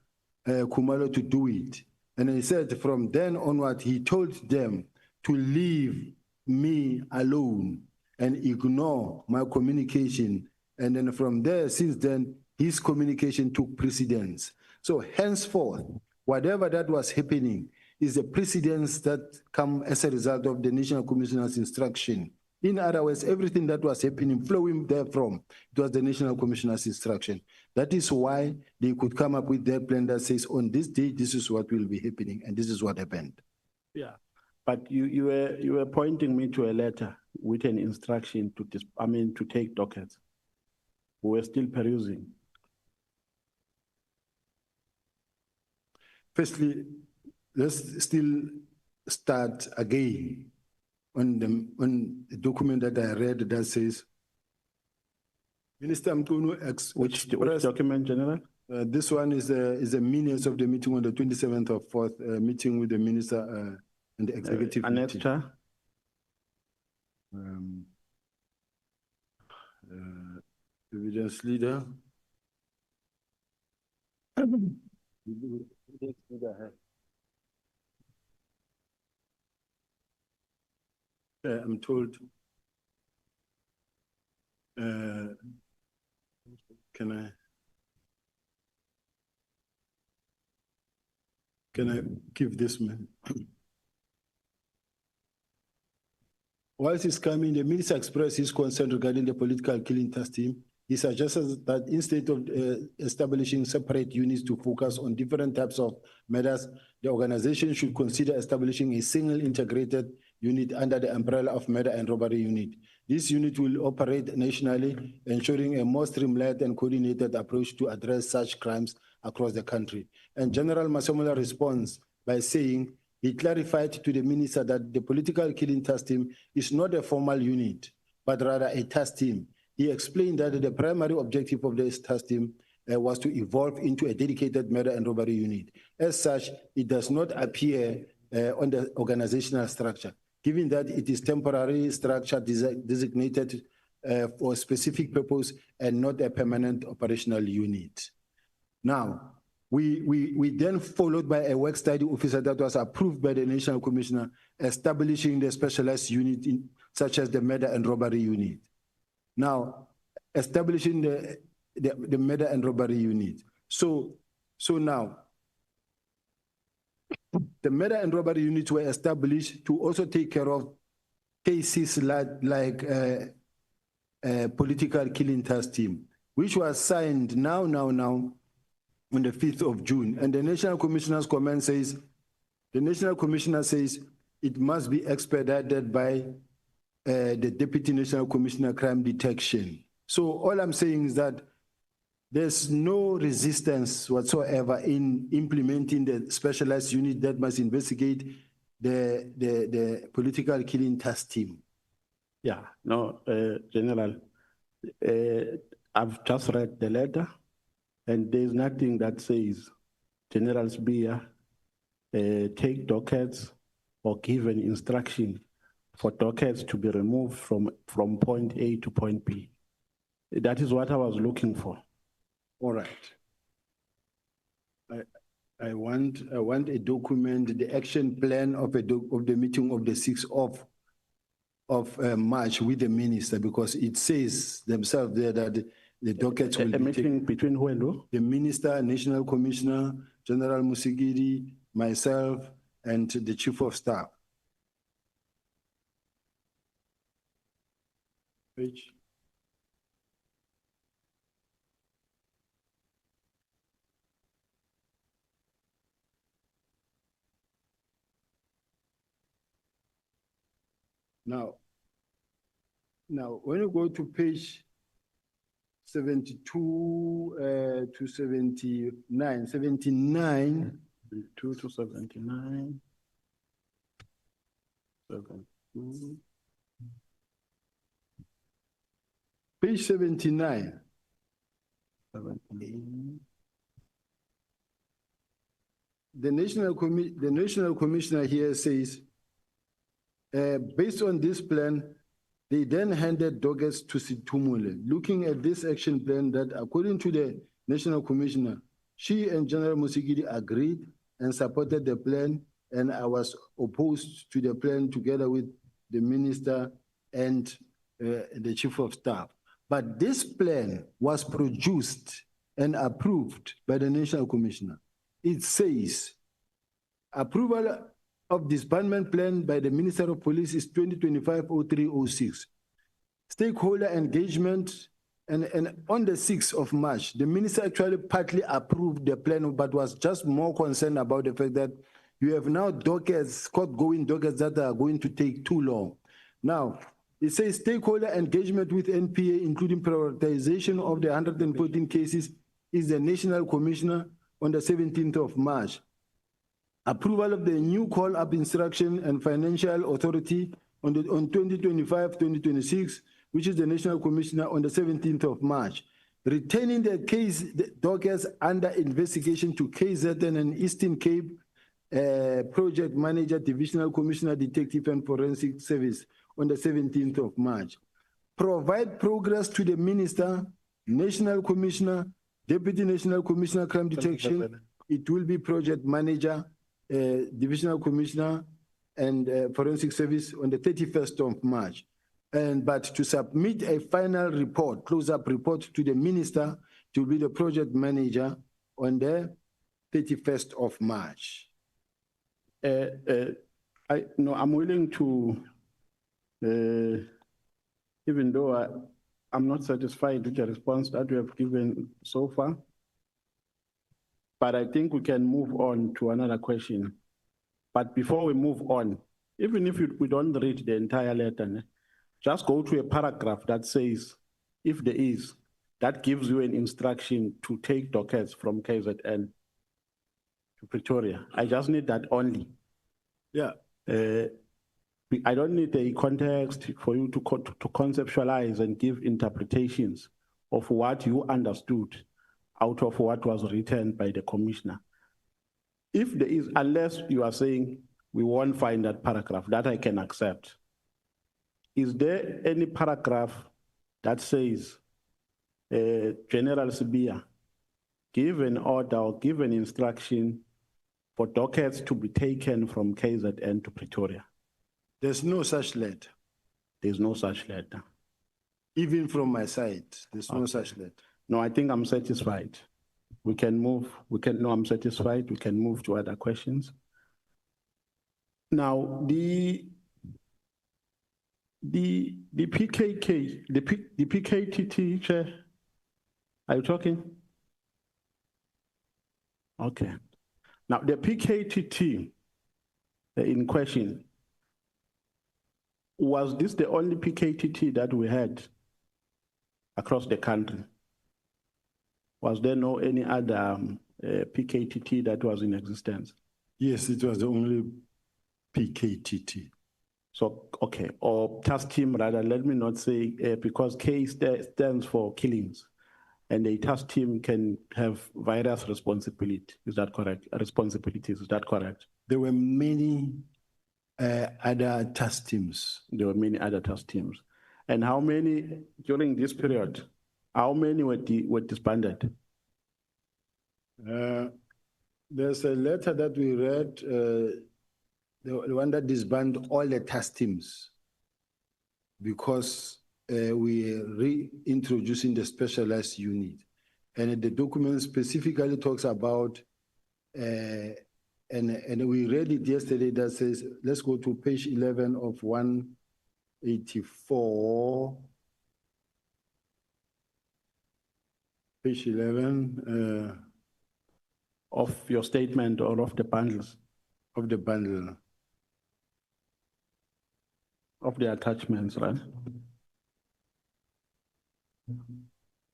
Khumalo to do it. And he said from then onward, he told them to leave me alone and ignore my communication. And then from there, since then, his communication took precedence. So henceforth, whatever that was happening is the precedence that come as a result of the National Commissioner's instruction. In other words, everything that was happening, flowing therefrom, it was the National Commissioner's instruction. That is why they could come up with their plan that says, on this day, this is what will be happening, and this is what happened. Yeah, but you were pointing me to a letter with an instruction to take dockets. We were still perusing. Firstly, let's still start again on the document that I read that says, Minister Mkhwanazi Which document, General? This one is the minutes of the meeting on the 27th of 4th, meeting with the minister and the executive Annexure? Evidence leader. I'm told, can I give this man? Whilst he's coming, the minister expressed his concern regarding the political killing task team. He suggested that instead of establishing separate units to focus on different types of matters, the organization should consider establishing a single integrated unit under the umbrella of murder and robbery unit. This unit will operate nationally, ensuring a more streamlined and coordinated approach to address such crimes across the country. And General Masemola responds by saying, he clarified to the minister that the political killing task team is not a formal unit, but rather a task team. He explained that the primary objective of this task team was to evolve into a dedicated murder and robbery unit. As such, it does not appear on the organizational structure, given that it is temporary structure designated for a specific purpose and not a permanent operational unit. Now, we then followed by a work study officer that was approved by the National Commissioner, establishing the specialized unit such as the murder and robbery unit. Now, establishing the murder and robbery unit. So now, the murder and robbery units were established to also take care of cases like political killing task team, which was signed now on the 5th of June. And the National Commissioner's comment says, the National Commissioner says it must be expedited by the Deputy National Commissioner Crime Detection. So all I'm saying is that there's no resistance whatsoever in implementing the specialized unit that must investigate the political killing task team. Yeah, no, General, I've just read the letter and there's nothing that says General Sibiya take dockets or give an instruction for dockets to be removed from point A to point B. That is what I was looking for. All right. I want a document, the action plan of the meeting of the 6th of March with the minister, because it says themselves there that the dockets will be meeting between who and who? The minister, National Commissioner, General Musigidi, myself, and the Chief of Staff. Page. Now, when you go to page 72 to 79, 72 to 79. 72. Page 79. 79. The National Commissioner here says, based on this plan, they then handed dockets to Situmule. Looking at this action plan that according to the National Commissioner, she and General Musigidi agreed and supported the plan, and I was opposed to the plan together with the minister and the chief of staff. But this plan was produced and approved by the National Commissioner. It says, approval of disbandment plan by the Minister of Police is 2025-0306. Stakeholder engagement, and on the 6th of March, the minister actually partly approved the plan, but was just more concerned about the fact that you have now dockets, court-going dockets that are going to take too long. Now, it says stakeholder engagement with NPA, including prioritization of the 114 cases, is the National Commissioner on the 17th of March. Approval of the new call-up instruction and financial authority on 2025-2026, which is the National Commissioner on the 17th of March. Retaining the case dockets under investigation to KZN and Eastern Cape Project Manager, Divisional Commissioner, Detective and Forensic Service on the 17th of March. Provide progress to the Minister, National Commissioner, Deputy National Commissioner, Crime Detection. It will be Project Manager, Divisional Commissioner, and Forensic Service on the 31st of March. But to submit a final report, close-up report to the Minister, to be the Project Manager on the 31st of March. I'm willing to, even though I'm not satisfied with the response that we have given so far, but I think we can move on to another question. But before we move on, even if we don't read the entire letter, just go to a paragraph that says, if there is, that gives you an instruction to take dockets from KZN to Pretoria. I just need that only. Yeah. I don't need a context for you to conceptualize and give interpretations of what you understood out of what was written by the commissioner. If there is, unless you are saying we won't find that paragraph, that I can accept. Is there any paragraph that says General Sibiya give an order or give an instruction for dockets to be taken from KZN to Pretoria? There's no such letter. There's no such letter. Even from my side, there's no such letter. No, I think I'm satisfied. We can move. No, I'm satisfied. We can move to other questions. Now, the PKK, the PKTT chair, are you talking? Okay. Now, the PKTT in question, was this the only PKTT that we had across the country? Was there no any other PKTT that was in existence? Yes, it was the only PKTT. So, okay, or task team rather, let me not say, because K stands for killings, and a task team can have various responsibilities. Is that correct? Responsibilities, is that correct? There were many other task teams. There were many other task teams. And how many, during this period, how many were disbanded? There's a letter that we read, the one that disbanded all the task teams because we are reintroducing the specialized unit. And the document specifically talks about, and we read it yesterday, that says, let's go to page 11 of 184. Page 11. Of your statement or of the bundles? Of the bundle. Of the attachments, right?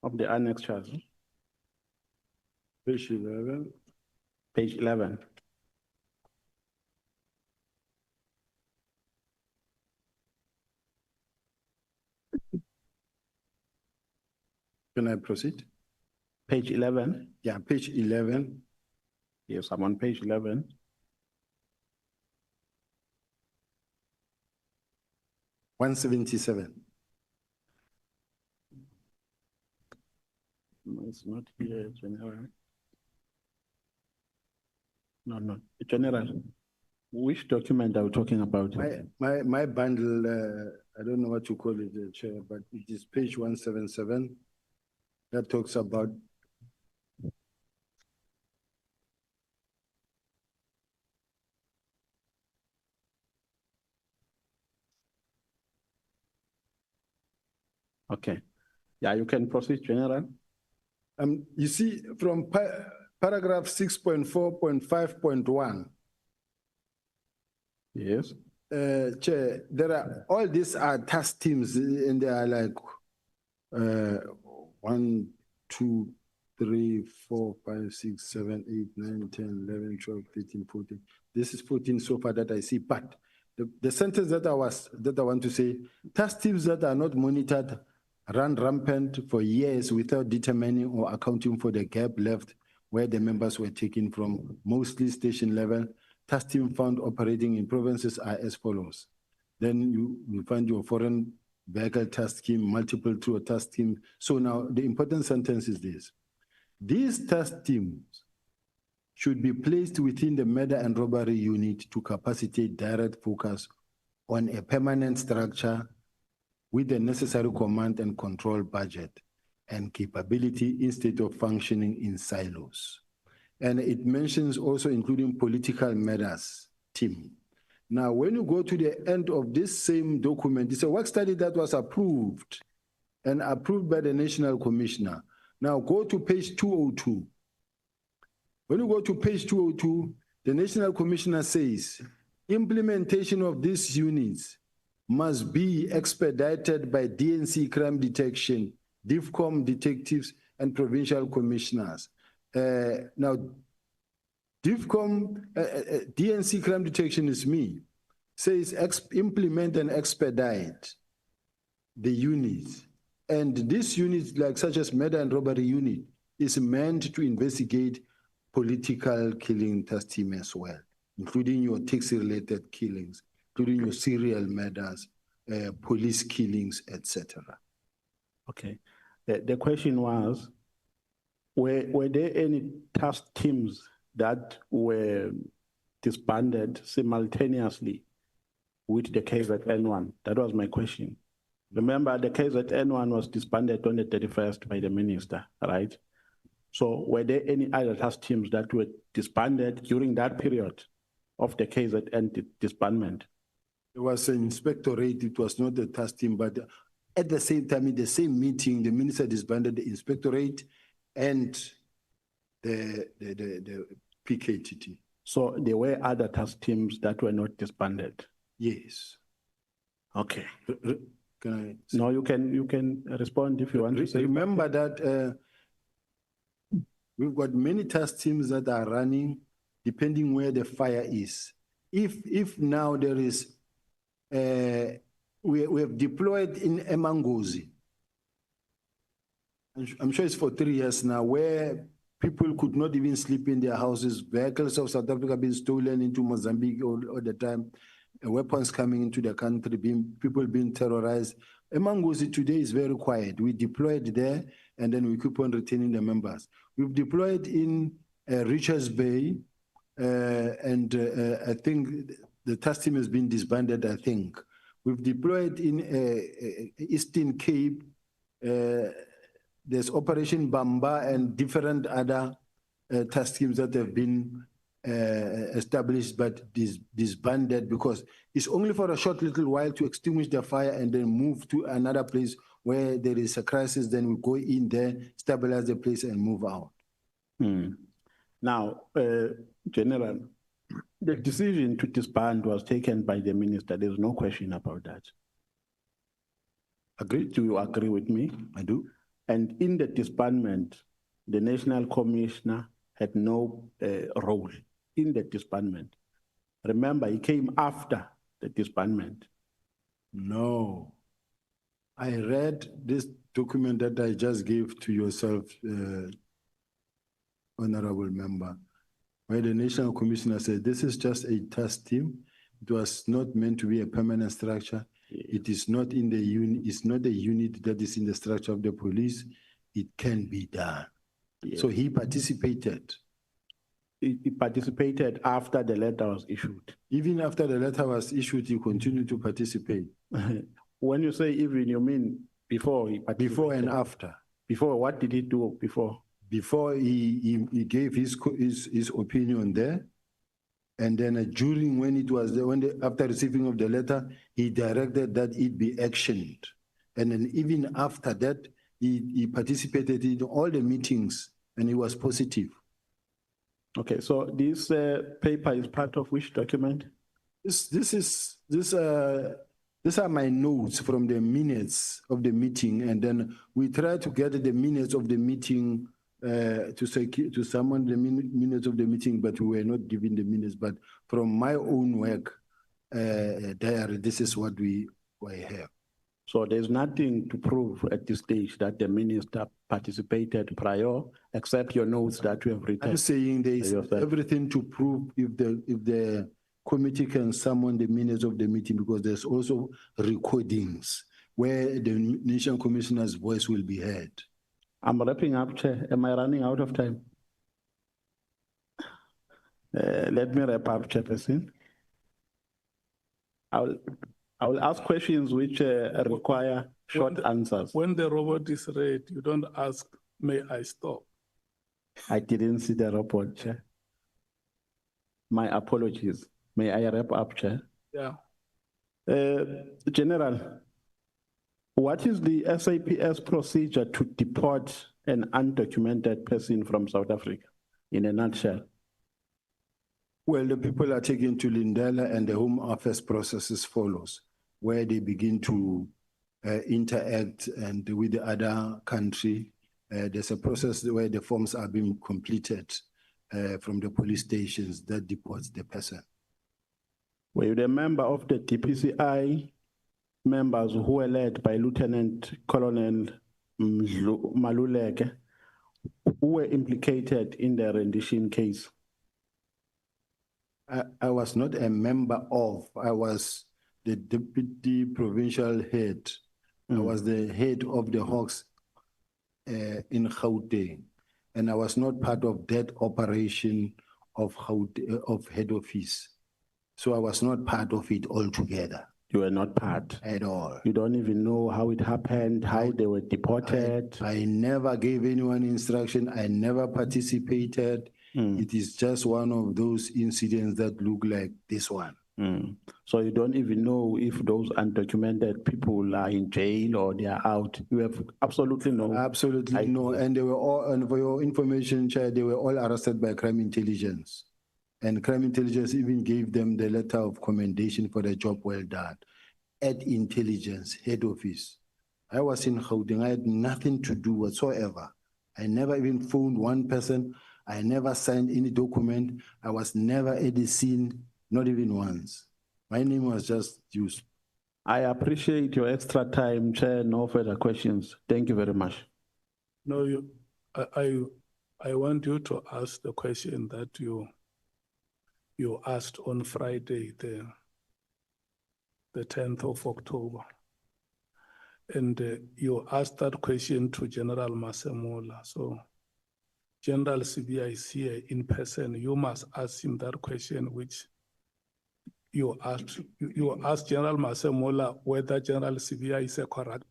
Of the annexures. Page 11. Page 11. Can I proceed? Page 11. Yeah, page 11. Yes, I'm on page 11. $177. No, it's not here, General. No, General. Which document are we talking about? My bundle, I don't know what you call it, Chair, but it is page 177 that talks about Okay. Yeah, you can proceed, General. you see from paragraph 6.4.5.1. Yes. Chair, all these are task teams and they are like 1, 2, 3, 4, 5, 6, 7, 8, 9, 10, 11, 12, 13, 14. This is 14 so far that I see. But the sentence that I want to say, task teams that are not monitored run rampant for years without determining or accounting for the gap left where the members were taken from, mostly station level. Task team found operating in provinces are as follows. Then you find your foreign vehicle task team, multiple tour task team. So now the important sentence is this. These task teams should be placed within the murder and robbery unit to capacitate direct focus on a permanent structure with the necessary command and control budget and capability instead of functioning in silos. And it mentions also including political matters team. Now, when you go to the end of this same document, it's a work study that was approved and approved by the National Commissioner. Now, go to page 202. When you go to page 202, the National Commissioner says, implementation of these units must be expedited by DNC crime detection, DIFCOM detectives, and provincial commissioners. Now, DIFCOM, DNC crime detection is me, says implement and expedite the units. And this unit, like such as murder and robbery unit, is meant to investigate political killing task team as well, including your taxi-related killings, including your serial murders, police killings, etc. Okay. The question was, were there any task teams that were disbanded simultaneously with the KZN1? That was my question. Remember, the KZN1 was disbanded on the 31st by the minister, right? So were there any other task teams that were disbanded during that period of the KZN disbandment? It was an inspectorate, it was not a task team, but at the same time, in the same meeting, the minister disbanded the inspectorate and the PKTT. So there were other task teams that were not disbanded? Yes. Okay. Can I? No, you can respond if you want to say. Remember that we've got many task teams that are running depending where the fire is. If now there is, we have deployed in Emangozi. I'm sure it's for 3 years now, where people could not even sleep in their houses. Vehicles of South Africa being stolen into Mozambique all the time. Weapons coming into the country, people being terrorized. Emangozi today is very quiet. We deployed there, and then we keep on retaining the members. We've deployed in Richards Bay, and I think the task team has been disbanded, I think. We've deployed in Eastern Cape. There's Operation Bamba and different other task teams that have been established but disbanded because it's only for a short little while to extinguish the fire and then move to another place where there is a crisis. Then we go in there, stabilize the place and move out. Now, General, the decision to disband was taken by the minister. There's no question about that. Agree? Do you agree with me? I do. And in the disbandment, the National Commissioner had no role in the disbandment. Remember, he came after the disbandment. No. I read this document that I just gave to yourself, honorable member, where the National Commissioner said, this is just a task team. It was not meant to be a permanent structure. It is not in the unit, it's not a unit that is in the structure of the police. It can be done. So he participated. He participated after the letter was issued. Even after the letter was issued, he continued to participate. When you say even, you mean before he participated? Before and after. Before, what did he do before? Before he gave his opinion there. And then during when it was after receiving of the letter, he directed that it be actioned. And then even after that, he participated in all the meetings and he was positive. Okay, so this paper is part of which document? These are my notes from the minutes of the meeting, and then we try to get the minutes of the meeting to summon the minutes of the meeting, but we were not given the minutes. But from my own work diary, this is what we have. So there's nothing to prove at this stage that the minister participated prior, except your notes that you have written. I'm saying there is everything to prove if the committee can summon the minutes of the meeting, because there's also recordings where the National Commissioner's voice will be heard. I'm wrapping up, Chair. Am I running out of time? Let me wrap up, Chairperson. I will ask questions which require short answers. When the robot is read, you don't ask, may I stop? I didn't see the report, Chair. My apologies. May I wrap up, Chair? Yeah. General, what is the SAPS procedure to deport an undocumented person from South Africa, in a nutshell? Well, the people are taken to Lindela, and the Home Office processes follows, where they begin to interact and with the other country. There's a process where the forms are being completed from the police stations that deports the person. Were you the member of the DPCI members who were led by Lieutenant Colonel Maluleke, who were implicated in the rendition case? I was not a member of, I was the deputy provincial head. I was the head of the Hawks in Gauteng, and I was not part of that operation of head office. So I was not part of it altogether. You were not part? At all. You don't even know how it happened, how they were deported? I never gave anyone instruction. I never participated. It is just one of those incidents that look like this one. So you don't even know if those undocumented people are in jail or they are out. You have absolutely no. Absolutely no. And they were all, and for your information, Chair, they were all arrested by crime intelligence. And crime intelligence even gave them the letter of commendation for the job well done at intelligence head office. I was in Gauteng. I had nothing to do whatsoever. I never even phoned one person. I never signed any document. I was never at the scene, not even once. My name was just used. I appreciate your extra time, Chair. No further questions. Thank you very much. No, I want you to ask the question that you asked on Friday, the 10th of October. And you asked that question to General Masemola. So General Sibiya is here in person. You must ask him that question, which you asked. You asked General Masemola whether General Sibiya is a corrupt.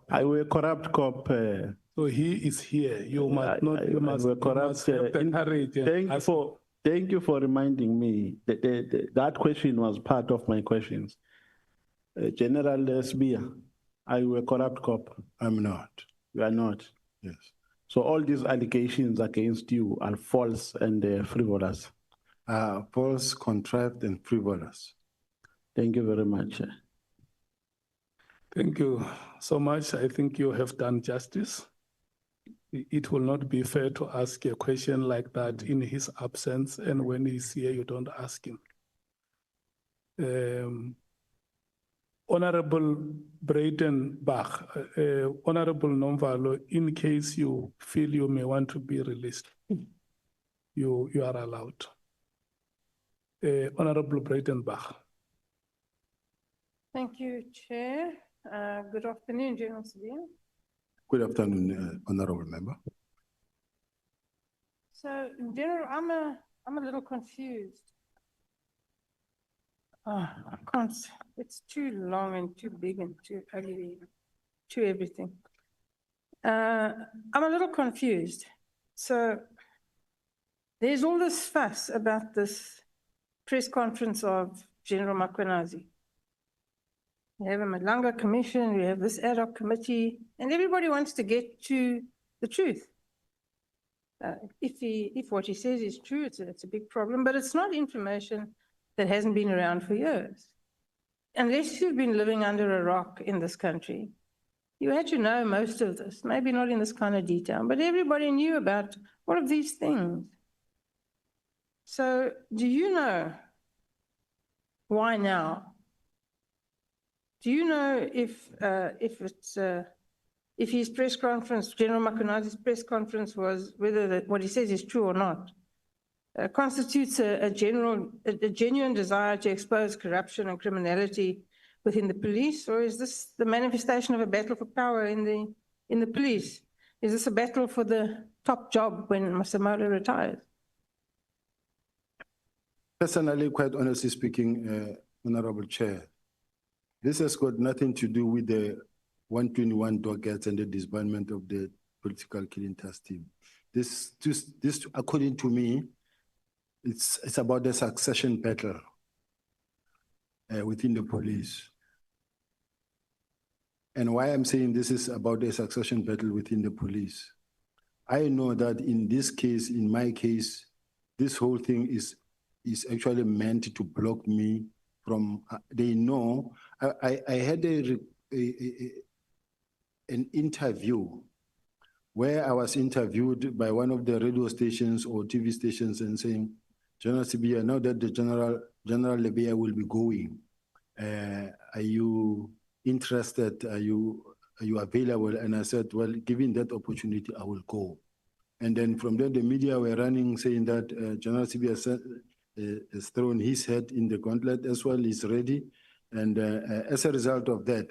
I will corrupt cop. So he is here. You must not. You must have the courage. Thank you for reminding me. That question was part of my questions. General Sibiya, are you a corrupt cop? I'm not. You are not? Yes. So all these allegations against you are false and frivolous? False, contrived, and frivolous. Thank you very much. Thank you so much. I think you have done justice. It will not be fair to ask a question like that in his absence, and when he's here, you don't ask him. Honorable Breitenbach, Honorable Nomvalo, in case you feel you may want to be released, you are allowed. Honorable Breitenbach. Thank you, Chair. Good afternoon, General Sibiya. Good afternoon, Honorable Member. So, General, I'm a little confused. I can't, it's too long and too big and too ugly, too everything. I'm a little confused. So, there's all this fuss about this press conference of General Mkhwanazi. We have a Nhlanhla Commission, we have this ad hoc committee, and everybody wants to get to the truth. If what he says is true, it's a big problem, but it's not information that hasn't been around for years. Unless you've been living under a rock in this country, you had to know most of this, maybe not in this kind of detail, but everybody knew about all of these things. So, do you know why now? Do you know if his press conference, General Mkhwanazi's press conference, was whether what he says is true or not, constitutes a genuine desire to expose corruption and criminality within the police, or is this the manifestation of a battle for power in the police? Is this a battle for the top job when Masemola retires? Personally, quite honestly speaking, Honorable Chair, this has got nothing to do with the 121 dockets and the disbandment of the political killing task team. This, according to me, it's about the succession battle within the police. And why I'm saying this is about the succession battle within the police, I know that in this case, in my case, this whole thing is actually meant to block me from, they know, I had an interview where I was interviewed by one of the radio stations or TV stations and saying, General Sibiya, now that the General Lebeya will be going, are you interested? Are you available? And I said, well, given that opportunity, I will go. And then from there, the media were running saying that General Sibiya has thrown his head in the gauntlet as well, is ready. And as a result of that,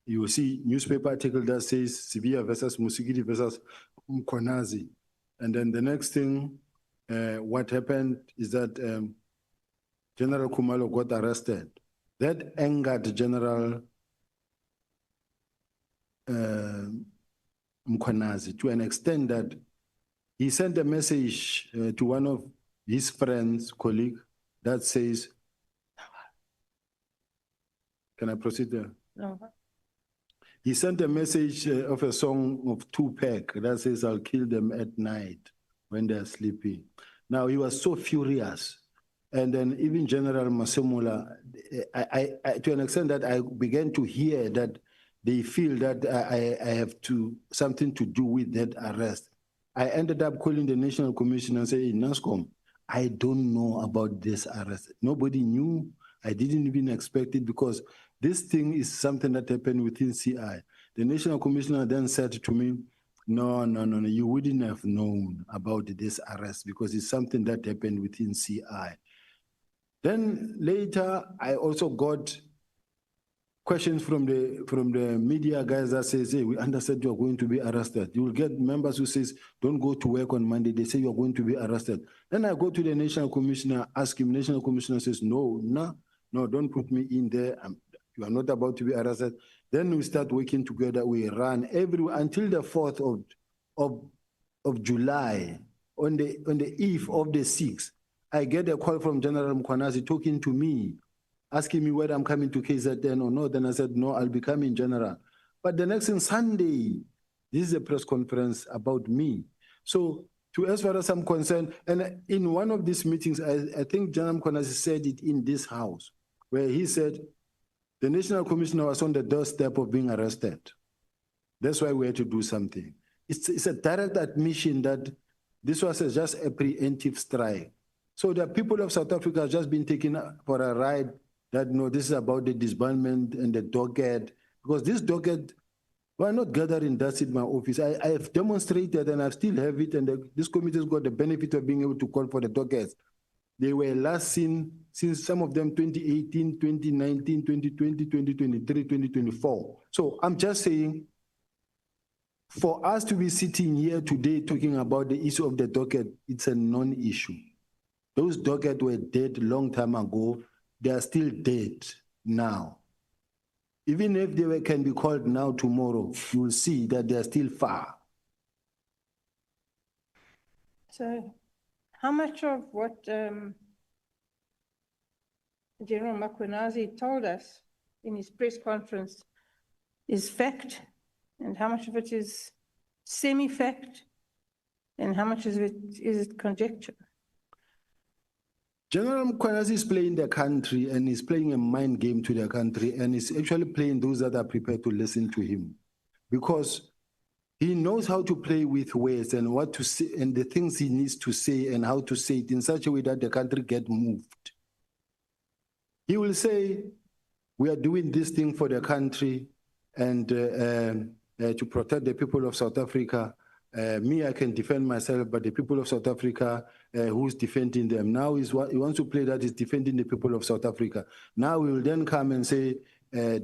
you will see newspaper article that says Sibiya versus Musigidi versus Mkhwanazi. And then the next thing, what happened is that General Khumalo got arrested. That angered General Mkhwanazi to an extent that he sent a message to one of his friends, colleague, that says, can I proceed there? No. He sent a message of a song of Tupac that says, I'll kill them at night when they're sleeping. Now, he was so furious. And then even General Masemola, to an extent that I began to hear that they feel that I have something to do with that arrest. I ended up calling the National Commission and saying, NASCOM, I don't know about this arrest. Nobody knew. I didn't even expect it because this thing is something that happened within CI. The National Commissioner then said to me, no, you wouldn't have known about this arrest because it's something that happened within CI. Then later, I also got questions from the media guys that says, hey, we understand you are going to be arrested. You will get members who says, don't go to work on Monday. They say you are going to be arrested. Then I go to the National Commissioner, ask him, National Commissioner says, no, don't put me in there. You are not about to be arrested. Then we start working together. We run everywhere until the 4th of July, on the eve of the 6th. I get a call from General Mkhwanazi talking to me, asking me whether I'm coming to KZN or not. Then I said, no, I'll be coming, General. But the next thing, Sunday, this is a press conference about me. So as far as I'm concerned, and in one of these meetings, I think General Mkhwanazi said it in this house, where he said, the National Commissioner was on the doorstep of being arrested. That's why we had to do something. It's a direct admission that this was just a preemptive strike. So the people of South Africa have just been taken for a ride that no, this is about the disbandment and the docket, because this docket, we're not gathering dust in my office. I have demonstrated and I still have it, and this committee has got the benefit of being able to call for the dockets. They were last seen since some of them 2018, 2019, 2020, 2023, 2024. So I'm just saying, for us to be sitting here today talking about the issue of the docket, it's a non-issue. Those dockets were dead a long time ago. They are still dead now. Even if they can be called now, tomorrow, you will see that they are still far. So how much of what General Mkhwanazi told us in his press conference is fact, and how much of it is semi-fact, and how much of it is conjecture? General Mkhwanazi is playing the country, and he's playing a mind game to the country, and he's actually playing those that are prepared to listen to him, because he knows how to play with words and what to say and the things he needs to say and how to say it in such a way that the country get moved. He will say, we are doing this thing for the country and to protect the people of South Africa. Me, I can defend myself, but the people of South Africa, who's defending them? Now he wants to play that he's defending the people of South Africa. Now we will then come and say,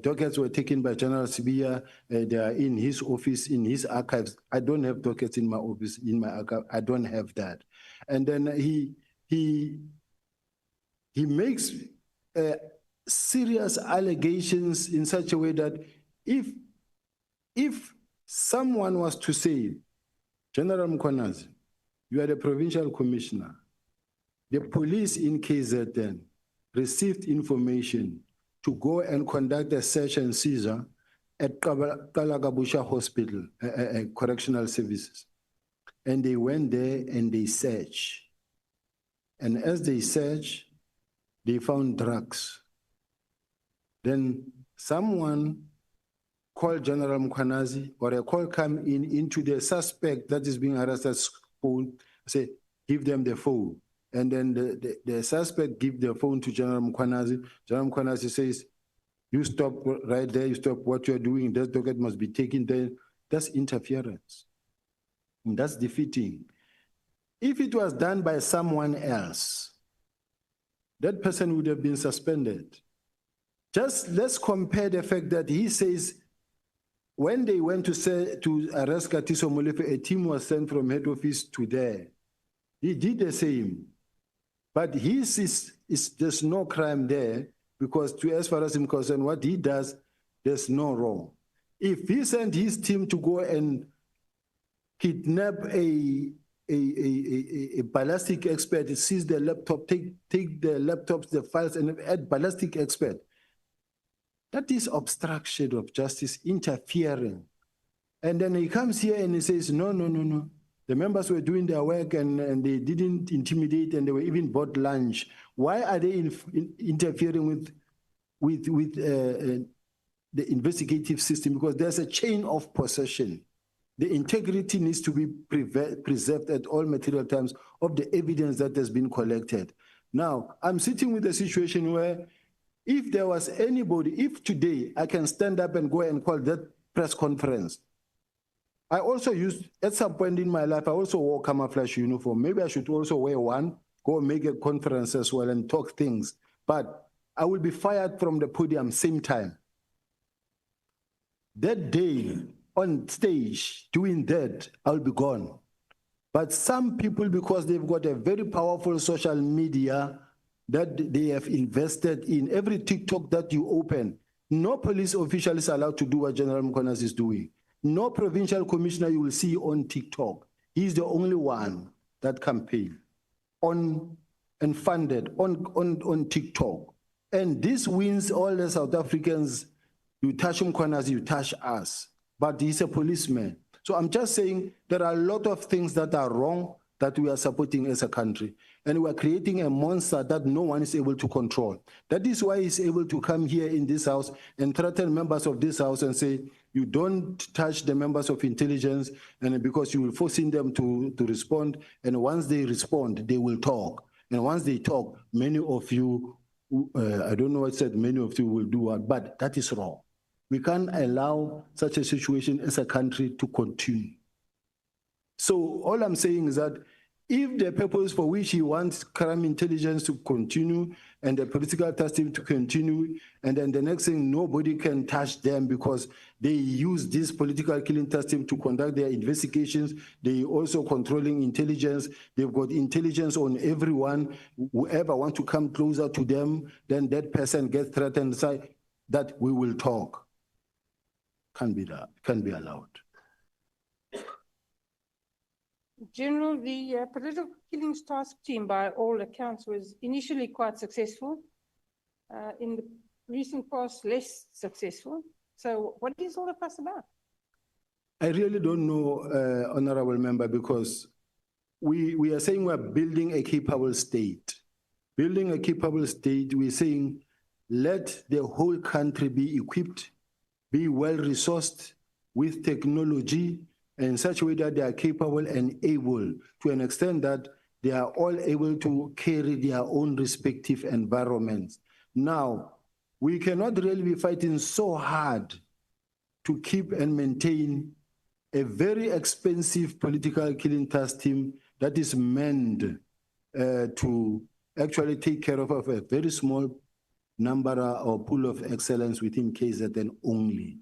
dockets were taken by General Sibiya. They are in his office, in his archives. I don't have dockets in my office, in my archive. I don't have that. And then he makes serious allegations in such a way that if someone was to say, General Mkhwanazi, you are the provincial commissioner. The police in KZN received information to go and conduct a search and seizure at Kalagabusha Hospital, Correctional Services. And they went there and they searched. And as they searched, they found drugs. Then someone called General Mkhwanazi, or a call come into the suspect that is being arrested phone, say, give them the phone. And then the suspect give the phone to General Mkhwanazi. General Mkhwanazi says, you stop right there, you stop what you're doing, that docket must be taken there. That's interference. And that's defeating. If it was done by someone else, that person would have been suspended. Just let's compare the fact that he says, when they went to arrest Katiso Molefe, a team was sent from head office to there. He did the same. But there's no crime there, because as far as I'm concerned, what he does, there's no wrong. If he sent his team to go and kidnap a ballistic expert, seize the laptop, take the laptops, the files, and add ballistic expert, that is obstruction of justice, interfering. And then he comes here and he says, no. The members were doing their work and they didn't intimidate, and they were even bought lunch. Why are they interfering with the investigative system? Because there's a chain of possession. The integrity needs to be preserved at all material times of the evidence that has been collected. Now, I'm sitting with a situation where if there was anybody, if today I can stand up and go and call that press conference, I also used, at some point in my life, I also wore camouflage uniform. Maybe I should also wear one, go make a conference as well and talk things. But I will be fired from the podium same time. That day on stage doing that, I'll be gone. But some people, because they've got a very powerful social media that they have invested in, every TikTok that you open, no police official is allowed to do what General Mkhwanazi is doing. No provincial commissioner you will see on TikTok. He's the only one that campaign on and funded on TikTok. And this wins all the South Africans. You touch Mkhwanazi, you touch us. But he's a policeman. So I'm just saying there are a lot of things that are wrong that we are supporting as a country. And we are creating a monster that no one is able to control. That is why he's able to come here in this house and threaten members of this house and say, you don't touch the members of intelligence, and because you will forcing them to respond. And once they respond, they will talk. And once they talk, many of you I don't know what said many of you will do what, but that is wrong. We can't allow such a situation as a country to continue. So all I'm saying is that if the purpose for which he wants crime intelligence to continue and the political testing to continue, and then the next thing, nobody can touch them because they use this political killing testing to conduct their investigations. They also controlling intelligence. They've got intelligence on everyone. Whoever wants to come closer to them, then that person gets threatened, say that we will talk. Can't be that, can't be allowed. General, the political killings task team, by all accounts, was initially quite successful. In the recent past, less successful. So what is all the fuss about? I really don't know, Honorable Member, because we are saying we're building a capable state. Building a capable state, we're saying let the whole country be equipped, be well-resourced with technology, in such a way that they are capable and able, to an extent that they are all able to carry their own respective environments. Now, we cannot really be fighting so hard to keep and maintain a very expensive political killing task team that is meant to actually take care of a very small number or pool of excellence within KZN only.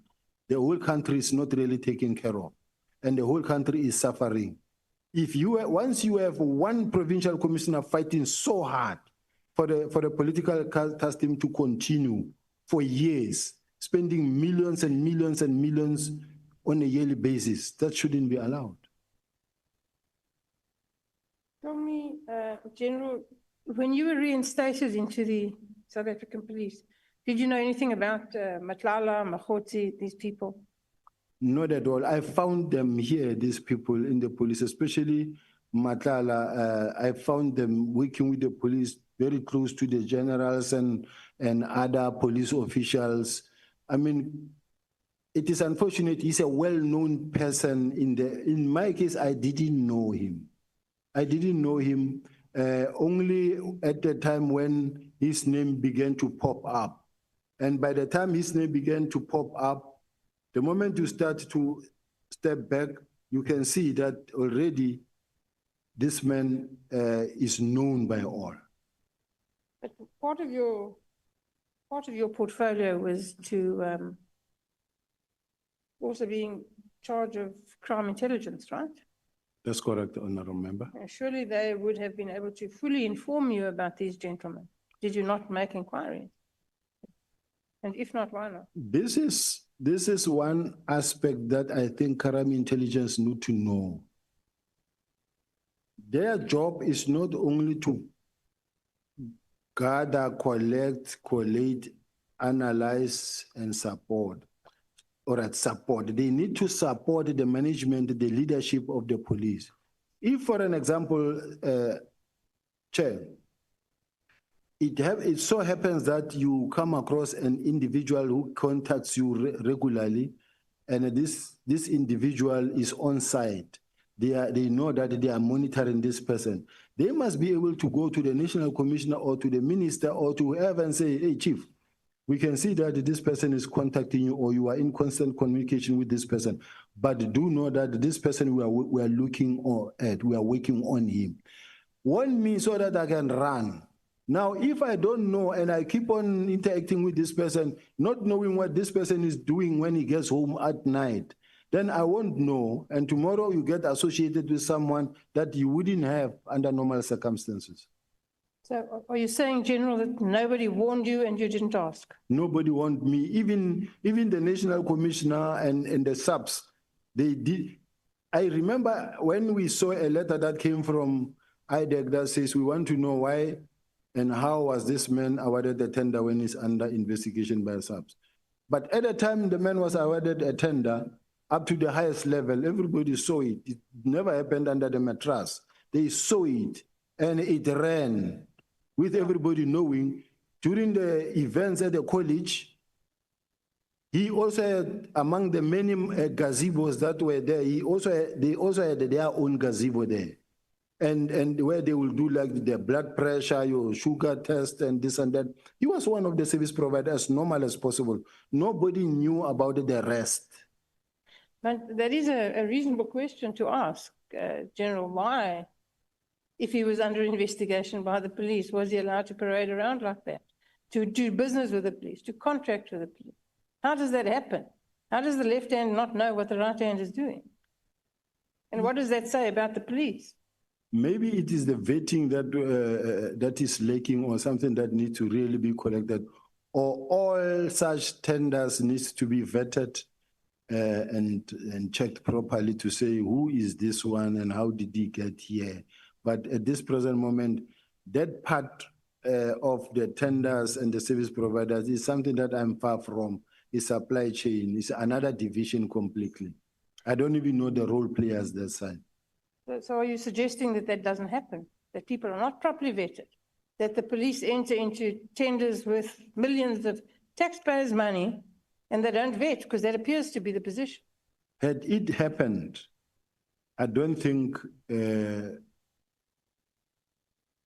The whole country is not really taken care of, and the whole country is suffering. If you once you have one provincial commissioner fighting so hard for the political task team to continue for years, spending millions and millions and millions on a yearly basis, that shouldn't be allowed. Tell me, General, when you were reinstated into the South African police, did you know anything about Nhlanhla Mkhwanazi, these people? Not at all. I found them here, these people in the police, especially Nhlanhla. I found them working with the police very close to the generals and other police officials. I mean, it is unfortunate. He's a well-known person. In my case, I didn't know him. I didn't know him only at the time when his name began to pop up. And by the time his name began to pop up, the moment you start to step back, you can see that already this man is known by all. But part of your portfolio was to also being in charge of crime intelligence, right? That's correct, Honorable Member. Surely they would have been able to fully inform you about these gentlemen. Did you not make inquiries? And if not, why not? This is one aspect that I think crime intelligence need to know. Their job is not only to gather, collect, collate, analyze, and support. Or at support. They need to support the management, the leadership of the police. If, for an example, Chair, it so happens that you come across an individual who contacts you regularly, and this individual is on site. They know that they are monitoring this person. They must be able to go to the national commissioner or to the minister or to whoever and say, hey, chief, we can see that this person is contacting you or you are in constant communication with this person, but do know that this person we are looking at, we are working on him. Warn me so that I can run. Now, if I don't know and I keep on interacting with this person, not knowing what this person is doing when he gets home at night, then I won't know, and tomorrow you get associated with someone that you wouldn't have under normal circumstances. So are you saying, General, that nobody warned you and you didn't ask? Nobody warned me. Even the National Commissioner and the subs, they did. I remember when we saw a letter that came from IDEC that says we want to know why and how was this man awarded a tender when he's under investigation by subs. But at the time the man was awarded a tender up to the highest level, everybody saw it. It never happened under the mattress. They saw it and it ran. With everybody knowing, during the events at the college, he also had, among the many gazebos that were there, they also had their own gazebo there. and where they will do like their blood pressure, your sugar test and this and that. He was one of the service providers, as normal as possible. Nobody knew about the rest. But that is a reasonable question to ask, General. Why, if he was under investigation by the police, was he allowed to parade around like that? To do business with the police, to contract with the police? How does that happen? How does the left hand not know what the right hand is doing? And what does that say about the police? Maybe it is the vetting that is lacking, or something that needs to really be corrected, or all such tenders needs to be vetted and checked properly to say who is this one and how did he get here. But at this present moment, that part of the tenders and the service providers is something that I'm far from. It's supply chain. It's another division completely. I don't even know the role players that side. So are you suggesting that that doesn't happen? That people are not properly vetted? That the police enter into tenders with millions of taxpayers' money and they don't vet, because that appears to be the position? Had it happened, I don't think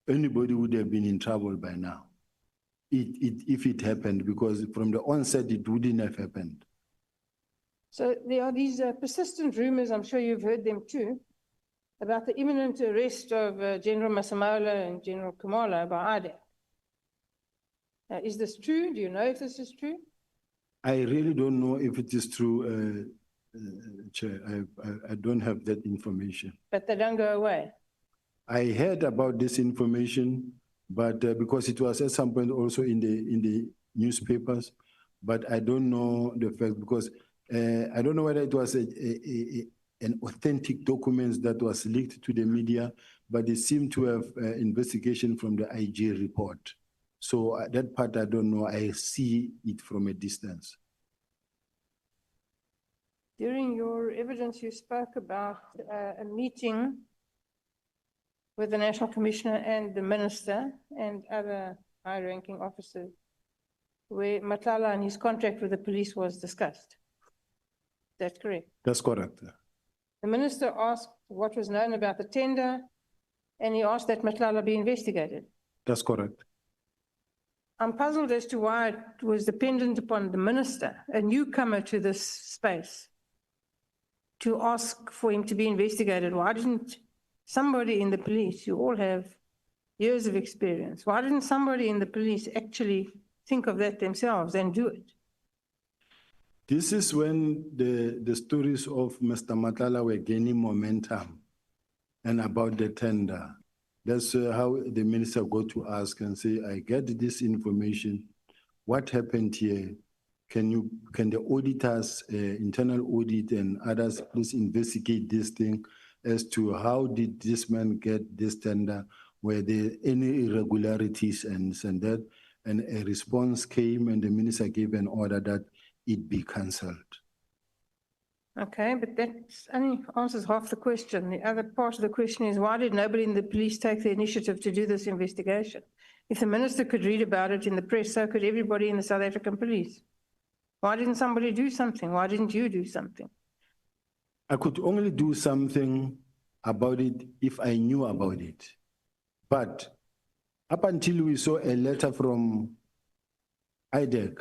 anybody would have been in trouble by now. If it happened, because from the onset, it wouldn't have happened. So there are these persistent rumors, I'm sure you've heard them too, about the imminent arrest of General Masemola and General Khumalo by IDEC. Is this true? Do you know if this is true? I really don't know if it is true, Chair. I don't have that information. But they don't go away? I heard about this information, but because it was at some point also in the newspapers, but I don't know the fact, because I don't know whether it was an authentic document that was leaked to the media, but it seemed to have investigation from the IG report. So that part I don't know. I see it from a distance. During your evidence, you spoke about a meeting with the National Commissioner and the Minister and other high-ranking officers, where Nhlanhla and his contract with the police was discussed. That's correct? That's correct. The Minister asked what was known about the tender, and he asked that Nhlanhla be investigated. That's correct. I'm puzzled as to why it was dependent upon the Minister, a newcomer to this space, to ask for him to be investigated. Why didn't somebody in the police, you all have years of experience, why didn't somebody in the police actually think of that themselves and do it? This is when the stories of Mr. Nhlanhla were gaining momentum and about the tender. That's how the minister got to ask and say, I get this information. What happened here? Can the auditors, internal audit and others, please investigate this thing as to how did this man get this tender? Were there any irregularities and that? And a response came and the minister gave an order that it be cancelled. Okay, but that only answers half the question. The other part of the question is, why did nobody in the police take the initiative to do this investigation? If the minister could read about it in the press, so could everybody in the South African police. Why didn't somebody do something? Why didn't you do something? I could only do something about it if I knew about it. But up until we saw a letter from IDEC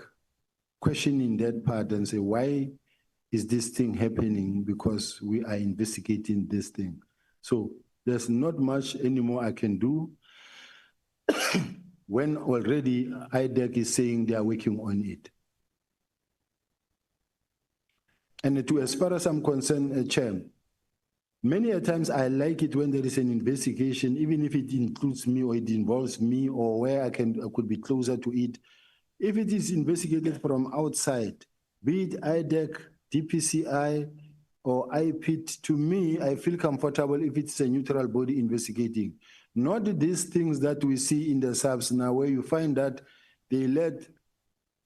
questioning that part and say, why is this thing happening? Because we are investigating this thing. So there's not much anymore I can do when already IDEC is saying they are working on it. And as far as I'm concerned, Chair, many a times I like it when there is an investigation, even if it includes me or it involves me or where I could be closer to it. If it is investigated from outside, be it IDEC, DPCI, or IPIT, to me, I feel comfortable if it's a neutral body investigating. Not these things that we see in the SAPs now, where you find that they let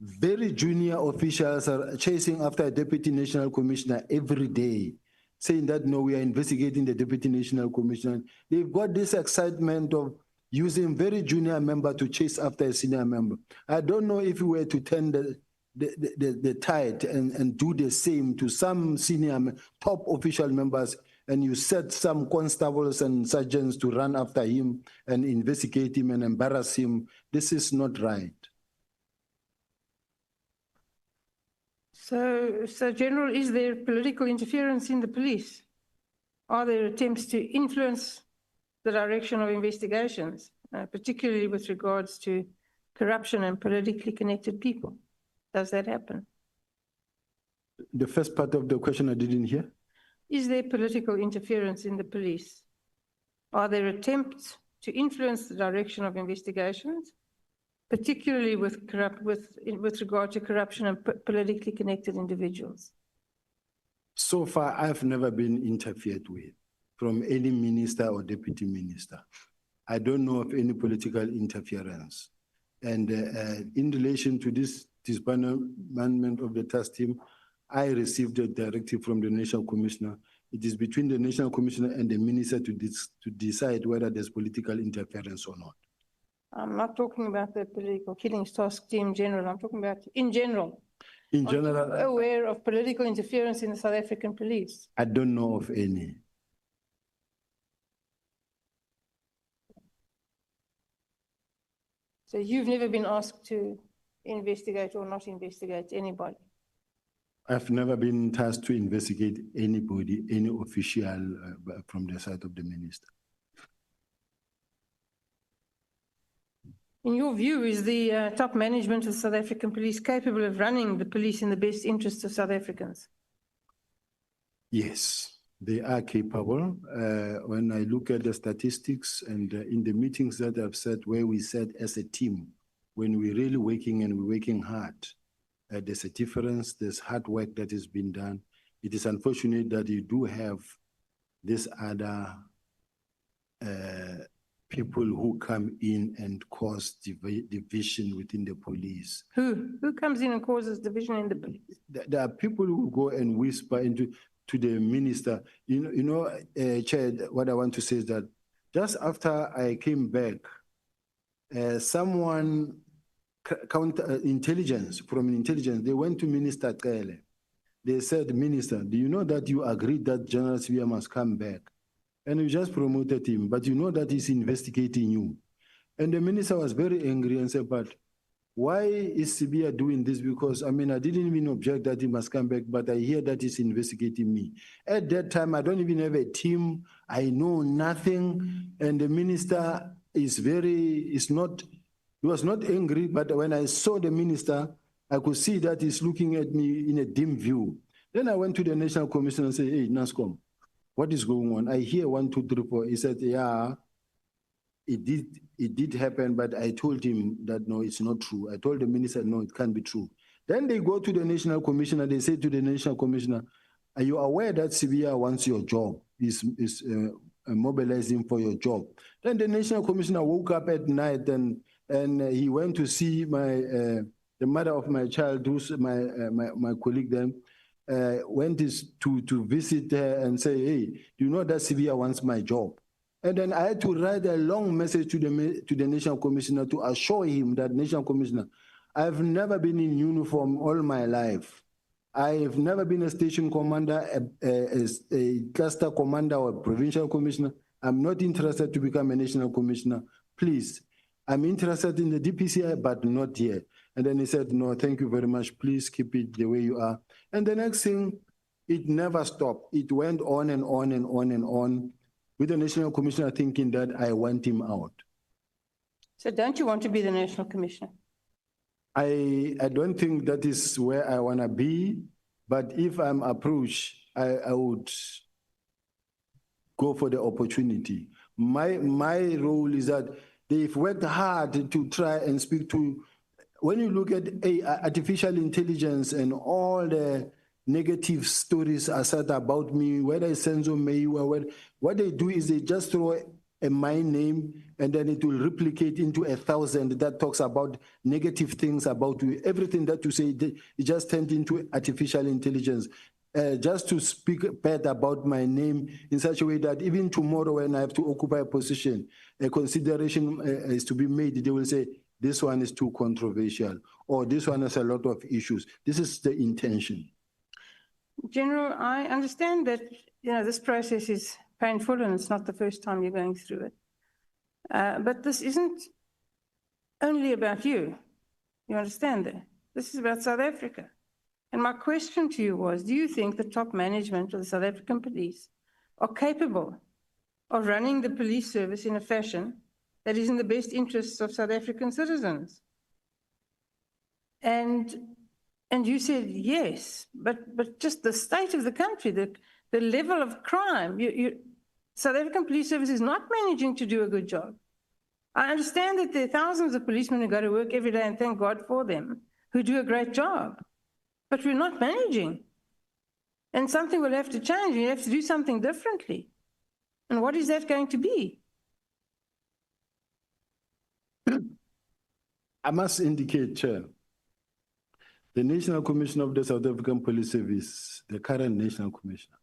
very junior officials are chasing after a deputy national commissioner every day, saying that, no, we are investigating the deputy national commissioner. They've got this excitement of using very junior member to chase after a senior member. I don't know if we were to turn the tide and do the same to some senior top official members and you set some constables and sergeants to run after him and investigate him and embarrass him. This is not right. So, General, is there political interference in the police? Are there attempts to influence the direction of investigations, particularly with regards to corruption and politically connected people? Does that happen? The first part of the question I didn't hear. Is there political interference in the police? Are there attempts to influence the direction of investigations, particularly with regard to corruption and politically connected individuals? So far, I've never been interfered with from any minister or deputy minister. I don't know of any political interference. And in relation to this disbandment of the task team, I received a directive from the National Commissioner. It is between the National Commissioner and the minister to decide whether there's political interference or not. I'm not talking about the political killings task team in general. I'm talking about in general. In general, are you aware of political interference in the South African police? I don't know of any. So you've never been asked to investigate or not investigate anybody? I've never been tasked to investigate anybody, any official from the side of the minister. In your view, is the top management of South African police capable of running the police in the best interests of South Africans? Yes, they are capable. When I look at the statistics and in the meetings that I've said where we said as a team, when we're really working and we're working hard, there's a difference, there's hard work that has been done. It is unfortunate that you do have this other people who come in and cause division within the police. Who comes in and causes division in the police? There are people who go and whisper to the minister. Chair, what I want to say is that just after I came back, someone intelligence, they went to Minister Kele. They said, Minister, do you know that you agreed that General Sibiya must come back? And you just promoted him, but you know that he's investigating you. And the minister was very angry and said, but why is Sibiya doing this? Because, I mean, I didn't even object that he must come back, but I hear that he's investigating me. At that time, I don't even have a team. I know nothing. And the minister he was not angry, but when I saw the minister, I could see that he's looking at me in a dim view. Then I went to the National Commission and said, hey, NASCOM, what is going on? I hear 1, 2, 3, 4. He said, yeah, it did happen, but I told him that, no, it's not true. I told the minister, no, it can't be true. Then they go to the National Commissioner, they say to the National Commissioner, are you aware that Sibiya wants your job, is mobilizing for your job? Then the National Commissioner woke up at night and he went to see the mother of my child, who's my colleague then, went to visit her and say, hey, do you know that Sibiya wants my job? And then I had to write a long message to the National Commissioner to assure him that, National Commissioner, I've never been in uniform all my life. I've never been a station commander, a cluster commander or a provincial commissioner. I'm not interested to become a national commissioner. Please, I'm interested in the DPCI, but not here. And then he said, no, thank you very much. Please keep it the way you are. And the next thing, it never stopped. It went on and on and on and on, with the National Commissioner thinking that I want him out. So don't you want to be the National Commissioner? I don't think that is where I want to be, but if I'm approached, I would go for the opportunity. My role is that they've worked hard to try and speak to, when you look at artificial intelligence and all the negative stories are said about me, whether it's Senzo Meiwa, what they do is they just throw my name and then it will replicate into 1,000 that talks about negative things about you. Everything that you say, it just turned into artificial intelligence. Just to speak bad about my name in such a way that even tomorrow when I have to occupy a position, a consideration is to be made, they will say, this one is too controversial, or this one has a lot of issues. This is the intention. General, I understand that you know, this process is painful and it's not the first time you're going through it. But this isn't only about you. You understand that? This is about South Africa. And my question to you was, do you think the top management of the South African police are capable of running the police service in a fashion that is in the best interests of South African citizens? And you said yes, but just the state of the country, the level of crime, South African police service is not managing to do a good job. I understand that there are thousands of policemen who go to work every day, and thank God for them, who do a great job. But we're not managing. And something will have to change. You have to do something differently. And what is that going to be? I must indicate, Chair, the National Commissioner of the South African Police Service, the current National Commissioner,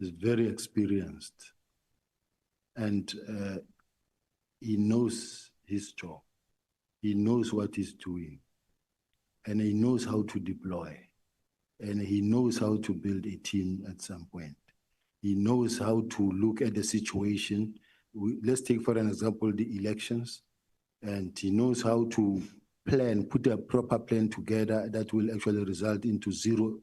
is very experienced. And he knows his job. He knows what he's doing. And he knows how to deploy. And he knows how to build a team at some point. He knows how to look at the situation. Let's take, for an example, the elections. And he knows how to plan, put a proper plan together that will actually result into zero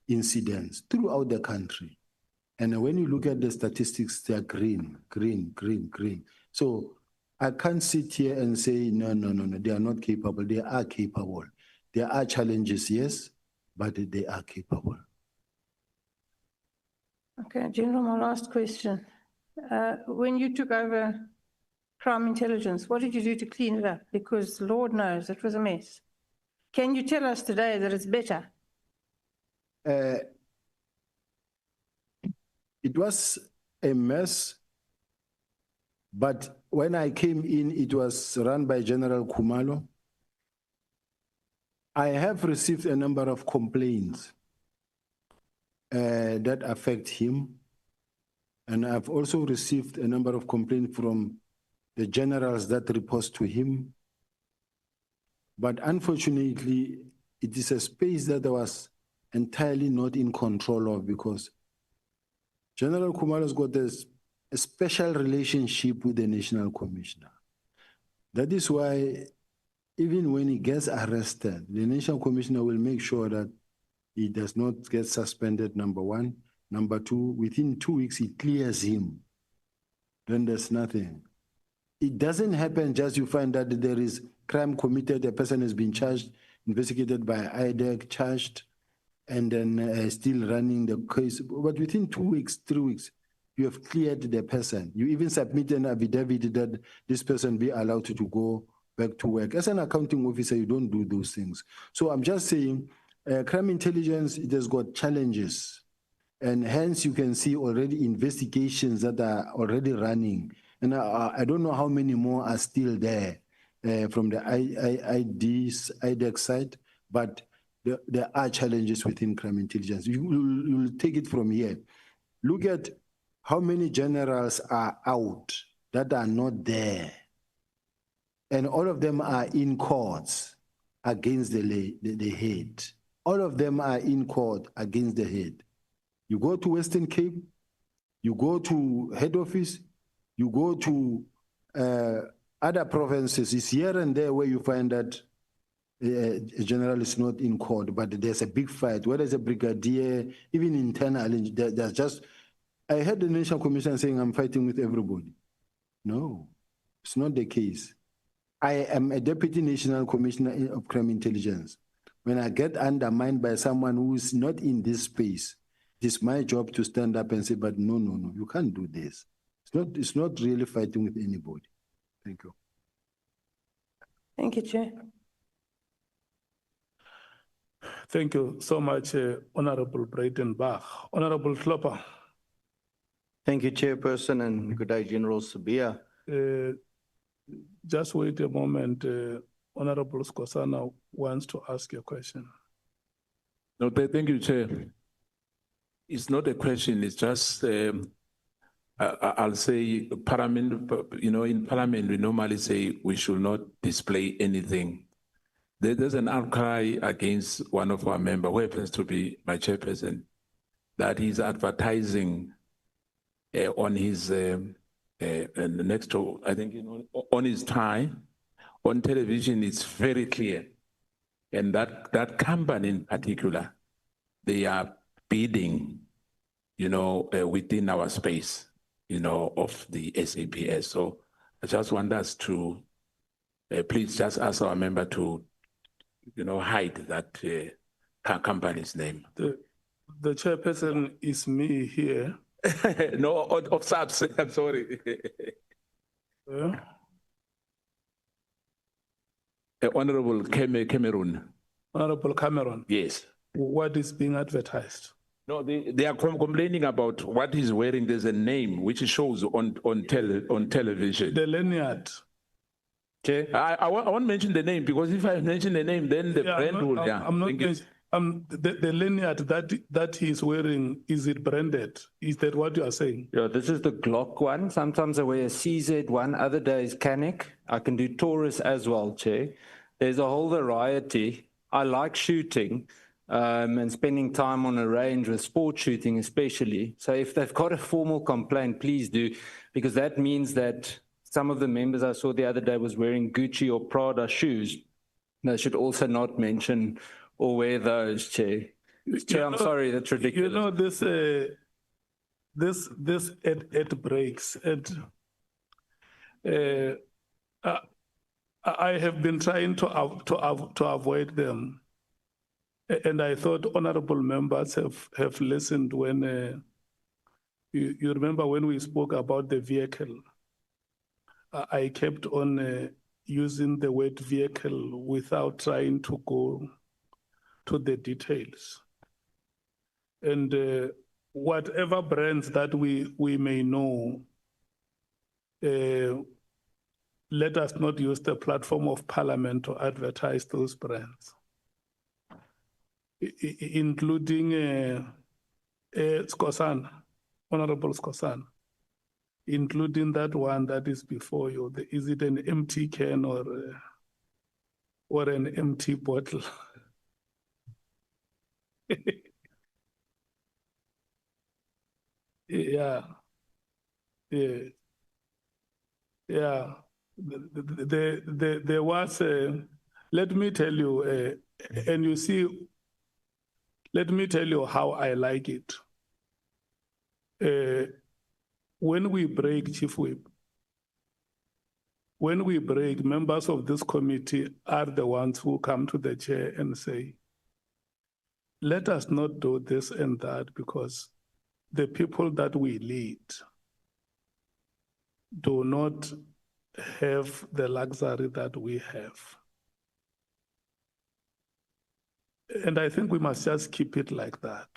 incidents throughout the country. And when you look at the statistics, they are green, green, green, green. So I can't sit here and say, no, they are not capable. They are capable. There are challenges, yes, but they are capable. Okay, General, my last question. When you took over crime intelligence, what did you do to clean it up? Because Lord knows it was a mess. Can you tell us today that it's better? It was a mess, but when I came in, it was run by General Khumalo. I have received a number of complaints that affect him. And I've also received a number of complaints from the generals that report to him. But unfortunately, it is a space that I was entirely not in control of, because General Khumalo's got a special relationship with the National Commissioner. That is why even when he gets arrested, the National Commissioner will make sure that he does not get suspended, number one. Number two, within 2 weeks, he clears him. Then there's nothing. It doesn't happen just you find that there is crime committed, a person has been charged, investigated by IDEC, charged, and then still running the case. But within 2 weeks, 3 weeks, you have cleared the person. You even submit an affidavit that this person be allowed to go back to work. As an accounting officer, you don't do those things. So I'm just saying, crime intelligence, it has got challenges. And hence you can see already investigations that are already running. And I don't know how many more are still there from the IDEC side, but there are challenges within crime intelligence. You'll take it from here. Look at how many generals are out that are not there. And all of them are in courts against the head. All of them are in court against the head. You go to Western Cape, you go to head office, you go to other provinces. It's here and there where you find that a general is not in court, but there's a big fight. Where there's a brigadier, even internally, there's just... I heard the National Commission saying, I'm fighting with everybody. No, it's not the case. I am a Deputy National Commissioner of Crime Intelligence. When I get undermined by someone who is not in this space, it is my job to stand up and say, but no, you can't do this. It's not really fighting with anybody. Thank you. Thank you, Chair. Thank you so much, Honorable Breitenbach. Honorable Klopper. Thank you, Chairperson, and good day, General Sibiya. Just wait a moment. Honorable Skosana wants to ask a question. No, thank you, Chair. It's not a question, it's just, I'll say, Parliament, you know, in Parliament, we normally say we should not display anything. There's an outcry against one of our members, who happens to be my chairperson. that he's advertising on his next to, I think, on his tie, on television, it's very clear. And that company in particular, they are bidding, within our space, of the SAPS. So I just want us to please just ask our member to, hide that company's name. The chairperson is me here. No, of SAPS, I'm sorry. Honorable Cameroon. Honorable Cameron. Yes. What is being advertised? No, they are complaining about what he's wearing. There's a name which shows on television. The lanyard. Okay. I won't mention the name, because if I mention the name, then the brand will. I'm not the lanyard that he's wearing, is it branded? Is that what you are saying? Yeah, this is the Glock one. Sometimes I wear a CZ one, other days Canik. I can do Taurus as well, Chair. There's a whole variety. I like shooting and spending time on a range with sport shooting especially. So if they've got a formal complaint, please do, because that means that some of the members I saw the other day was wearing Gucci or Prada shoes. They should also not mention or wear those, Chair. Chair, I'm sorry, that's ridiculous. This ad breaks, and I have been trying to avoid them, and I thought honorable members have listened when you remember when we spoke about the vehicle. I kept on using the word vehicle without trying to go to the details. And whatever brands that we may know, let us not use the platform of Parliament to advertise those brands, including Skosana, Honorable Skosana, including that one that is before you. Is it an empty can or an empty bottle? Yeah. There was let me tell you, and you see, let me tell you how I like it. When we break, Chief Whip, when we break, members of this committee are the ones who come to the chair and say, let us not do this and that, because the people that we lead do not have the luxury that we have. And I think we must just keep it like that.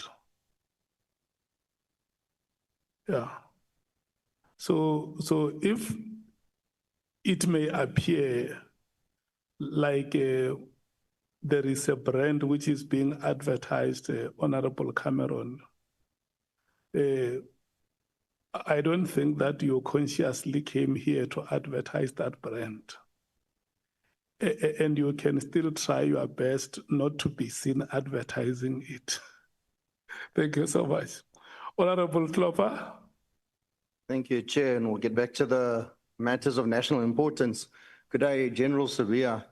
Yeah. So if it may appear like there is a brand which is being advertised, Honorable Cameron, I don't think that you consciously came here to advertise that brand. And you can still try your best not to be seen advertising it. Thank you so much. Honorable Klopper. Thank you, Chair, and we'll get back to the matters of national importance. Good day, General Sibiya.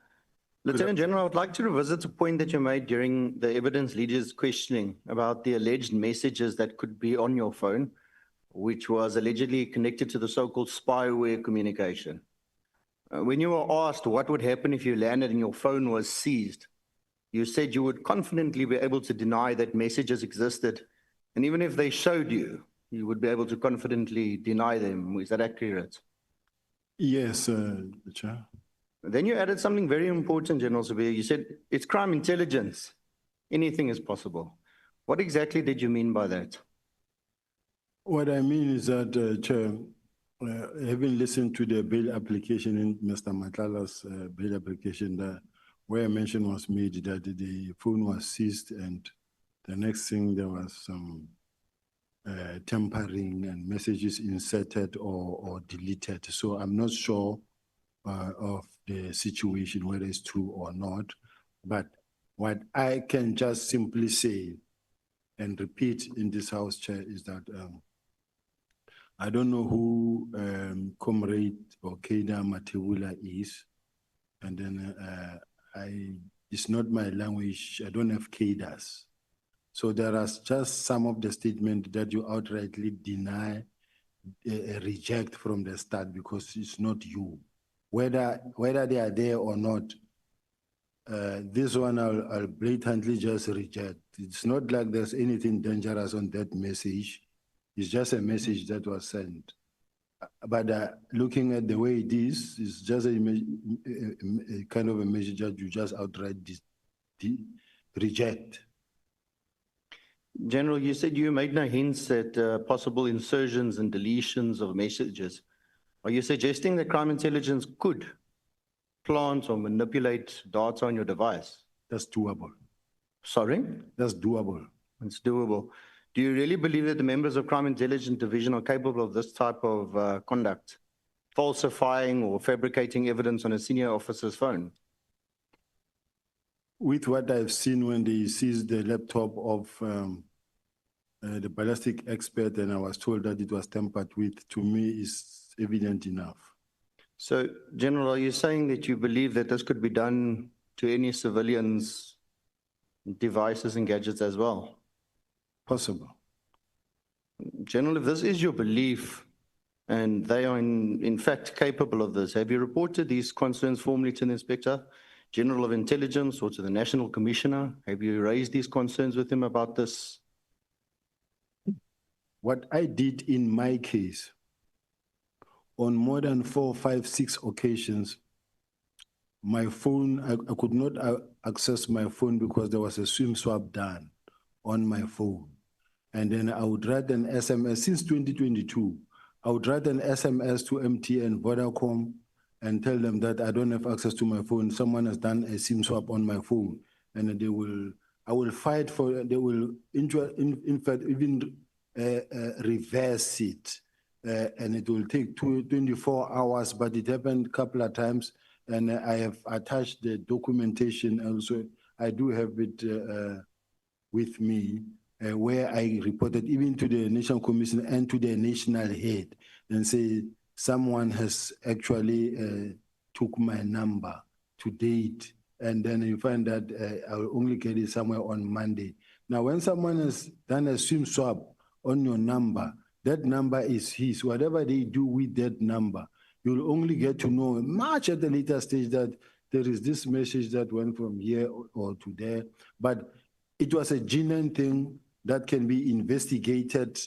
Lieutenant General, I would like to revisit a point that you made during the evidence leaders' questioning about the alleged messages that could be on your phone, which was allegedly connected to the so-called spyware communication. When you were asked what would happen if you landed and your phone was seized, you said you would confidently be able to deny that messages existed, and even if they showed you, you would be able to confidently deny them. Is that accurate? Yes, Chair. Then you added something very important, General Sibiya. You said it's crime intelligence. Anything is possible. What exactly did you mean by that? What I mean is that, Chair, having listened to the bail application in Mr. Nhlanhla's bail application, where a mention was made that the phone was seized, and the next thing there was some tampering and messages inserted or deleted. So I'm not sure of the situation, whether it's true or not. But what I can just simply say, and repeat in this House, Chair, is that I don't know who Comrade or Keida Matebula is, and then it's not my language. I don't have Keidas. So there are just some of the statements that you outrightly deny, reject from the start because it's not you. Whether they are there or not, this one I'll blatantly just reject. It's not like there's anything dangerous on that message. It's just a message that was sent. But looking at the way it is, it's just a kind of a message that you just outright reject. General, you said you made no hints at possible insertions and deletions of messages. Are you suggesting that crime intelligence could plant or manipulate data on your device? That's doable. Sorry? That's doable. It's doable. Do you really believe that the members of Crime Intelligence Division are capable of this type of conduct? Falsifying or fabricating evidence on a senior officer's phone? With what I've seen when they seized the laptop of the ballistic expert and I was told that it was tampered with, to me is evident enough. So, General, are you saying that you believe that this could be done to any civilians' devices and gadgets as well? Possible. General, if this is your belief and they are in fact capable of this, have you reported these concerns formally to the Inspector General of Intelligence or to the National Commissioner? Have you raised these concerns with him about this? What I did in my case, on more than 4, 5, 6 occasions, my phone, I could not access my phone because there was a SIM swap done on my phone. And then I would write an SMS, since 2022, I would write an SMS to MTN, Vodacom, and tell them that I don't have access to my phone. Someone has done a SIM swap on my phone. And I will fight for, they will, in fact, even reverse it. And it will take 24 hours, but it happened a couple of times. And I have attached the documentation also. I do have it with me, where I reported even to the National Commission and to the national head and say, someone has actually took my number to date. And then you find that I will only get it somewhere on Monday. Now, when someone has done a SIM swap on your number, that number is his. Whatever they do with that number, you'll only get to know much at a later stage that there is this message that went from here or to there. But it was a genuine thing that can be investigated.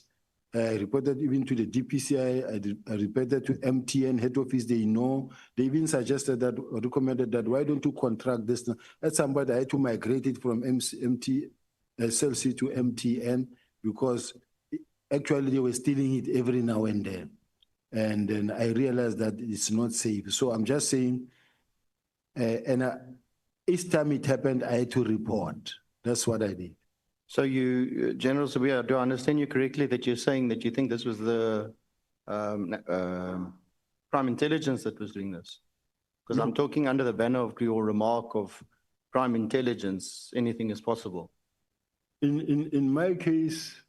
I reported even to the DPCI, I reported to MTN head office, they know. They even suggested that, or recommended that, why don't you contract this? At somebody, I had to migrate it from SLC to MTN because actually they were stealing it every now and then. And then I realized that it's not safe. So I'm just saying, each time it happened, I had to report. That's what I did. So you, General Sibiya, do I understand you correctly that you're saying that you think this was the crime intelligence that was doing this? Because I'm talking under the banner of your remark of crime intelligence, anything is possible. In my case,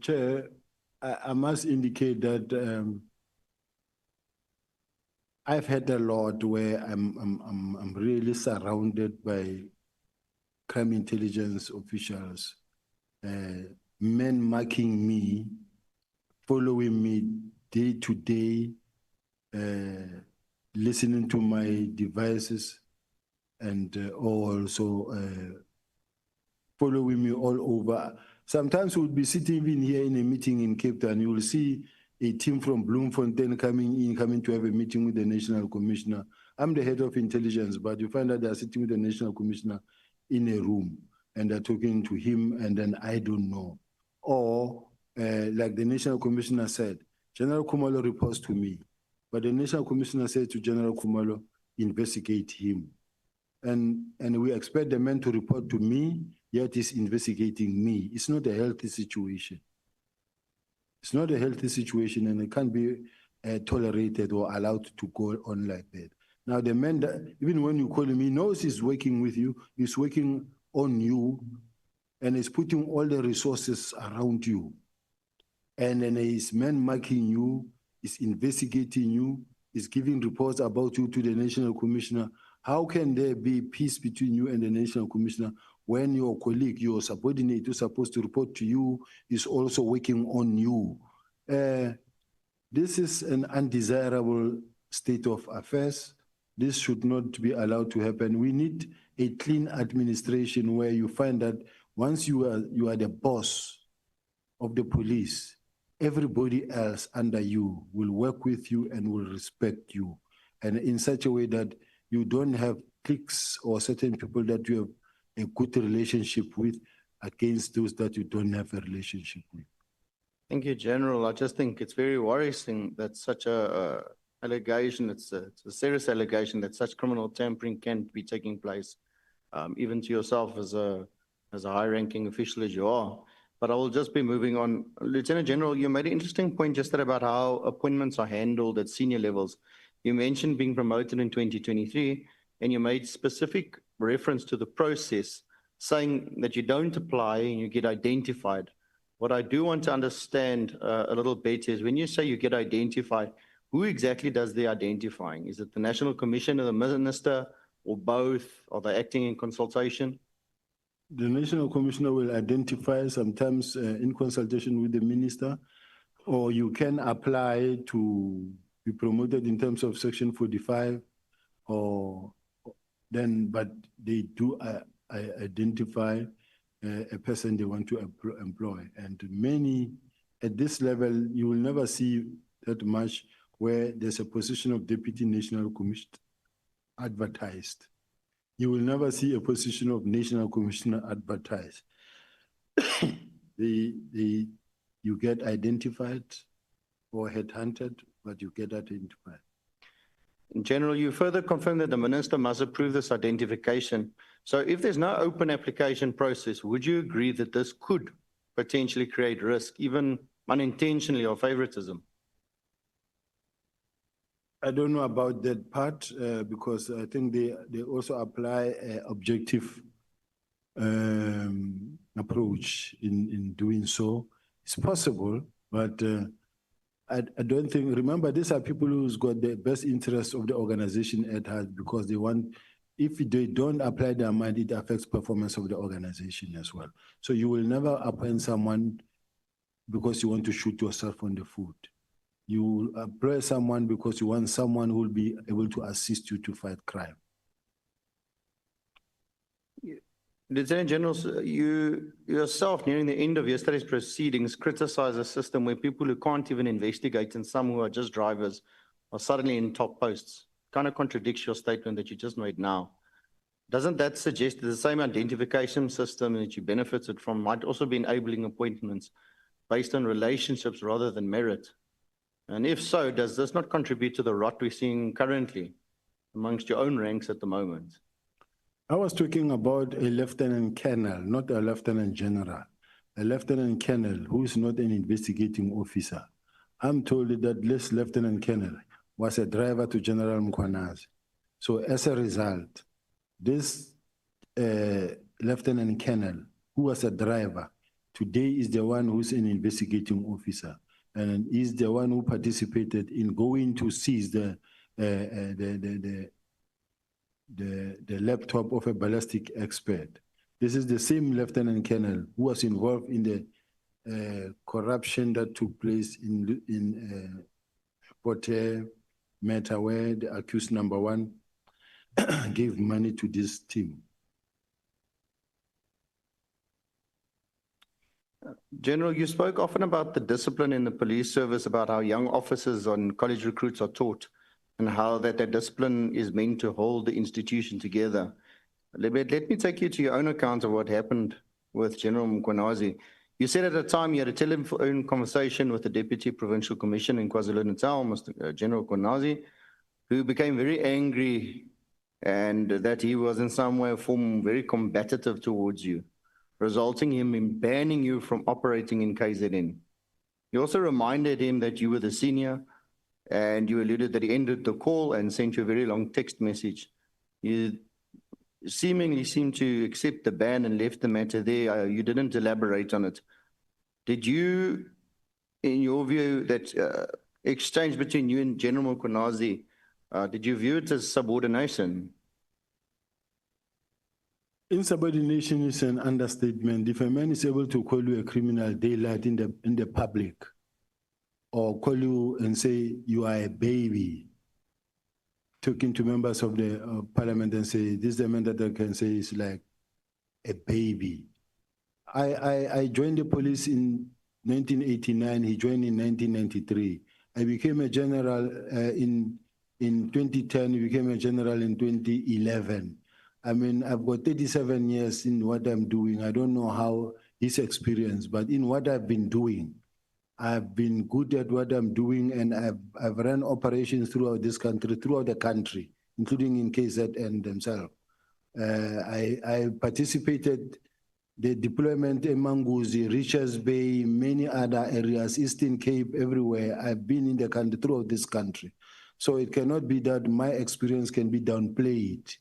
Chair, I must indicate that I've had a lot where I'm really surrounded by crime intelligence officials, men marking me, following me day to day, listening to my devices, and also following me all over. Sometimes we'll be sitting even here in a meeting in Cape Town, you will see a team from Bloemfontein coming to have a meeting with the National Commissioner. I'm the head of intelligence, but you find that they're sitting with the National Commissioner in a room and they're talking to him and then I don't know. Or like the National Commissioner said, General Khumalo reports to me, but the National Commissioner said to General Khumalo, investigate him. And we expect the man to report to me, yet he's investigating me. It's not a healthy situation. It's not a healthy situation and it can't be tolerated or allowed to go on like that. Now, the man, that, even when you call him, he knows he's working with you, he's working on you and is putting all the resources around you, and then is man marking you, is investigating you, is giving reports about you to the National Commissioner, how can there be peace between you and the National Commissioner when your colleague, your subordinate who's supposed to report to you is also working on you? This is an undesirable state of affairs. This should not be allowed to happen. We need a clean administration where you find that once you are the boss of the police, everybody else under you will work with you and will respect you. And in such a way that you don't have cliques or certain people that you have a good relationship with against those that you don't have a relationship with. Thank you, General. I just think it's very worrisome that such a allegation, it's a serious allegation that such criminal tampering can be taking place, even to yourself as a high-ranking official as you are. But I will just be moving on. Lieutenant General, you made an interesting point just there about how appointments are handled at senior levels. You mentioned being promoted in 2023, and you made specific reference to the process, saying that you don't apply and you get identified. What I do want to understand a little better is when you say you get identified, who exactly does the identifying? Is it the National Commission or the Minister or both? Are they acting in consultation? The National Commissioner will identify sometimes in consultation with the Minister, or you can apply to be promoted in terms of Section 45, or then, but they do identify a person they want to employ. And many, at this level, you will never see that much where there's a position of Deputy National Commissioner advertised. You will never see a position of National Commissioner advertised. You get identified or headhunted, but you get identified. In general, you further confirm that the Minister must approve this identification. So if there's no open application process, would you agree that this could potentially create risk, even unintentionally, or favoritism? I don't know about that part because I think they also apply an objective approach in doing so. It's possible, but I don't think, remember, these are people who's got the best interest of the organization at heart because they want, if they don't apply their mind, it affects performance of the organization as well. So you will never appoint someone because you want to shoot yourself on the foot. You will employ someone because you want someone who will be able to assist you to fight crime. Lieutenant General, you yourself, nearing the end of yesterday's proceedings, criticized a system where people who can't even investigate and some who are just drivers are suddenly in top posts. Kind of contradicts your statement that you just made now. Doesn't that suggest that the same identification system that you benefited from might also be enabling appointments based on relationships rather than merit? And if so, does this not contribute to the rot we're seeing currently amongst your own ranks at the moment? I was talking about a lieutenant colonel, not a lieutenant general. A lieutenant colonel who is not an investigating officer. I'm told that this lieutenant colonel was a driver to General Mkhwanazi. So as a result, this lieutenant colonel who was a driver today is the one who's an investigating officer and is the one who participated in going to seize the laptop of a ballistic expert. This is the same lieutenant colonel who was involved in the corruption that took place in Porter matter where the accused number one gave money to this team. General, you spoke often about the discipline in the police service, about how young officers and college recruits are taught and how that discipline is meant to hold the institution together. Let me take you to your own account of what happened with General Mkhwanazi. You said at the time you had a telephone conversation with the Deputy Provincial Commissioner in KwaZulu-Natal, Mr. General Mkhwanazi, who became very angry and that he was in some way or form very combative towards you, resulting in him banning you from operating in KZN. You also reminded him that you were the senior, and you alluded that he ended the call and sent you a very long text message. You seemingly seemed to accept the ban and left the matter there. You didn't elaborate on it. Did you, in your view, that exchange between you and General Mkhwanazi, did you view it as subordination? Insubordination is an understatement. If a man is able to call you a criminal daylight in the public, or call you and say you are a baby, talking to members of the parliament and say, this is the man that I can say is like a baby. I joined the police in 1989, he joined in 1993. I became a general in 2010, he became a general in 2011. I mean, I've got 37 years in what I'm doing. I don't know how his experience, but in what I've been doing, I've been good at what I'm doing, and I've run operations throughout this country, throughout the country, including in KZN themselves. I participated the deployment in Manguzi, Richards Bay, many other areas, Eastern Cape, everywhere. I've been in the country, throughout this country. So it cannot be that my experience can be downplayed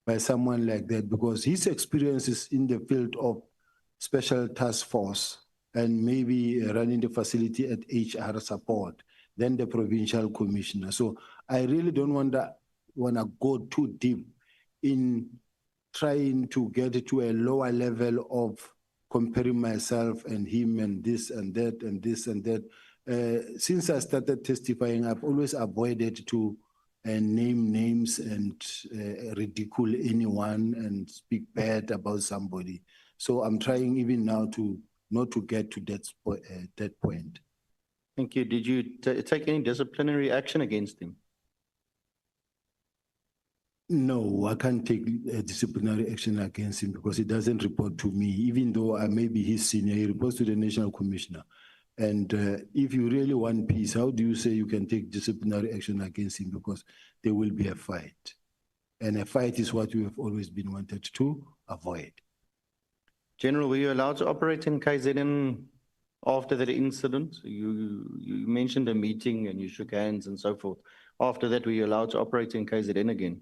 by someone like that, because his experience is in the field of special task force and maybe running the facility at HR support, then the provincial commissioner. So I really don't want to go too deep in trying to get to a lower level of comparing myself and him and this and that and this and that. Since I started testifying, I've always avoided to name names and ridicule anyone and speak bad about somebody. So I'm trying even now to not to get to that point. Thank you. Did you take any disciplinary action against him? No, I can't take disciplinary action against him because he doesn't report to me, even though I may be his senior. He reports to the National Commissioner. And if you really want peace, how do you say you can take disciplinary action against him? Because there will be a fight. And a fight is what we have always been wanted to avoid. General, were you allowed to operate in KZN after that incident? You mentioned a meeting and you shook hands and so forth. After that, were you allowed to operate in KZN again?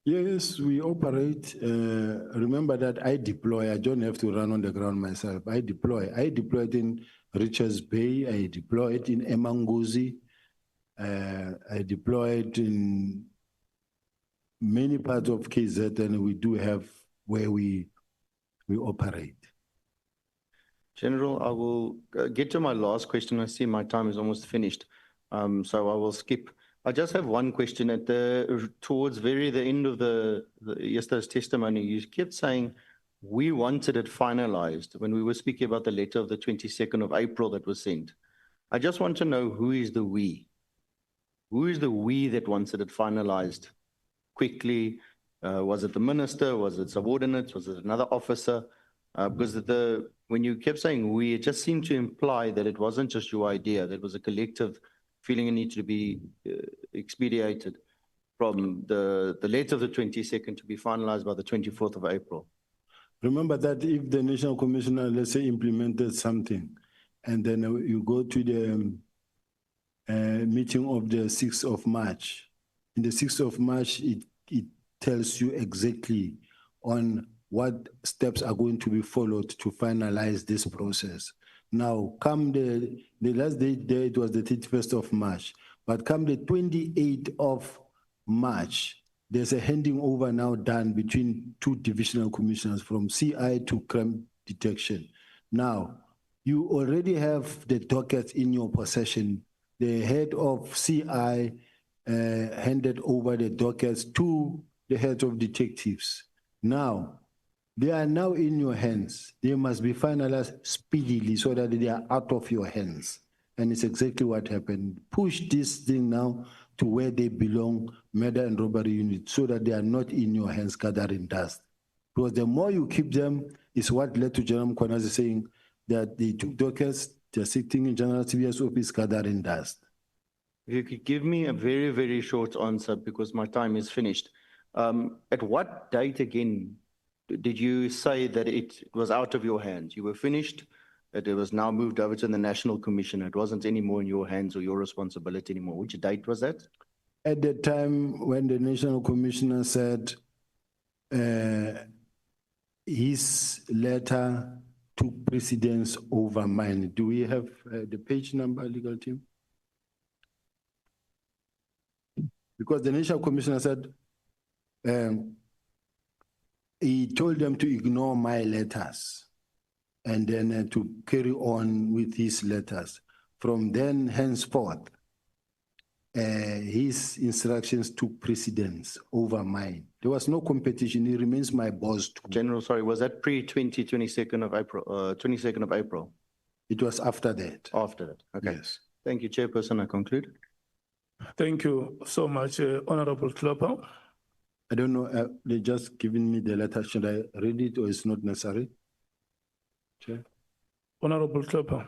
Yes, we operate. Remember that I deploy. I don't have to run on the ground myself. I deploy. I deployed in Richards Bay. I deployed in Emanguzi. I deployed in many parts of KZ, and we do have where we operate. General, I will get to my last question. I see my time is almost finished, so I will skip. I just have one question. Towards the end of yesterday's testimony, you kept saying we wanted it finalized when we were speaking about the letter of the 22nd of April that was sent. I just want to know who is the we? Who is the we that wanted it finalized quickly? Was it the minister? Was it subordinates? Was it another officer? Because when you kept saying we, it just seemed to imply that it wasn't just your idea, that it was a collective feeling it needed to be expedited from the letter of the 22nd to be finalized by the 24th of April. Remember that if the National Commissioner, let's say, implemented something, and then you go to the meeting of the 6th of March, in the 6th of March, it tells you exactly on what steps are going to be followed to finalize this process. Now, come the last date there, it was the 31st of March, but come the 28th of March, there's a handing over now done between two divisional commissioners from CI to crime detection. Now, you already have the dockets in your possession. The head of CI handed over the dockets to the head of detectives. Now, they are now in your hands. They must be finalized speedily so that they are out of your hands. And it's exactly what happened. Push this thing now to where they belong, murder and robbery unit, so that they are not in your hands gathering dust. Because the more you keep them is what led to General Mkhwanazi saying that they took dockets, they're sitting in General Sibiya's office gathering dust. If you could give me a very, very short answer because my time is finished. At what date again did you say that it was out of your hands? You were finished, that it was now moved over to the National Commission. It wasn't anymore in your hands or your responsibility anymore. Which date was that? At the time when the National Commissioner said his letter took precedence over mine. Do we have the page number, legal team? Because the National Commissioner said he told them to ignore my letters and then to carry on with his letters. From then henceforth, his instructions took precedence over mine. There was no competition. He remains my boss too. General, sorry, was that pre-22nd of April, 22nd of April? It was after that. After that, okay. Yes. Thank you, Chairperson, I conclude. Thank you so much, Honorable Klopper. I don't know, they just given me the letter. Should I read it or it's not necessary? Chair? Honorable Klopper.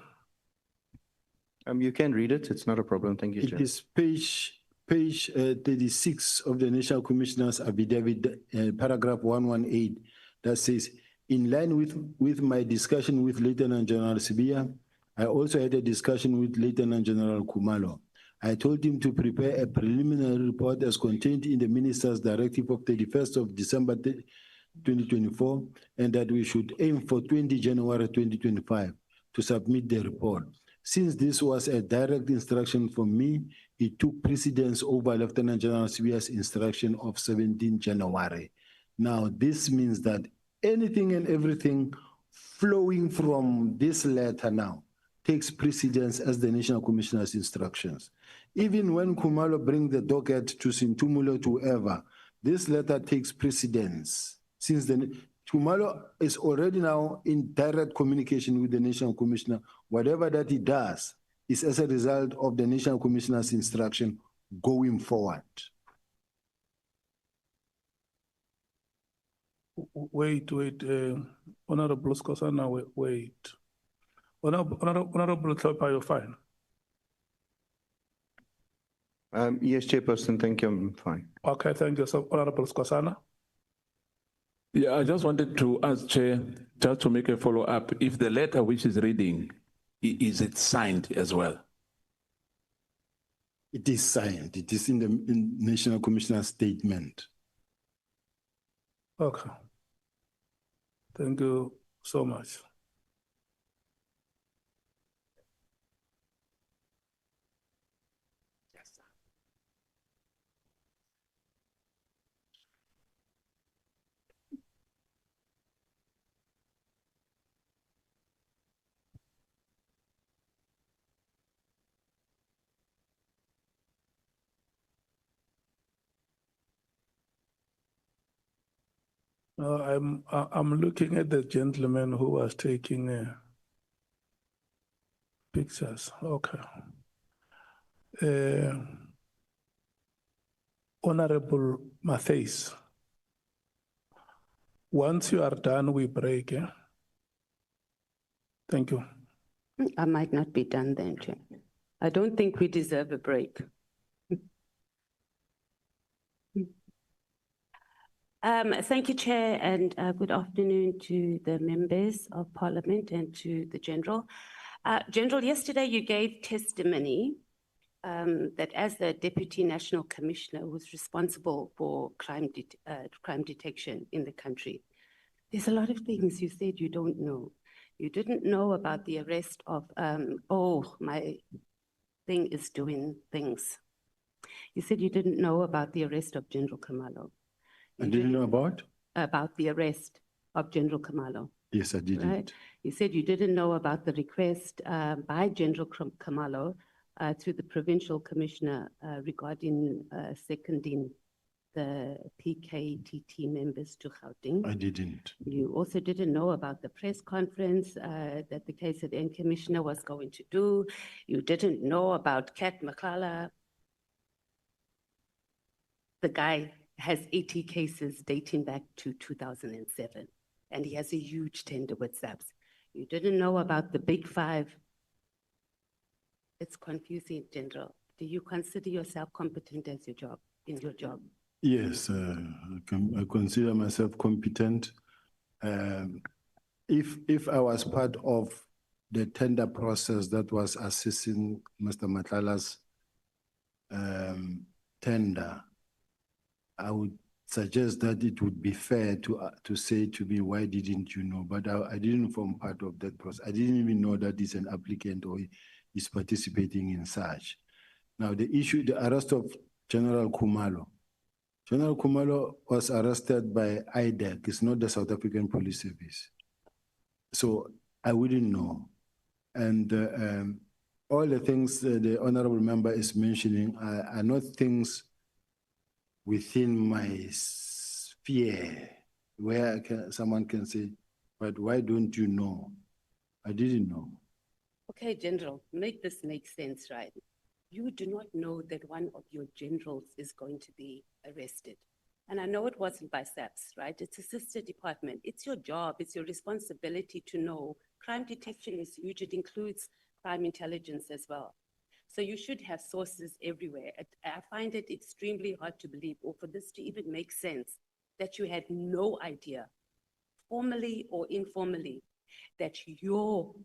You can read it. It's not a problem. Thank you, Chair. It is page 36 of the National Commissioner's affidavit, paragraph 118, that says, in line with my discussion with Lieutenant General Sibiya, I also had a discussion with Lieutenant General Khumalo. I told him to prepare a preliminary report as contained in the Minister's Directive of 31st of December 2024, and that we should aim for 20 January 2025 to submit the report. Since this was a direct instruction from me, it took precedence over Lieutenant General Sibiya's instruction of 17 January. Now, this means that anything and everything flowing from this letter now takes precedence as the National Commissioner's instructions. Even when Khumalo brings the docket to Sintumulo to whoever, this letter takes precedence. Since then, Khumalo is already now in direct communication with the National Commissioner. Whatever that he does is as a result of the National Commissioner's instruction going forward. Wait, Honorable Skosana, wait. Honorable Klopper, you're fine. Yes, Chairperson, thank you, I'm fine. Okay, thank you. So, Honorable Skosana. Yeah, I just wanted to ask Chair, just to make a follow-up, if the letter which is reading, is it signed as well? It is signed. It is in the National Commissioner's statement. Okay. Thank you so much. I'm looking at the gentleman who was taking pictures. Okay. Honorable Matthys, once you are done, we break. Yeah? Thank you. I might not be done then, Chair. I don't think we deserve a break. Thank you, Chair, and good afternoon to the members of Parliament and to the General. General, yesterday you gave testimony that as the Deputy National Commissioner was responsible for crime detection in the country, there's a lot of things you said you don't know. You didn't know about the arrest of, oh, my thing is doing things. You said you didn't know about the arrest of General Khumalo. I didn't know about? About the arrest of General Khumalo. Yes, I didn't. Right? You said you didn't know about the request by General Khumalo to the Provincial Commissioner regarding seconding the PKTT members to Gauteng. I didn't. You also didn't know about the press conference that the KZN Commissioner was going to do. You didn't know about Kat Makala. The guy has 80 cases dating back to 2007, and he has a huge tender with SAPS. You didn't know about the big five. It's confusing, General. Do you consider yourself competent as in your job? Yes, I consider myself competent. If I was part of the tender process that was assessing Mr. Matlala's tender, I would suggest that it would be fair to say to me, why didn't you know? But I didn't form part of that process. I didn't even know that he's an applicant or is participating in such. Now the issue, the arrest of General Khumalo. General Khumalo was arrested by IDEC. It's not the South African Police Service. So I wouldn't know. And all the things the honorable member is mentioning are not things within my sphere where someone can say, but why don't you know? I didn't know. Okay, General, make this make sense, right? You do not know that one of your generals is going to be arrested. And I know it wasn't by SAPS, right? It's a sister department. It's your job, it's your responsibility to know. Crime detection is huge, it includes crime intelligence as well. So you should have sources everywhere. I find it extremely hard to believe, or for this to even make sense, that you had no idea, formally or informally, that your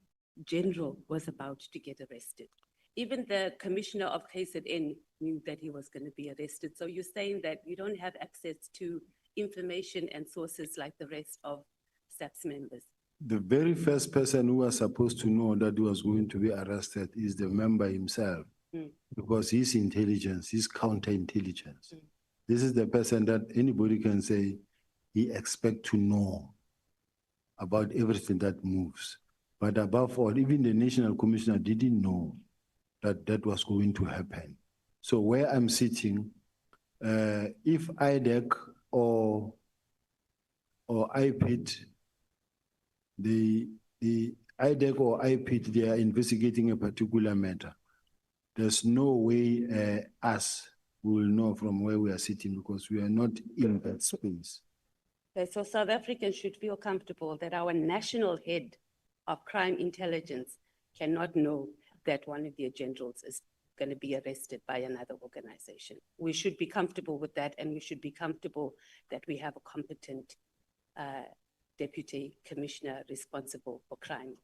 general was about to get arrested. Even the commissioner of KZN knew that he was going to be arrested. So you're saying that you don't have access to information and sources like the rest of SAPS members. The very first person who was supposed to know that he was going to be arrested is the member himself, because his intelligence, his counterintelligence. This is the person that anybody can say he expects to know about everything that moves. But above all, even the National Commissioner didn't know that that was going to happen. So where I'm sitting, if IDEC or IPIT, the IDEC or IPIT, they are investigating a particular matter, there's no way us will know from where we are sitting, because we are not in that space. Okay, so South Africans should feel comfortable that our national head of crime intelligence cannot know that one of their generals is going to be arrested by another organization. We should be comfortable with that, and we should be comfortable that we have a competent deputy commissioner responsible for crime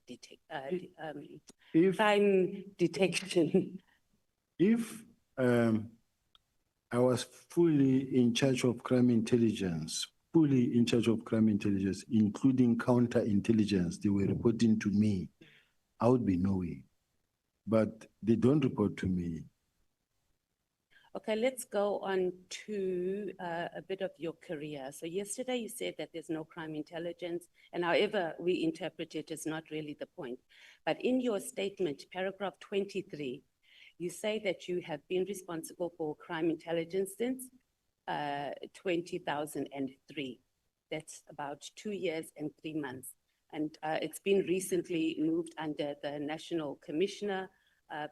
detection. If I was fully in charge of crime intelligence, including counterintelligence, they were reporting to me, I would be knowing. But they don't report to me. Okay, let's go on to a bit of your career. So yesterday you said that there's no crime intelligence, and however we interpret it is not really the point. But in your statement, paragraph 23, you say that you have been responsible for crime intelligence since 2003. That's about 2 years and 3 months. And it's been recently moved under the National Commissioner,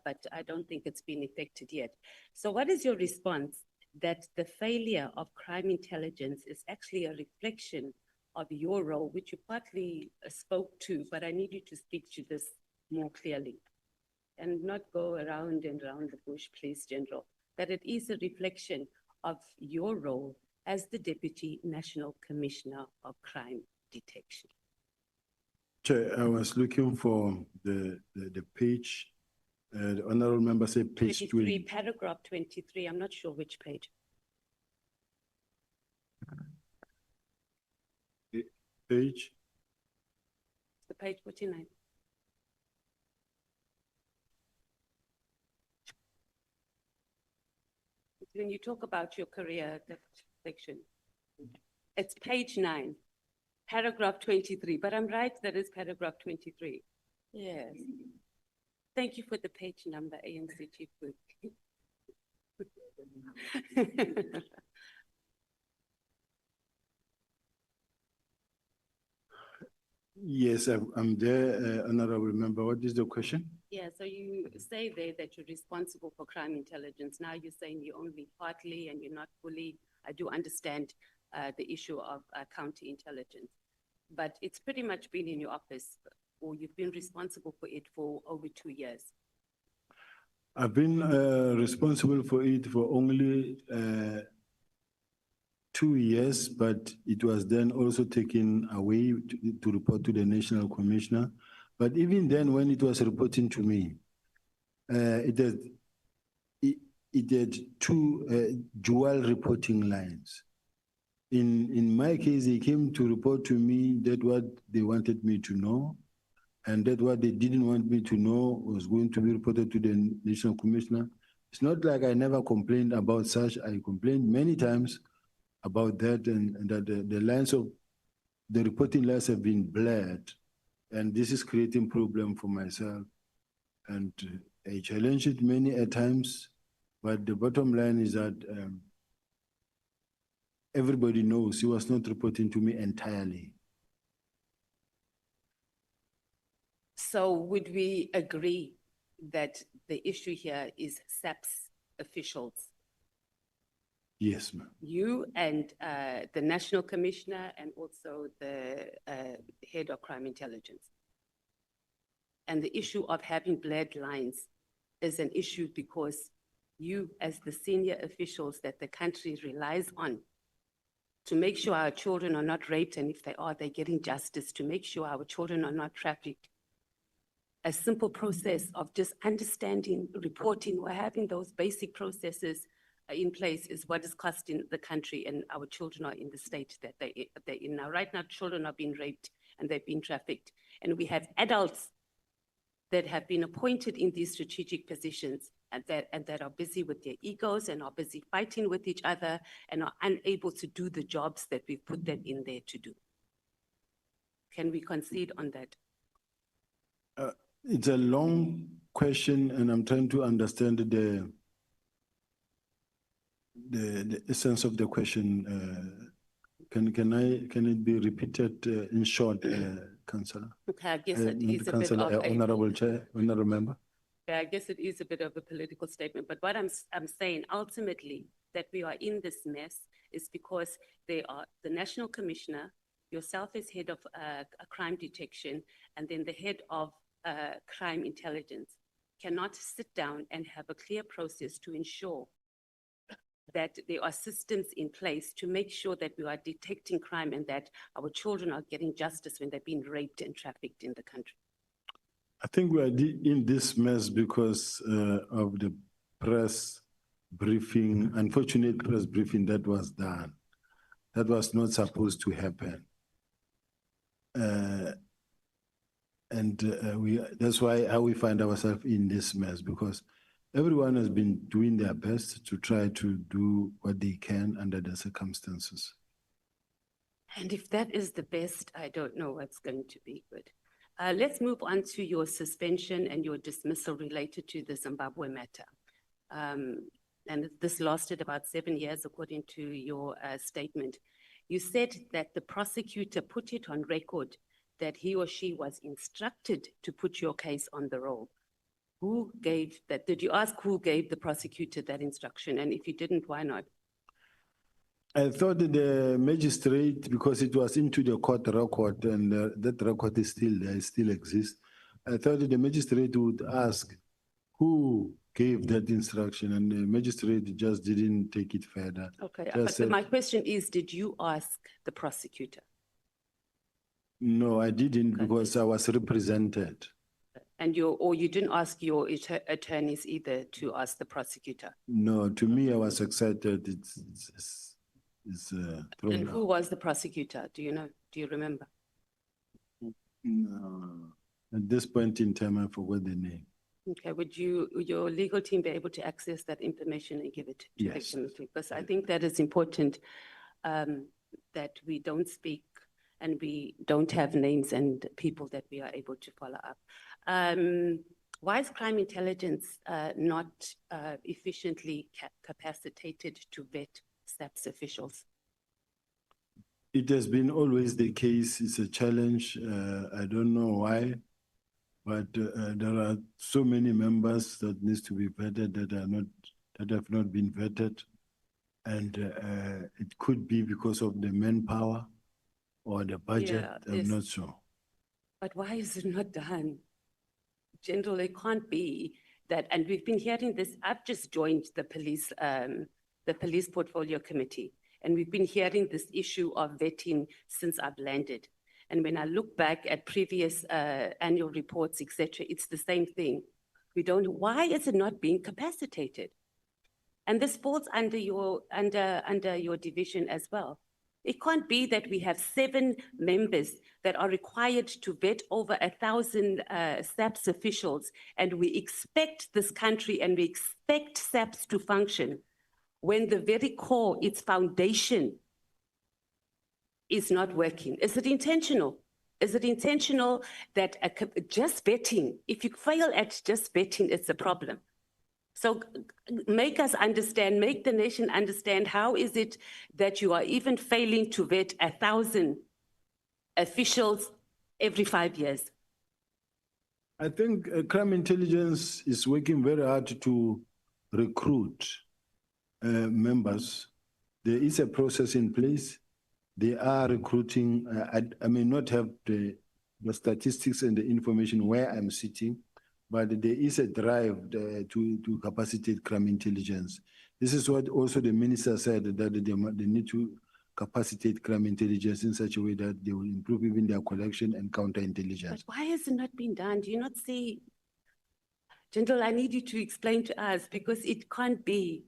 but I don't think it's been effected yet. So what is your response that the failure of crime intelligence is actually a reflection of your role, which you partly spoke to, but I need you to speak to this more clearly and not go around and around the bush, please, General, that it is a reflection of your role as the Deputy National Commissioner of Crime Detection. Chair, I was looking for the page. The honorable member said page 23, paragraph 23. I'm not sure which page. Page? The page 49. When you talk about your career, that section, it's page 9, paragraph 23. But I'm right, that is paragraph 23. Yes. Thank you for the page number, ANC Chief Whip. Yes, I'm there, honorable member. What is the question? Yeah, so you say there that you're responsible for crime intelligence. Now you're saying you're only partly and you're not fully. I do understand the issue of counterintelligence, but it's pretty much been in your office, or you've been responsible for it for over 2 years. I've been responsible for it for only 2 years, but it was then also taken away to report to the National Commissioner. But even then, when it was reporting to me, it had two dual reporting lines. In my case, they came to report to me that what they wanted me to know, and that what they didn't want me to know was going to be reported to the National Commissioner. It's not like I never complained about such. I complained many times about that, and that the lines of the reporting lines have been blurred, and this is creating problem for myself. And I challenged it many a times, but the bottom line is that everybody knows he was not reporting to me entirely. So would we agree that the issue here is SAPS officials? Yes, ma'am. You and the National Commissioner and also the Head of Crime Intelligence. And the issue of having blurred lines is an issue because you, as the senior officials that the country relies on to make sure our children are not raped, and if they are, they're getting justice, to make sure our children are not trafficked. A simple process of just understanding, reporting, or having those basic processes in place is what is costing the country, and our children are in the state that they're in now. Right now, children are being raped and they've been trafficked. And we have adults that have been appointed in these strategic positions and that are busy with their egos and are busy fighting with each other and are unable to do the jobs that we've put them in there to do. Can we concede on that? It's a long question, and I'm trying to understand the essence of the question. Can it be repeated in short, Councillor? Okay, I guess it is a bit of Honorable Chair, Honorable Member. I guess it is a bit of a political statement, but what I'm saying ultimately that we are in this mess is because they are the National Commissioner, yourself as head of crime detection, and then the head of crime intelligence cannot sit down and have a clear process to ensure that there are systems in place to make sure that we are detecting crime and that our children are getting justice when they've been raped and trafficked in the country. I think we are in this mess because of the press briefing, unfortunate press briefing that was done. That was not supposed to happen. That's why we find ourselves in this mess, because everyone has been doing their best to try to do what they can under the circumstances. And if that is the best, I don't know what's going to be good. Let's move on to your suspension and your dismissal related to the Zimbabwe matter. And this lasted about 7 years, according to your statement. You said that the prosecutor put it on record that he or she was instructed to put your case on the roll. Who gave that? Did you ask who gave the prosecutor that instruction? And if you didn't, why not? I thought that the magistrate, because it was into the court record and that record is still there, it still exists. I thought that the magistrate would ask who gave that instruction, and the magistrate just didn't take it further. Okay, but my question is, did you ask the prosecutor? No, I didn't, because I was represented. And you didn't ask your attorneys either to ask the prosecutor? No, to me, I was excited. And who was the prosecutor? Do you know? Do you remember? No. At this point in time, I forgot the name. Okay, would your legal team be able to access that information and give it to the committee? Because I think that is important, that we don't speak and we don't have names and people that we are able to follow up. Why is crime intelligence not efficiently capacitated to vet SAPS officials? It has been always the case. It's a challenge. I don't know why, but there are so many members that needs to be vetted that have not been vetted, and it could be because of the manpower or the budget. I'm not sure. But why is it not done? Generally, it can't be that, and we've been hearing this. I've just joined the police portfolio committee, and we've been hearing this issue of vetting since I've landed. And when I look back at previous annual reports, etc., it's the same thing. We don't. Why is it not being capacitated? And this falls under your division as well. It can't be that we have 7 members that are required to vet over 1,000 SAPS officials, and we expect this country and we expect SAPS to function when the very core, its foundation, is not working. Is it intentional? Is it intentional that just vetting, if you fail at just vetting, it's a problem? So make us understand, make the nation understand, how is it that you are even failing to vet 1,000 officials every 5 years? I think crime intelligence is working very hard to recruit members. There is a process in place. They are recruiting. I may not have the statistics and the information where I'm sitting, but there is a drive to capacitate crime intelligence. This is what also the minister said, that they need to capacitate crime intelligence in such a way that they will improve even their collection and counterintelligence. But why has it not been done? Do you not see? General, I need you to explain to us, because it can't be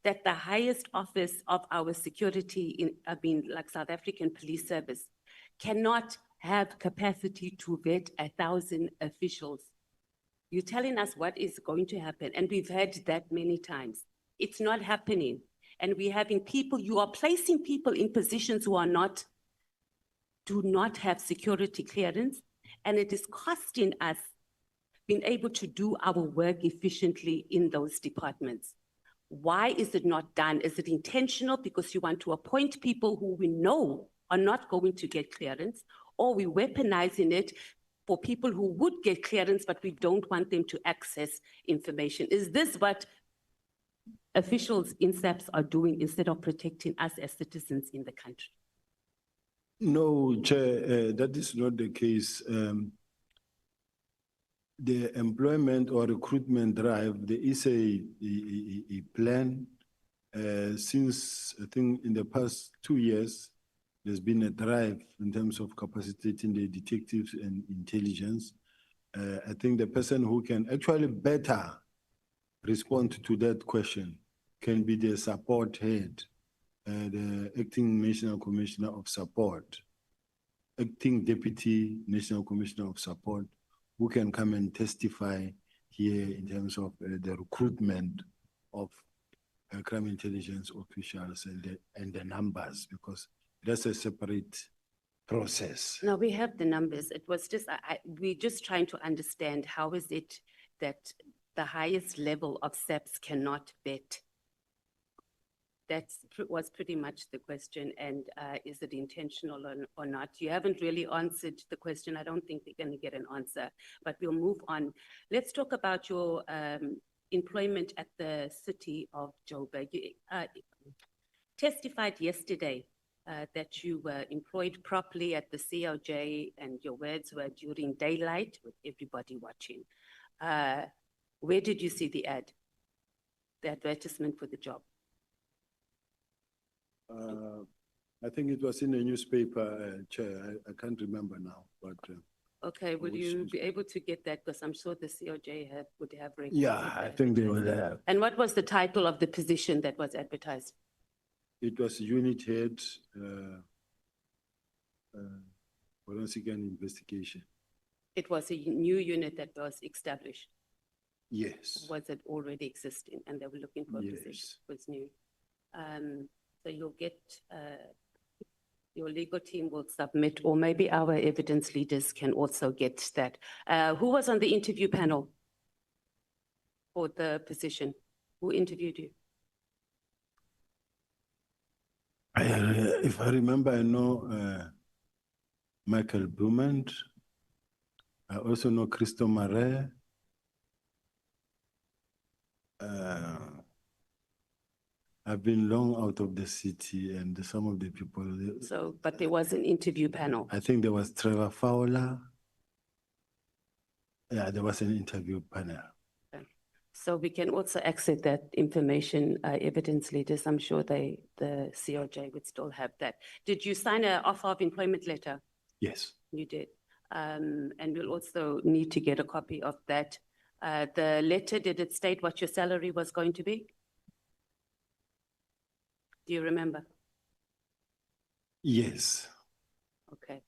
that the highest office of our security, like South African Police Service, cannot have capacity to vet 1,000 officials. You're telling us what is going to happen, and we've heard that many times. It's not happening. And we're having people, you are placing people in positions who do not have security clearance, and it is costing us being able to do our work efficiently in those departments. Why is it not done? Is it intentional because you want to appoint people who we know are not going to get clearance, or we weaponizing it for people who would get clearance, but we don't want them to access information? Is this what officials in SAPS are doing instead of protecting us as citizens in the country? No, Chair, that is not the case. The employment or recruitment drive, there is a plan. Since I think in the past 2 years, there's been a drive in terms of capacitating the detectives and intelligence. I think the person who can actually better respond to that question can be the support head, the acting National Commissioner of Support, acting Deputy National Commissioner of Support, who can come and testify here in terms of the recruitment of crime intelligence officials and the numbers, because that's a separate process. No, we have the numbers. It was just, we're just trying to understand, how is it that the highest level of SAPS cannot vet? That was pretty much the question. And is it intentional or not? You haven't really answered the question. I don't think we're going to get an answer, but we'll move on. Let's talk about your employment at the city of Joburg. You testified yesterday that you were employed properly at the CLJ, and your words were during daylight with everybody watching. Where did you see the ad, the advertisement for the job? I think it was in a newspaper, Chair. I can't remember now, but. Okay, would you be able to get that? Because I'm sure the COJ would have. Yeah, I think they would have. And what was the title of the position that was advertised? It was unit head, forensic and investigation. It was a new unit that was established? Yes. Was it already existing and they were looking for a position? It was new. So you'll get, your legal team will submit, or maybe our evidence leaders can also get that. Who was on the interview panel for the position? Who interviewed you? If I remember, I know Michael Blumand. I also know Christo Mare. I've been long out of the city, and some of the people. So, but there was an interview panel. I think there was Trevor Fowler. Yeah, there was an interview panel. Okay. So we can also access that information, evidence leaders. I'm sure the COJ would still have that. Did you sign an offer of employment letter? Yes. You did. And we'll also need to get a copy of that. The letter, did it state what your salary was going to be? Do you remember? Yes, Okay.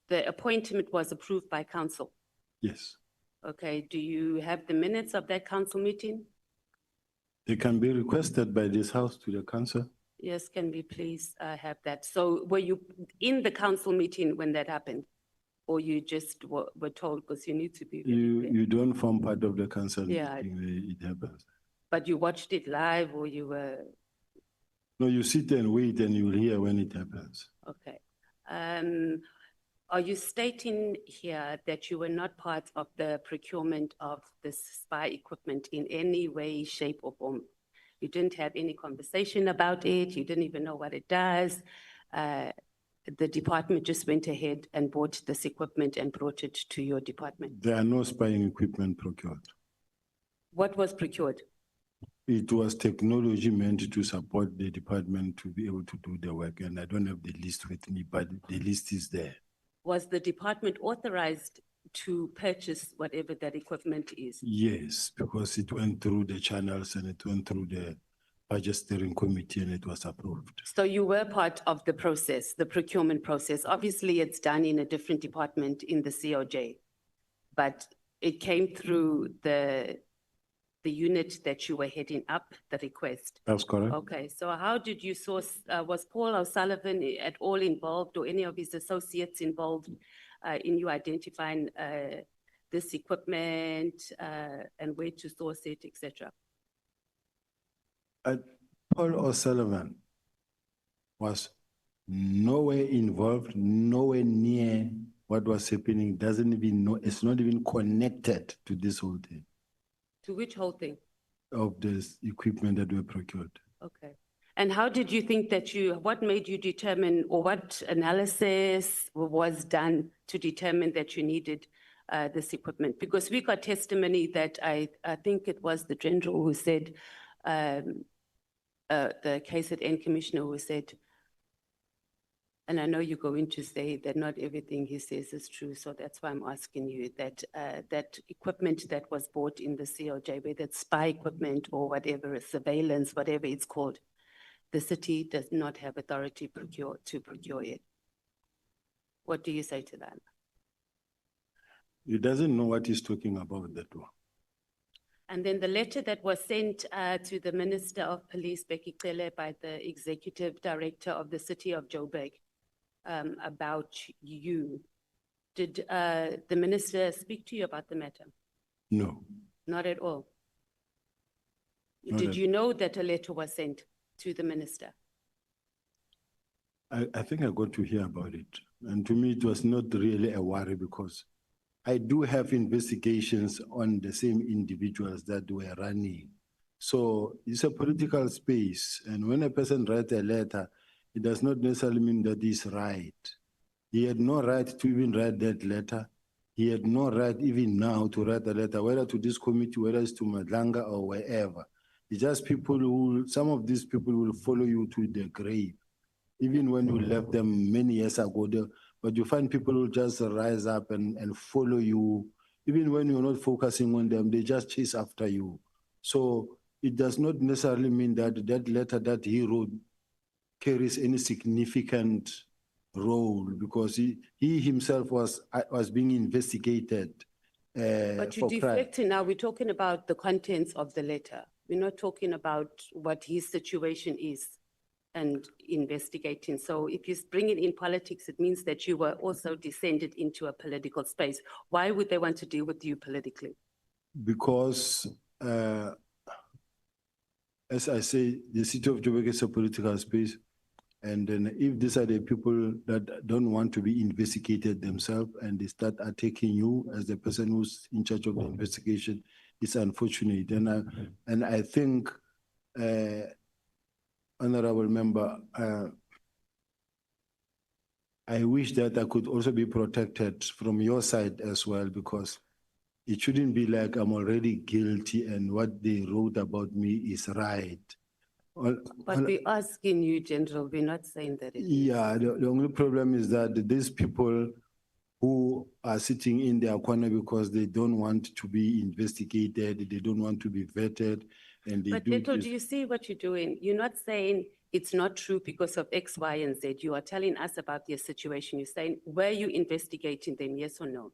The appointment was approved by council. yes. Okay. Do you have the minutes of that council meeting? They can be requested by this house to the council. Yes, can we please have that? So were you in the council meeting when that happened? Or you just were told because you need to be really clear? You don't form part of the council Yeah. meeting where it happens. But you watched it live or you were, No, you sit and wait and you'll hear when it happens. okay. Are you stating here that you were not part of the procurement of this spy equipment in any way, shape or form? You didn't have any conversation about it. You didn't even know what it does. The department just went ahead and bought this equipment and brought it to your department. There are no spying equipment procured. What was procured? It was technology meant to support the department to be able to do the work. And I don't have the list with me, but the list is there. Was the department authorized to purchase whatever that equipment is? Yes, because it went through the channels and it went through the budget steering committee and it was approved. So you were part of the process, the procurement process. Obviously, it's done in a different department in the COJ, but it came through the unit that you were heading up, the request. That's correct. Okay, so how did you source, was Paul O'Sullivan at all involved or any of his associates involved in you identifying this equipment and where to source it, etc.? Paul O'Sullivan was nowhere involved, nowhere near what was happening, doesn't even know, it's not even connected to this whole thing. To which whole thing? Of this equipment that were procured. Okay. And how did you think that what made you determine, or what analysis was done to determine that you needed this equipment? Because we got testimony that I think it was the general who said, the KZN commissioner who said, and I know you're going to say that not everything he says is true, so that's why I'm asking you that that equipment that was bought in the COJ, whether it's spy equipment or whatever, surveillance, whatever it's called, the city does not have authority to procure it. What do you say to that? He doesn't know what he's talking about, that one. And then the letter that was sent to the Minister of Police, Becky Cele, by the Executive Director of the City of Joburg about you. Did the Minister speak to you about the matter? No. Not at all. Not Did at- you know that a letter was sent to the Minister? I think I got to hear about it. And to me, it was not really a worry because I do have investigations on the same individuals that were running. So it's a political space. And when a person writes a letter, it does not necessarily mean that he's right. He had no right to even write that letter. He had no right even now to write a letter, whether to this committee, whether it's to Nhlanhla or wherever. It's just people who, some of these people will follow you to the grave. Even when you left them many years ago, but you find people who just rise up and follow you. Even when you're not focusing on them, they just chase after you. So it does not necessarily mean that that letter that he wrote carries any significant role because he himself was being investigated But you're for crime. deflecting now. We're talking about the contents of the letter. We're not talking about what his situation is and investigating. So if you bring it in politics, it means that you were also descended into a political space. Why would they want to deal with you politically? Because, as I say, the city of Joburg is a political space. And then if these are the people that don't want to be investigated themselves and they start attacking you as the person who's in charge of the investigation, it's unfortunate. And I think, Honorable Member, I wish that I could also be protected from your side as well, because it shouldn't be like I'm already guilty and what they wrote about me is right. But we're asking you, General, we're not saying that it is. Yeah, the only problem is that these people who are sitting in their corner because they don't want to be investigated, they don't want to be vetted, And they But do Leto, this. do you see what you're doing? You're not saying it's not true because of X, Y, and Z. You are telling us about their situation. You're saying, were you investigating them, yes or no?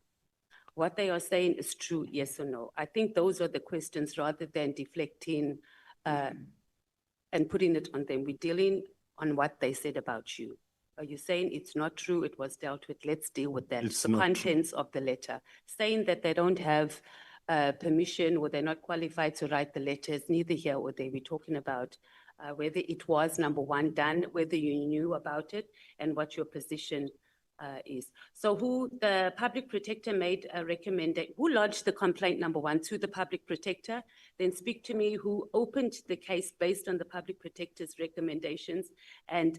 What they are saying is true, yes or no? I think those are the questions rather than deflecting and putting it on them. We're dealing on what they said about you. Are you saying it's not true, it was dealt with? Let's deal with that. It's the not contents of the letter. Saying that they don't have permission or they're not qualified to write the letters, neither here or there. We're talking about whether it was, number one, done, whether you knew about it, and what your position is. So who the public protector made a recommendation, who lodged the complaint, number one, to the public protector? Then speak to me who opened the case based on the public protector's recommendations, and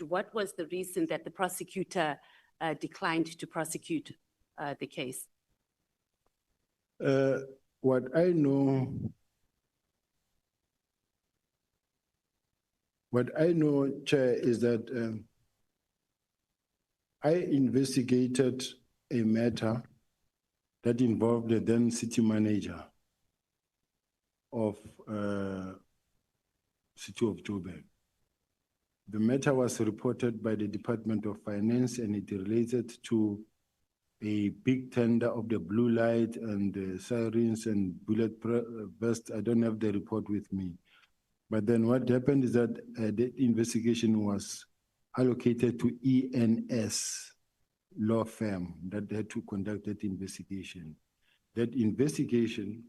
what was the reason that the prosecutor declined to prosecute the case? What I know, Chair, is that I investigated a matter that involved the then city manager of City of Joburg. The matter was reported by the Department of Finance, and it related to a big tender of the blue light and the sirens and bullet vest. I don't have the report with me. But then what happened is that the investigation was allocated to ENS law firm that had to conduct that investigation. That investigation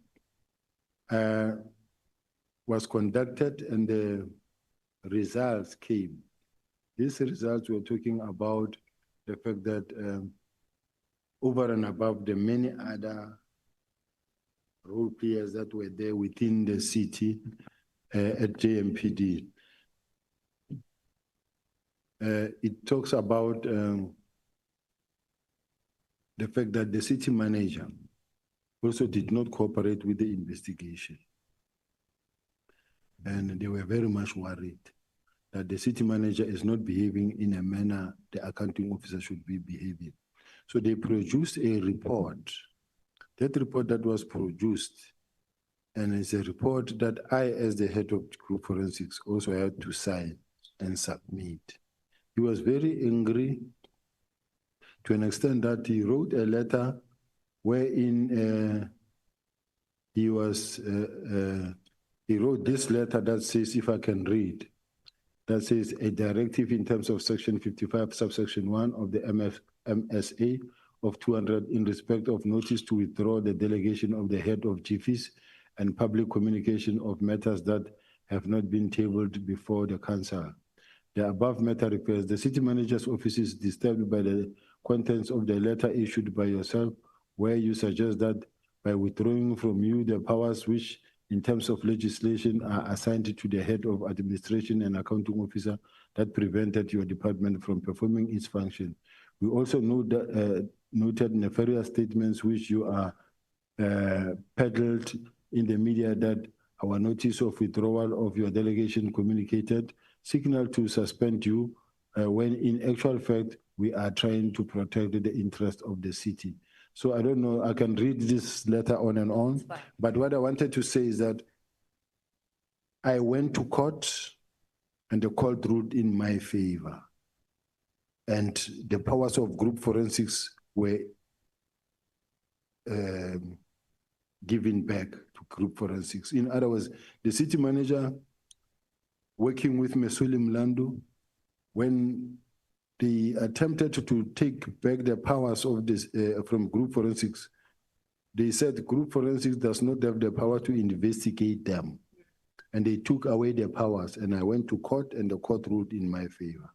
was conducted, and the results came. These results were talking about the fact that over and above the many other role players that were there within the city at JMPD, it talks about the fact that the city manager also did not cooperate with the investigation. And they were very much worried that the city manager is not behaving in a manner the accounting officer should be behaving. So they produced a report. That report that was produced, and it's a report that I, as the head of group forensics, also had to sign and submit. He was very angry to an extent that he wrote a letter wherein he wrote this letter that says, if I can read, that says a directive in terms of section 55 subsection 1 of the MSA of 200 in respect of notice to withdraw the delegation of the head of GFIS and public communication of matters that have not been tabled before the council. The above matter refers the city manager's office is disturbed by the contents of the letter issued by yourself, where you suggest that by withdrawing from you the powers which in terms of legislation are assigned to the head of administration and accounting officer that prevented your department from performing its function. We also noted nefarious statements which you are peddled in the media that our notice of withdrawal of your delegation communicated signal to suspend you when in actual fact we are trying to protect the interest of the city. So I don't know, I can read this letter on and on, but what I wanted to say is that I went to court and the court ruled in my favor. And the powers of group forensics were given back to group forensics. In other words, the city manager working with Mesuli Mlandu, when they attempted to take back the powers of this from group forensics, they said group forensics does not have the power to investigate them. And they took away their powers, and I went to court and the court ruled in my favor.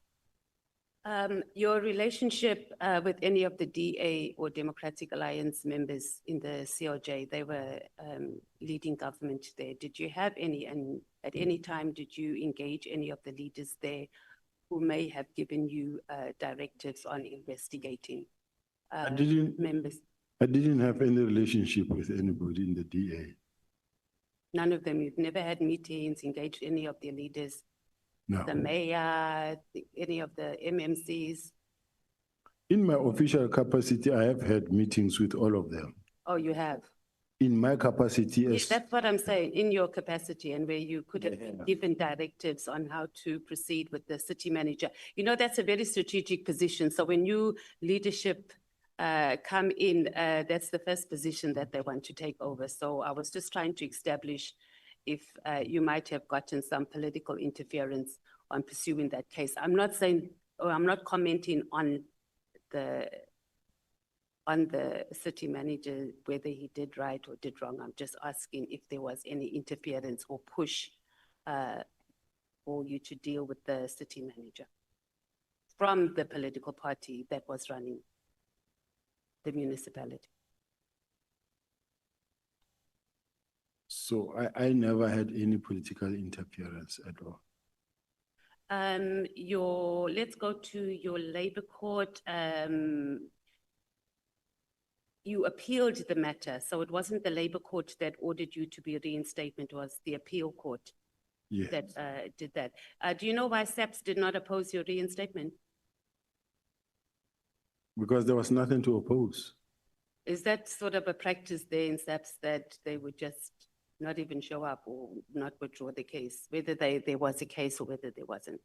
Your relationship with any of the DA or Democratic Alliance members in the COJ, they were leading government there. Did you have any, and at any time did you engage any of the leaders there who may have given you directives on investigating members? I didn't have any relationship with anybody in the DA. None of them? You've never had meetings, engaged any of the leaders? No. The mayor, any of the MMCs? In my official capacity, I have had meetings with all of them. Oh, you have? In my capacity Yeah, as that's what I'm saying, in your capacity and where you could have been given directives on how to proceed with the city manager. You know, that's a very strategic position. So when new leadership come in, that's the first position that they want to take over. So I was just trying to establish if you might have gotten some political interference on pursuing that case. I'm not saying, or I'm not commenting on the city manager, whether he did right or did wrong. I'm just asking if there was any interference or push for you to deal with the city manager from the political party that was running the municipality. so I never had any political interference at all. Let's go to your labor court. You appealed the matter, so it wasn't the labor court that ordered you to be reinstated, it was the appeal court Yes. that did that. Do you know why SAPS did not oppose your reinstatement? Because there was nothing to oppose. Is that sort of a practice there in SAPS that they would just not even show up or not withdraw the case, whether there was a case or whether there wasn't?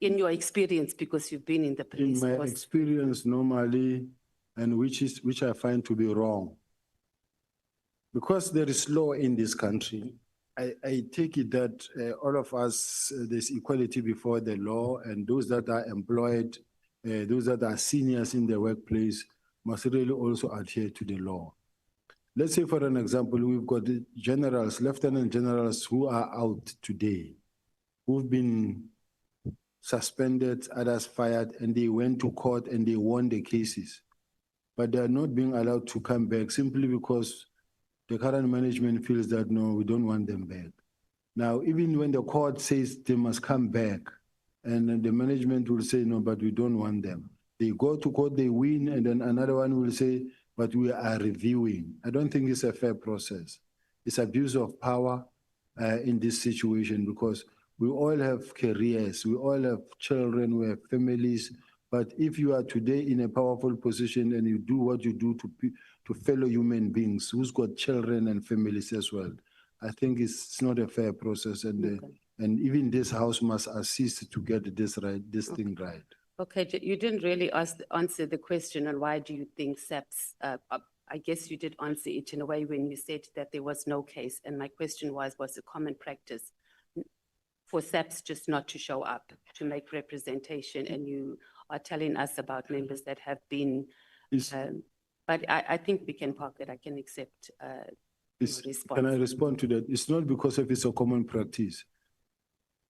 In your experience, because you've been in the police In my force. experience, normally, and which I find to be wrong, because there is law in this country, I take it that all of us, there's equality before the law, and those that are employed, those that are seniors in the workplace, must really also adhere to the law. Let's say, for an example, we've got the generals, lieutenant generals who are out today, who've been suspended, others fired, and they went to court and they won the cases. But they are not being allowed to come back simply because the current management feels that, no, we don't want them back. Now, even when the court says they must come back, and then the management will say, no, but we don't want them. They go to court, they win, and then another one will say, but we are reviewing. I don't think it's a fair process. It's abuse of power in this situation, because we all have careers, we all have children, we have families. But if you are today in a powerful position and you do what you do to fellow human beings who's got children and families as well, I think it's not a fair process. And and even this house must assist to get this thing right. Okay, you didn't really answer the question on why do you think SAPS, I guess you did answer it in a way when you said that there was no case. And my question was it common practice for SAPS just not to show up, to make representation? And you are telling us about members that have been, but I think we can park it. I can accept response. Can I respond to that? It's not because of it's a common practice.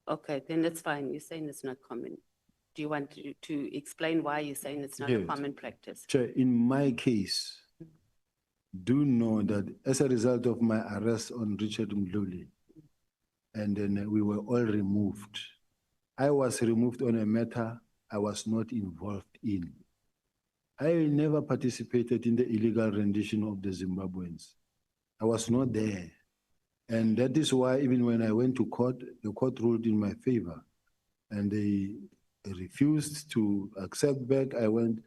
Okay, then that's fine. You're saying it's not common. Do you want to explain why you're saying it's not a common practice? Chair, in my case, do know that as a result of my arrest on Richard Mdluli, and then we were all removed. I was removed on a matter I was not involved in. I never participated in the illegal rendition of the Zimbabweans. I was not there. And that is why even when I went to court, the court ruled in my favor. And they refused to accept back. I went,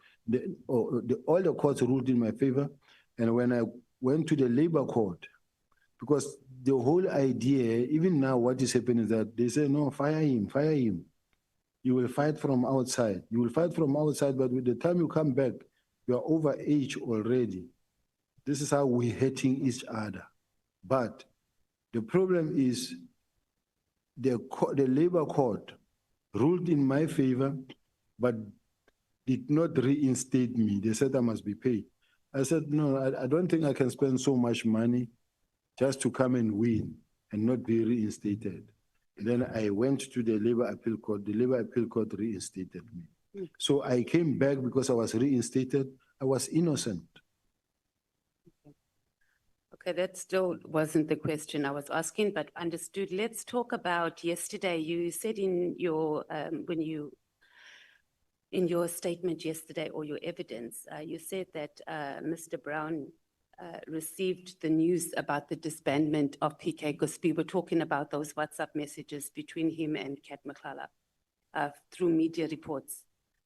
all the courts ruled in my favor. And when I went to the labor court, because the whole idea, even now what is happening is that they say, no, fire him, fire him. You will fight from outside. You will fight from outside, but with the time you come back, you are over age already. This is how we're hating each other. But the problem is the labor court ruled in my favor, but did not reinstate me. They said I must be paid. I said, no, I don't think I can spend so much money just to come and win and not be reinstated. And then I went to the Labor Appeal Court. The Labor Appeal Court reinstated me. So I came back because I was reinstated. I was innocent. Okay, that still wasn't the question I was asking, but understood. Let's talk about yesterday. You said in your in your statement yesterday, or your evidence, you said that Mr. Brown received the news about the disbandment of PK, because we were talking about those WhatsApp messages between him and Kat Nhlanhla through media reports.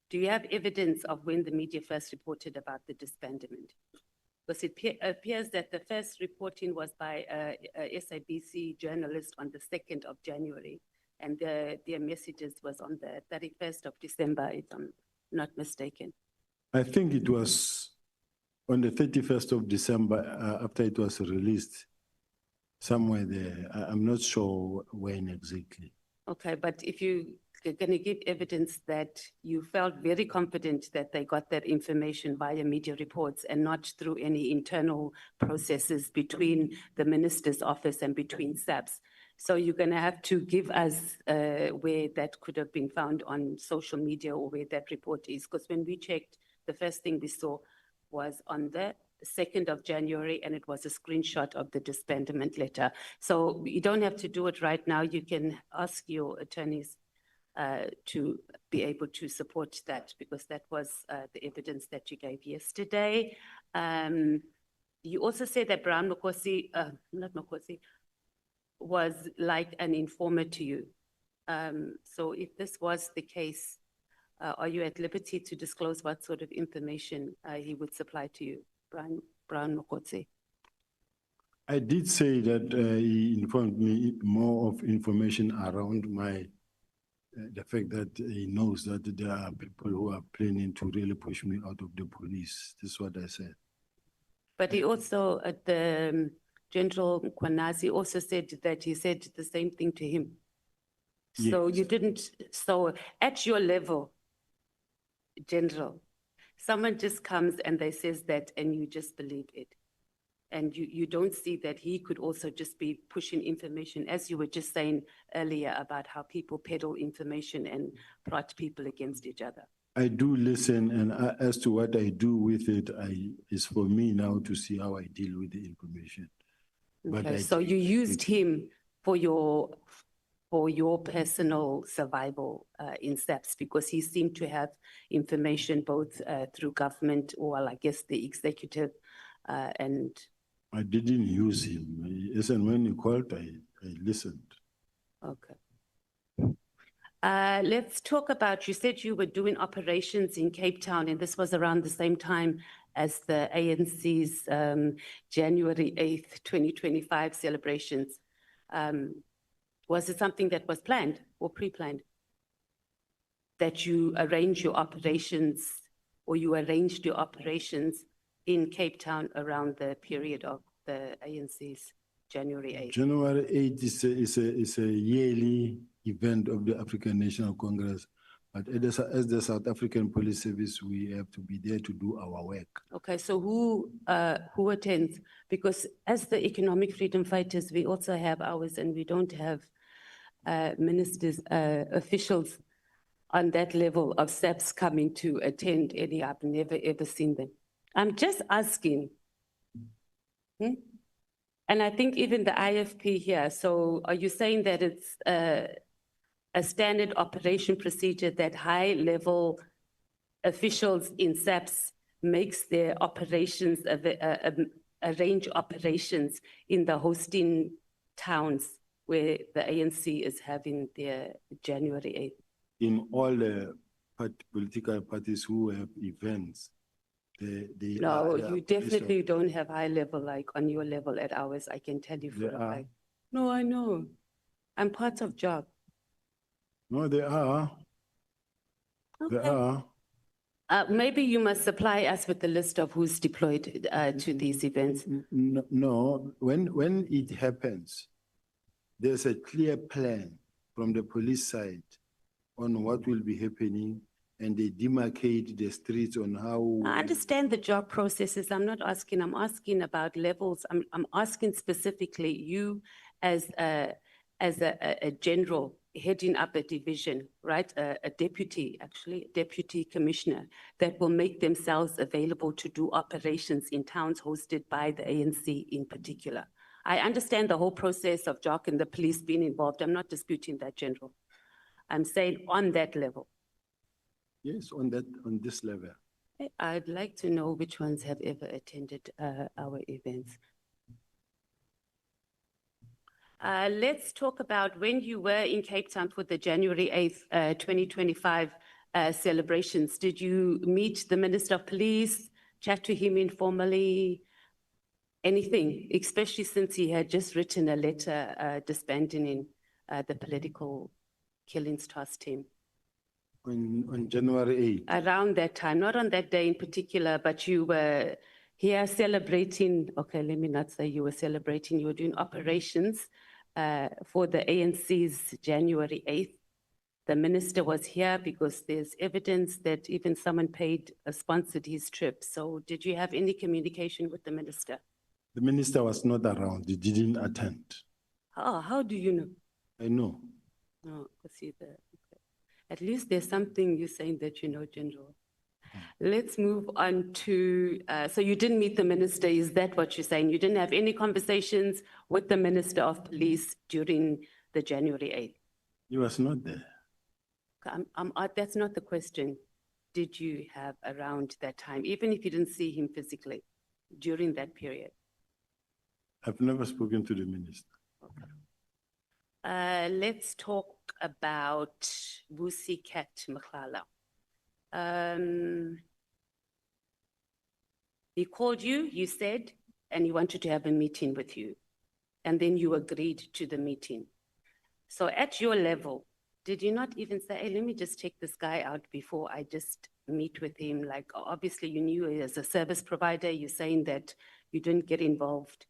Do you have evidence of when the media first reported about the disbandment? Because it appears that the first reporting was by a SABC journalist on the 2nd of January, and their messages was on the 31st of December, if I'm not mistaken. I think it was on the 31st of December, after it was released, somewhere there. I'm not sure when exactly. Okay, but if you're going to give evidence that you felt very confident that they got that information via media reports and not through any internal processes between the minister's office and between SAPS. So you're going to have to give us where that could have been found on social media or where that report is. Because when we checked, the first thing we saw was on the 2nd of January, and it was a screenshot of the disbandment letter. So you don't have to do it right now. You can ask your attorneys to be able to support that, because that was the evidence that you gave yesterday. You also said that Brown Mkhwanazi, not Mkhwanazi, was like an informer to you. So if this was the case, are you at liberty to disclose what sort of information he would supply to you, Brown Mkhwanazi? I did say that he informed me more of information around the fact that he knows that there are people who are planning to really push me out of the police. This is what I said. But he also, General Mkhwanazi also said that he said the same thing to him. So Yes. you didn't, so at your level, General, someone just comes and they says that and you just believe it. And you don't see that he could also just be pushing information, as you were just saying earlier about how people peddle information and plot people against each other. I do listen, and as to what I do with it, is for me now to see how I deal with the information. Okay, so you used him for your personal survival in SAPS, because he seemed to have information both through government or, I guess, the executive and... I didn't use him. Yes, and when he called, I listened. Okay. Let's talk about, you said you were doing operations in Cape Town, and this was around the same time as the ANC's January 8th, 2025 celebrations. Was it something that was planned or pre-planned? That you arranged your operations, or you arranged your operations in Cape Town around the period of the ANC's January 8th? January 8th is a yearly event of the African National Congress. But as the South African Police Service, we have to be there to do our work. Okay, so who attends? Because as the economic freedom fighters, we also have ours, and we don't have ministers, officials on that level of SAPS coming to attend any. I've never ever seen them. I'm just asking. And I think even the IFP here, so are you saying that it's a standard operation procedure that high-level officials in SAPS makes their operations, arrange operations in the hosting towns where the ANC is having their January 8th? In all the political parties who have events, no, you definitely don't have high level like on your level at ours. I can tell you for a fact. No, I know. I'm part of job. No, they are. Okay. They are. Maybe you must supply us with the list of who's deployed to these events. No, when it happens, there's a clear plan from the police side on what will be happening, and they demarcate the streets on how... I understand the job processes. I'm not asking, I'm asking about levels. I'm asking specifically you as a general heading up a division, right? A deputy, actually, deputy commissioner that will make themselves available to do operations in towns hosted by the ANC in particular. I understand the whole process of JOC and the police being involved. I'm not disputing that, General. I'm saying on that level. Yes, on this level. I'd like to know which ones have ever attended our events. Let's talk about when you were in Cape Town for the January 8th, 2025 celebrations. Did you meet the Minister of Police, chat to him informally? anything, especially since he had just written a letter disbanding the political killings task team? On January 8th. Around that time, not on that day in particular, but you were here celebrating, okay, let me not say you were celebrating, you were doing operations for the ANC's January 8th. The minister was here because there's evidence that even someone sponsored his trip. So did you have any communication with the minister? The minister was not around. He didn't attend. How do you know? I know. No, see the. At least there's something you're saying that you know, General. Let's move on to, so you didn't meet the minister, is that what you're saying? You didn't have any conversations with the Minister of Police during the January 8th? He was not there. That's not the question. Did you have around that time, even if you didn't see him physically during that period? I've never spoken to the minister. Okay. Let's talk about Busi Kat Nhlanhla. He called you, you said, and he wanted to have a meeting with you. And then you agreed to the meeting. So at your level, did you not even say, hey, let me just check this guy out before I just meet with him? Like, obviously you knew as a service provider, you're saying that you didn't get involved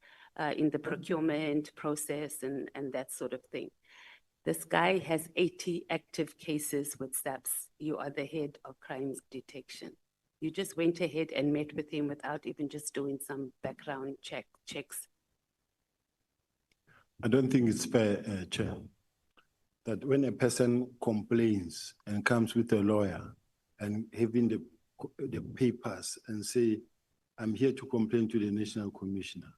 in the procurement process and that sort of thing. This guy has 80 active cases with SAPS. You are the head of crimes detection. You just went ahead and met with him without even just doing some background checks. I don't think it's fair, Chair, that when a person complains and comes with a lawyer and having the papers and say, I'm here to complain to the National Commissioner.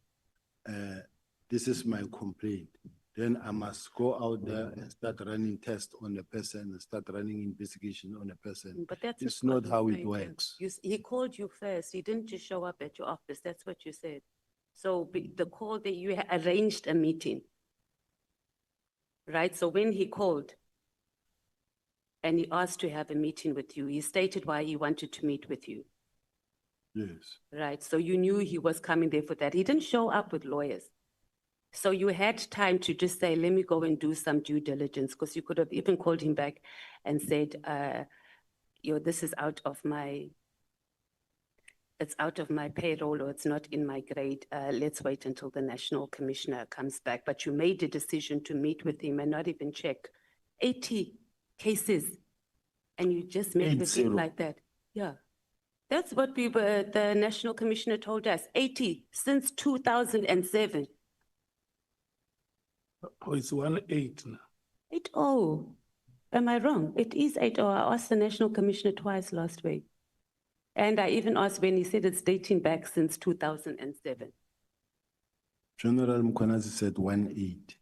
This is my complaint. Then I must go out there and start running tests on the person and start running investigation on the person. But that's it's not how it works. He called you first. He didn't just show up at your office. That's what you said. So the call that you arranged a meeting, right? So when he called and he asked to have a meeting with you, he stated why he wanted to meet with you. Yes. Right. So you knew he was coming there for that. He didn't show up with lawyers. So you had time to just say, let me go and do some due diligence, because you could have even called him back and said, this is out of my payroll, or it's not in my grade. Let's wait until the National Commissioner comes back. But you made a decision to meet with him and not even check 80 cases. And you just met with him like that. Yeah. That's what the National Commissioner told us, 80 since 2007. Oh, it's 1-8 now. 80. Am I wrong? It is 80. I asked the National Commissioner twice last week. And I even asked when he said it's dating back since 2007. General Mkhwanazi said 1-8.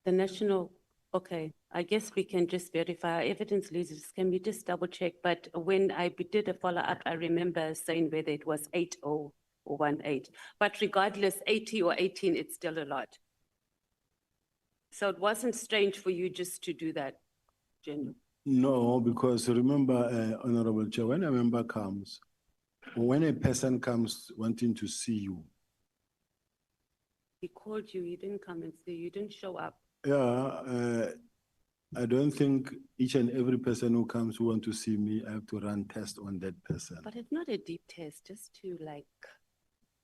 The National, okay, I guess we can just verify our evidence leases. Can we just double check? But when I did a follow-up, I remember saying whether it was 80 or 1-8. But regardless, 80 or 18, it's still a lot. So it wasn't strange for you just to do that, General? No, because remember, Honorable Chair, when a member comes, when a person comes wanting to see you. He called you, he didn't come and see you, didn't show up. Yeah, I don't think each and every person who comes who want to see me, I have to run tests on that person. But it's not a deep test,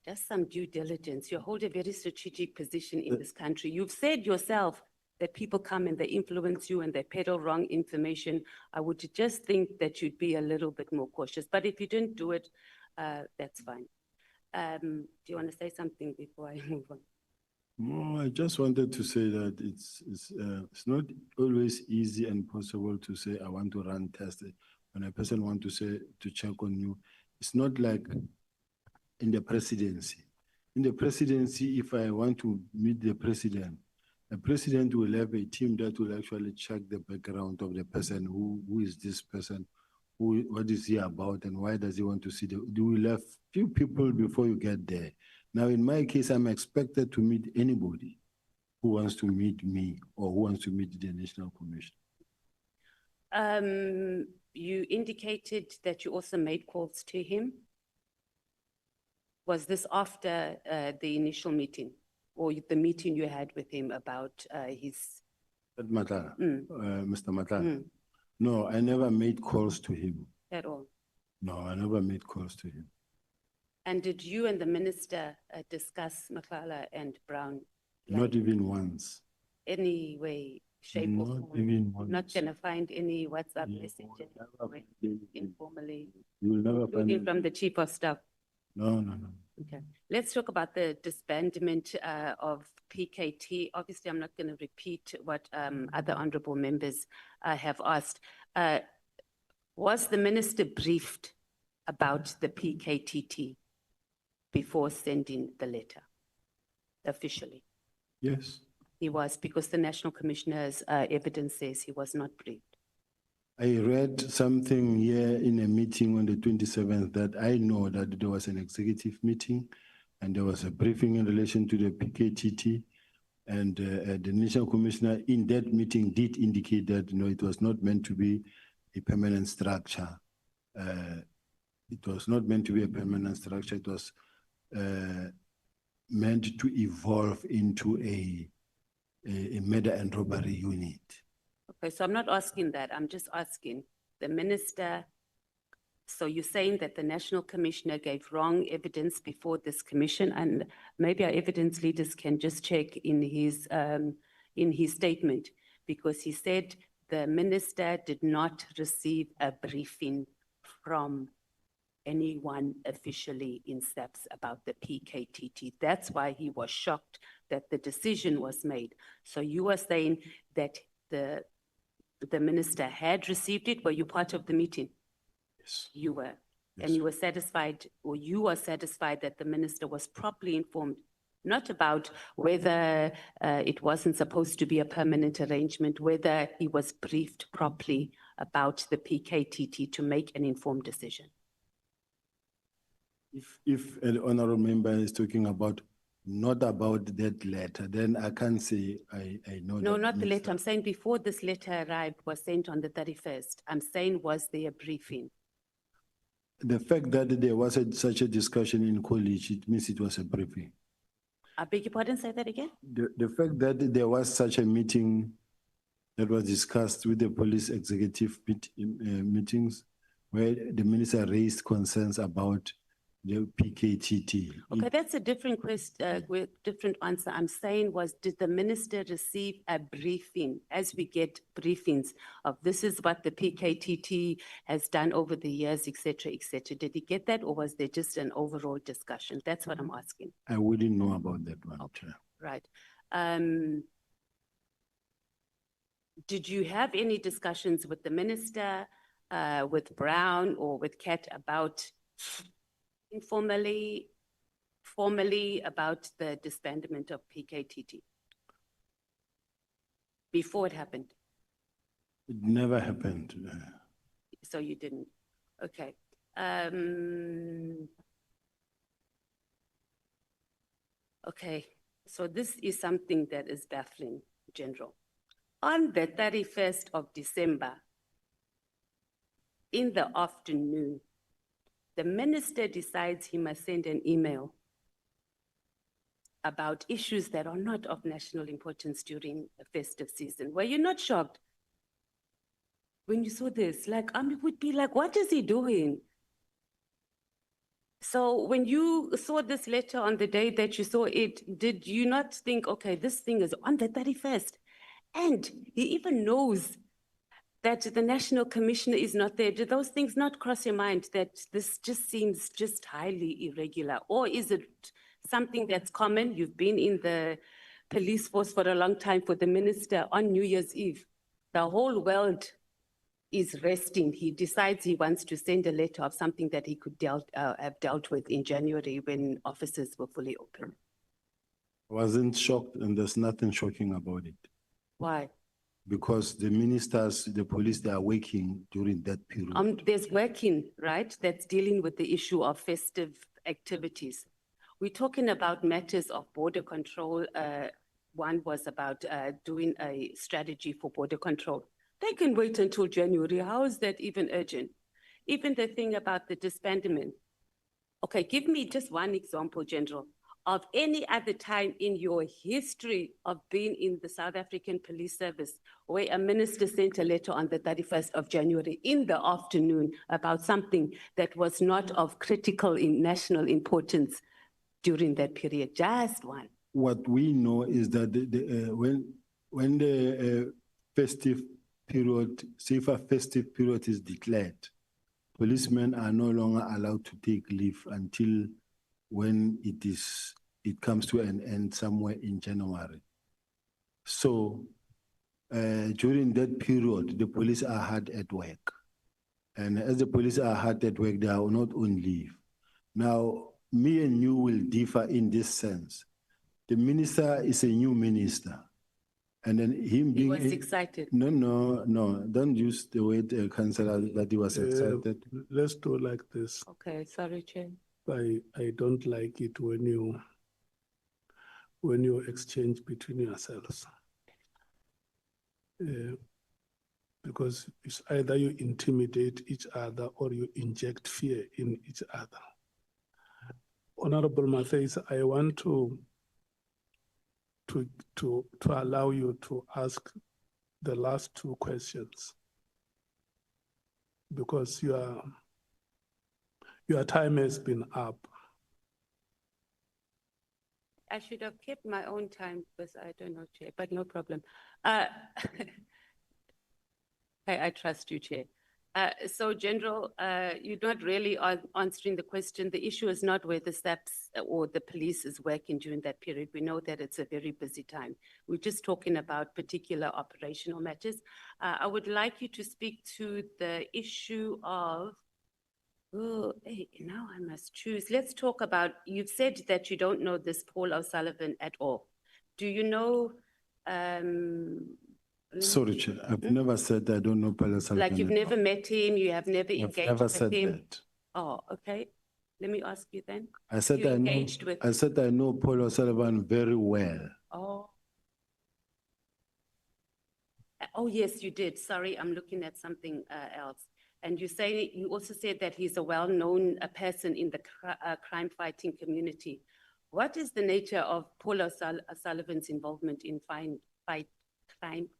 just some due diligence. You hold a very strategic position in this country. You've said yourself that people come and they influence you and they peddle wrong information. I would just think that you'd be a little bit more cautious. But if you didn't do it, that's fine. Do you want to say something before I move on? No, I just wanted to say that it's not always easy and possible to say, I want to run tests. When a person wants to say, to check on you, it's not like in the presidency. In the presidency, if I want to meet the president will have a team that will actually check the background of the person. Who is this person? What is he about? And why does he want to see you will have few people before you get there. Now, in my case, I'm expected to meet anybody who wants to meet me or who wants to meet the National Commission. You indicated that you also made calls to him. Was this after the initial meeting or the meeting you had with him about his? Mr. Matala. No, I never made calls to him. At all? No, I never made calls to him. And did you and the minister discuss Nhlanhla and Brown? Not even once. Any way, shape or Not form? even once. Not gonna find any WhatsApp messages informally, You will never find including from the chief of staff? No, no, no. Okay, let's talk about the disbandment of PKT. Obviously, I'm not going to repeat what other honorable members have asked. Was the minister briefed about the PKTT before sending the letter officially? Yes. He was, because the National Commissioner's evidence says he was not briefed. I read something here in a meeting on the 27th that I know that there was an executive meeting and there was a briefing in relation to the PKTT, and the National Commissioner in that meeting did indicate that it was not meant to be a permanent structure. It was not meant to be a permanent structure. It was meant to evolve into a murder and robbery unit. Okay, so I'm not asking that. I'm just asking the minister. So you're saying that the National Commissioner gave wrong evidence before this commission, and maybe our evidence leaders can just check in his statement, because he said the minister did not receive a briefing from anyone officially in SAPS about the PKTT. That's why he was shocked that the decision was made. So you are saying that the minister had received it. Were you part of the meeting? Yes. You were. Yes. And you were satisfied, or you are satisfied that the minister was properly informed, not about whether it wasn't supposed to be a permanent arrangement, whether he was briefed properly about the PKTT to make an informed decision. If an honorable member is talking about not about that letter, then I can't say I know. No, that not the minister. letter. I'm saying before this letter arrived, was sent on the 31st. I'm saying, was there a briefing? The fact that there was such a discussion in college, it means it was a briefing. I beg your pardon, say that again? The fact that there was such a meeting that was discussed with the police executive meetings where the minister raised concerns about the PKTT. Okay, that's a different question, different answer. I'm saying was, did the minister receive a briefing, as we get briefings of this is what the PKTT has done over the years, et cetera, et cetera. Did he get that, or was there just an overall discussion? That's what I'm asking. I wouldn't know about that one. Okay, right. Did you have any discussions with the minister, with Brown or with Kat about informally, formally about the disbandment of PKTT before it happened? It never happened. So you didn't. Okay. Okay, so this is something that is baffling, General. On the 31st of December, in the afternoon, the minister decides he must send an email about issues that are not of national importance during a festive season. Were you not shocked when you saw this? Like, I would be like, what is he doing? So when you saw this letter on the day that you saw it, did you not think, okay, this thing is on the 31st? And he even knows that the National Commissioner is not there. Do those things not cross your mind that this just seems just highly irregular? Or is it something that's common? You've been in the police force for a long time. For the minister on New Year's Eve, the whole world is resting. He decides he wants to send a letter of something that he could have dealt with in January when offices were fully open. I wasn't shocked, and there's nothing shocking about it. Why? Because the ministers, the police, they are working during that period. There's working, right, that's dealing with the issue of festive activities. We're talking about matters of border control. One was about doing a strategy for border control. They can wait until January. How is that even urgent? Even the thing about the disbandment. Okay, give me just one example, General, of any other time in your history of being in the South African Police Service where a minister sent a letter on the 31st of January in the afternoon about something that was not of critical in national importance during that period. Just one. What we know is that when the festive period, safer festive period is declared, policemen are no longer allowed to take leave until when it comes to an end somewhere in January. So during that period, the police are hard at work. And as the police are hard at work, they are not on leave. Now, me and you will differ in this sense. The minister is a new minister. And then him being— He was excited. No, don't use the word councillor that he was excited. Let's do like this. Okay, sorry, Chair. I don't like it when you exchange between yourselves. Because it's either you intimidate each other or you inject fear in each other. Honorable Matthys, I want to allow you to ask the last two questions because your time has been up. I should have kept my own time because I don't know, Chair, but no problem. I trust you, Chair. So, General, you're not really answering the question. The issue is not where the SAPS or the police is working during that period. We know that it's a very busy time. We're just talking about particular operational matters. I would like you to speak to the issue of, now I must choose. Let's talk about, you've said that you don't know this Paul O'Sullivan at all. Do you know, Sorry, Chair, I've never said I don't know Paul O'Sullivan. like you've never met him, you have never engaged with him? I've never said that. Oh, okay. Let me ask you then. I said You I know. engaged with— I said I know Paul O'Sullivan very well. Oh, yes, you did. Sorry, I'm looking at something else. And you also said that he's a well-known person in the crime-fighting community. What is the nature of Paul O'Sullivan's involvement in crime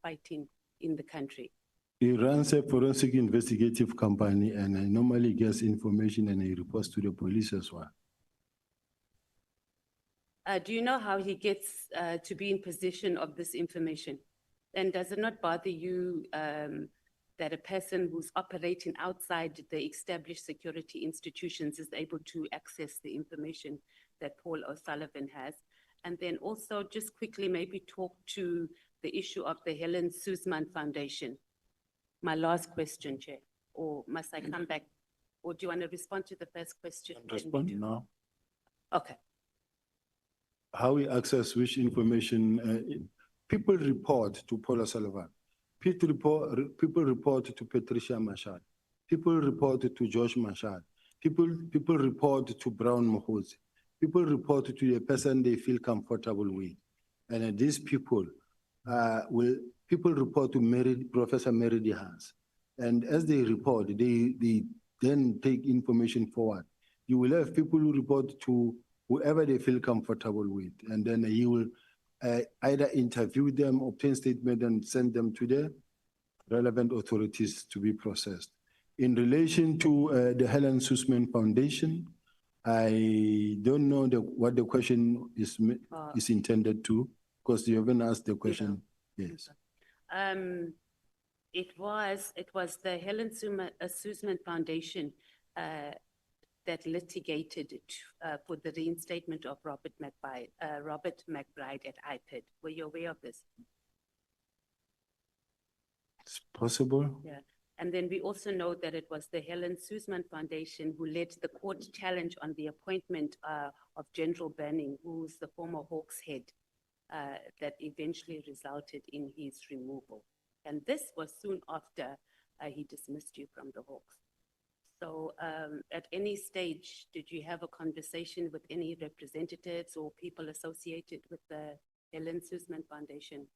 fighting in the country? He runs a forensic investigative company and he normally gets information and he reports to the police as well. Do you know how he gets to be in possession of this information? And does it not bother you that a person who's operating outside the established security institutions is able to access the information that Paul O'Sullivan has? And then also just quickly maybe talk to the issue of the Helen Suzman Foundation. My last question, Chair, or must I come back? Or do you want to respond to the first question? Respond now. Okay. How we access which information? People report to Paul O'Sullivan. People report to Patricia Mashad. People report to George Mashad. People report to Brown Mkhwanazi. People report to the person they feel comfortable with. And these people people report to Professor Mary DeHaas. And as they report, they then take information forward. You will have people who report to whoever they feel comfortable with. And then he will either interview them, obtain statement, and send them to the relevant authorities to be processed. In relation to the Helen Suzman Foundation, I don't know what the question is intended to, because you haven't asked the question. Yes. It was the Helen Suzman Foundation that litigated for the reinstatement of Robert McBride at IPID. Were you aware of this? It's possible. Yeah. And then we also know that it was the Helen Suzman Foundation who led the court challenge on the appointment of General Banning, who's the former Hawks head, that eventually resulted in his removal. And this was soon after he dismissed you from the Hawks. So at any stage, did you have a conversation with any representatives or people associated with the Helen Suzman Foundation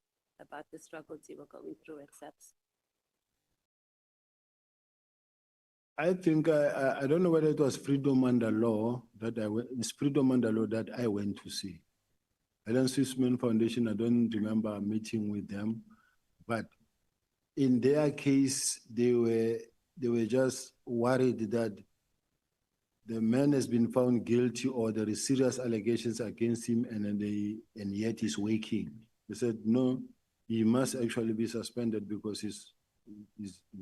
about the struggles you were going through at SAPS? I think I don't know whether it was Freedom Under Law that I went. It's Freedom Under Law that I went to see. Helen Swisman Foundation. I don't remember meeting with them, but in their case, they were just worried that the man has been found guilty or there is serious allegations against him, and yet he's waking. They said no, he must actually be suspended because he's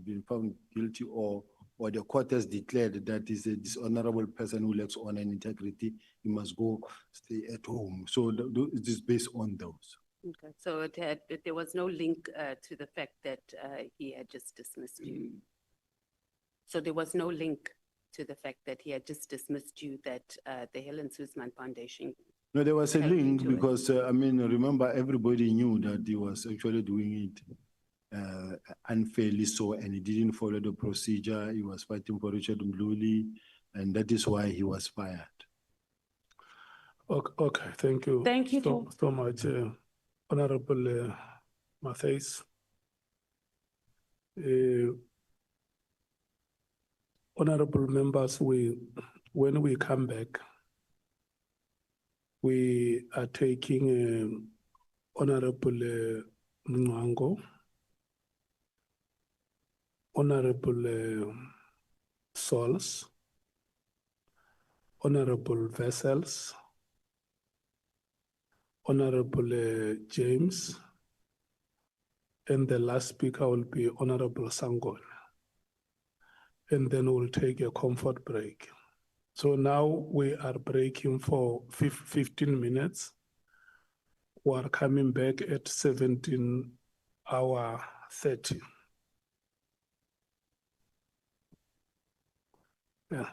been found guilty or the court has declared that he's a dishonorable person who lacks honor and integrity. He must go stay at home. So it is based on those. Okay, so there was no link to the fact that he had just dismissed you. So there was no link to the fact that he had just dismissed you, that the Helen Suzman Foundation. No, there was a helped you link do it. because I mean, remember everybody knew that he was actually doing it unfairly so, and he didn't follow the procedure. He was fighting for Richard Mluli, and that is why he was fired. Okay, thank you. Thank you. So much, Honorable Matthys. Honorable members, when we come back, we are taking Honorable Mnwango, Honorable Sols, Honorable Vessels, Honorable James, and the last speaker will be Honorable Sangon. And then we'll take a comfort break. So now we are breaking for 15 minutes. We are coming back at 17:30. Yeah.